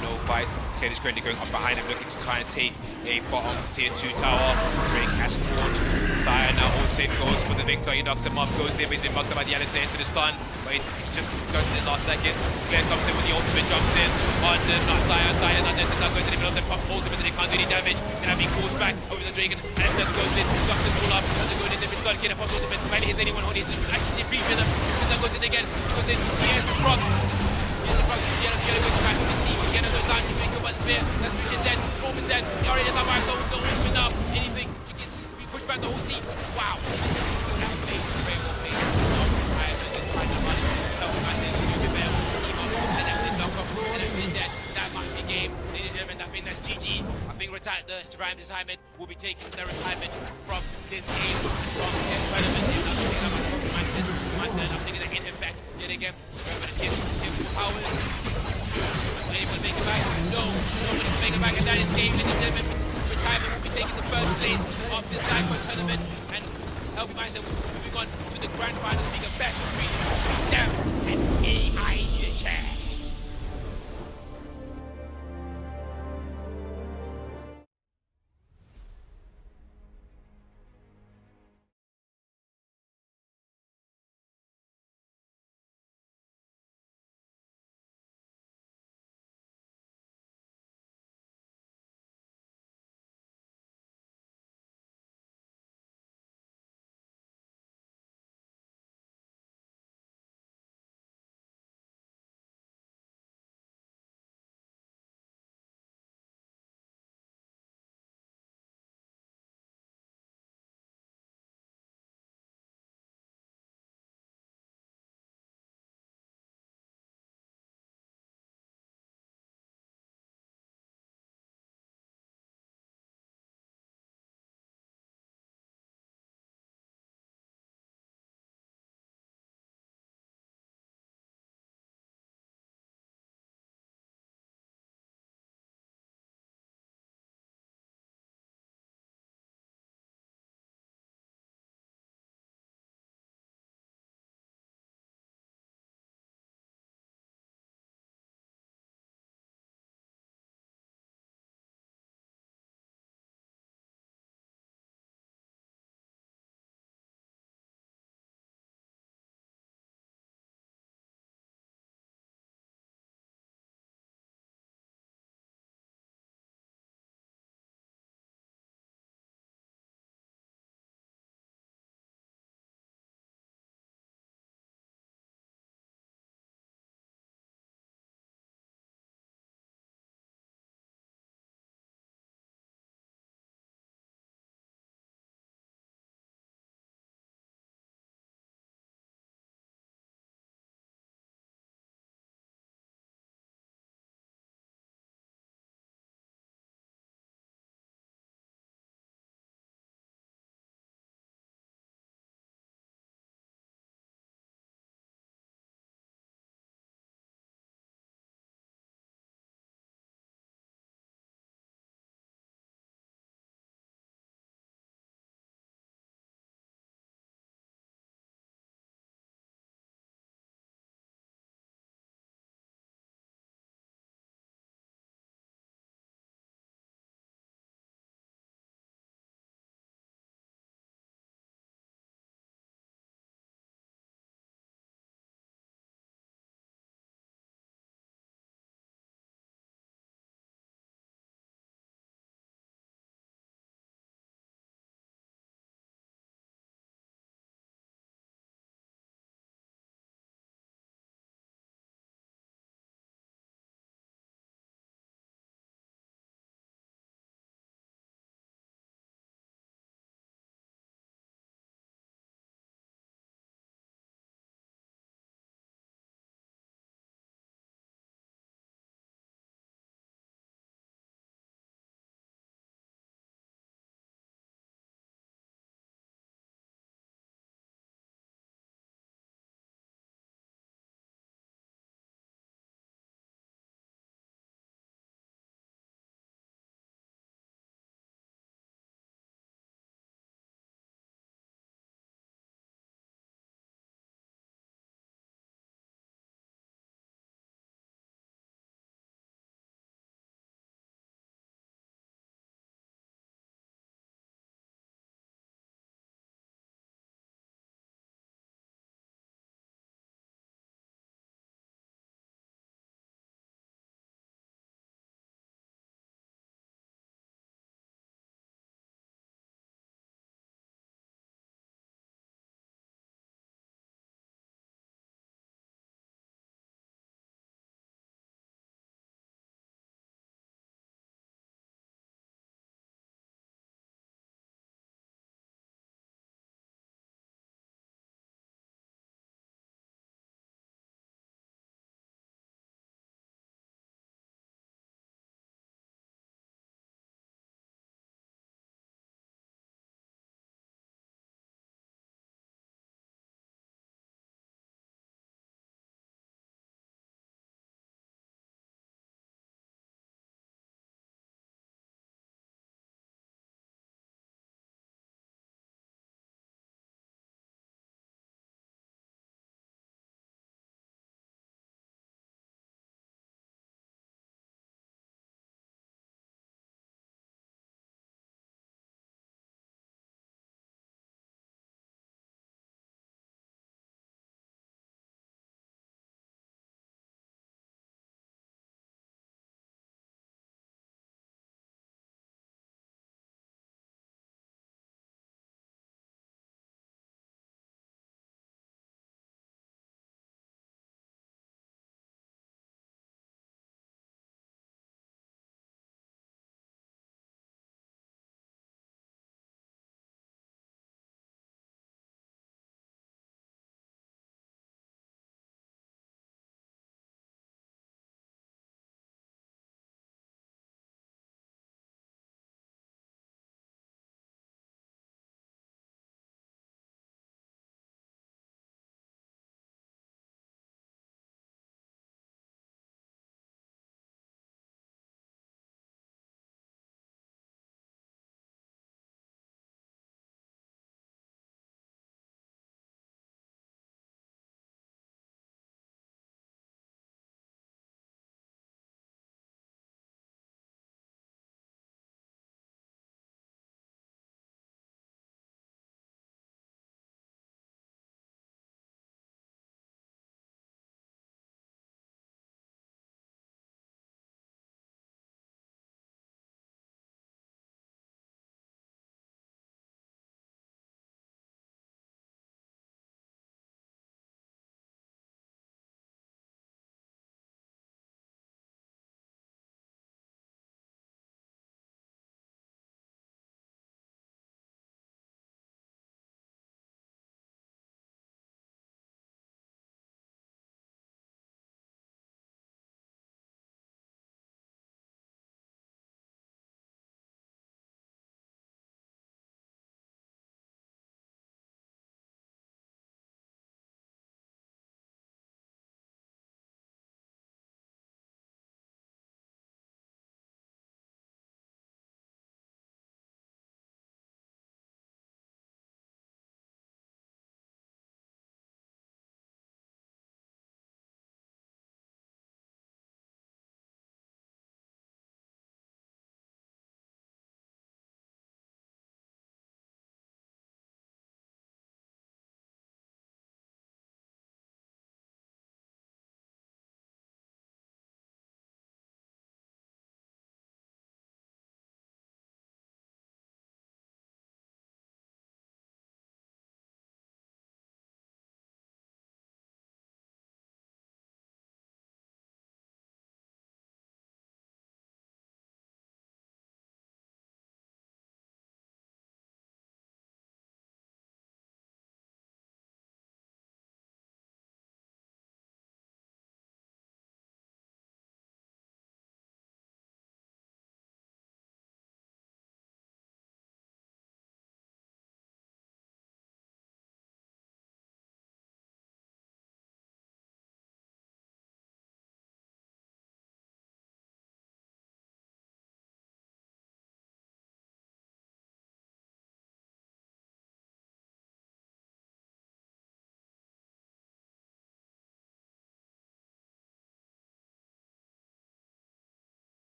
No fight. Taylor's currently going up behind him, looking to try and take a bottom tier 2 tower. Break has spawned. Sire now all safe goes for the Victor. He knocks him up, goes in, but he's been knocked up by the Alistair into the stun. But it just goes in the last second. Claire comes in with the ultimate, jumps in on the Sire. Sire now then going to the middle of the ultimate, and they can't do any damage. Then having forced back over the Dragon. Alistair goes in, knocks the ball up, doesn't go in the middle, can't pop ultimate, finally hits anyone who needs to actually see free rhythm. Goes in again, goes in, he has the frog. He has the frog, Kiana goes back to the team. Kiana goes down, she brings up a spear. That's Lucian dead, Form is dead. He already has that fire, so the ultimate now. Anything, she gets to be pushed back the whole team. Wow. That played very well played. Trying to run it. And then you rebel, team up, and then they knock up, and then they dead. That might be game. Ladies and gentlemen, I think that's GG. I think the retirement will be taking the retirement from this game, from this tournament. I'm thinking they're getting him back yet again. Remember the kid, Powers. Anyone make it back? No, nobody can make it back, and that is game. Ladies and gentlemen, retirement will be taking the first place of this SideQuest tournament, and Healthy Mindset will be moving on to the grand final, being a best of 3. Them and AI in the chair.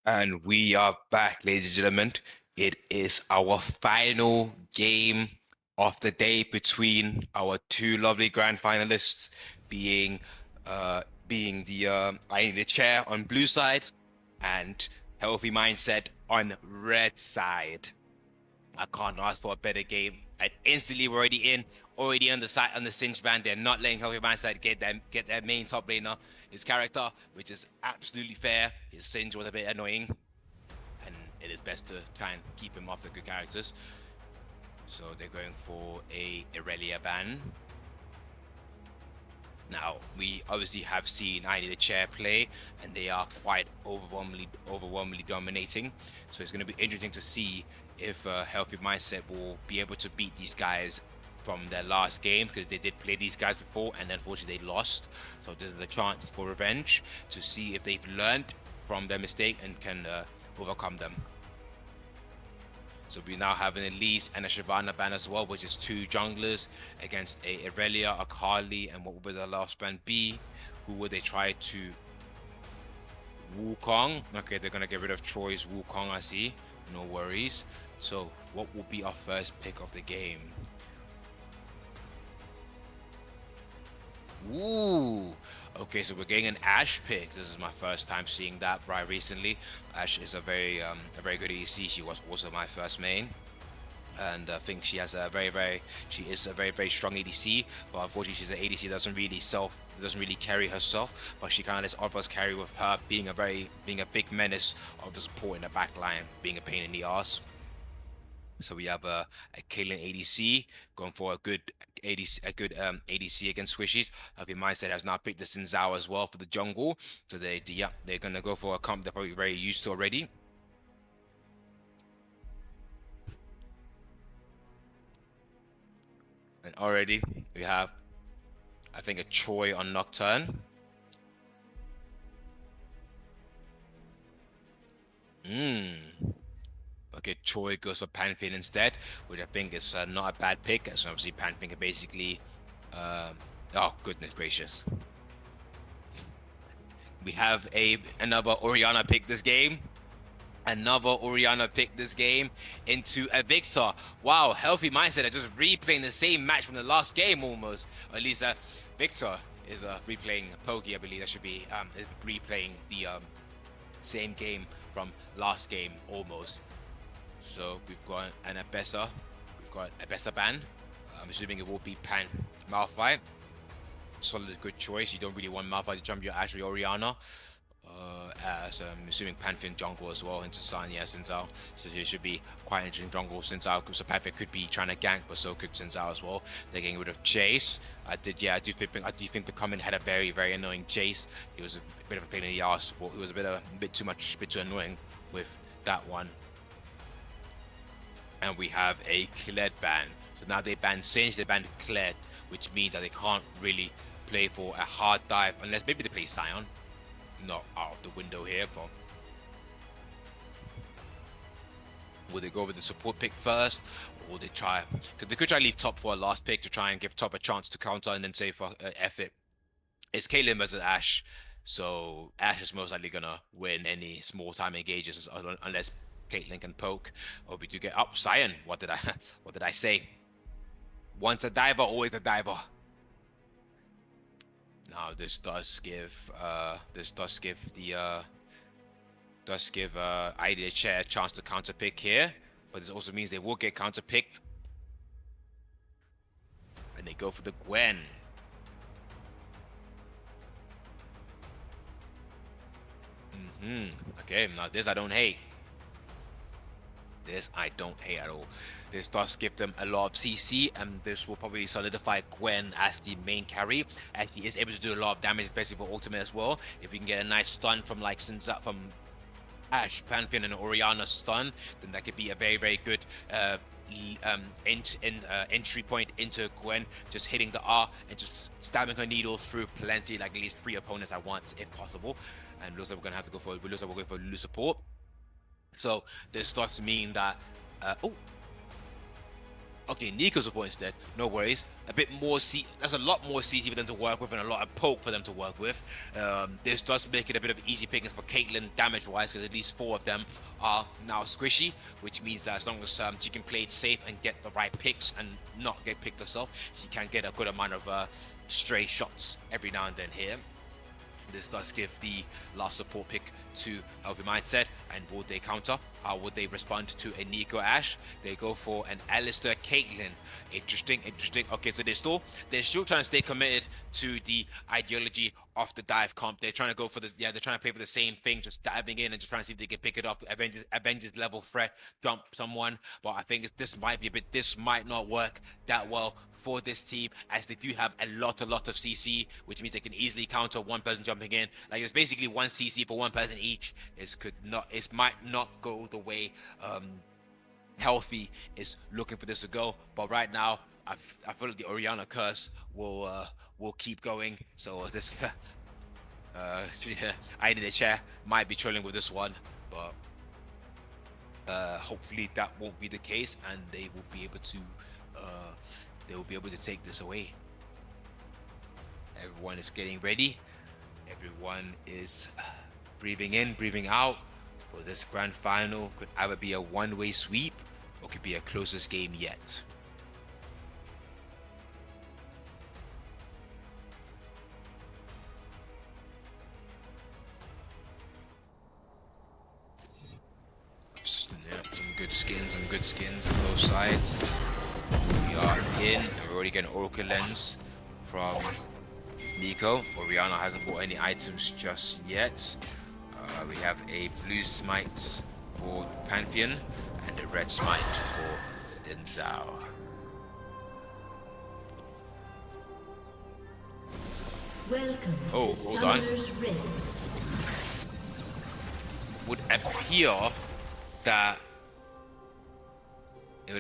And we are back, ladies and gentlemen. It is our final game of the day between our two lovely grand finalists, being being the I need a chair on blue side and healthy mindset on red side. I can't ask for a better game. And instantly we're already on the side on the cinch band. They're not letting Healthy Mindset get their main top laner, his character, which is absolutely fair. His cinch was a bit annoying, and it is best to try and keep him off the good characters. So they're going for a Irelia ban. Now, we obviously have seen I Need a Chair play, and they are quite overwhelmingly dominating. So it's going to be interesting to see if Healthy Mindset will be able to beat these guys from their last game, because they did play these guys before, and unfortunately they lost. So this is a chance for revenge to see if they've learned from their mistake and can overcome them. So we now have an Elise and a Shyvana ban as well, which is two junglers against a Irelia, a Kali, and what would the last ban be? Who would they try to? Wukong. Okay, they're gonna get rid of Troy's Wukong, I see. No worries. So what will be our first pick of the game? Ooh. Okay, so we're getting an Ashe pick. This is my first time seeing that right recently. Ashe is a very good EC. She was also my first main. And I think she has she is a very strong ADC, but unfortunately she's an ADC that doesn't really carry herself, but she kind of lets others carry with her being a big menace of the support in the back line, being a pain in the ass. So we have a Caitlyn ADC going for a good ADC against Squishies. Happy Mindset has now picked the Xin Zhao as well for the jungle. So they're gonna go for a comp they're probably very used to already. And already we have, I think, a Troy on Nocturne. Okay, Troy goes for Pantheon instead, which I think is not a bad pick, as obviously Pantheon can basically. Oh, goodness gracious. We have another Orianna pick this game. Another Orianna pick this game into a Victor. Wow, Healthy Mindset are just replaying the same match from the last game almost. Or at least Victor is replaying Pokey, I believe. That should be is replaying the same game from last game almost. So we've got an Abessa. We've got Abessa ban. I'm assuming it will be Pan Malphite. Solid, good choice. You don't really want Malphite to jump your Ashley Orianna. As I'm assuming Pantheon jungle as well into Sanya Sinzao. So it should be quite interesting jungle Sinzao. So Pantheon could be trying to gank, but so could Sinzao as well. They're getting rid of Jace. I do think the comment had a very annoying Jace. He was a bit of a pain in the ass. Well, it was a bit too annoying with that one. And we have a Kled ban. So now they banned Singe, they banned Kled, which means that they can't really play for a hard dive unless maybe they play Sion. Not out of the window here, but will they go with the support pick first, or will they try? Because they could try to leave top for a last pick to try and give top a chance to counter and then say for F it. It's Caitlyn versus Ashe, so Ashe is most likely gonna win any small time engages unless Caitlyn can poke. Or we do get up Sion. What did I say? Once a diver, always a diver. Now this does give ID Chair a chance to counter pick here, but this also means they will get counter picked, and they go for the Gwen. Okay, now this I don't hate. This I don't hate at all. This does give them a lot of CC, and this will probably solidify Gwen as the main carry. And he is able to do a lot of damage, especially for ultimate as well. If we can get a nice stun from from Ashe, Pantheon, and Orianna stun, then that could be a very good entry point into Gwen, just hitting the R and just stabbing her needles through plenty, like at least 3 opponents at once if possible. And looks like we're gonna have to go for Lulu support. So this starts to mean that Okay, Nico's support instead. No worries. A bit more That's a lot more CC for them to work with, and a lot of poke for them to work with. This does make it a bit of easy pickings for Caitlyn damage-wise, because at least 4 of them are now squishy, which means that as long as she can play it safe and get the right picks and not get picked herself, she can get a good amount of stray shots every now and then here. This does give the last support pick to Healthy Mindset. And would they counter? How would they respond to a Nico Ashe? They go for an Alistair Caitlyn. Interesting. Okay, so they're still trying to stay committed to the ideology of the dive comp. They're trying to go for they're trying to play for the same thing, just diving in and just trying to see if they can pick it off. Avengers level threat, jump someone. But I think this might not work that well for this team, as they do have a lot of CC, which means they can easily counter one person jumping in. Like, it's basically 1 CC for one person each. It might not go the way Healthy is looking for this to go. But right now, I feel like the Orianna curse will keep going. So this I need a chair might be trolling with this one, but hopefully that won't be the case, and they will be able to take this away. Everyone is getting ready. Everyone is breathing in, breathing out. For this grand final, could either be a one-way sweep or could be a closest game yet. Yep, some good skins on both sides. We are in, and we're already getting Oracle Lens from Nico. Orianna hasn't bought any items just yet. We have a blue smite for Pantheon and a red smite for Denzao. Welcome Oh, to hold on. Summoner's Rift. Would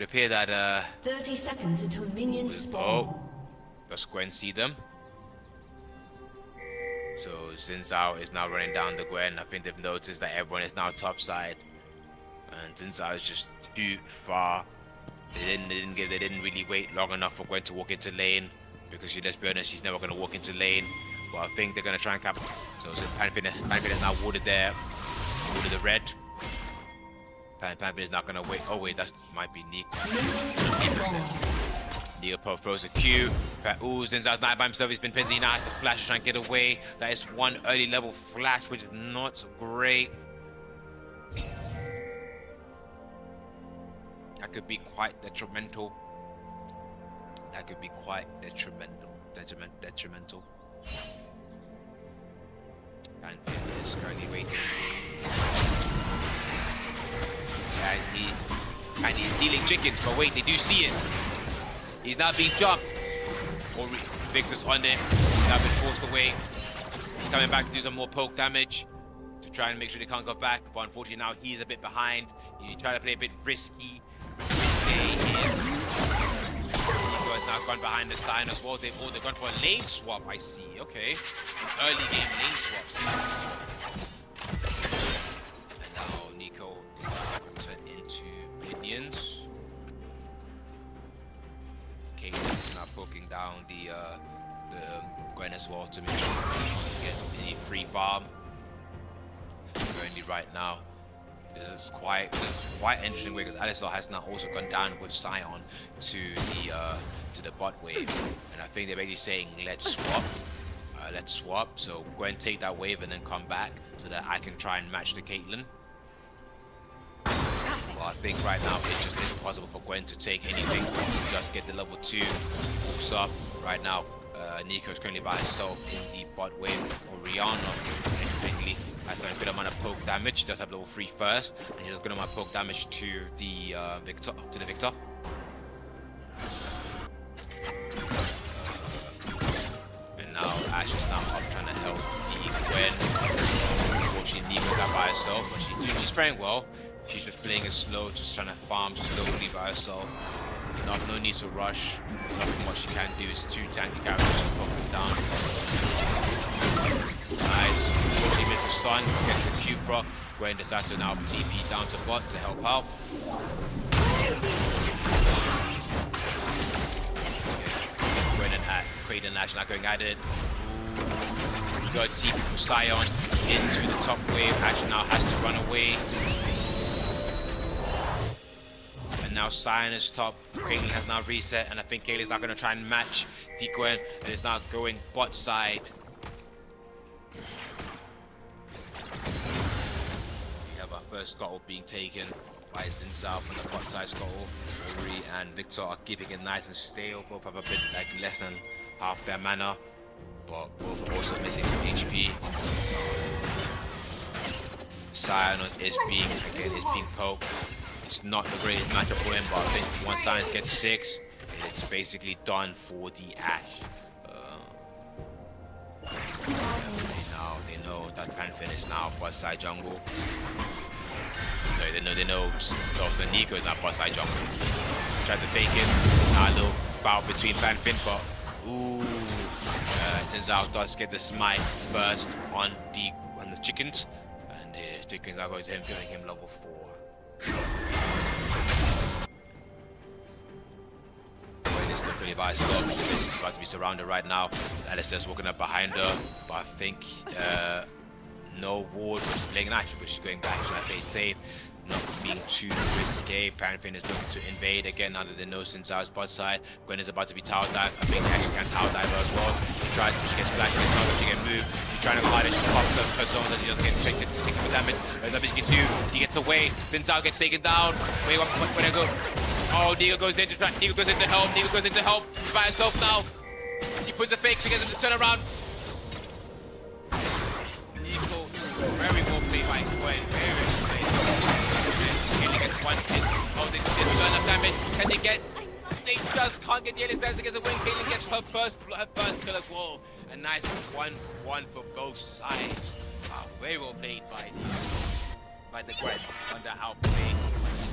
appear that 30 seconds until minions spawn. oh, let's go and see them. So Denzao is now running down the Gwen. I think they've noticed that everyone is now topside, and Denzao is just too far. They didn't really wait long enough for Gwen to walk into lane, because let's be honest, she's never gonna walk into lane. But I think they're gonna try and cap. So Pantheon is now warded the red. Pantheon is not gonna wait. Oh wait, that might be Nick. Neopro throws a Q. Ooh, Zenzao's not by himself. He's been pinned. Now has to flash to try and get away. That is one early level flash, which is not so great. That could be quite detrimental. Detrimental. Pantheon is currently waiting. And he's stealing chickens, but wait, they do see it. He's now being jumped. Or Victor's on it. He's now been forced away. He's coming back to do some more poke damage to try and make sure they can't go back. But unfortunately now he's a bit behind. He's trying to play a bit risky. Here. Nico has now gone behind the sign as well. They've gone for a lane swap, I see. Okay. An early game lane swaps. And now Nico turn into minions. Is now poking down the Gwen as well to make sure he gets the free farm. Currently right now, this is quite an interesting way, because Alistar has now also gone down with Sion to the bot wave, and I think they're basically saying let's swap. So Gwen take that wave and then come back so that I can try and match the Caitlyn. Well, I think right now it just isn't possible for Gwen to take anything. Just get the level 2 boosts up. Right now, Nico is currently by herself in the bot wave. Orianna, interestingly, has done a good amount of poke damage. She does have level 3 first, and she does a good amount of poke damage to the Victor. And now Ash is now up trying to help the Gwen. Unfortunately, Nico got by herself, but she's faring well. She's just playing it slow, just trying to farm slowly by herself. No need to rush. Nothing what she can do is 2 tanky characters to poke them down. Nice. She misses a stun, gets the Q proc. Gwen decides to now TP down to bot to help out. and Ash not going at it. Ooh, we got TP from Sion into the top wave. Ash now has to run away. And now Sion is top. Caitlyn has now reset, and I think Caitlyn's not going to try and match Decoen, and is now going bot side. We have our first scuttle being taken by Sin South on the bot side scuttle. Ori and Victor are keeping it nice and stale. Both have a bit like less than half their mana, but both are also missing some HP. Sion is being poked. It's not the greatest matchup for him, but I think once Sion gets 6, it's basically done for the Ash. They know that Pantheon is now bot side jungle. So they know the Nico is not bot side jungle. Tried to fake it. Now a little battle between Pantheon, but turns out does get the smite first on the chickens, and his chickens are going to him, giving him level 4. This is looking by stop. This is about to be surrounded right now. Alistair's walking up behind her, but I think no ward, which is playing an action, which is going back to that bait safe. Not being too risky. Pantheon is looking to invade again now that they know since our spot side. Gwen is about to be tower dive. I think actually can tower dive her as well. She tries, but she gets flashed, gets not, she gets moved. She's trying to hide it, she pops up her zone that she doesn't get tricked to take more damage. There's nothing she can do. She gets away. Sinzao gets taken down. Wait, where they go? Oh, Nico goes into help. Nico goes into help. She's by herself now. She puts a fake. She gets him to turn around. Nico, very well played by Gwen. Very well played. Can they get one hit? Oh, they didn't do enough damage. Can they get? They just can't get the Ellis dance against a win. Caitlyn gets her first kill as well. A nice 1-1 for both sides. Wow, very well played by the Gwen. Under outplay.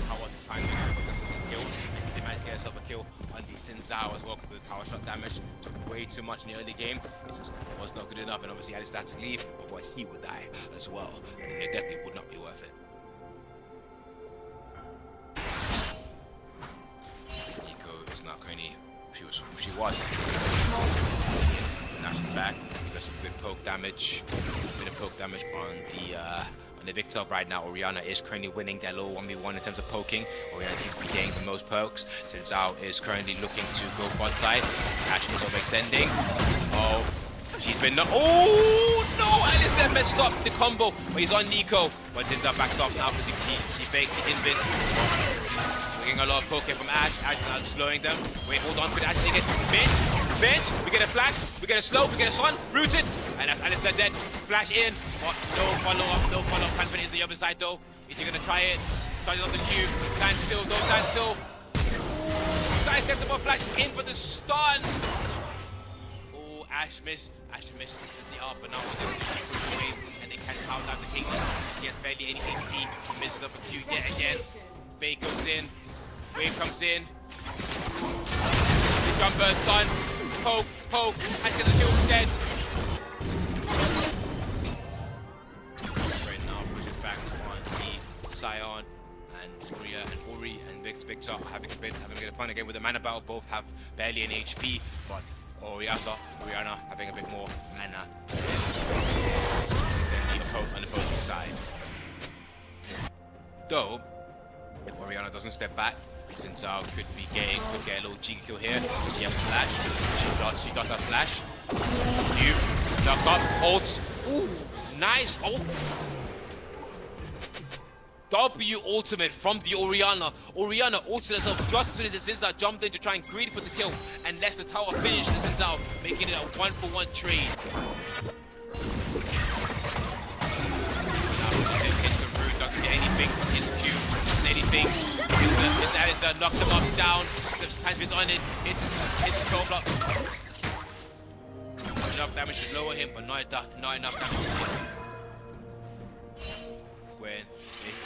Tower trying to get a kill, and he managed to get himself a kill on the Sinzao as well because the tower shot damage took way too much in the early game. It just was not good enough, and obviously Alistair had to leave, otherwise he would die as well, and it definitely would not be worth it. Nico is not currently who she was. Now she's back. Got some good poke damage. A bit of poke damage on the Victor right now. Orianna is currently winning their little 1v1 in terms of poking. Orianna seems to be getting the most pokes. Sinzao is currently looking to go bot side. Ash is overextending. Oh, she's been oh no! Alistair messed up the combo, but he's on Nico. But Sinzao backs off now because he fakes, he invis. We're getting a lot of poking from Ash. Ash now slowing them. Wait, hold on, could Ash take it? Bent, we get a flash, we get a slow, we get a stun, rooted, and that's Alistair dead. Flash in, but no follow-up. Pantheon is the other side though. Is he gonna try it? Touches on the cube, stand still, don't stand still. Sidestep the ball, flashes in for the stun. Oh, Ash missed. This is the up, but now they're going to wave, and they can't power down the Caitlyn. She has barely any HP. She misses up a Q yet again. Bait goes in, wave comes in. Jump burst done. Poke, and gets a kill dead. Right now pushes back on the Sion and Ori and Victor having a bit of fun again with the mana battle. Both have barely any HP, but Orianna having a bit more mana than the opposing side. Though, if Orianna doesn't step back, Sinzao could get a little cheeky kill here. She has a flash. She does have flash. You knock up, ults. Ooh, nice ult. W ultimate from the Orianna. Orianna ulted herself just as soon as the Sinzao jumped in to try and greed for the kill, and lets the tower finish the Sinzao, making it a 1-for-1 trade. Now, hits the root, doesn't get anything, hits the Q, anything. Alistair knocks him up, down, Pantheon's on it, hits his toe block. Enough damage to lower him, but not enough damage to kill him. Gwen is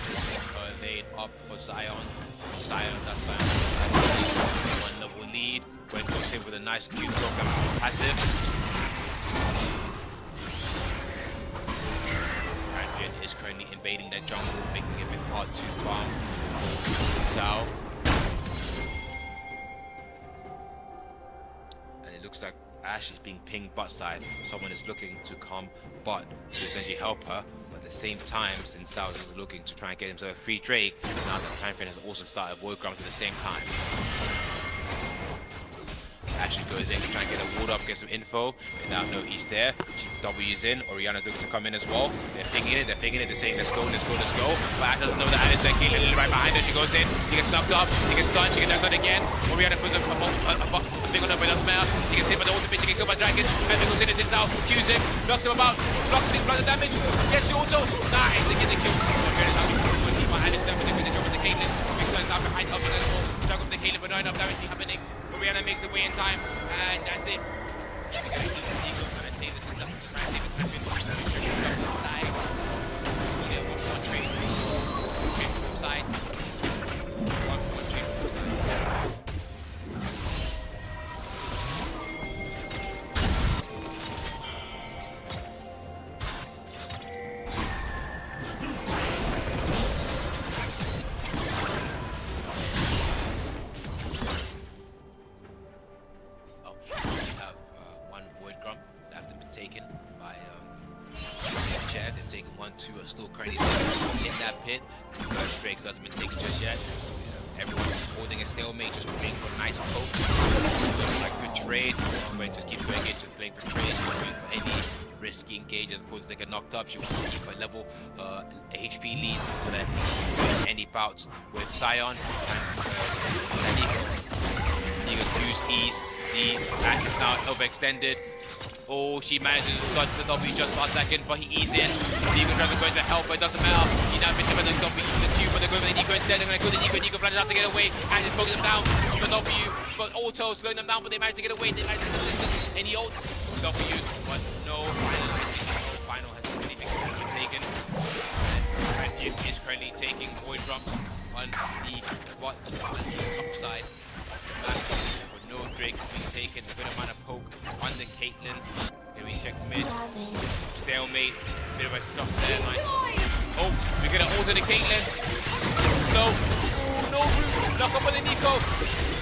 laid up for Sion. That's Sion. 1 level lead. Gwen goes in with a nice Q program passive. Pantheon is currently invading their jungle, making it a bit hard to farm. So, and it looks like Ash is being pinged bot side. Someone is looking to come bot to essentially help her. But at the same time, since South is looking to try and get himself a free Drake, now that Pantheon has also started Void Grumps at the same time. Actually goes in to try and get a ward up, get some info. They now know he's there. She W's in. Oriana's looking to come in as well. They're pinging it. They're saying, let's go, let's go, let's go. But Ash doesn't know that Alice is Caitlyn right behind her. She goes in. She gets knocked up. She gets stunned. She gets knocked out again. Oriana puts a thing on her, but it doesn't matter. She gets hit by the ultimate. She gets killed by Dragon. And goes in, it's out. Q's him. Knocks him about. Blocks it. Blocks the damage. Gets the auto. Nice. They get the kill. Oriana's out. Alice there with the Caitlyn. Big turns out behind, helping us all. Struggle with the Caitlyn, but not enough damage happening. Oriana makes it way in time, and that's it. They're gonna keep the Eagle, trying to save this up, just trying to save the country. Yeah, one trade from both sides. One trade from both sides. Still currently in that pit. First Drakes hasn't been taken just yet. Everyone is holding a stalemate, just waiting for a nice poke. Like good trade. Just keep doing it, just playing for trades, not going for any risky engages. Pulls to get knocked up. She wants to keep her level HP lead so that any bouts with Sion and he can use ease. The attack is now overextended. Oh, she manages to dodge the W just for a second, but he eases in. Nico tries to go to help, but it doesn't matter. He now been hit by the W, the Q, but they're going for the Nico instead. They're going to go to Nico. Nico flashes out to get away, and he's poking them down. The W, but auto slowing them down, but they manage to get away. They manage to get the distance. Any ults? W, but no finalizing. No final has really been taken. And Jim is currently taking Void Drums on the top side. No Drake has been taken, a good amount of poke on the Caitlyn. Then we check mid, stalemate, bit of a shot there, nice. Oh, we get an ult on the Caitlyn. Slow, no, knock up on the Nico.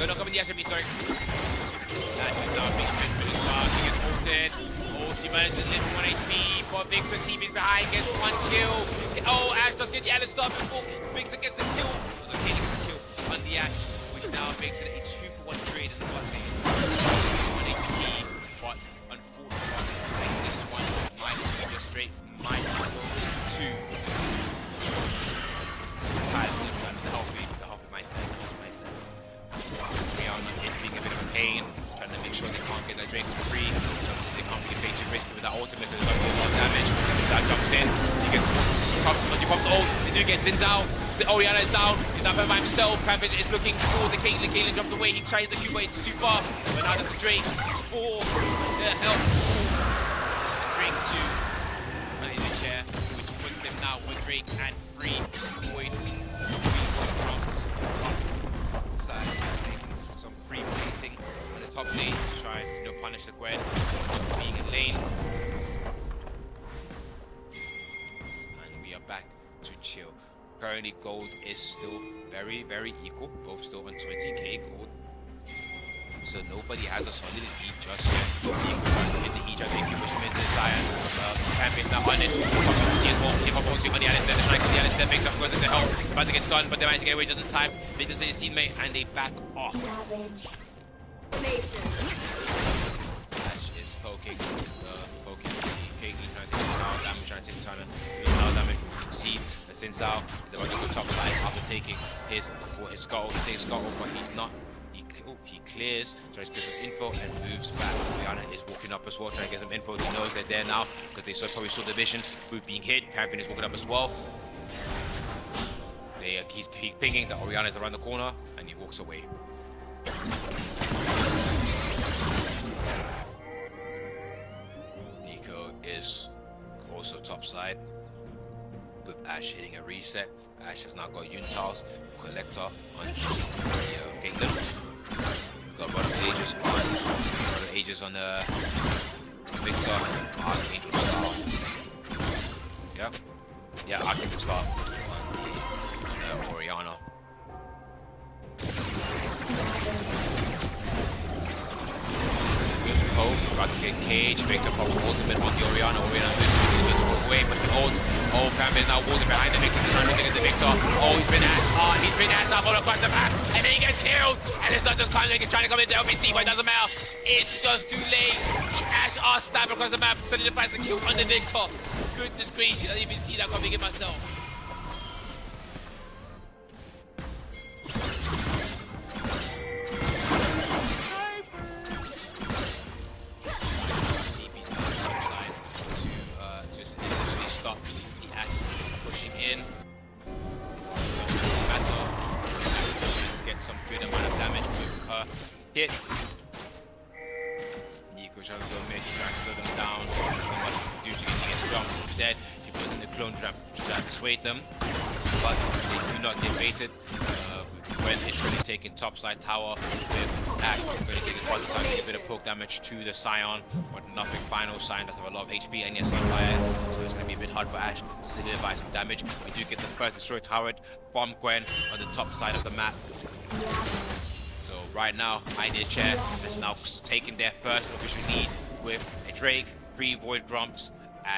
No, knock up on the Asher, sorry. Ash is now being really fast, she gets ulted. Oh, she managed to live 1 HP, but Victor TP's behind, gets 1 kill. Oh, Ash does get the Alice stop before Victor gets the kill. So Caitlyn gets the kill on the Ash, which now makes it a 2-for-1 trade in the bot lane. 1 HP, but unfortunately, this one might be just straight, might go to the healthy mindset. Rihanna is being a bit of a pain, trying to make sure they can't get that Drake for free. They can't get way too risky with that ultimate, there's going to be a lot of damage. Zhao jumps in, she pops ult, they do get Xin Zhao. Oriana is down, he's now by himself. Panther is looking for the Caitlyn. Caitlyn jumps away, he tries the Q, but it's too far. But now there's the Drake for the help. Drake 2 in the chair, which puts them now with Drake and free Void. Side is making some free plating on the top lane to try and punish the Gwen for being in lane. And we are back to chill. Currently, gold is still very, very equal. Both still on 20k gold. So nobody has a solid lead just yet. In the Egypt, they keep pushing into the Zion. Campion's now on it. Pops on ulti as well. He pops ulti on the Alistair. They're trying to kill the Alistair. Makes up goes into help. About to get stunned, but they manage to get away just in time. They just hit his teammate and they back off. Ash is poking. Poking Caitlyn, trying to take the tower damage, trying to take the tower damage. You can see that Xin Zhao is about to go top side after taking his skull. He takes skull, but he's not. He clears, tries to get some info and moves back. Rihanna is walking up as well, trying to get some info. He knows they're there now because they probably saw the vision. Boot being hit. Champion is walking up as well. He's pinging that Oriana is around the corner and he walks away. Nico is also top side with Ash hitting a reset. Ash has now got Yuntals, Collector on Caitlyn. We've got a lot of Aegis on Victor, Archangel Star. Yeah, Archangel Star on Oriana. Good. Poe about to get cage. Victor Poe ultimate on the Oriana. Oriana is walk away, but the ult. Oh, Pam is now walking behind the Victor, trying to get the Victor. Oh, he's been ass up all across the map, and then he gets killed. And it's not just trying to come into LBC, but it doesn't matter. It's just too late. The Ash are stabbed across the map, solidifies the kill on the Victor. Goodness gracious, I didn't even see that coming in myself. Stop the Ash pushing in. Matter. Get some good amount of damage with her hit. Nico trying to go mid, trying to slow them down. She gets jumped instead. She puts in the clone trap to try to dissuade them. But they do not get baited. When it's really taking topside tower with Ash, really taking positive time to get a bit of poke damage to the Scion, but nothing final. Scion doesn't have a lot of HP and yes, on fire, so it's going to be a bit hard for Ash to solidify some damage. We do get the first destroy turret from Gwen on the top side of the map. So right now, I Need a Chair has now taken their first official lead with a Drake, 3 Void Grumps,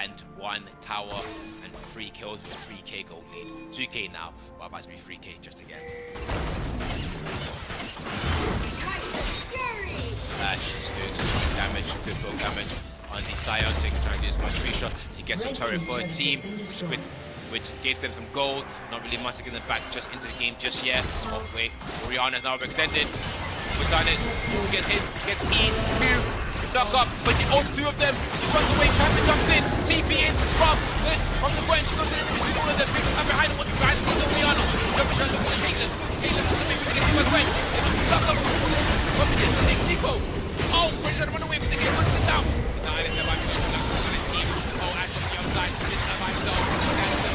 and 1 tower and 3 kills with a 3k gold lead. 2k now, but about to be 3k just again. Ash is doing some damage, good build damage on the Scion, trying to use my 3 shot. He gets a turret for a team, which gives them some gold. Not really much to get them back just into the game just yet. Oh wait, Oriana is now extended. We've done it. Who gets hit? Gets E. Knock up, but he ults 2 of them. She runs away, Panther jumps in, TP in from the Gwen. She goes in the between all of them. Victor behind him, behind the Oriana. Jumping down the Caitlyn. Caitlyn doesn't make it to get to her Gwen. Knock up, dropping in, Nico. Oh, Gwen's trying to run away, but the game runs it down. Nah, it's not by himself. On his team. Oh, Ash on the outside. It's not by himself.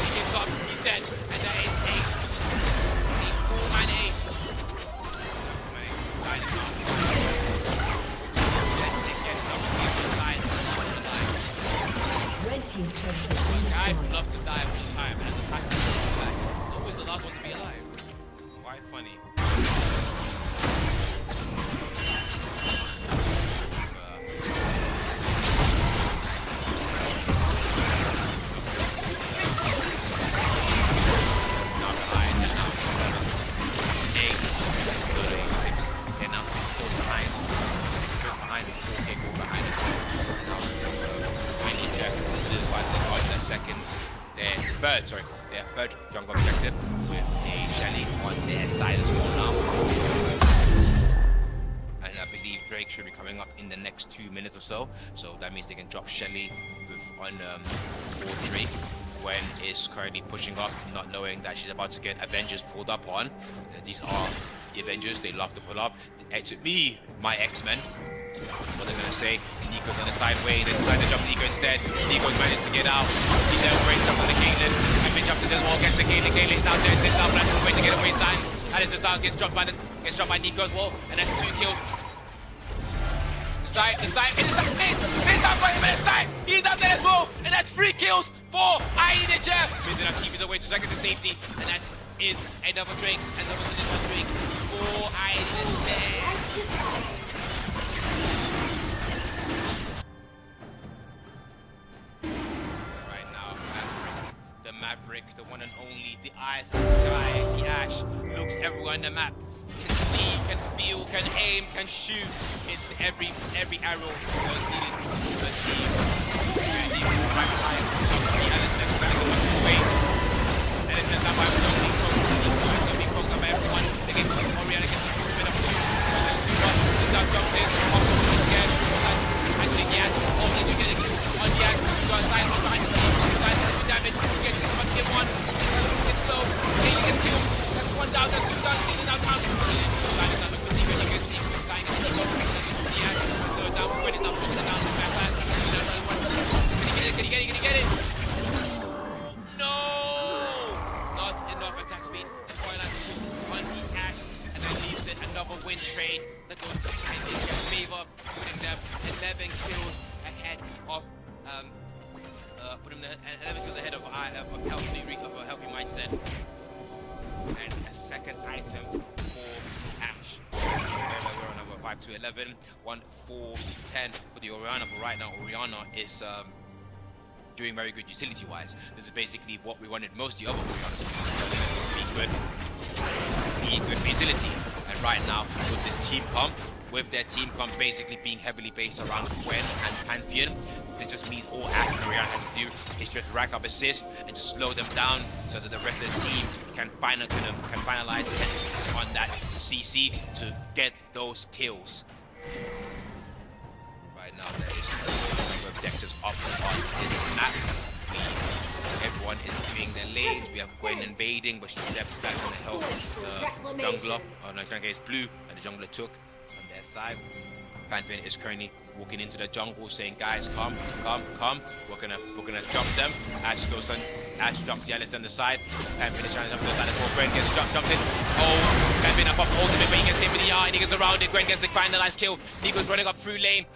He gives up. He's dead. And that is a 4-man ace. Team's turret has been I destroyed. love to die all the time, and as a passive, it's always the last one to be alive. Quite funny. Now behind, and now 7, 8, 6, and now 6 goes behind. 6 goes behind, 4k go behind it. I need to solidify the second, their third jungle objective with a Shelly on their side as well now. And I believe Drake should be coming up in the next 2 minutes or so. So that means they can drop Shelly on Drake. Gwen is currently pushing up, not knowing that she's about to get Avengers pulled up on. These are the Avengers, they love to pull up. It took me, my X-Men. That's what they're gonna say. Nico's on the sideway, they decide to jump Nico instead. Nico's managed to get out. He then breaks up to the Caitlyn. And bitch up to the wall, gets the Caitlyn. Caitlyn's down there, sits down, but that's the way to get away sign. Alice is down, gets dropped by Nico as well, and that's 2 kills. It's time, it's out for him, it's time! He's down there as well, and that's 3 kills for I Need a Chair. Missing our TV's away to try to get the safety, and that is another Drake's, another Drake for I Need a Chair. Maverick, the one and only, the eyes of the sky, the Ash, looks everywhere on the map, can see, can feel, can aim, can shoot. It's every arrow was needed to achieve. And even right behind, he had a step back and walk away. And it's just that by himself, being poked up by everyone. They get Oriana gets a bit of a shoot. The dog jumps in, off the field again. Actually, Yaz, also do get a kill on Yaz. Go aside, on behind the side, damage. Get 1, gets low, Caitlyn gets killed, that's 1 down, that's 2 down, Caitlyn now down. Sign is not looking good, you can see, Sign is not looking good, yeah, third down, Gwen is now poking it down, can he get it? No! Not enough attack speed, Twilight on the Ash, and that leaves it another win trade that goes in their favor, putting them 11 kills ahead of, put him 11 kills ahead of a healthy mindset. And a second item for Ash. We're on number 5 to 11, 1, 4, 10 for the Orianna. But right now, Orianna is doing very good utility-wise. This is basically what we wanted most of the other Oriannas to be good for utility. And right now, with this team comp, with their team comp basically being heavily based around Gwen and Pantheon, it just means all Ash and Orianna has to do is just rack up assists and just slow them down so that the rest of the team can finalize on that CC to get those kills. Right now, there is some objectives up on this map. Everyone is doing their lanes. We have Gwen invading, but she steps back on the help the jungler. In this case, Blue, and the jungler took on their side. Pantheon is currently walking into the jungle, saying, "Guys, come. We're gonna jump them." Ash goes on. Ash jumps the Alice on the side. Pantheon is trying to jump to the side as well. Gwen gets jumped in. Oh, Pantheon up ultimate, but he gets hit with the R and he gets around it. Gwen gets the finalized kill. Nico's running up through lane.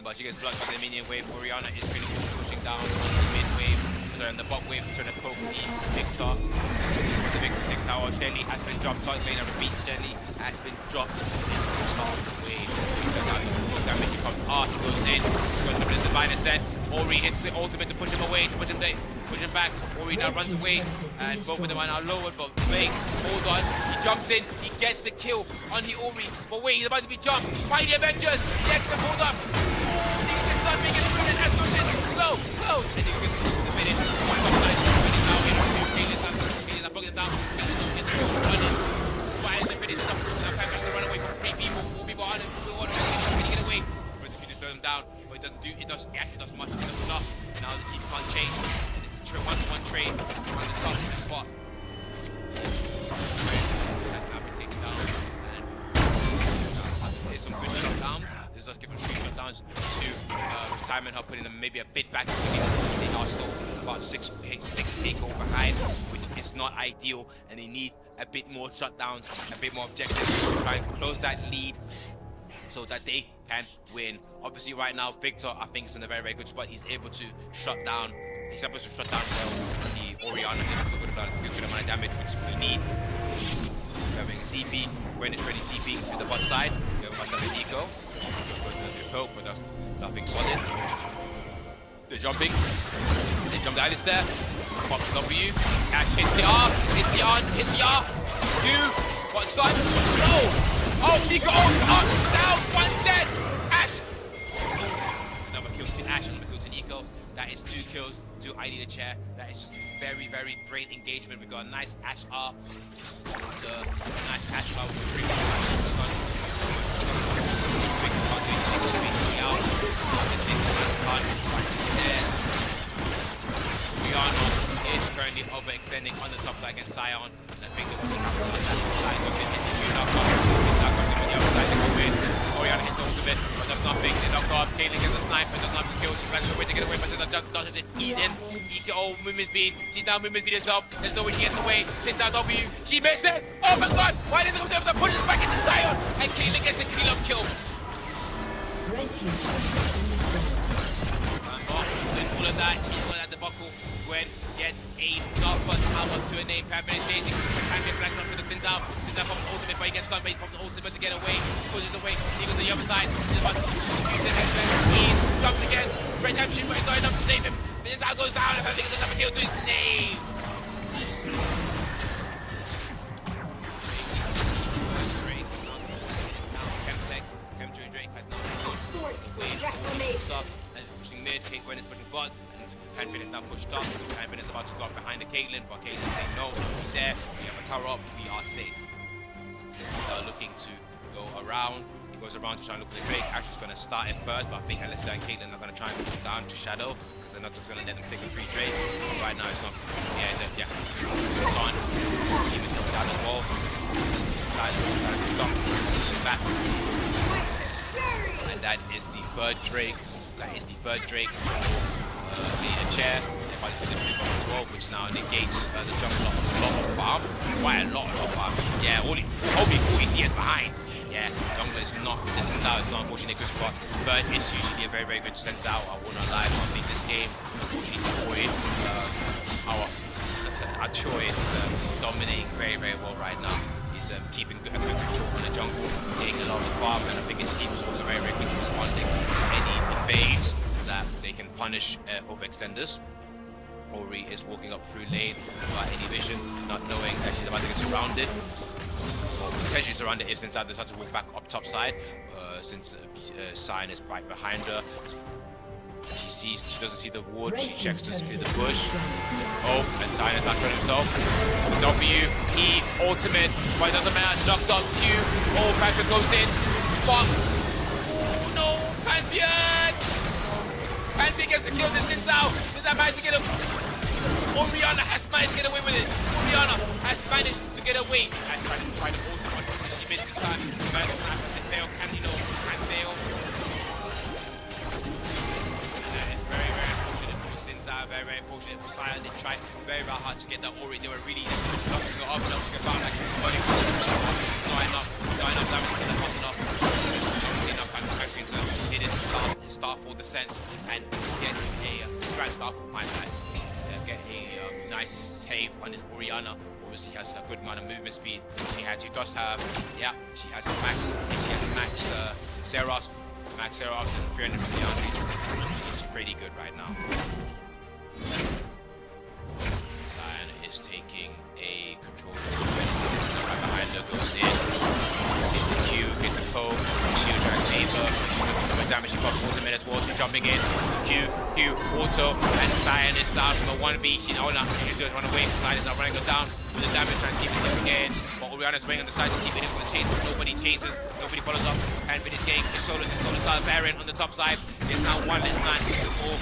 But she gets blocked by the minion wave. Orianna is really pushing down on the mid wave. Sorry, on the bot wave, trying to poke the Victor. The Victor take tower. Shelly has been dropped. Top lane, I repeat, Shelly has been dropped. Top of the wave. So now he's damage. He comes off, he goes in. He goes to the divine ascent. Ori hits the ultimate to push him away, to push him back. Ori now runs away, and both of them are now lowered. But wait, hold on. He jumps in. He gets the kill on the Ori. But wait, he's about to be jumped by the Avengers. The X-Men hold up. Start making it through and goes in. Slow. And he gets the minute. One top side. And he's now in. Kaylee's blocking it down. Get the kill running. Why is the finish? Pantheon to run away from 3 people. 4 people on it. Can he get away? First, he just slows him down. But it actually does much. It does enough. Now the team can't change. And it's a 1-to-1 trade. On the top spot. That's now been taken down. And there's some good shutdown. This does give them 3 shutdowns to retirement help, putting them maybe a bit back. They are still about 6k goal behind, which is not ideal, and they need a bit more shutdowns, a bit more objectives to try and close that lead so that they can win. Obviously, right now, Victor, I think, is in a very, very good spot. He's able to shut down. He's able to shut down well the Orianna. He's still good amount of damage, which we need. We're having a TP. Gwen is ready TP to the bot side. We have a bot side with Eco. Goes to the poke, but that's nothing solid. They're jumping. They jump the Alice there. Pop the W. Ash hits the R. Hits the R. What's done? Slow. Oh, Nico up, down, 1 dead. Ash. Another kill to Ash, another kill to Nico. That is 2 kills to ID the chair. That is just very, very great engagement. We got a nice Ash R. With Rihanna is currently overextending on the top side against Sion. And I think that what's happening on that side goes in, is the knock up. It's not going to be the other side to go in. Orianna hits the ultimate, but does nothing. They knock up. Caitlyn gets a sniper, does not have to kill. She plans for a way to get away, but does it. He's in. Oh, movement speed. She's down movement speed herself. There's no way she gets away. Sits out W. She missed it. Oh my god. Why did it come to her? Pushes back into Sion. And Caitlyn gets the clean up kill. Red team. Then all of that, he's got at the buckle. Gwen gets a knockback power to a name. Pantheon is chasing. Pantheon flanking up to the Tintal. Tintal pops the ultimate, but he gets stunned, but he pops the ultimate to get away. Pushes away. He goes to the other side. He's about to use the X-Men. He jumps again. Redemption, but he's not enough to save him. Tintal goes down, and Pantheon gets another kill to his name. Drake has now stuff and is pushing mid. Gwen is pushing bot, and Pantheon is now pushed up. Pantheon is about to go up behind the Caitlyn, but Caitlyn is saying no, he's there. We have a tower up, we are safe. Looking to go around. He goes around to try and look for the Drake. Ash is going to start it first, but I think Alistair and Caitlyn are going to try and push down to Shadow, because they're not just going to let them take a free Drake. Right now it's not. Yeah. It's on. Team is coming down as well. Side back. And that is the third Drake. In a chair. They're about to see the free bomb as well, which now negates the jump shot of a lot of farm. Quite a lot of farm. Yeah, only 40 CS behind. Yeah, Jungler is not. This is now, it's not unfortunately a good spot. But it's usually a very, very good sense out. I will not lie. I think this game, unfortunately, our Troy is dominating very, very well right now. He's keeping a good control on it. jungle, getting a lot of the farm, and I think his team is also very, very quickly responding to any invades that they can punish overextenders. Ori is walking up through lane without any vision, not knowing that she's about to get surrounded, or potentially surrounded if since I decided to walk back up top side, since Cyan is right behind her. She doesn't see the wood, she checks to see the bush. Oh, and Cyan is not showing himself. W, E, ultimate, but it doesn't matter, knocked up Q. Oh, Pantheon goes in. Fuck. Oh no, Pantheon! Pantheon gets the kill this Xin Zhao. Xin Zhao managed to get him. Orianna has managed to get away with it. Orianna has managed to get away. And trying to ult him, unfortunately she missed this time. Man, this time can fail, can fail. Very, very unfortunate for Sinza, very, very unfortunate for Sion. They tried very, very hard to get that Ori. They were really knocking it up and up to get found like not enough damage to get that hot enough. Enough actually to hit his Starfall descent and get a Grand Starfall pipeline. Get a nice save on his Orianna. Obviously, he has a good amount of movement speed. She does have, she has max Seros. Max Seros and 300 boundaries. She's pretty good right now. Cyan is taking a control. Right behind her goes in. Get the Q, get the poke. She'll try to save her. She does so much damage. She got 40 minutes. She's jumping in. Q, auto, and Cyan is down from a 1v. She knows not. She can do it, run away. Cyan is not running her down with the damage. Trying to see if it's again. But Orianna's waiting on the side to see if it is going to chase. Nobody chases. Nobody follows up. And with his game, the solo star variant on the top side is now one less man for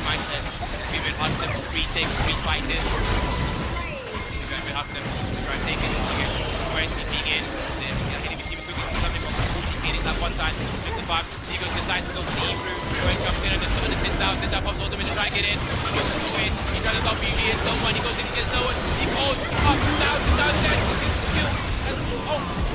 mindset. We've been hunting them to retake, refight this. We've been hunting them to try and take it. Against 20 being in. The enemy team quickly something from 40 getting that one time. 55. Nico decides to go deep through. Joey jumps in on the Xin Zhao. Xin Zhao pops ultimate to try and get in. He goes to win. He tries to W. He is no one. He goes in. He gets no one. He goes up, down, dead. Kill. And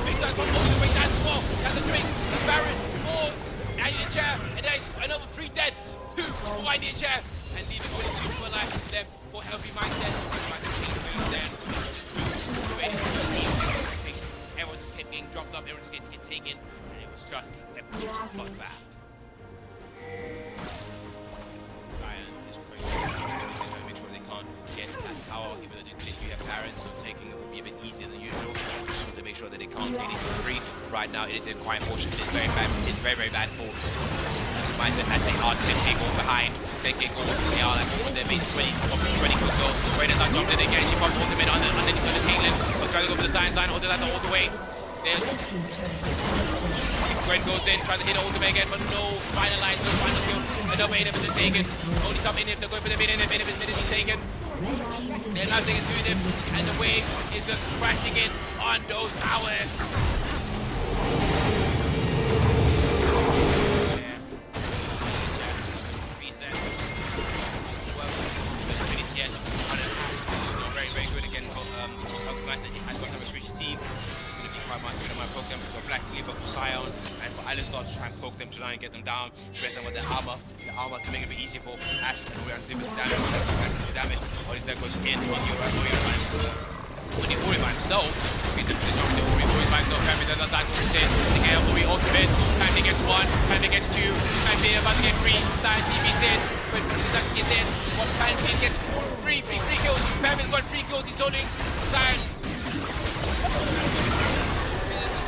big time from ultimate. That's the wall. That's the drink. The Baron. More. And in the chair. And then it's another 3 dead. 2. More in the chair. And leaving only 2 people alive left for healthy mindset. Everyone just kept getting dropped up. Everyone just kept getting taken. And it was just a brutal bloodbath. Cyan is crazy. Make sure they can't get that tower, even though they do have parents, so taking it will be a bit easier than usual. Just want to make sure that they can't get it for free. Right now, it is quite unfortunate. It's very bad. It's very, very bad for mindset as they are taking all behind. Taking all, they are like all their main 20 quick goals. Raiders are jumped in again. She pops ultimate underneath the Caitlyn. But trying to go for the science line, hold that all the way. There's Gwen goes in, tries to hit the ultimate again, but no finalize, no final kill. Another inhib is taken. Only top inhib, they're going for the mid inhib is taken. They're not taking 2 inhib, and the wave is just crashing in on those towers. Very, very good against He has got a switch team. It's going to be quite much good. I might poke them for Black Cleaver, for Scion, and for Alistar to try and poke them to try and get them down. Press them with the armor to make it a bit easier for Ash and Orianna to do the damage. All this there goes in on your when the Ori by himself, he's the position of the Ori by himself. Family does not die to rotate. Again, Ori ultimate. Family gets 1, Family gets 2. Family about to get 3. Scion TV's in. But that gets in. Family gets 3 kills. Family's got 3 kills. He's holding Scion.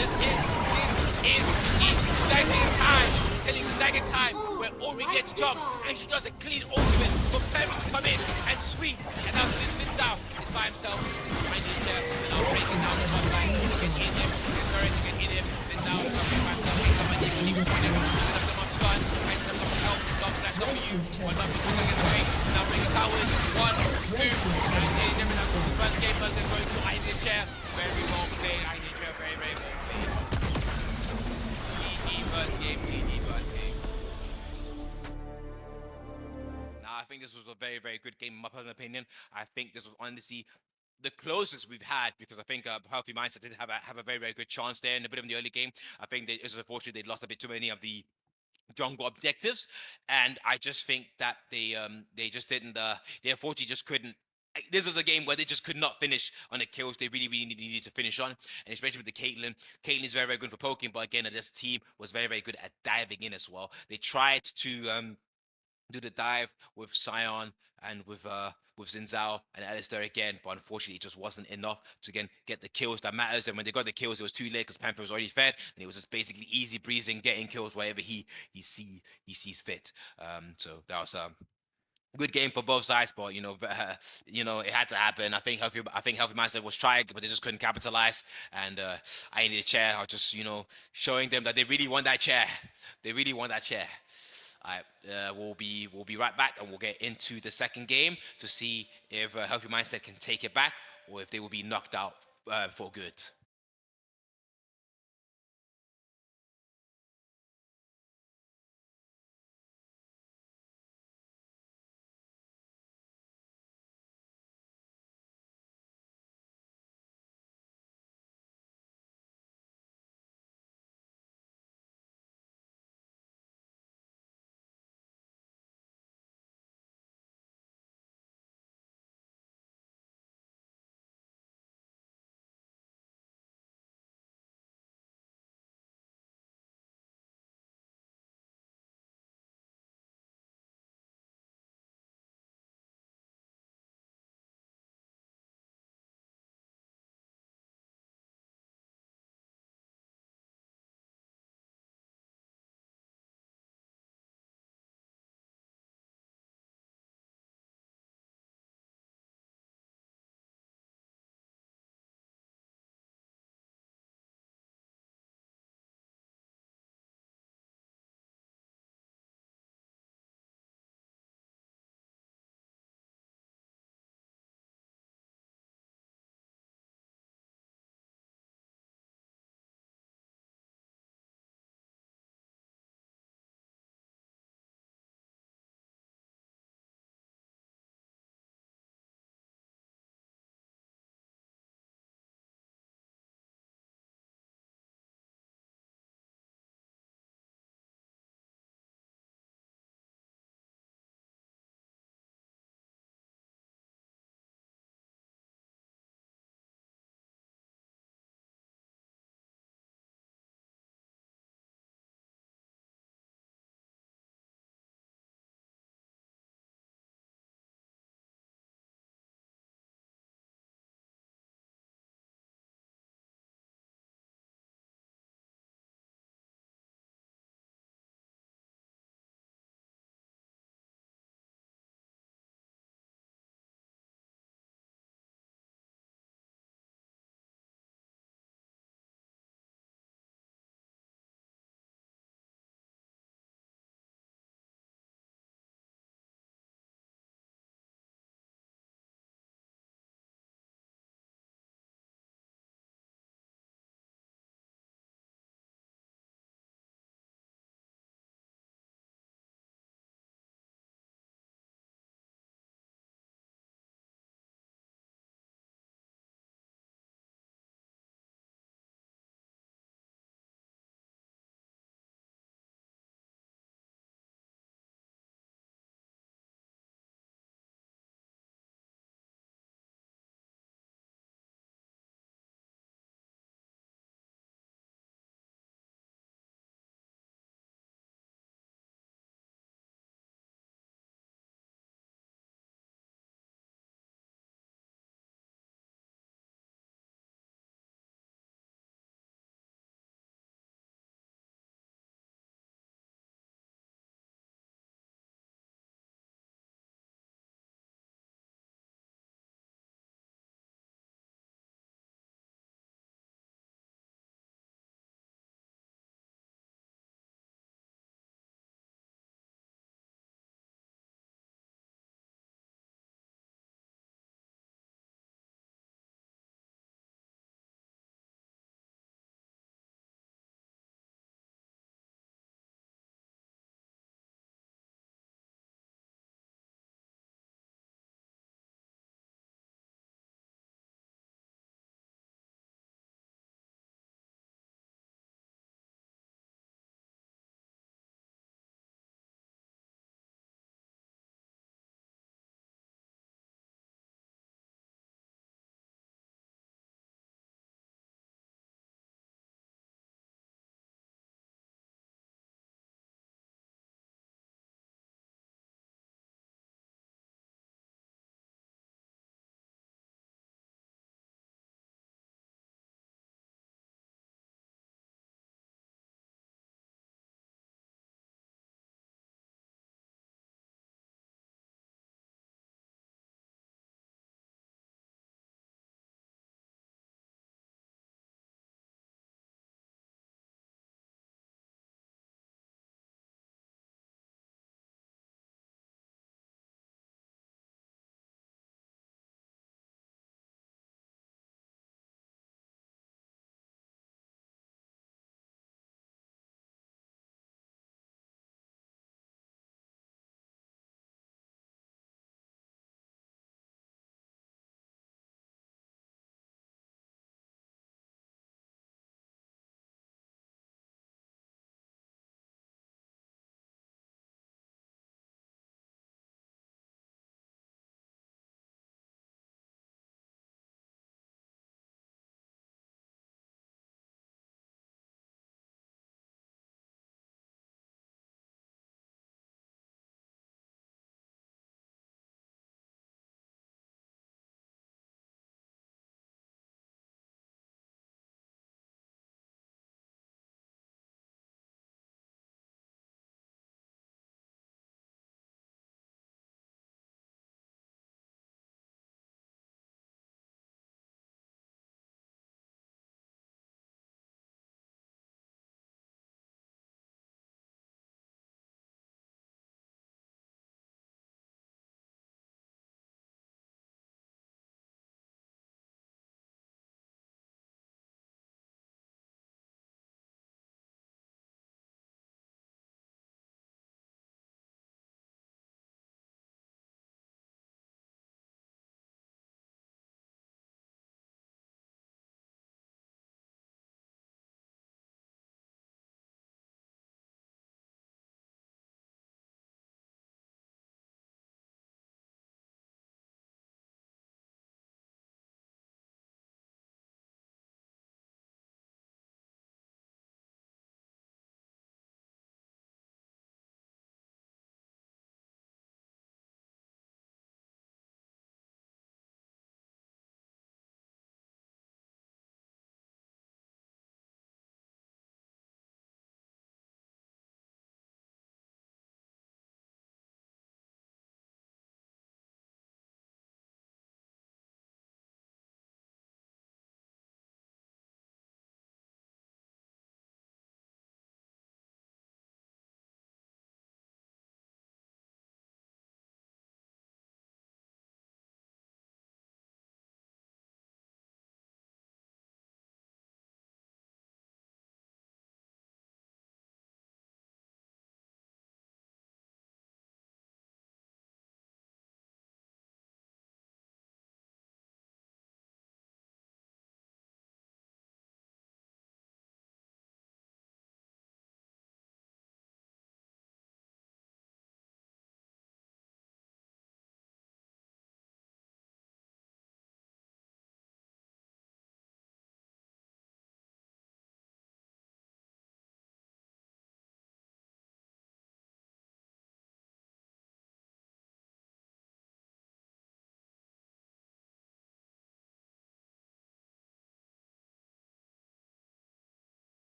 This is exactly the time. Telling you exactly the time where Ori gets jumped and she does a clean ultimate for Family to come in and sweep. And now Xin Zhao is by himself. I need there. And now breaking down the top line to get in him. It's very to get in him. Xin Zhao is coming by himself. He's coming in. He goes in him. He's got so much fun. And he's got some help. Double flash W. One up. He's going to get away. Now breaking towers. 1, 2. And he's never now. First game going to I need a chair. Very well played. I need a chair. Very, very well played. GG first game. GG first game. Now, I think this was a very, very good game in my personal opinion. I think this was honestly the closest we've had because I think Healthy Mindset did have a very, very good chance there in a bit of the early game. I think it was unfortunate they lost a bit too many of the jungle objectives, and I just think that they just didn't they unfortunately just couldn't this was a game where they just could not finish on the kills they really, really needed to finish on, and especially with the Caitlyn. Caitlyn is very, very good for poking, but again, this team was very, very good at diving in as well. They tried to do the dive with Sion and with Zinzao and Alistair again, but unfortunately it just wasn't enough to again get the kills that matters. And when they got the kills, it was too late because Panther was already fed, and it was just basically easy breezing, getting kills wherever he sees fit. So that was good game for both sides, but it had to happen. I think healthy mindset was trying, but they just couldn't capitalize. And I need a chair. I was just showing them that they really want that chair. They really want that chair. All right, we'll be right back, and we'll get into the second game to see if healthy mindset can take it back or if they will be knocked out for good.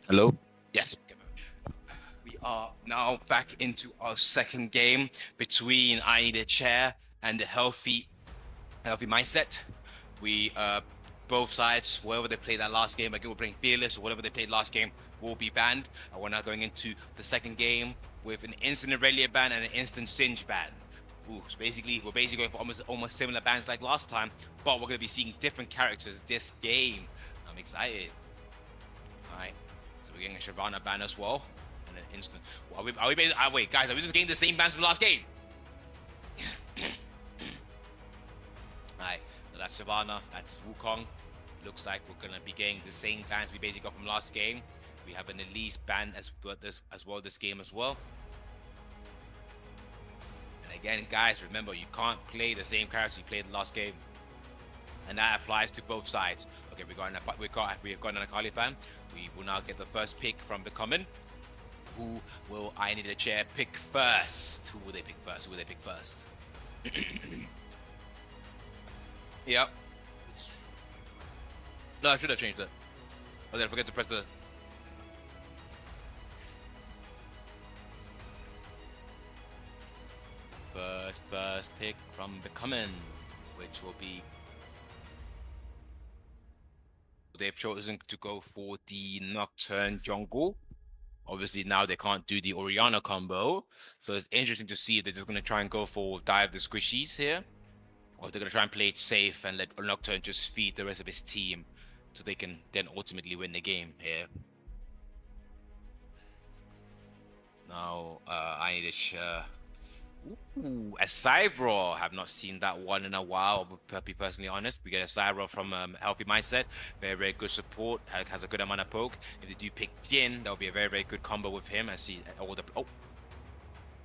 Hello? Yes. We are now back into our second game between I Need a Chair and the healthy mindset. We both sides, whoever they played that last game, again we're playing Fearless or whatever they played last game will be banned. And we're now going into the second game with an instant Aurelia ban and an instant Singe ban. Ooh, so we're basically going for almost similar bans like last time, but we're gonna be seeing different characters this game. I'm excited. Alright. So we're getting a Shyvana ban as well. And an instant. Wait, guys, are we just getting the same bans from last game? Alright. So that's Shyvana, that's Wukong. Looks like we're gonna be getting the same bans we basically got from last game. We have an Elise ban as well this game as well. And again, guys, remember you can't play the same characters you played in the last game. And that applies to both sides. Okay, we've got an Akali ban. We will now get the first pick from the common. Who will I Need a Chair pick first? Who will they pick first? Yep. No, I should have changed it. Oh, then I forget to press the. First pick from the common, which will be. They've chosen to go for the Nocturne jungle. Obviously, now they can't do the Oriana combo, so it's interesting to see if they're just going to try and go for dive the squishies here, or if they're going to try and play it safe and let Nocturne just feed the rest of his team, so they can then ultimately win the game here. Now, I need to. Ooh, a Cybro. Have not seen that one in a while, to be personally honest. We get a Cybro from Healthy Mindset. Very, very good support. Has a good amount of poke. If they do pick Jin, that'll be a very, very good combo with him. I see all the. Oh,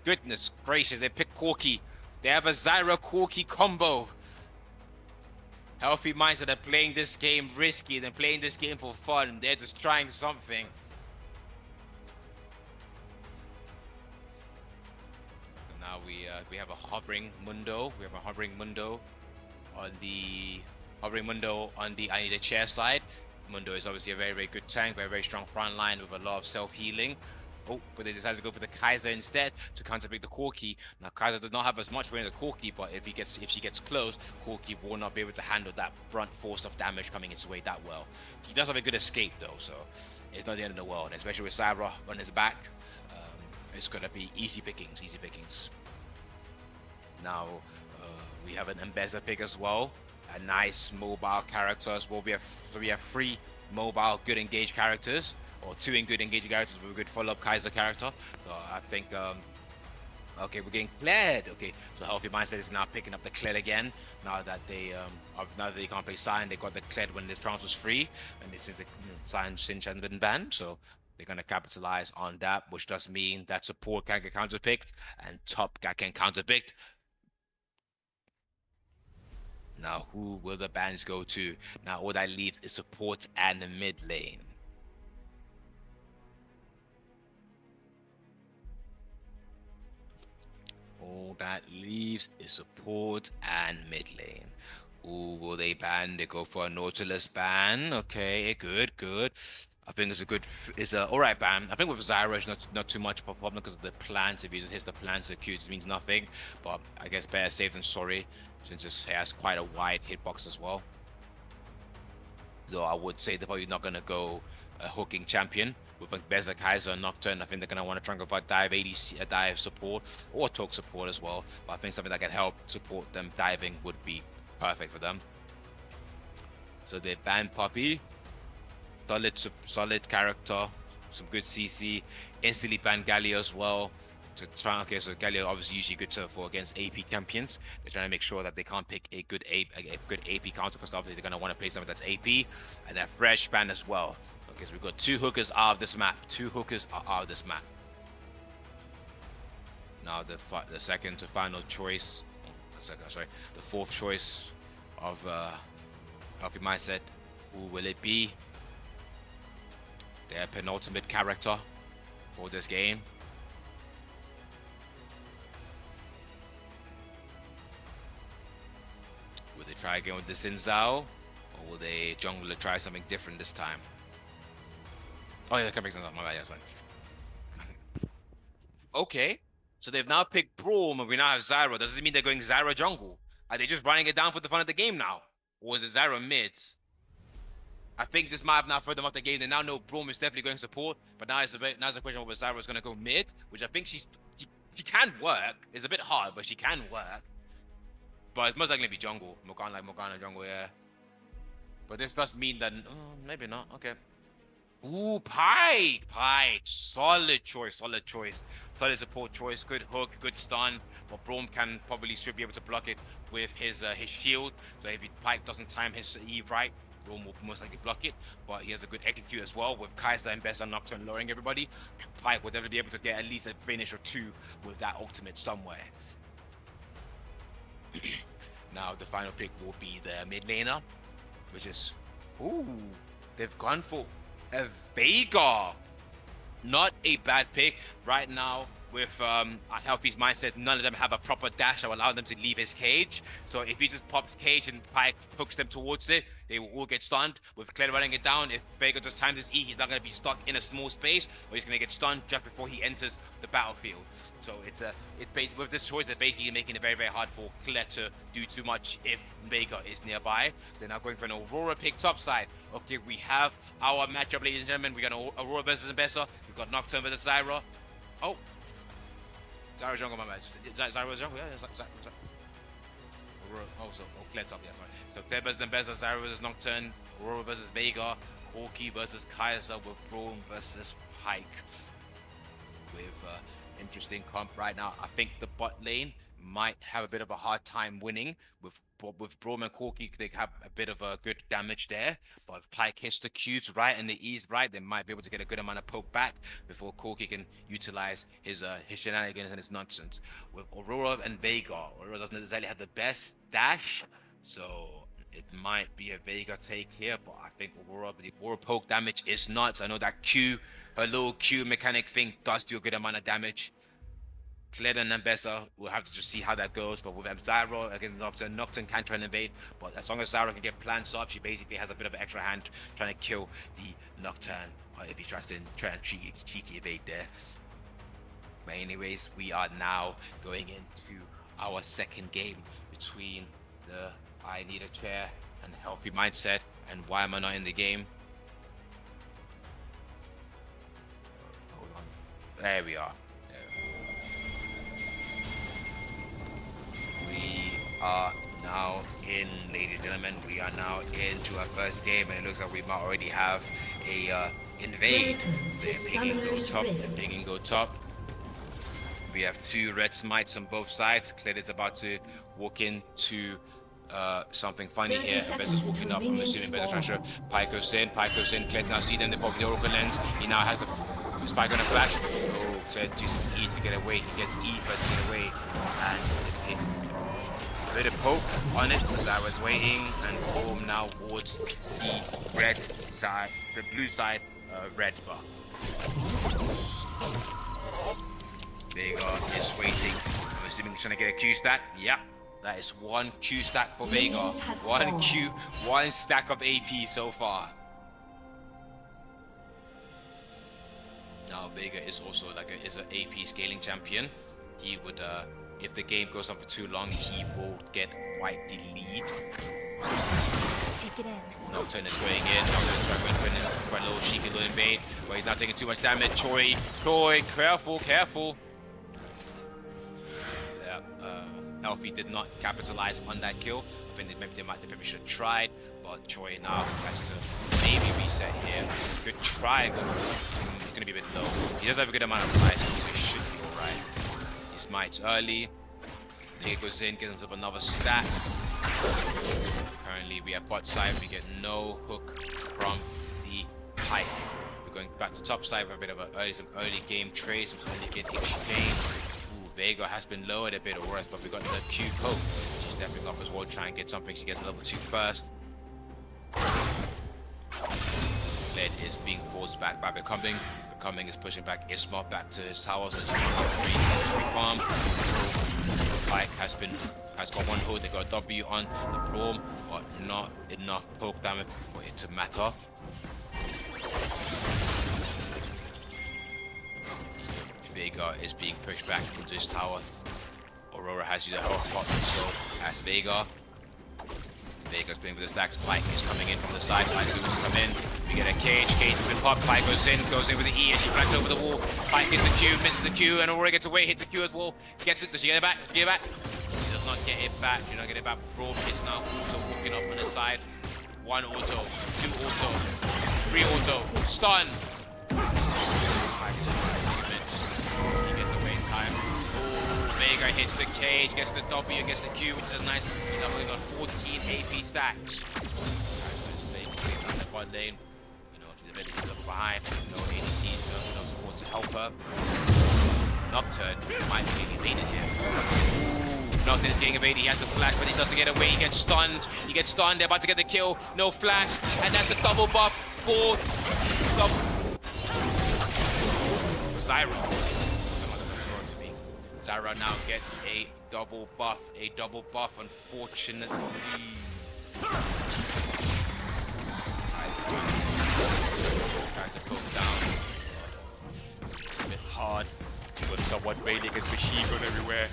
goodness gracious. They pick Corki. They have a Zyra Corki combo. Healthy Mindset are playing this game risky. They're playing this game for fun. They're just trying something. Now we have a hovering Mundo. We have a hovering Mundo on the I Need a Chair side. Mundo is obviously a very, very good tank, very, very strong front line with a lot of self-healing. Oh, but they decided to go for the Kaiser instead to counterpick the Corki. Now Kaiser does not have as much weight as the Corki, but if she gets close, Corki will not be able to handle that brunt force of damage coming his way that well. He does have a good escape though, so it's not the end of the world, especially with Sabra on his back. It's gonna be easy pickings, easy pickings. Now we have an Mbeza pick as well, a nice mobile character as well. We have three mobile good engaged characters, or two good engaged characters with a good follow-up Kaiser character. So I think okay, we're getting cleared. Okay, so Healthy Mindset is now picking up the Kled again. Now that they can't play Sign, they got the Kled when the trance was free, and this is the Sign Sinch has been banned. So they're gonna capitalize on that, which does mean that support can get counterpicked and top can get counterpicked. Now, who will the bans go to? Now, all that leaves is support and the mid lane. All that leaves is support and mid lane. Ooh, will they ban? They go for a Nautilus ban. Okay, good. I think it's a alright ban. I think with Zyra it's not too much of a problem because of the plants. If he just hits the plants, the Q just means nothing. But I guess better safe than sorry, since it has quite a wide hitbox as well. Though I would say they're probably not gonna go a hooking champion with like Beza, Kaiser, and Nocturne. I think they're gonna want to try and go for dive ADC, dive support, or talk support as well. But I think something that can help support them diving would be perfect for them. So they ban Poppy, solid character, some good CC. Instantly ban Galio as well. To try, okay, so Galio obviously usually good for against AP champions. They're trying to make sure that they can't pick a good AP counter because obviously they're gonna want to play something that's AP, and a fresh ban as well. Okay, so we've got two hookers out of this map. Two hookers are out of this map. Now the second to final choice, the fourth choice of Healthy Mindset. Who will it be? Their penultimate character for this game. Will they try again with the Xin Zhao? Or will they jungler try something different this time? Oh yeah, that makes sense. My bad. Yeah, that's fine. Okay. So they've now picked Braum and we now have Zyra. Does it mean they're going Zyra jungle? Are they just running it down for the fun of the game now? Or is it Zyra mids? I think this might have now further them off the game. They now know Braum is definitely going support, but now it's a question of whether Zyra is going to go mid, which I think she can work. It's a bit hard, but she can work. But it's most likely going to be jungle. Morgana jungle, yeah. But this does mean that maybe not. Okay. Ooh, Pike, solid choice, solid support choice, good hook, good stun. But Braum can probably should be able to block it with his shield. So if Pike doesn't time his E right, Braum will most likely block it. But he has a good execute as well with Kai'Sa and Bessa Nocturne lowering everybody. Pike will definitely be able to get at least a finish or two with that ultimate somewhere. Now the final pick will be the mid laner, which is they've gone for a Veigar. Not a bad pick right now. With Healthy's mindset, none of them have a proper dash that will allow them to leave his cage. So if he just pops cage and Pike hooks them towards it, they will all get stunned. With Claire running it down, if Veigar just times his E, he's not going to be stuck in a small space, or he's going to get stunned just before he enters the battlefield. So it's basically with this choice, they're basically making it very, very hard for Claire to do too much if Veigar is nearby. They're now going for an Aurora pick topside. Okay, we have our matchup, ladies and gentlemen. We got Aurora versus Bessa. We've got Nocturne versus Zyra. Oh, Zyra jungle, my bad. Zyra jungle, yeah. Zyra. Claire top, yeah, sorry. So Claire versus Bessa, Zyra versus Nocturne, Aurora versus Veigar, Corki versus Kai'Sa with Braum versus Pike. With interesting comp right now. I think the bot lane might have a bit of a hard time winning with Braum and Corki. They have a bit of a good damage there, but if Pike hits the Qs right and the E's right, they might be able to get a good amount of poke back before Corki can utilize his shenanigans and his nonsense. With Aurora and Veigar, Aurora doesn't necessarily have the best dash, so it might be a Veigar take here, but I think the Aurora poke damage is nuts. I know that her little Q mechanic thing does do a good amount of damage. Claire and Bessa, we'll have to just see how that goes. But with Zyra against Nocturne can try and invade. But as long as Zyra can get plants up, she basically has a bit of an extra hand trying to kill the Nocturne. If he tries to try and cheeky evade there. But anyways, we are now going into our second game between the I Need a Chair and Healthy Mindset. And why am I not in the game? Hold on. There we are. We are now in, ladies and gentlemen. We are now into our first game, and it looks like we might already have a invade. They're picking go top. They're picking go top. We have two red smites on both sides. Kled is about to walk into something funny here. Besser's walking up. I'm assuming Besser's trying to show Pike goes in. Kled now sees them. They pop the Oracle lens. He now has the Spike on a flash. Oh, Kled uses E to get away. He gets E first to get away. And a bit of poke on it as I was waiting, and Braum now wards the red side, the blue side, red bar. Veigar is waiting. I'm assuming he's trying to get a Q stack. Yeah, that is one Q stack for Veigar. One stack of AP so far. Now Veigar is also is an AP scaling champion. He would if the game goes on for too long, he will get quite the lead. Take it in. Nocturne is going in. Nocturne's going in quite a little cheeky little invade, but he's not taking too much damage. Choi, careful. Yeah, Healthy did not capitalize on that kill. I think they probably should have tried, but Choi now has to maybe reset here. Good try, but he's gonna be a bit low. He does have a good amount of life, so he should be alright. He smites early. He goes in, gets himself another stack. Currently, we have bot side. We get no hook from the Pike. We're going back to top side for a bit of some early game trades, some early game exchange. Veigar has been lowered a bit or worse, but we got the Q poke. She's stepping up as well, trying to get something. She gets level 2 first. Led is being forced back by Becoming. Becoming is pushing back Isma back to his tower, so she can free farm. Pike has got one hold. They got a W on the Braum, but not enough poke damage for it to matter. Vega is being pushed back into his tower. Aurora has used her hot so as Vega. Vega's playing with the stacks. Pike is coming in from the side. Pike is going to come in. We get a cage. Cage has been popped. Pike goes in with the E as she flanks over the wall. Pike gets the Q, misses the Q, and Aurora gets away, hits the Q as well. Gets it. Does she get it back? Does she get it back? She does not get it back. She does not get it back. Braum is now also walking up on the side. 1 auto, 2 auto, 3 auto, stun. He gets away in time. Oh, Vega hits the cage, gets the W, gets the Q, which is a nice. He's now got 14 AP stacks. He's playing on the bot lane. You know, to the ability to look behind. No ADC, no support to help her. Nocturne might be getting evaded here. Nocturne is getting evaded. He has the flash, but he doesn't get away. He gets stunned. They're about to get the kill. No flash, and that's a double buff for Zyra. Zyra now gets a double buff. Unfortunately. Tries to poke down. A bit hard, but somewhat railing against machine gun everywhere.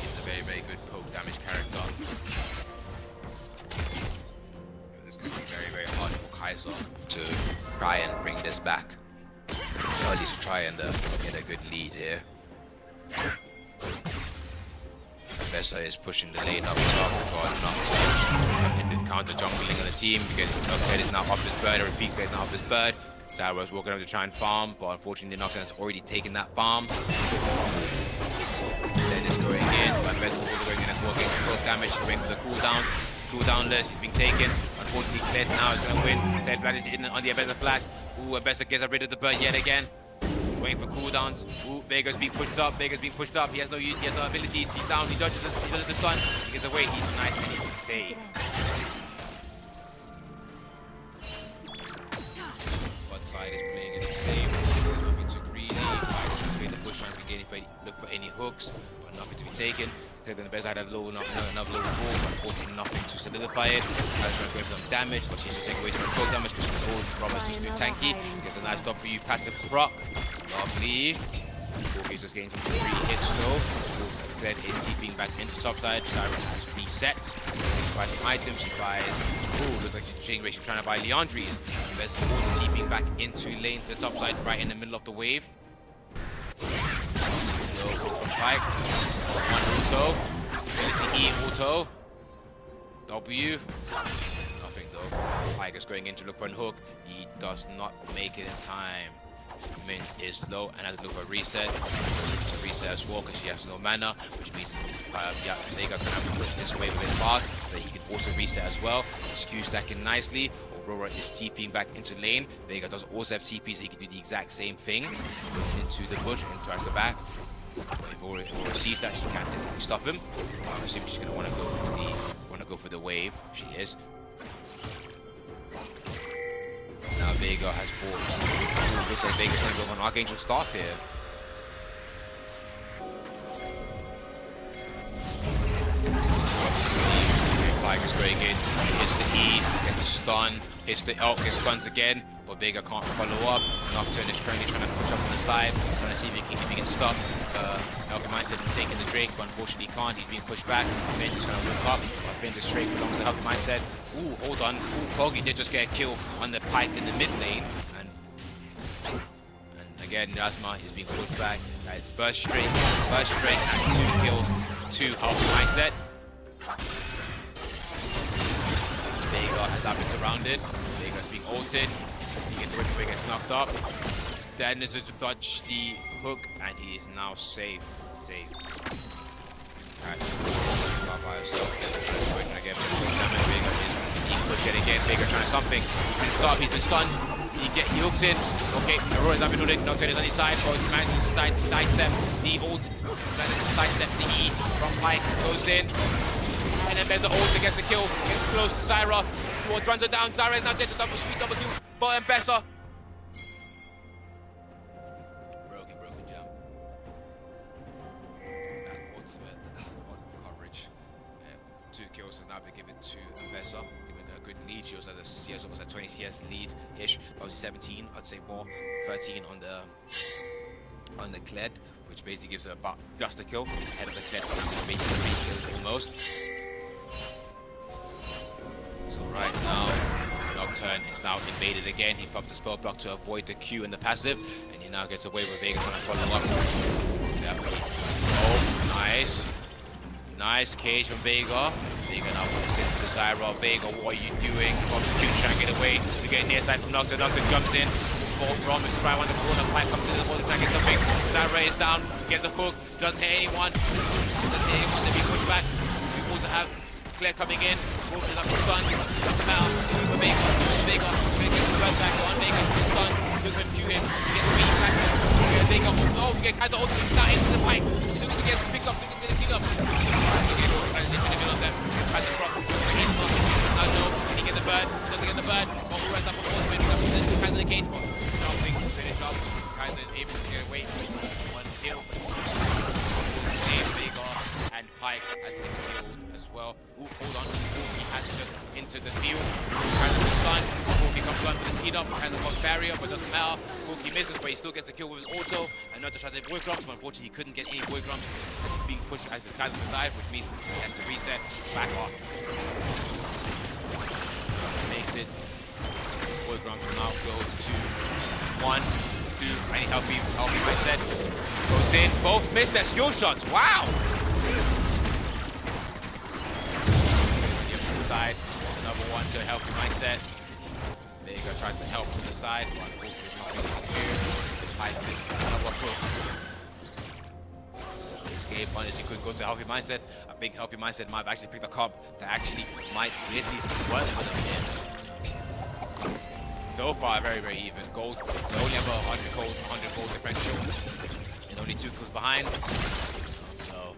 He's a very, very good poke damage character. This could be very, very hard for Kaiser to try and bring this back. Or at least try and get a good lead here. Professor is pushing the lane up top for Nocturne. Counter jungling on the team because Nocturne is now off his bird. A repeat play is now off his bird. Zyra's walking up to try and farm, but unfortunately Nocturne has already taken that farm. Then it's going in, but Professor also going in as well, getting full damage to bring for the cooldown. Cooldownless, he's being taken. Unfortunately, Kled now is going to win. Kled landed in on the Abessa flag. Ooh, Abessa gets rid of the bird yet again. Waiting for cooldowns. Ooh, Vega's being pushed up. He has no abilities. He's down. He dodges the stun. He gets away. He's nice and he's safe. But side is playing it safe. Nothing too greedy. Play the bush trying to look for any hooks, but nothing to be taken. Then the best had a low, another low ball, but unfortunately nothing to solidify it. Trying to go for some damage, but she's just taking away some cold damage because she's old. Robert's just too tanky. Gets a nice W, passive proc. Lovely. Borg is just getting some 3 hits though. Kled is TPing back into topside. Zyra has reset. She buys some items. She buys. Ooh, looks like she's changing. She's trying to buy Leandri's. There's also TPing back into lane to the topside, right in the middle of the wave. Low from Pike. 1 auto. Ability E auto. W. Nothing though. Pike is going in to look for a hook. He does not make it in time. Mint is low and has to look for a reset. To reset as well because she has no mana, which means yeah, Vega's gonna have to push this wave a bit fast, but he can also reset as well. Skew stacking nicely. Aurora is TPing back into lane. Vega does also have TP, so he can do the exact same thing. Goes into the bush and tries the back. If Aurora sees that, she can't technically stop him. I'm assuming she's gonna want to go for the wave. She is. Now Vega has bought. Ooh, looks like Vega's trying to go for an Archangel Staff here. Pike is going in, hits the E, gets the stun, hits the ult, gets stunned again, but Vega can't follow up. Nocturne is currently trying to push up on the side, trying to see if he can stop Mindset from taking the Drake, but unfortunately he can't. He's being pushed back. Finn is trying to walk up. I think this Drake belongs to Mindset. Ooh, hold on. Ooh, Kogi did just get a kill on the Pike in the mid lane. And again, Nazma is being pushed back. That is first straight and 2 kills to Mindset. Vega has that been surrounded. Vega's being ulted. He gets away before he gets knocked up. Then is to dodge the hook, and he is now safe. Alright. By herself. Trying to get damage. Vega is being pushed yet again. Vega trying something. He's been stunned. He hooks in. Okay, Aurora's not been holding. Nocturne is on his side. Oh, he manages to sidestep the ult. Sidestep the E from Pike. Goes in. And then there's the ult against the kill. Gets close to Zyra. Runs her down. Zyra is now dead to sweet double kill. But Embessa. Broken jump. That ultimate coverage. 2 kills has now been given to Embessa, giving her good lead. She also has a CS, almost a 20 CS lead-ish. Obviously 17, I'd say more. 13 on the Kled, which basically gives her about just a kill ahead of the Kled, basically 3 kills almost. So right now, Nocturne is now invaded again. He popped the spell block to avoid the Q and the passive, and he now gets away with Vega trying to follow up. Yep. Oh, nice. Nice cage from Vega. Vega now walks into the Zyra. Vega, what are you doing? Bombs Q trying to get away. To get near side from Nocturne. Nocturne jumps in. Rom is right on the corner. Pike comes in the ball to try and get something. Zyra is down. Gets a hook. Doesn't hit anyone. Doesn't hit anyone. Then he pushed back. We also have Claire coming in. Opens up his stun. Doesn't matter. For Vega. Vega gets the first back on. Vega stun. Look at Q him. He gets beat back. Vega. Oh, we get Kaiser ultimate out into the Pike. Looking to get picked up. Looking to get teed up. Kaiser cross. Now no. Can he get the bird? He doesn't get the bird. Oh, who runs up on the ultimate? Kaiser the gate. Nothing to finish up. Kaiser is able to get away. One kill. Vega and Pike has been killed as well. Ooh, hold on. He has just entered the field. Kaiser is stunned. Corki comes run with the teed up. Kaiser got barrier, but doesn't matter. Corki misses, but he still gets the kill with his auto. And not to try to void grumps, but unfortunately he couldn't get any void grumps as he's being pushed as his Kaiser dive, which means he has to reset back off. Makes it. Void grumps will now go to 1, 2. Any healthy mindset. Goes in. Both missed their skill shots. Wow! Side. There's another one to help the mindset. Vega tries to help from the side. Pike is another hook. Escape punish. He couldn't go to healthy mindset. I think healthy mindset might have actually picked a comp that actually might really work for them here. So far, very, very even. Gold. They only have a 100 gold differential. And only 2 kills behind. So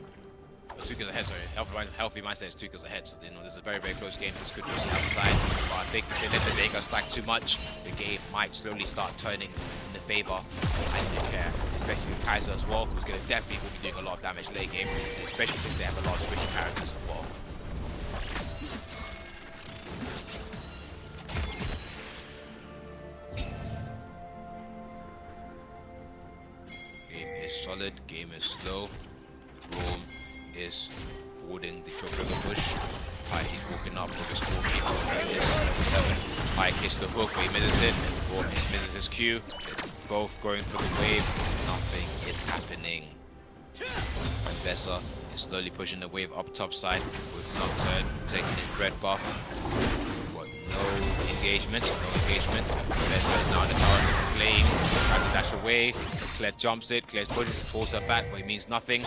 2 kills ahead, sorry. Healthy mindset is 2 kills ahead, so you know this is a very, very close game. This could be on the outside, but I think if they let the Vega stack too much, the game might slowly start turning in the favor of Care, especially with Kaiser as well, who's going to definitely be doing a lot of damage late game, and especially since they have a lot of switching characters as well. Game is solid, game is slow. Rome is holding the choke river push. Pike is walking up with his Corki. Pike hits the hook, but he misses it. Rome misses his Q. Both going for the wave. Nothing is happening. Vesa is slowly pushing the wave up top side with Nocturne taking his red buff. But no engagement. Vesa is now in the tower with the flame. Trying to dash away. Claire jumps it. Claire pushes, pulls her back, but it means nothing.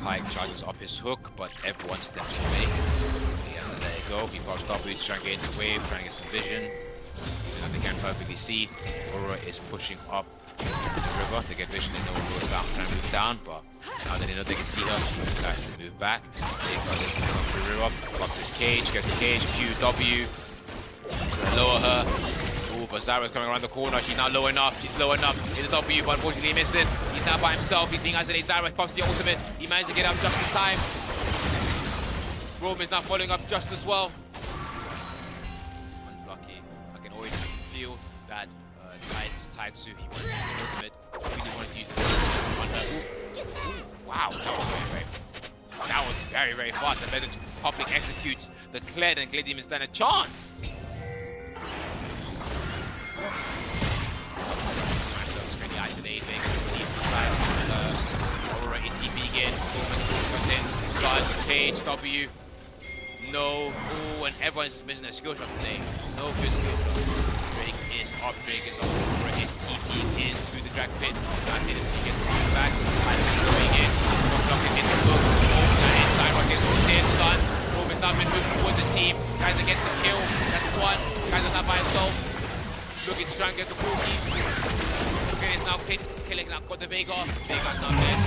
Pike charges up his hook, but everyone steps away. He has to let it go. He pops W to try and get into wave, trying to get some vision. Even though they can't perfectly see, Aurora is pushing up the river to get vision. They know Aurora's down, trying to move down, but now that they know they can see her, he tries to move back. They got this the river, pops his cage, gets the cage, QW. To lower her. But Zyra's coming around the corner. She's now low enough. She's low enough. It's a W, but unfortunately he misses. He's now by himself. He's being isolated. Zyra pops the ultimate. He managed to get up just in time. Rome is now following up just as well. Unlucky. I can always feel that Taitsu, he wanted to use the ultimate. Really wanted to use the ultimate on her. Ooh, wow, that was very, very fast. The better public executes the Kled, and Kled didn't even stand a chance. Isolate, Vega can see from the side. Aurora is TP again. Comes in, stun, cage, W. No. Ooh, and everyone's just missing their skill shots today. No good skill shots. Drake is up. Aurora is TPing in through the drag pit. Now he gets moved back. Going in. Blocking into the hook. Inside, Rocket goes in, stun. Rome has now been moving towards his team. Kaiser gets the kill. That's 1. Kaiser's not by himself. Looking to try and get the Corki. Is now killing, now got the Vega. Vega's not dead.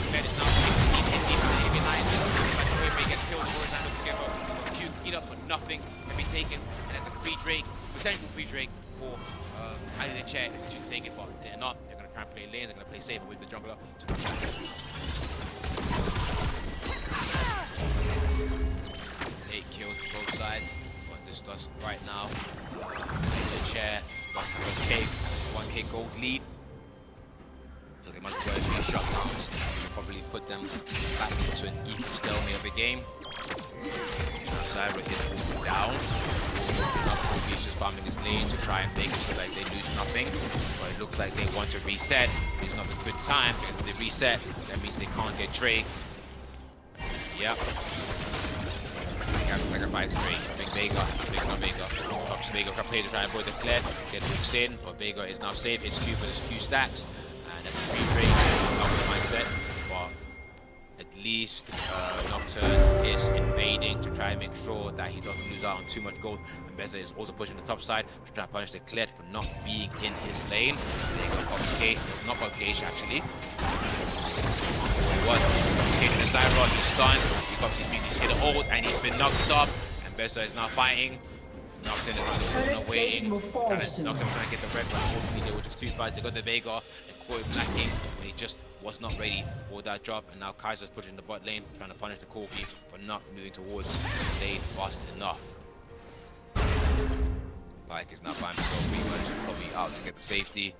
Bed is now deep behind him. But the way Vega gets killed, Aurora is now looking together. Q keyed up, but nothing can be taken. And then the free Drake, potential free Drake for either the chair, they should take it, but they're not. They're going to try and play lane, they're going to play safe with the jungler. kills to both sides. But this does right now. The chair does have a K. That's 1K gold lead. So they must work these shutdowns. You'll probably put them back into an equal stalemate of the game. Zyra is moving down. Now Kofi's just farming his lane to try and make it so that they lose nothing. But it looks like they want to reset. It's not a good time because if they reset, that means they can't get Drake. Yep. They have to sacrifice Drake. Big Vega. Vega, not Vega. Tops Vega can play to try and avoid the clear. Get hooks in, but Vega is now safe. It's Q for the Q stacks. And then the free not the mindset. But at least Nocturne is invading to try and make sure that he doesn't lose out on too much gold. And Beza is also pushing the top side to try and punish the Kled for not being in his lane. There you go, Pop's Cage. Not Pop's Cage actually. What? Cage in the side rod, he's stunned. He's hit an ult and he's been knocked up. And Beza is now fighting. Nocturne is around the corner waiting. Nocturne trying to get the red one. Unfortunately, they were just too fast. They got the Vega and caught him lacking when he just was not ready for that job. And now Kaiser's pushing the bot lane, trying to punish the Kofi for not moving towards the lane fast enough. Pike is now buying himself rematch, probably out to get the safety.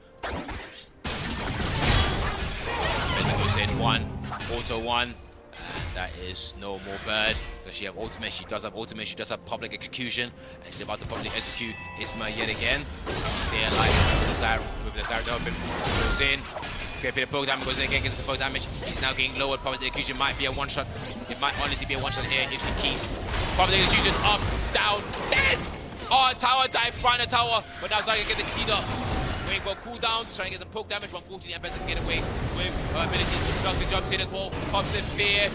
Beza goes in one, auto one. And that is no more bird. Does she have ultimate? She does have ultimate. She does have public execution. And she's about to public execute Isma yet again. Stay alive with the Zyra open. Goes in. Okay, a bit of poke damage goes in again, gets the poke damage. He's now getting lowered. Public execution might be a one shot. It might honestly be a one shot here if she keeps. Public execution up, down, dead! Oh, tower dive, front of tower. But now Zyra can get the clean up. Waiting for a cooldown, trying to get some poke damage, but unfortunately, Ambessa can get away with her ability. Dustin jumps in as well, pops in fear.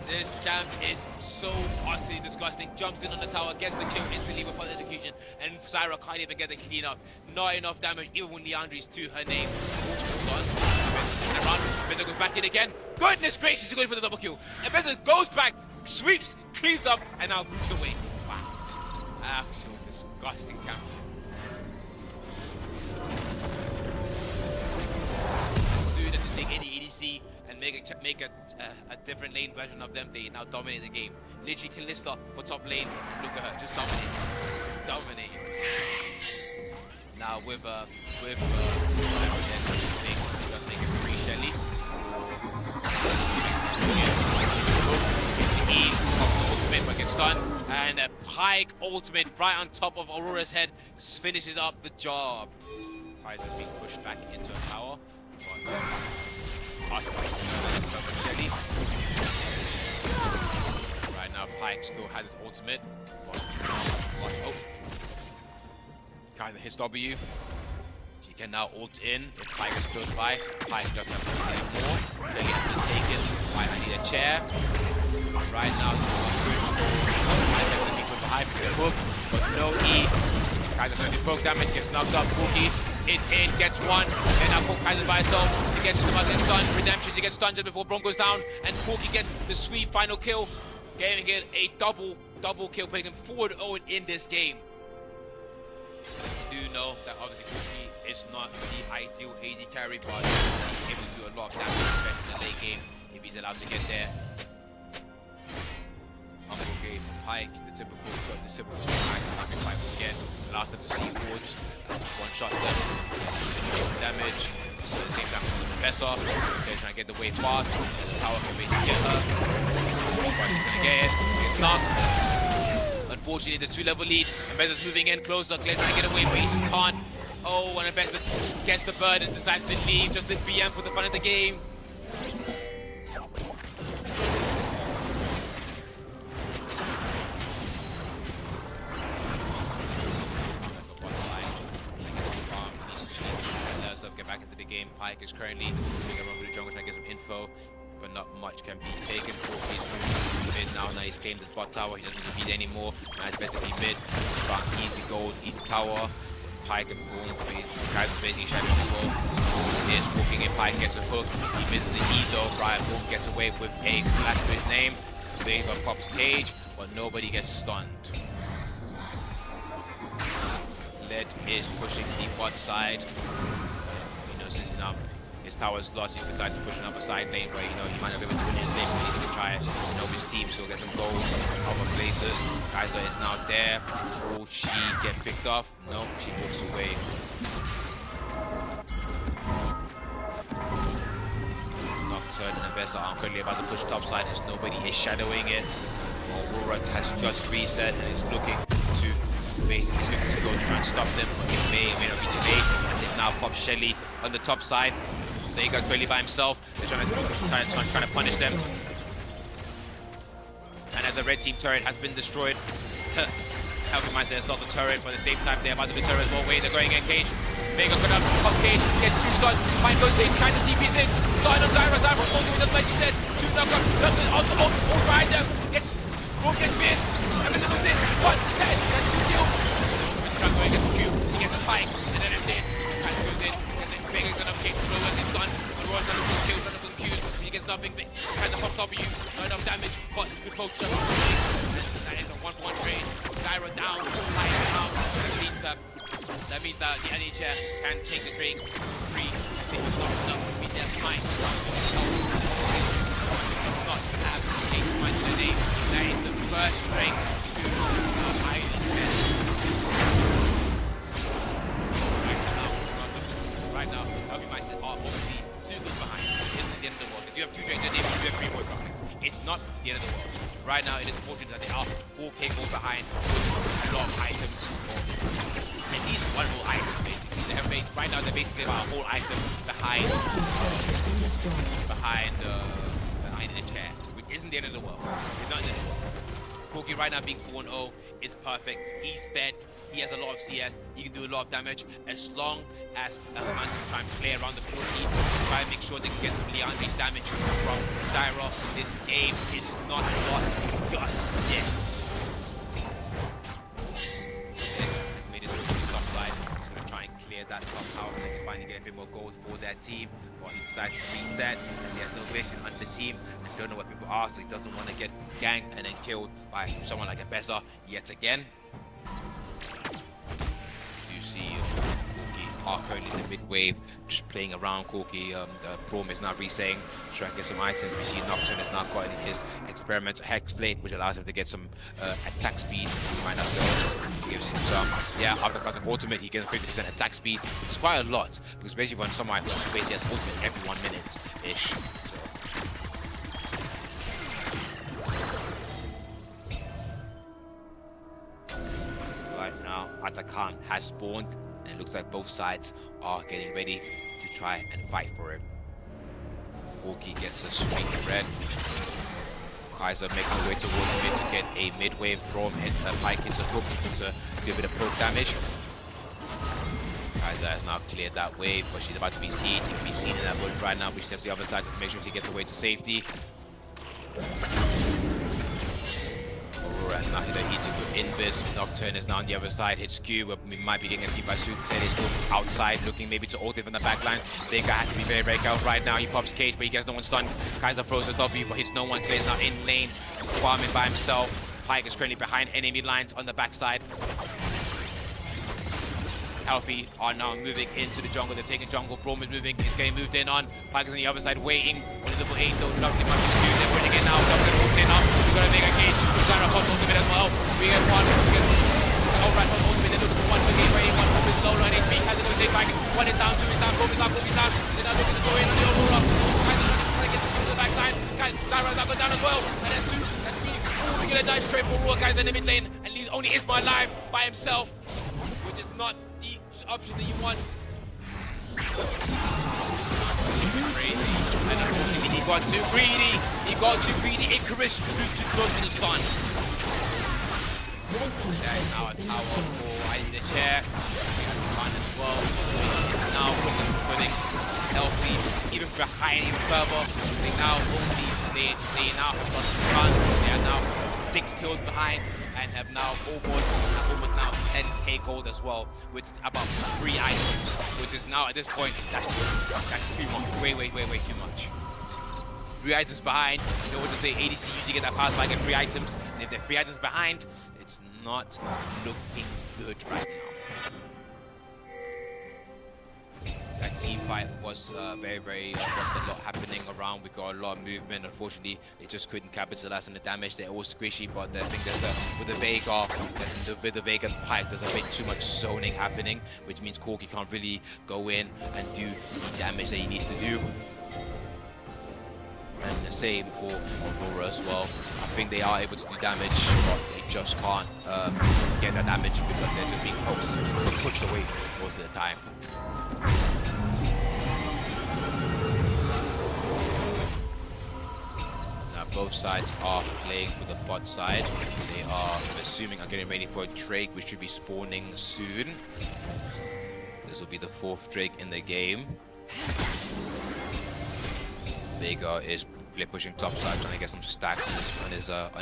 This camp is so utterly disgusting. Jumps in on the tower, gets the kill instantly with public execution, and Zyra can't even get the clean up. Not enough damage, even when Leandri's to her name. Ambessa goes back in again. Goodness gracious, he's going for the double kill. Ambessa goes back, sweeps, cleans up, and now moves away. Wow. Actual disgusting champion. As soon as they take any EDC and make a different lane version of them, they now dominate the game. Literally Kalista for top lane. Look at her, just dominate. Now with it does make it free Shelly. Ultimate but gets stunned, and a Pike ultimate right on top of Aurora's head finishes up the job. Pike has been pushed back into a tower, but Shelly. Right now Pike still has his ultimate, but oh. Kaiser hits W. She can now ult in if Pike is close by. Pike doesn't have to play more. Shelly has been taken. Pike, I need a chair. Right now, behind the hook, but no E. Kaiser's going to do poke damage, gets knocked up. Pookie is in, gets one, and now Kaiser by himself. He gets too much stunned. Redemption, he gets stunned just before Brom goes down, and Pookie gets the sweet final kill, getting a double kill, putting him forward 0 in this game. You do know that obviously Pookie is not the ideal AD carry, but he's able to do a lot of damage, especially in the late game if he's allowed to get there. Okay, Pike, the typical Pike will get. Allows them to see wards, one shot them, damage, so the same damage as Professor. They're trying to get the way fast, and the tower can basically get her. She's gonna get it, it's not. Unfortunately, the 2-level lead, and Beza's moving in closer, Claire trying to get away, but he just can't. Oh, and Beza gets the bird and decides to leave, just the BM for the fun of the game. Get back into the game. Pike is currently moving around with the jungle trying to get some info, but not much can be taken. He's moving mid now. Now he's claimed his bot tower. He doesn't need to beat anymore. Now it's better to be mid. But easy gold, easy tower. Pike and Boom. Kaiser's basically shouting as well. He is walking in. Pike gets a hook. He misses the E though. Brian Boom gets away with a flash to his name. Wave of Pop's cage, but nobody gets stunned. Led is pushing the bot side. Since now his tower's lost. He decides to push another side lane where, he might not be able to win his lane, but he's going to try and help his team so get some gold in other places. Kaiser is now there. Will she get picked off? No, she walks away. Nocturne and Vesa are currently about to push topside as nobody is shadowing it. Aurora has just reset and is looking to go try and stop them, but it may or may not be too late. As it now pops Shelly on the top side. There you go, currently by himself. They're trying to punish them. And as the red team turret has been destroyed, Helping Mindset has not the turret, but at the same time they're about to be turret as well. Wait, they're going engage. Vega gonna pop Cage, gets 2 stuns. Mine goes in, kind of CP's in. Line on Zyra, Zyra ultimate doesn't place he's dead. 2 knock-up, all behind them. Room gets me in. And then goes in. 1 dead, that's 2 kills. Trying to go against the Q, he gets a pike, and then it's in. Kind of goes in, and then Vega's gonna kick the lower his stun. Aurora's gonna look for kills, gonna look for the Qs. He gets nothing, but kind of pops W. Not enough damage, but good focus. That is a 1-1 trade. Zyra down, Pike down. That means that the NHS can take the Drake free. If it's not enough to beat their spine. Not have to take much today. That is the first Drake to the Island Best. Right now, Helping Mindset are obviously 2 good behind. It isn't the end of the world. They do have 2 Drakes and they do have 3 more behind. It's not the end of the world. Right now, it is important that they are 4K more behind with a lot of items. At least 1 whole item, basically. They have made, right now, they're basically about a whole item behind the chair, which isn't the end of the world. It's not the end of the world. Corki right now being 4-0 is perfect. He's fed. He has a lot of CS. He can do a lot of damage as long as Manson try and play around the Corki, try and make sure they can get the Leandre's damage from Zyra. This game is not lost just yet. Has made his way to the top side. He's going to try and clear that top tower so they can finally get a bit more gold for their team. But he decides to reset as he has no vision under the team and don't know what people are, so he doesn't want to get ganked and then killed by someone like a Beza yet again. You see Corki are currently in the mid wave, just playing around Corki. Prom is now resetting, trying to get some items. We see Nocturne has now gotten his experimental Hex Blade, which allows him to get some attack speed behind ourselves. Gives him some, after casting ultimate, he gets 50% attack speed, which is quite a lot, because basically when someone basically has ultimate every 1 minute-ish. Right now, Atakan has spawned, and it looks like both sides are getting ready to try and fight for it. Corki gets a swing red. Kaiser making her way towards mid to get a mid-wave from it. Pike hits a hook to do a bit of poke damage. Kaiser has now cleared that wave, but she's about to be sieged. She can be seen in that bush right now, which steps the other side to make sure she gets away to safety. Aurora has now hit a heater with Invis. Nocturne is now on the other side, hits Q, but we might be getting a team by Super Ted. Is still outside, looking maybe to ult it from the back line. Vega has to be very, very careful right now. He pops Cage, but he gets no one stunned. Kaiser throws a W, but hits no one. Clay's now in lane, farming by himself. Pike is currently behind enemy lines on the backside. Healthy are now moving into the jungle. They're taking jungle. Brom is moving. He's getting moved in on. Pike is on the other side waiting. On level 8 though. Not really much to do. They're winning it now. Double ult in up. We're going to make a cage. Zyra pops ultimate as well. We get 1. We get Alright, on ultimate. They're looking for 1 for game ready. 1 for his low line HP. Kaiser going to take back. 1 is down. 2 is down. Brom is down. Brom is down. They're now looking to go in on the Aurora. Kaiser trying to get to the back line. Zyra's now going down as well. And then 2. That's 3. We're going to dive straight for Aurora. Kaiser in the mid lane. And leaves only Isma alive by himself. Which is not the option that you want. Crazy. And unfortunately he got too greedy. He got too greedy. Icarus flew too close to the sun. There is now a tower for hiding the chair. We have fun as well. It's now putting healthy even behind, even further. They now now have got the run. They are now 6 kills behind and have now almost now 10k gold as well, with about 3 items, which is now at this point that's too much. Way too much. 3 items behind. You know what to say? ADC usually get that pass by get 3 items, and if they're 3 items behind, it's not looking good right now. That team fight fight was was a lot happening around. We got a lot of movement. Unfortunately, they just couldn't capitalize on the damage. They're all squishy, but I think with the Vega, with the Vega Pike, there's a bit too much zoning happening, which means Corki can't really go in and do the damage that he needs to do. And the same for Aurora as well. I think they are able to do damage, but they just can't get that damage because they're just being pushed away most of the time. Now both sides are playing for the bot side. They are, I'm assuming, are getting ready for a Drake, which should be spawning soon. This will be the 4th Drake in the game. Vega is pushing top side, trying to get some stacks on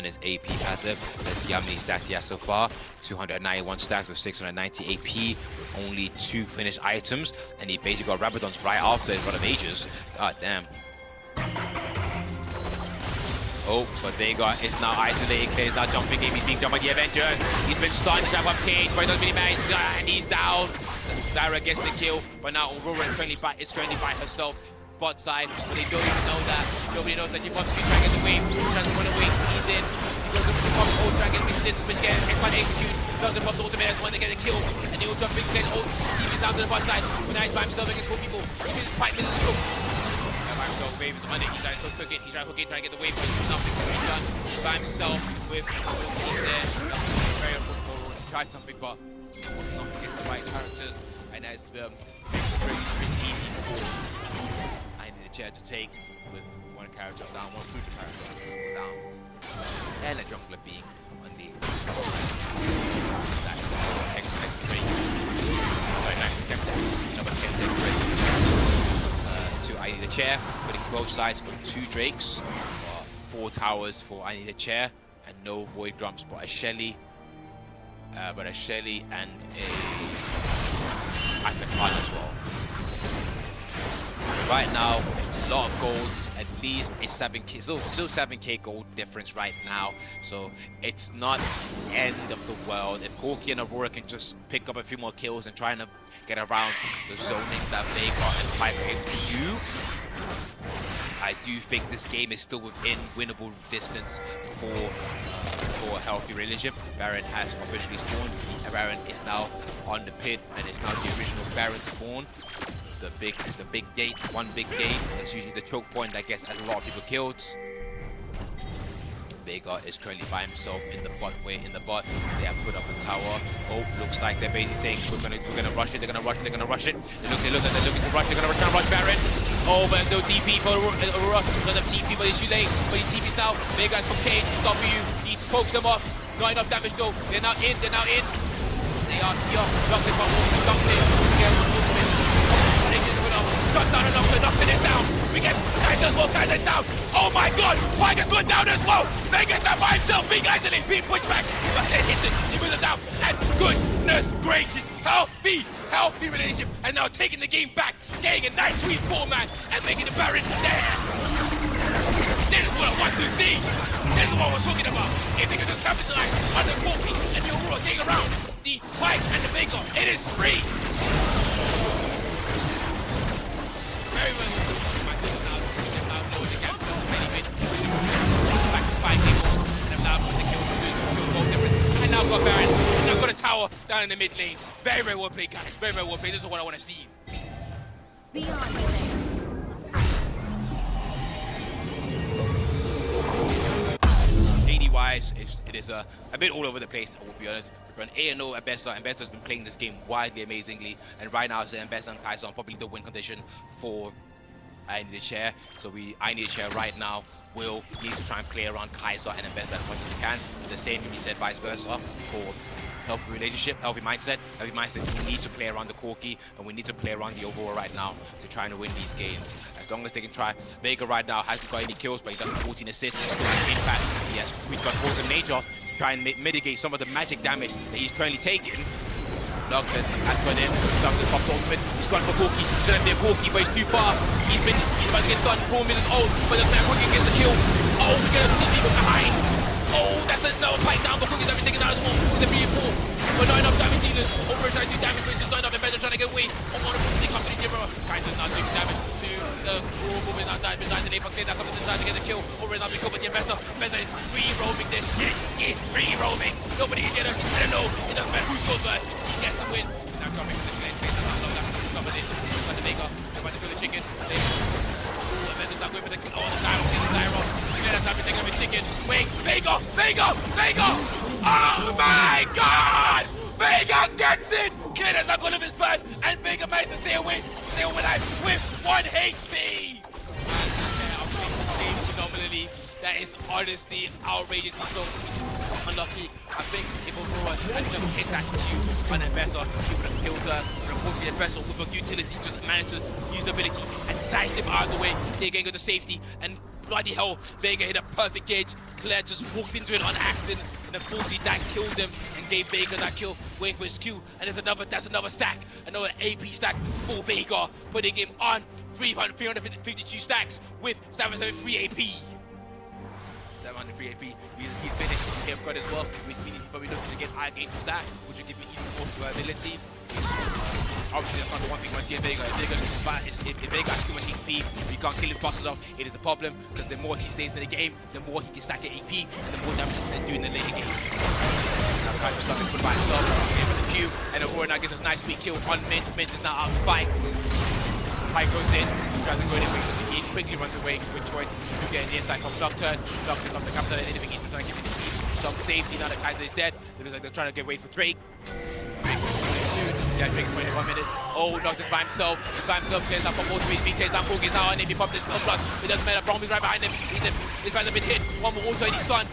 his AP passive. Let's see how many stacks he has so far. 291 stacks with 690 AP, with only 2 finished items, and he basically got Rabadons right after his run of ages. God damn. Oh, but Vega is now isolating. He's now jumping in. He's being jumped by the Avengers. He's been stunned. He's up cage, but it doesn't really matter. And he's down. Zyra gets the kill, but now Aurora is currently by herself. Bot side, they don't even know that. Nobody knows that she possibly trying to get the wave. Tries to run away, sneeze in. He goes up to pop ult, trying to get the distance, but she gets can't execute. Doesn't pop the ultimate as one to get a kill. And they will jump in, get ult. Team is down to the bot side. But now he's by himself against 4 people. He's 5 minutes to go. By himself, wave is on it. He's trying to hook it. He's trying to hook it, trying to get the wave. Nothing to be done. He's by himself with the team there. Very important. He tried something, but not against the right characters. And that's pretty easy for chair to take with 1 character down, 1 crucial character down, and a jungler being on the that's X-Tech 3. Sorry, another X-Tech 3. To I Need a Chair, putting both sides on 2 Drakes, 4 towers for I Need a Chair, and no Void Grumps, but a Shelly and a Attack as well. Right now, a lot of golds, at least a 7k, still 7k gold difference right now, so it's not the end of the world. If Corki and Aurora can just pick up a few more kills and trying to get around the zoning that Vega and Pike are able to do, I do think this game is still within winnable distance for a healthy relationship. Baron has officially spawned, and Baron is now on the pit, and it's now the original Baron spawn. The big gate, 1 big gate. That's usually the choke point that gets a lot of people killed. Vega is currently by himself in the bot. They have put up a tower. Oh, looks like they're basically saying we're gonna rush it. They're gonna rush it. They're looking to rush. They're gonna rush Baron. Oh, but no TP for Aurora. Doesn't have TP, but he's too late. But he TP's now. Vega's from cage. W. He pokes them off. Not enough damage though. They're now in. They are here. Locked in, but dumped in. Shut down enough to knock it down. We get Kaiser's well, Kaiser's down. Oh my god, Pike has gone down as well. Vegas now by himself, being isolated, being pushed back. But then hits it, he moves it down. And goodness gracious, healthy relationship. And now taking the game back, getting a nice sweet ball, man, and making the Baron dead. This is what I want to see. This is what I was talking about. If they can just capitalize on the Corki and the Aurora getting around the Pike and the Vega, it is free. Very well. My team now lower the gap any bit. Back to 5 people. And I'm now putting the kills to do goal difference. And now got Baron. And now got a tower down in the mid lane. Very, very well played, guys. Very, very well played. This is what I want to see. Beyond there. AD-wise, it is a bit all over the place, I will be honest. For an A&O Ambessa, Ambessa's been playing this game widely, amazingly, and right now it's Ambessa and Kaiser on probably the win condition for I Need a Chair. So I Need a Chair right now will need to try and play around Kaiser and Ambessa as much as we can. The same can be said vice versa for healthy relationship, healthy mindset. We need to play around the Corki, and we need to play around the Aurora right now to try and win these games. As long as they can try. Vega right now hasn't got any kills, but he does have 14 assists. He's still an impact. Yes, we've got Golden Major to try and mitigate some of the magic damage that he's currently taking. Nocturne has gone in. Nocturne popped ultimate. He's gone for Corki. He's going to be a Corki, but he's too far. He's about to get started. 4 minutes old, but doesn't matter. Corki gets the kill. Oh, we get a team from behind. Oh, that's another fight down, but Corki's having taken down as well. In the 3 and 4. But not enough damage dealers. Over trying to do damage, but it's just not enough. Vega trying to get away. On one of them, they come to the zero. Kaiser now doing damage to the Raw moving out there behind the Napalm Clean. That comes inside to get the kill. Already now become with the investor. Investor is free roaming this shit. He's free roaming. Nobody can get us. I don't know. It doesn't matter who scores first. He gets the win. Now jumping to the clean face. That's not that. Covered it. Got the Vega. They're about to kill the chicken. Investor's not going for the kill. Oh, the gyro. Get the gyro. Again, that's time to take him a chicken. Wait. Vega. Vega. Vega. Oh my god. Vega gets it! Clear as not one of his bird, and Vega managed to stay away alive with 1 HP! Phenomenally, that is honestly outrageously so unlucky. I think if Aurora had just hit that Q on Investor, he would have killed her. But unfortunately, Investor with a utility just managed to use the ability and sidestep him out of the way. They again go to safety, and bloody hell, Vega hit a perfect gauge. Claire just walked into it on accident, and unfortunately that killed him and gave Vega that kill, waiting for his Q. And that's another stack, another AP stack for Vega, putting him on 352 stacks with 773 AP. 703 AP. He's finished here front as well, which means he's probably looking to get higher game to stack, which will give him even more ability. Obviously, that's not the one thing you want to see in Vega. If Vega has too much HP, you can't kill him fast enough, it is a problem, because the more he stays in the game, the more he can stack at AP, and the more damage he can do in the later game. Now, Kaiser's something put by himself, here for the Q, and Aurora now gets a nice sweet kill on Mint. Mint is now out of fight. Pike goes in, tries to go in, he quickly runs away with Troy. You get the inside from Nocturne. Nocturne comes to capture anything he's trying to give his team some safety now that Kaiser is dead. It looks like they're trying to get away for Drake. Drake's soon. Yeah, Drake's waiting 1 minute. Oh, Nocturne by himself. Clears up from all three. He takes down Corgis now, and if he pops this no blood, it doesn't matter. Bromby's right behind him. This guy's been hit. One more auto and he's stunned.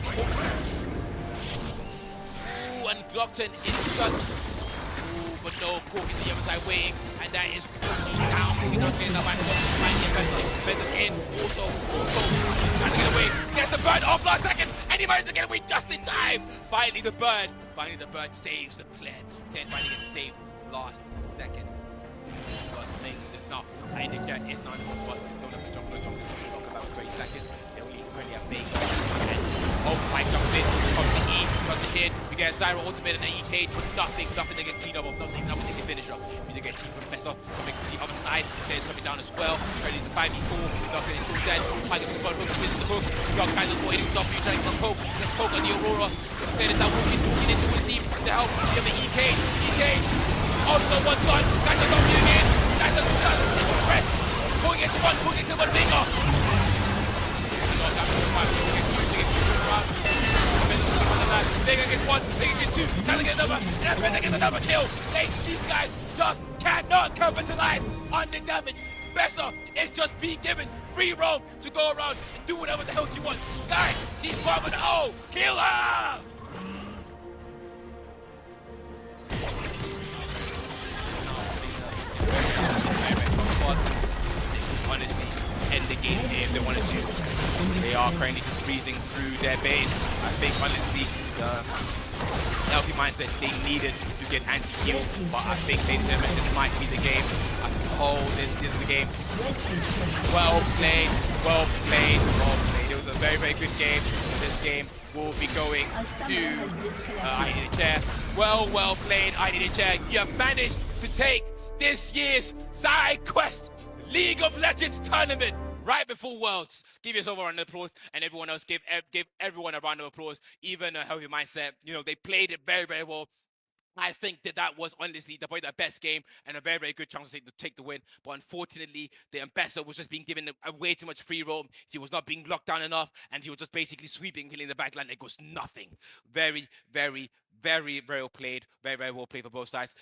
Ooh, and Nocturne is just... but no, Corgis the other side waiting, and that is down. Corgis now clears up by himself. Investor's in. Auto. Trying to get away. Gets the bird off last second, and he managed to get away just in time. Finally, the bird saves the Kled. Kled finally gets saved last second. Now, I think that is not enough, but don't have to jump about 30 seconds. They only really have Vega. And Pike jumps in, comes to E, comes to hit. We get a Zyro ultimate and an EK, but nothing they can clean up, nothing they can finish up. We get Team Professor coming from the other side. There's coming down as well. Ready to 5v4. Nocturne is still dead. Pike gets the front hook, misses the hook. Young Kaiser's waiting for W, trying to get poke. Let's poke on the Aurora. Clear it down, walking into his team to help. We have the EK. Also one gun. Kaiser's W again. Kaiser's team of threat. Pulling into one Vega. Vega gets one, Vega gets two, Kaiser gets another, and Vega gets another kill. These guys just cannot capitalize on the damage. Besser is just being given free roam to go around and do whatever the hell you want. Guys, she's 12-0. Kill her! Honestly, end the game here if they wanted to. They are currently freezing through their base. I think honestly, the healthy mindset they needed to get anti-heal, but I think this might be the game. This is the game. Well played. It was a very, very good game. This game will be going to I Need a Chair. Well played, I Need a Chair. You have managed to take this year's SideQuest League of Legends tournament right before Worlds. Give yourself a round of applause, and everyone else give everyone a round of applause. Even a healthy mindset. You know, they played it very, very well. I think that was honestly probably the best game and a very, very good chance to take the win. But unfortunately, the ambassador was just being given way too much free roam. He was not being locked down enough, and he was just basically sweeping, killing the backline. It was nothing. Very, very well played. Very well played for both sides.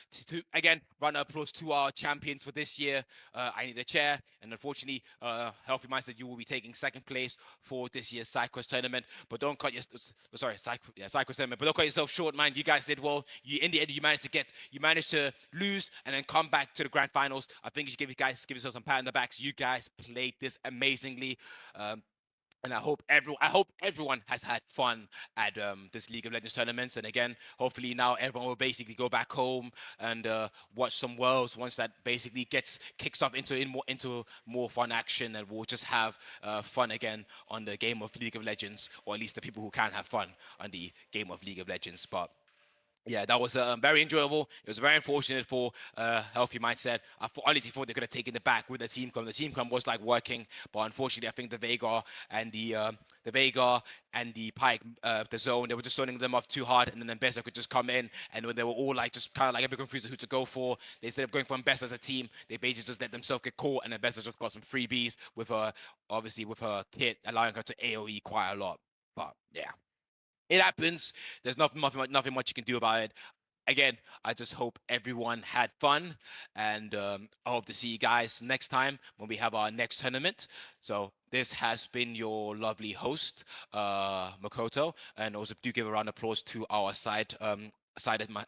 Again, round of applause to our champions for this year. I Need a Chair, and unfortunately, Healthy Mindset, you will be taking second place for this year's SideQuest tournament. But don't cut SideQuest tournament. But don't cut yourself short, man. You guys did well. In the end, you managed to lose and then come back to the grand finals. I think you should give yourself some pat on the backs. You guys played this amazingly. And I hope everyone has had fun at this League of Legends tournaments. And again, hopefully now everyone will basically go back home and watch some Worlds once that basically kicks off into more fun action, and we'll just have fun again on the game of League of Legends, or at least the people who can have fun on the game of League of Legends. But Yeah, that was very enjoyable. It was very unfortunate for Healthy Mindset. Honestly thought they could have taken it back with the team come. The team come was like working, but unfortunately, I think and the Vega and the Pike, the zone, they were just zoning them off too hard, and then Bessa could just come in, and when they were all like just kind of like a bit confused who to go for, they instead of going for Bessa as a team, they basically just let themselves get caught, and then Bessa just got some freebies with her, obviously with her kit, allowing her to AOE quite a lot. But yeah, it happens. There's nothing much you can do about it. Again, I just hope everyone had fun, and I hope to see you guys next time when we have our next tournament. So this has been your lovely host, Makoto, and also do give a round of applause to our side of my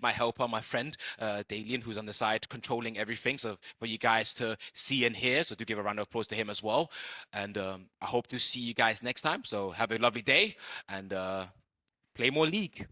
my helper, my friend, Dalian, who's on the side controlling everything. So for you guys to see and hear, so do give a round of applause to him as well. And I hope to see you guys next time. So have a lovely day and play more League.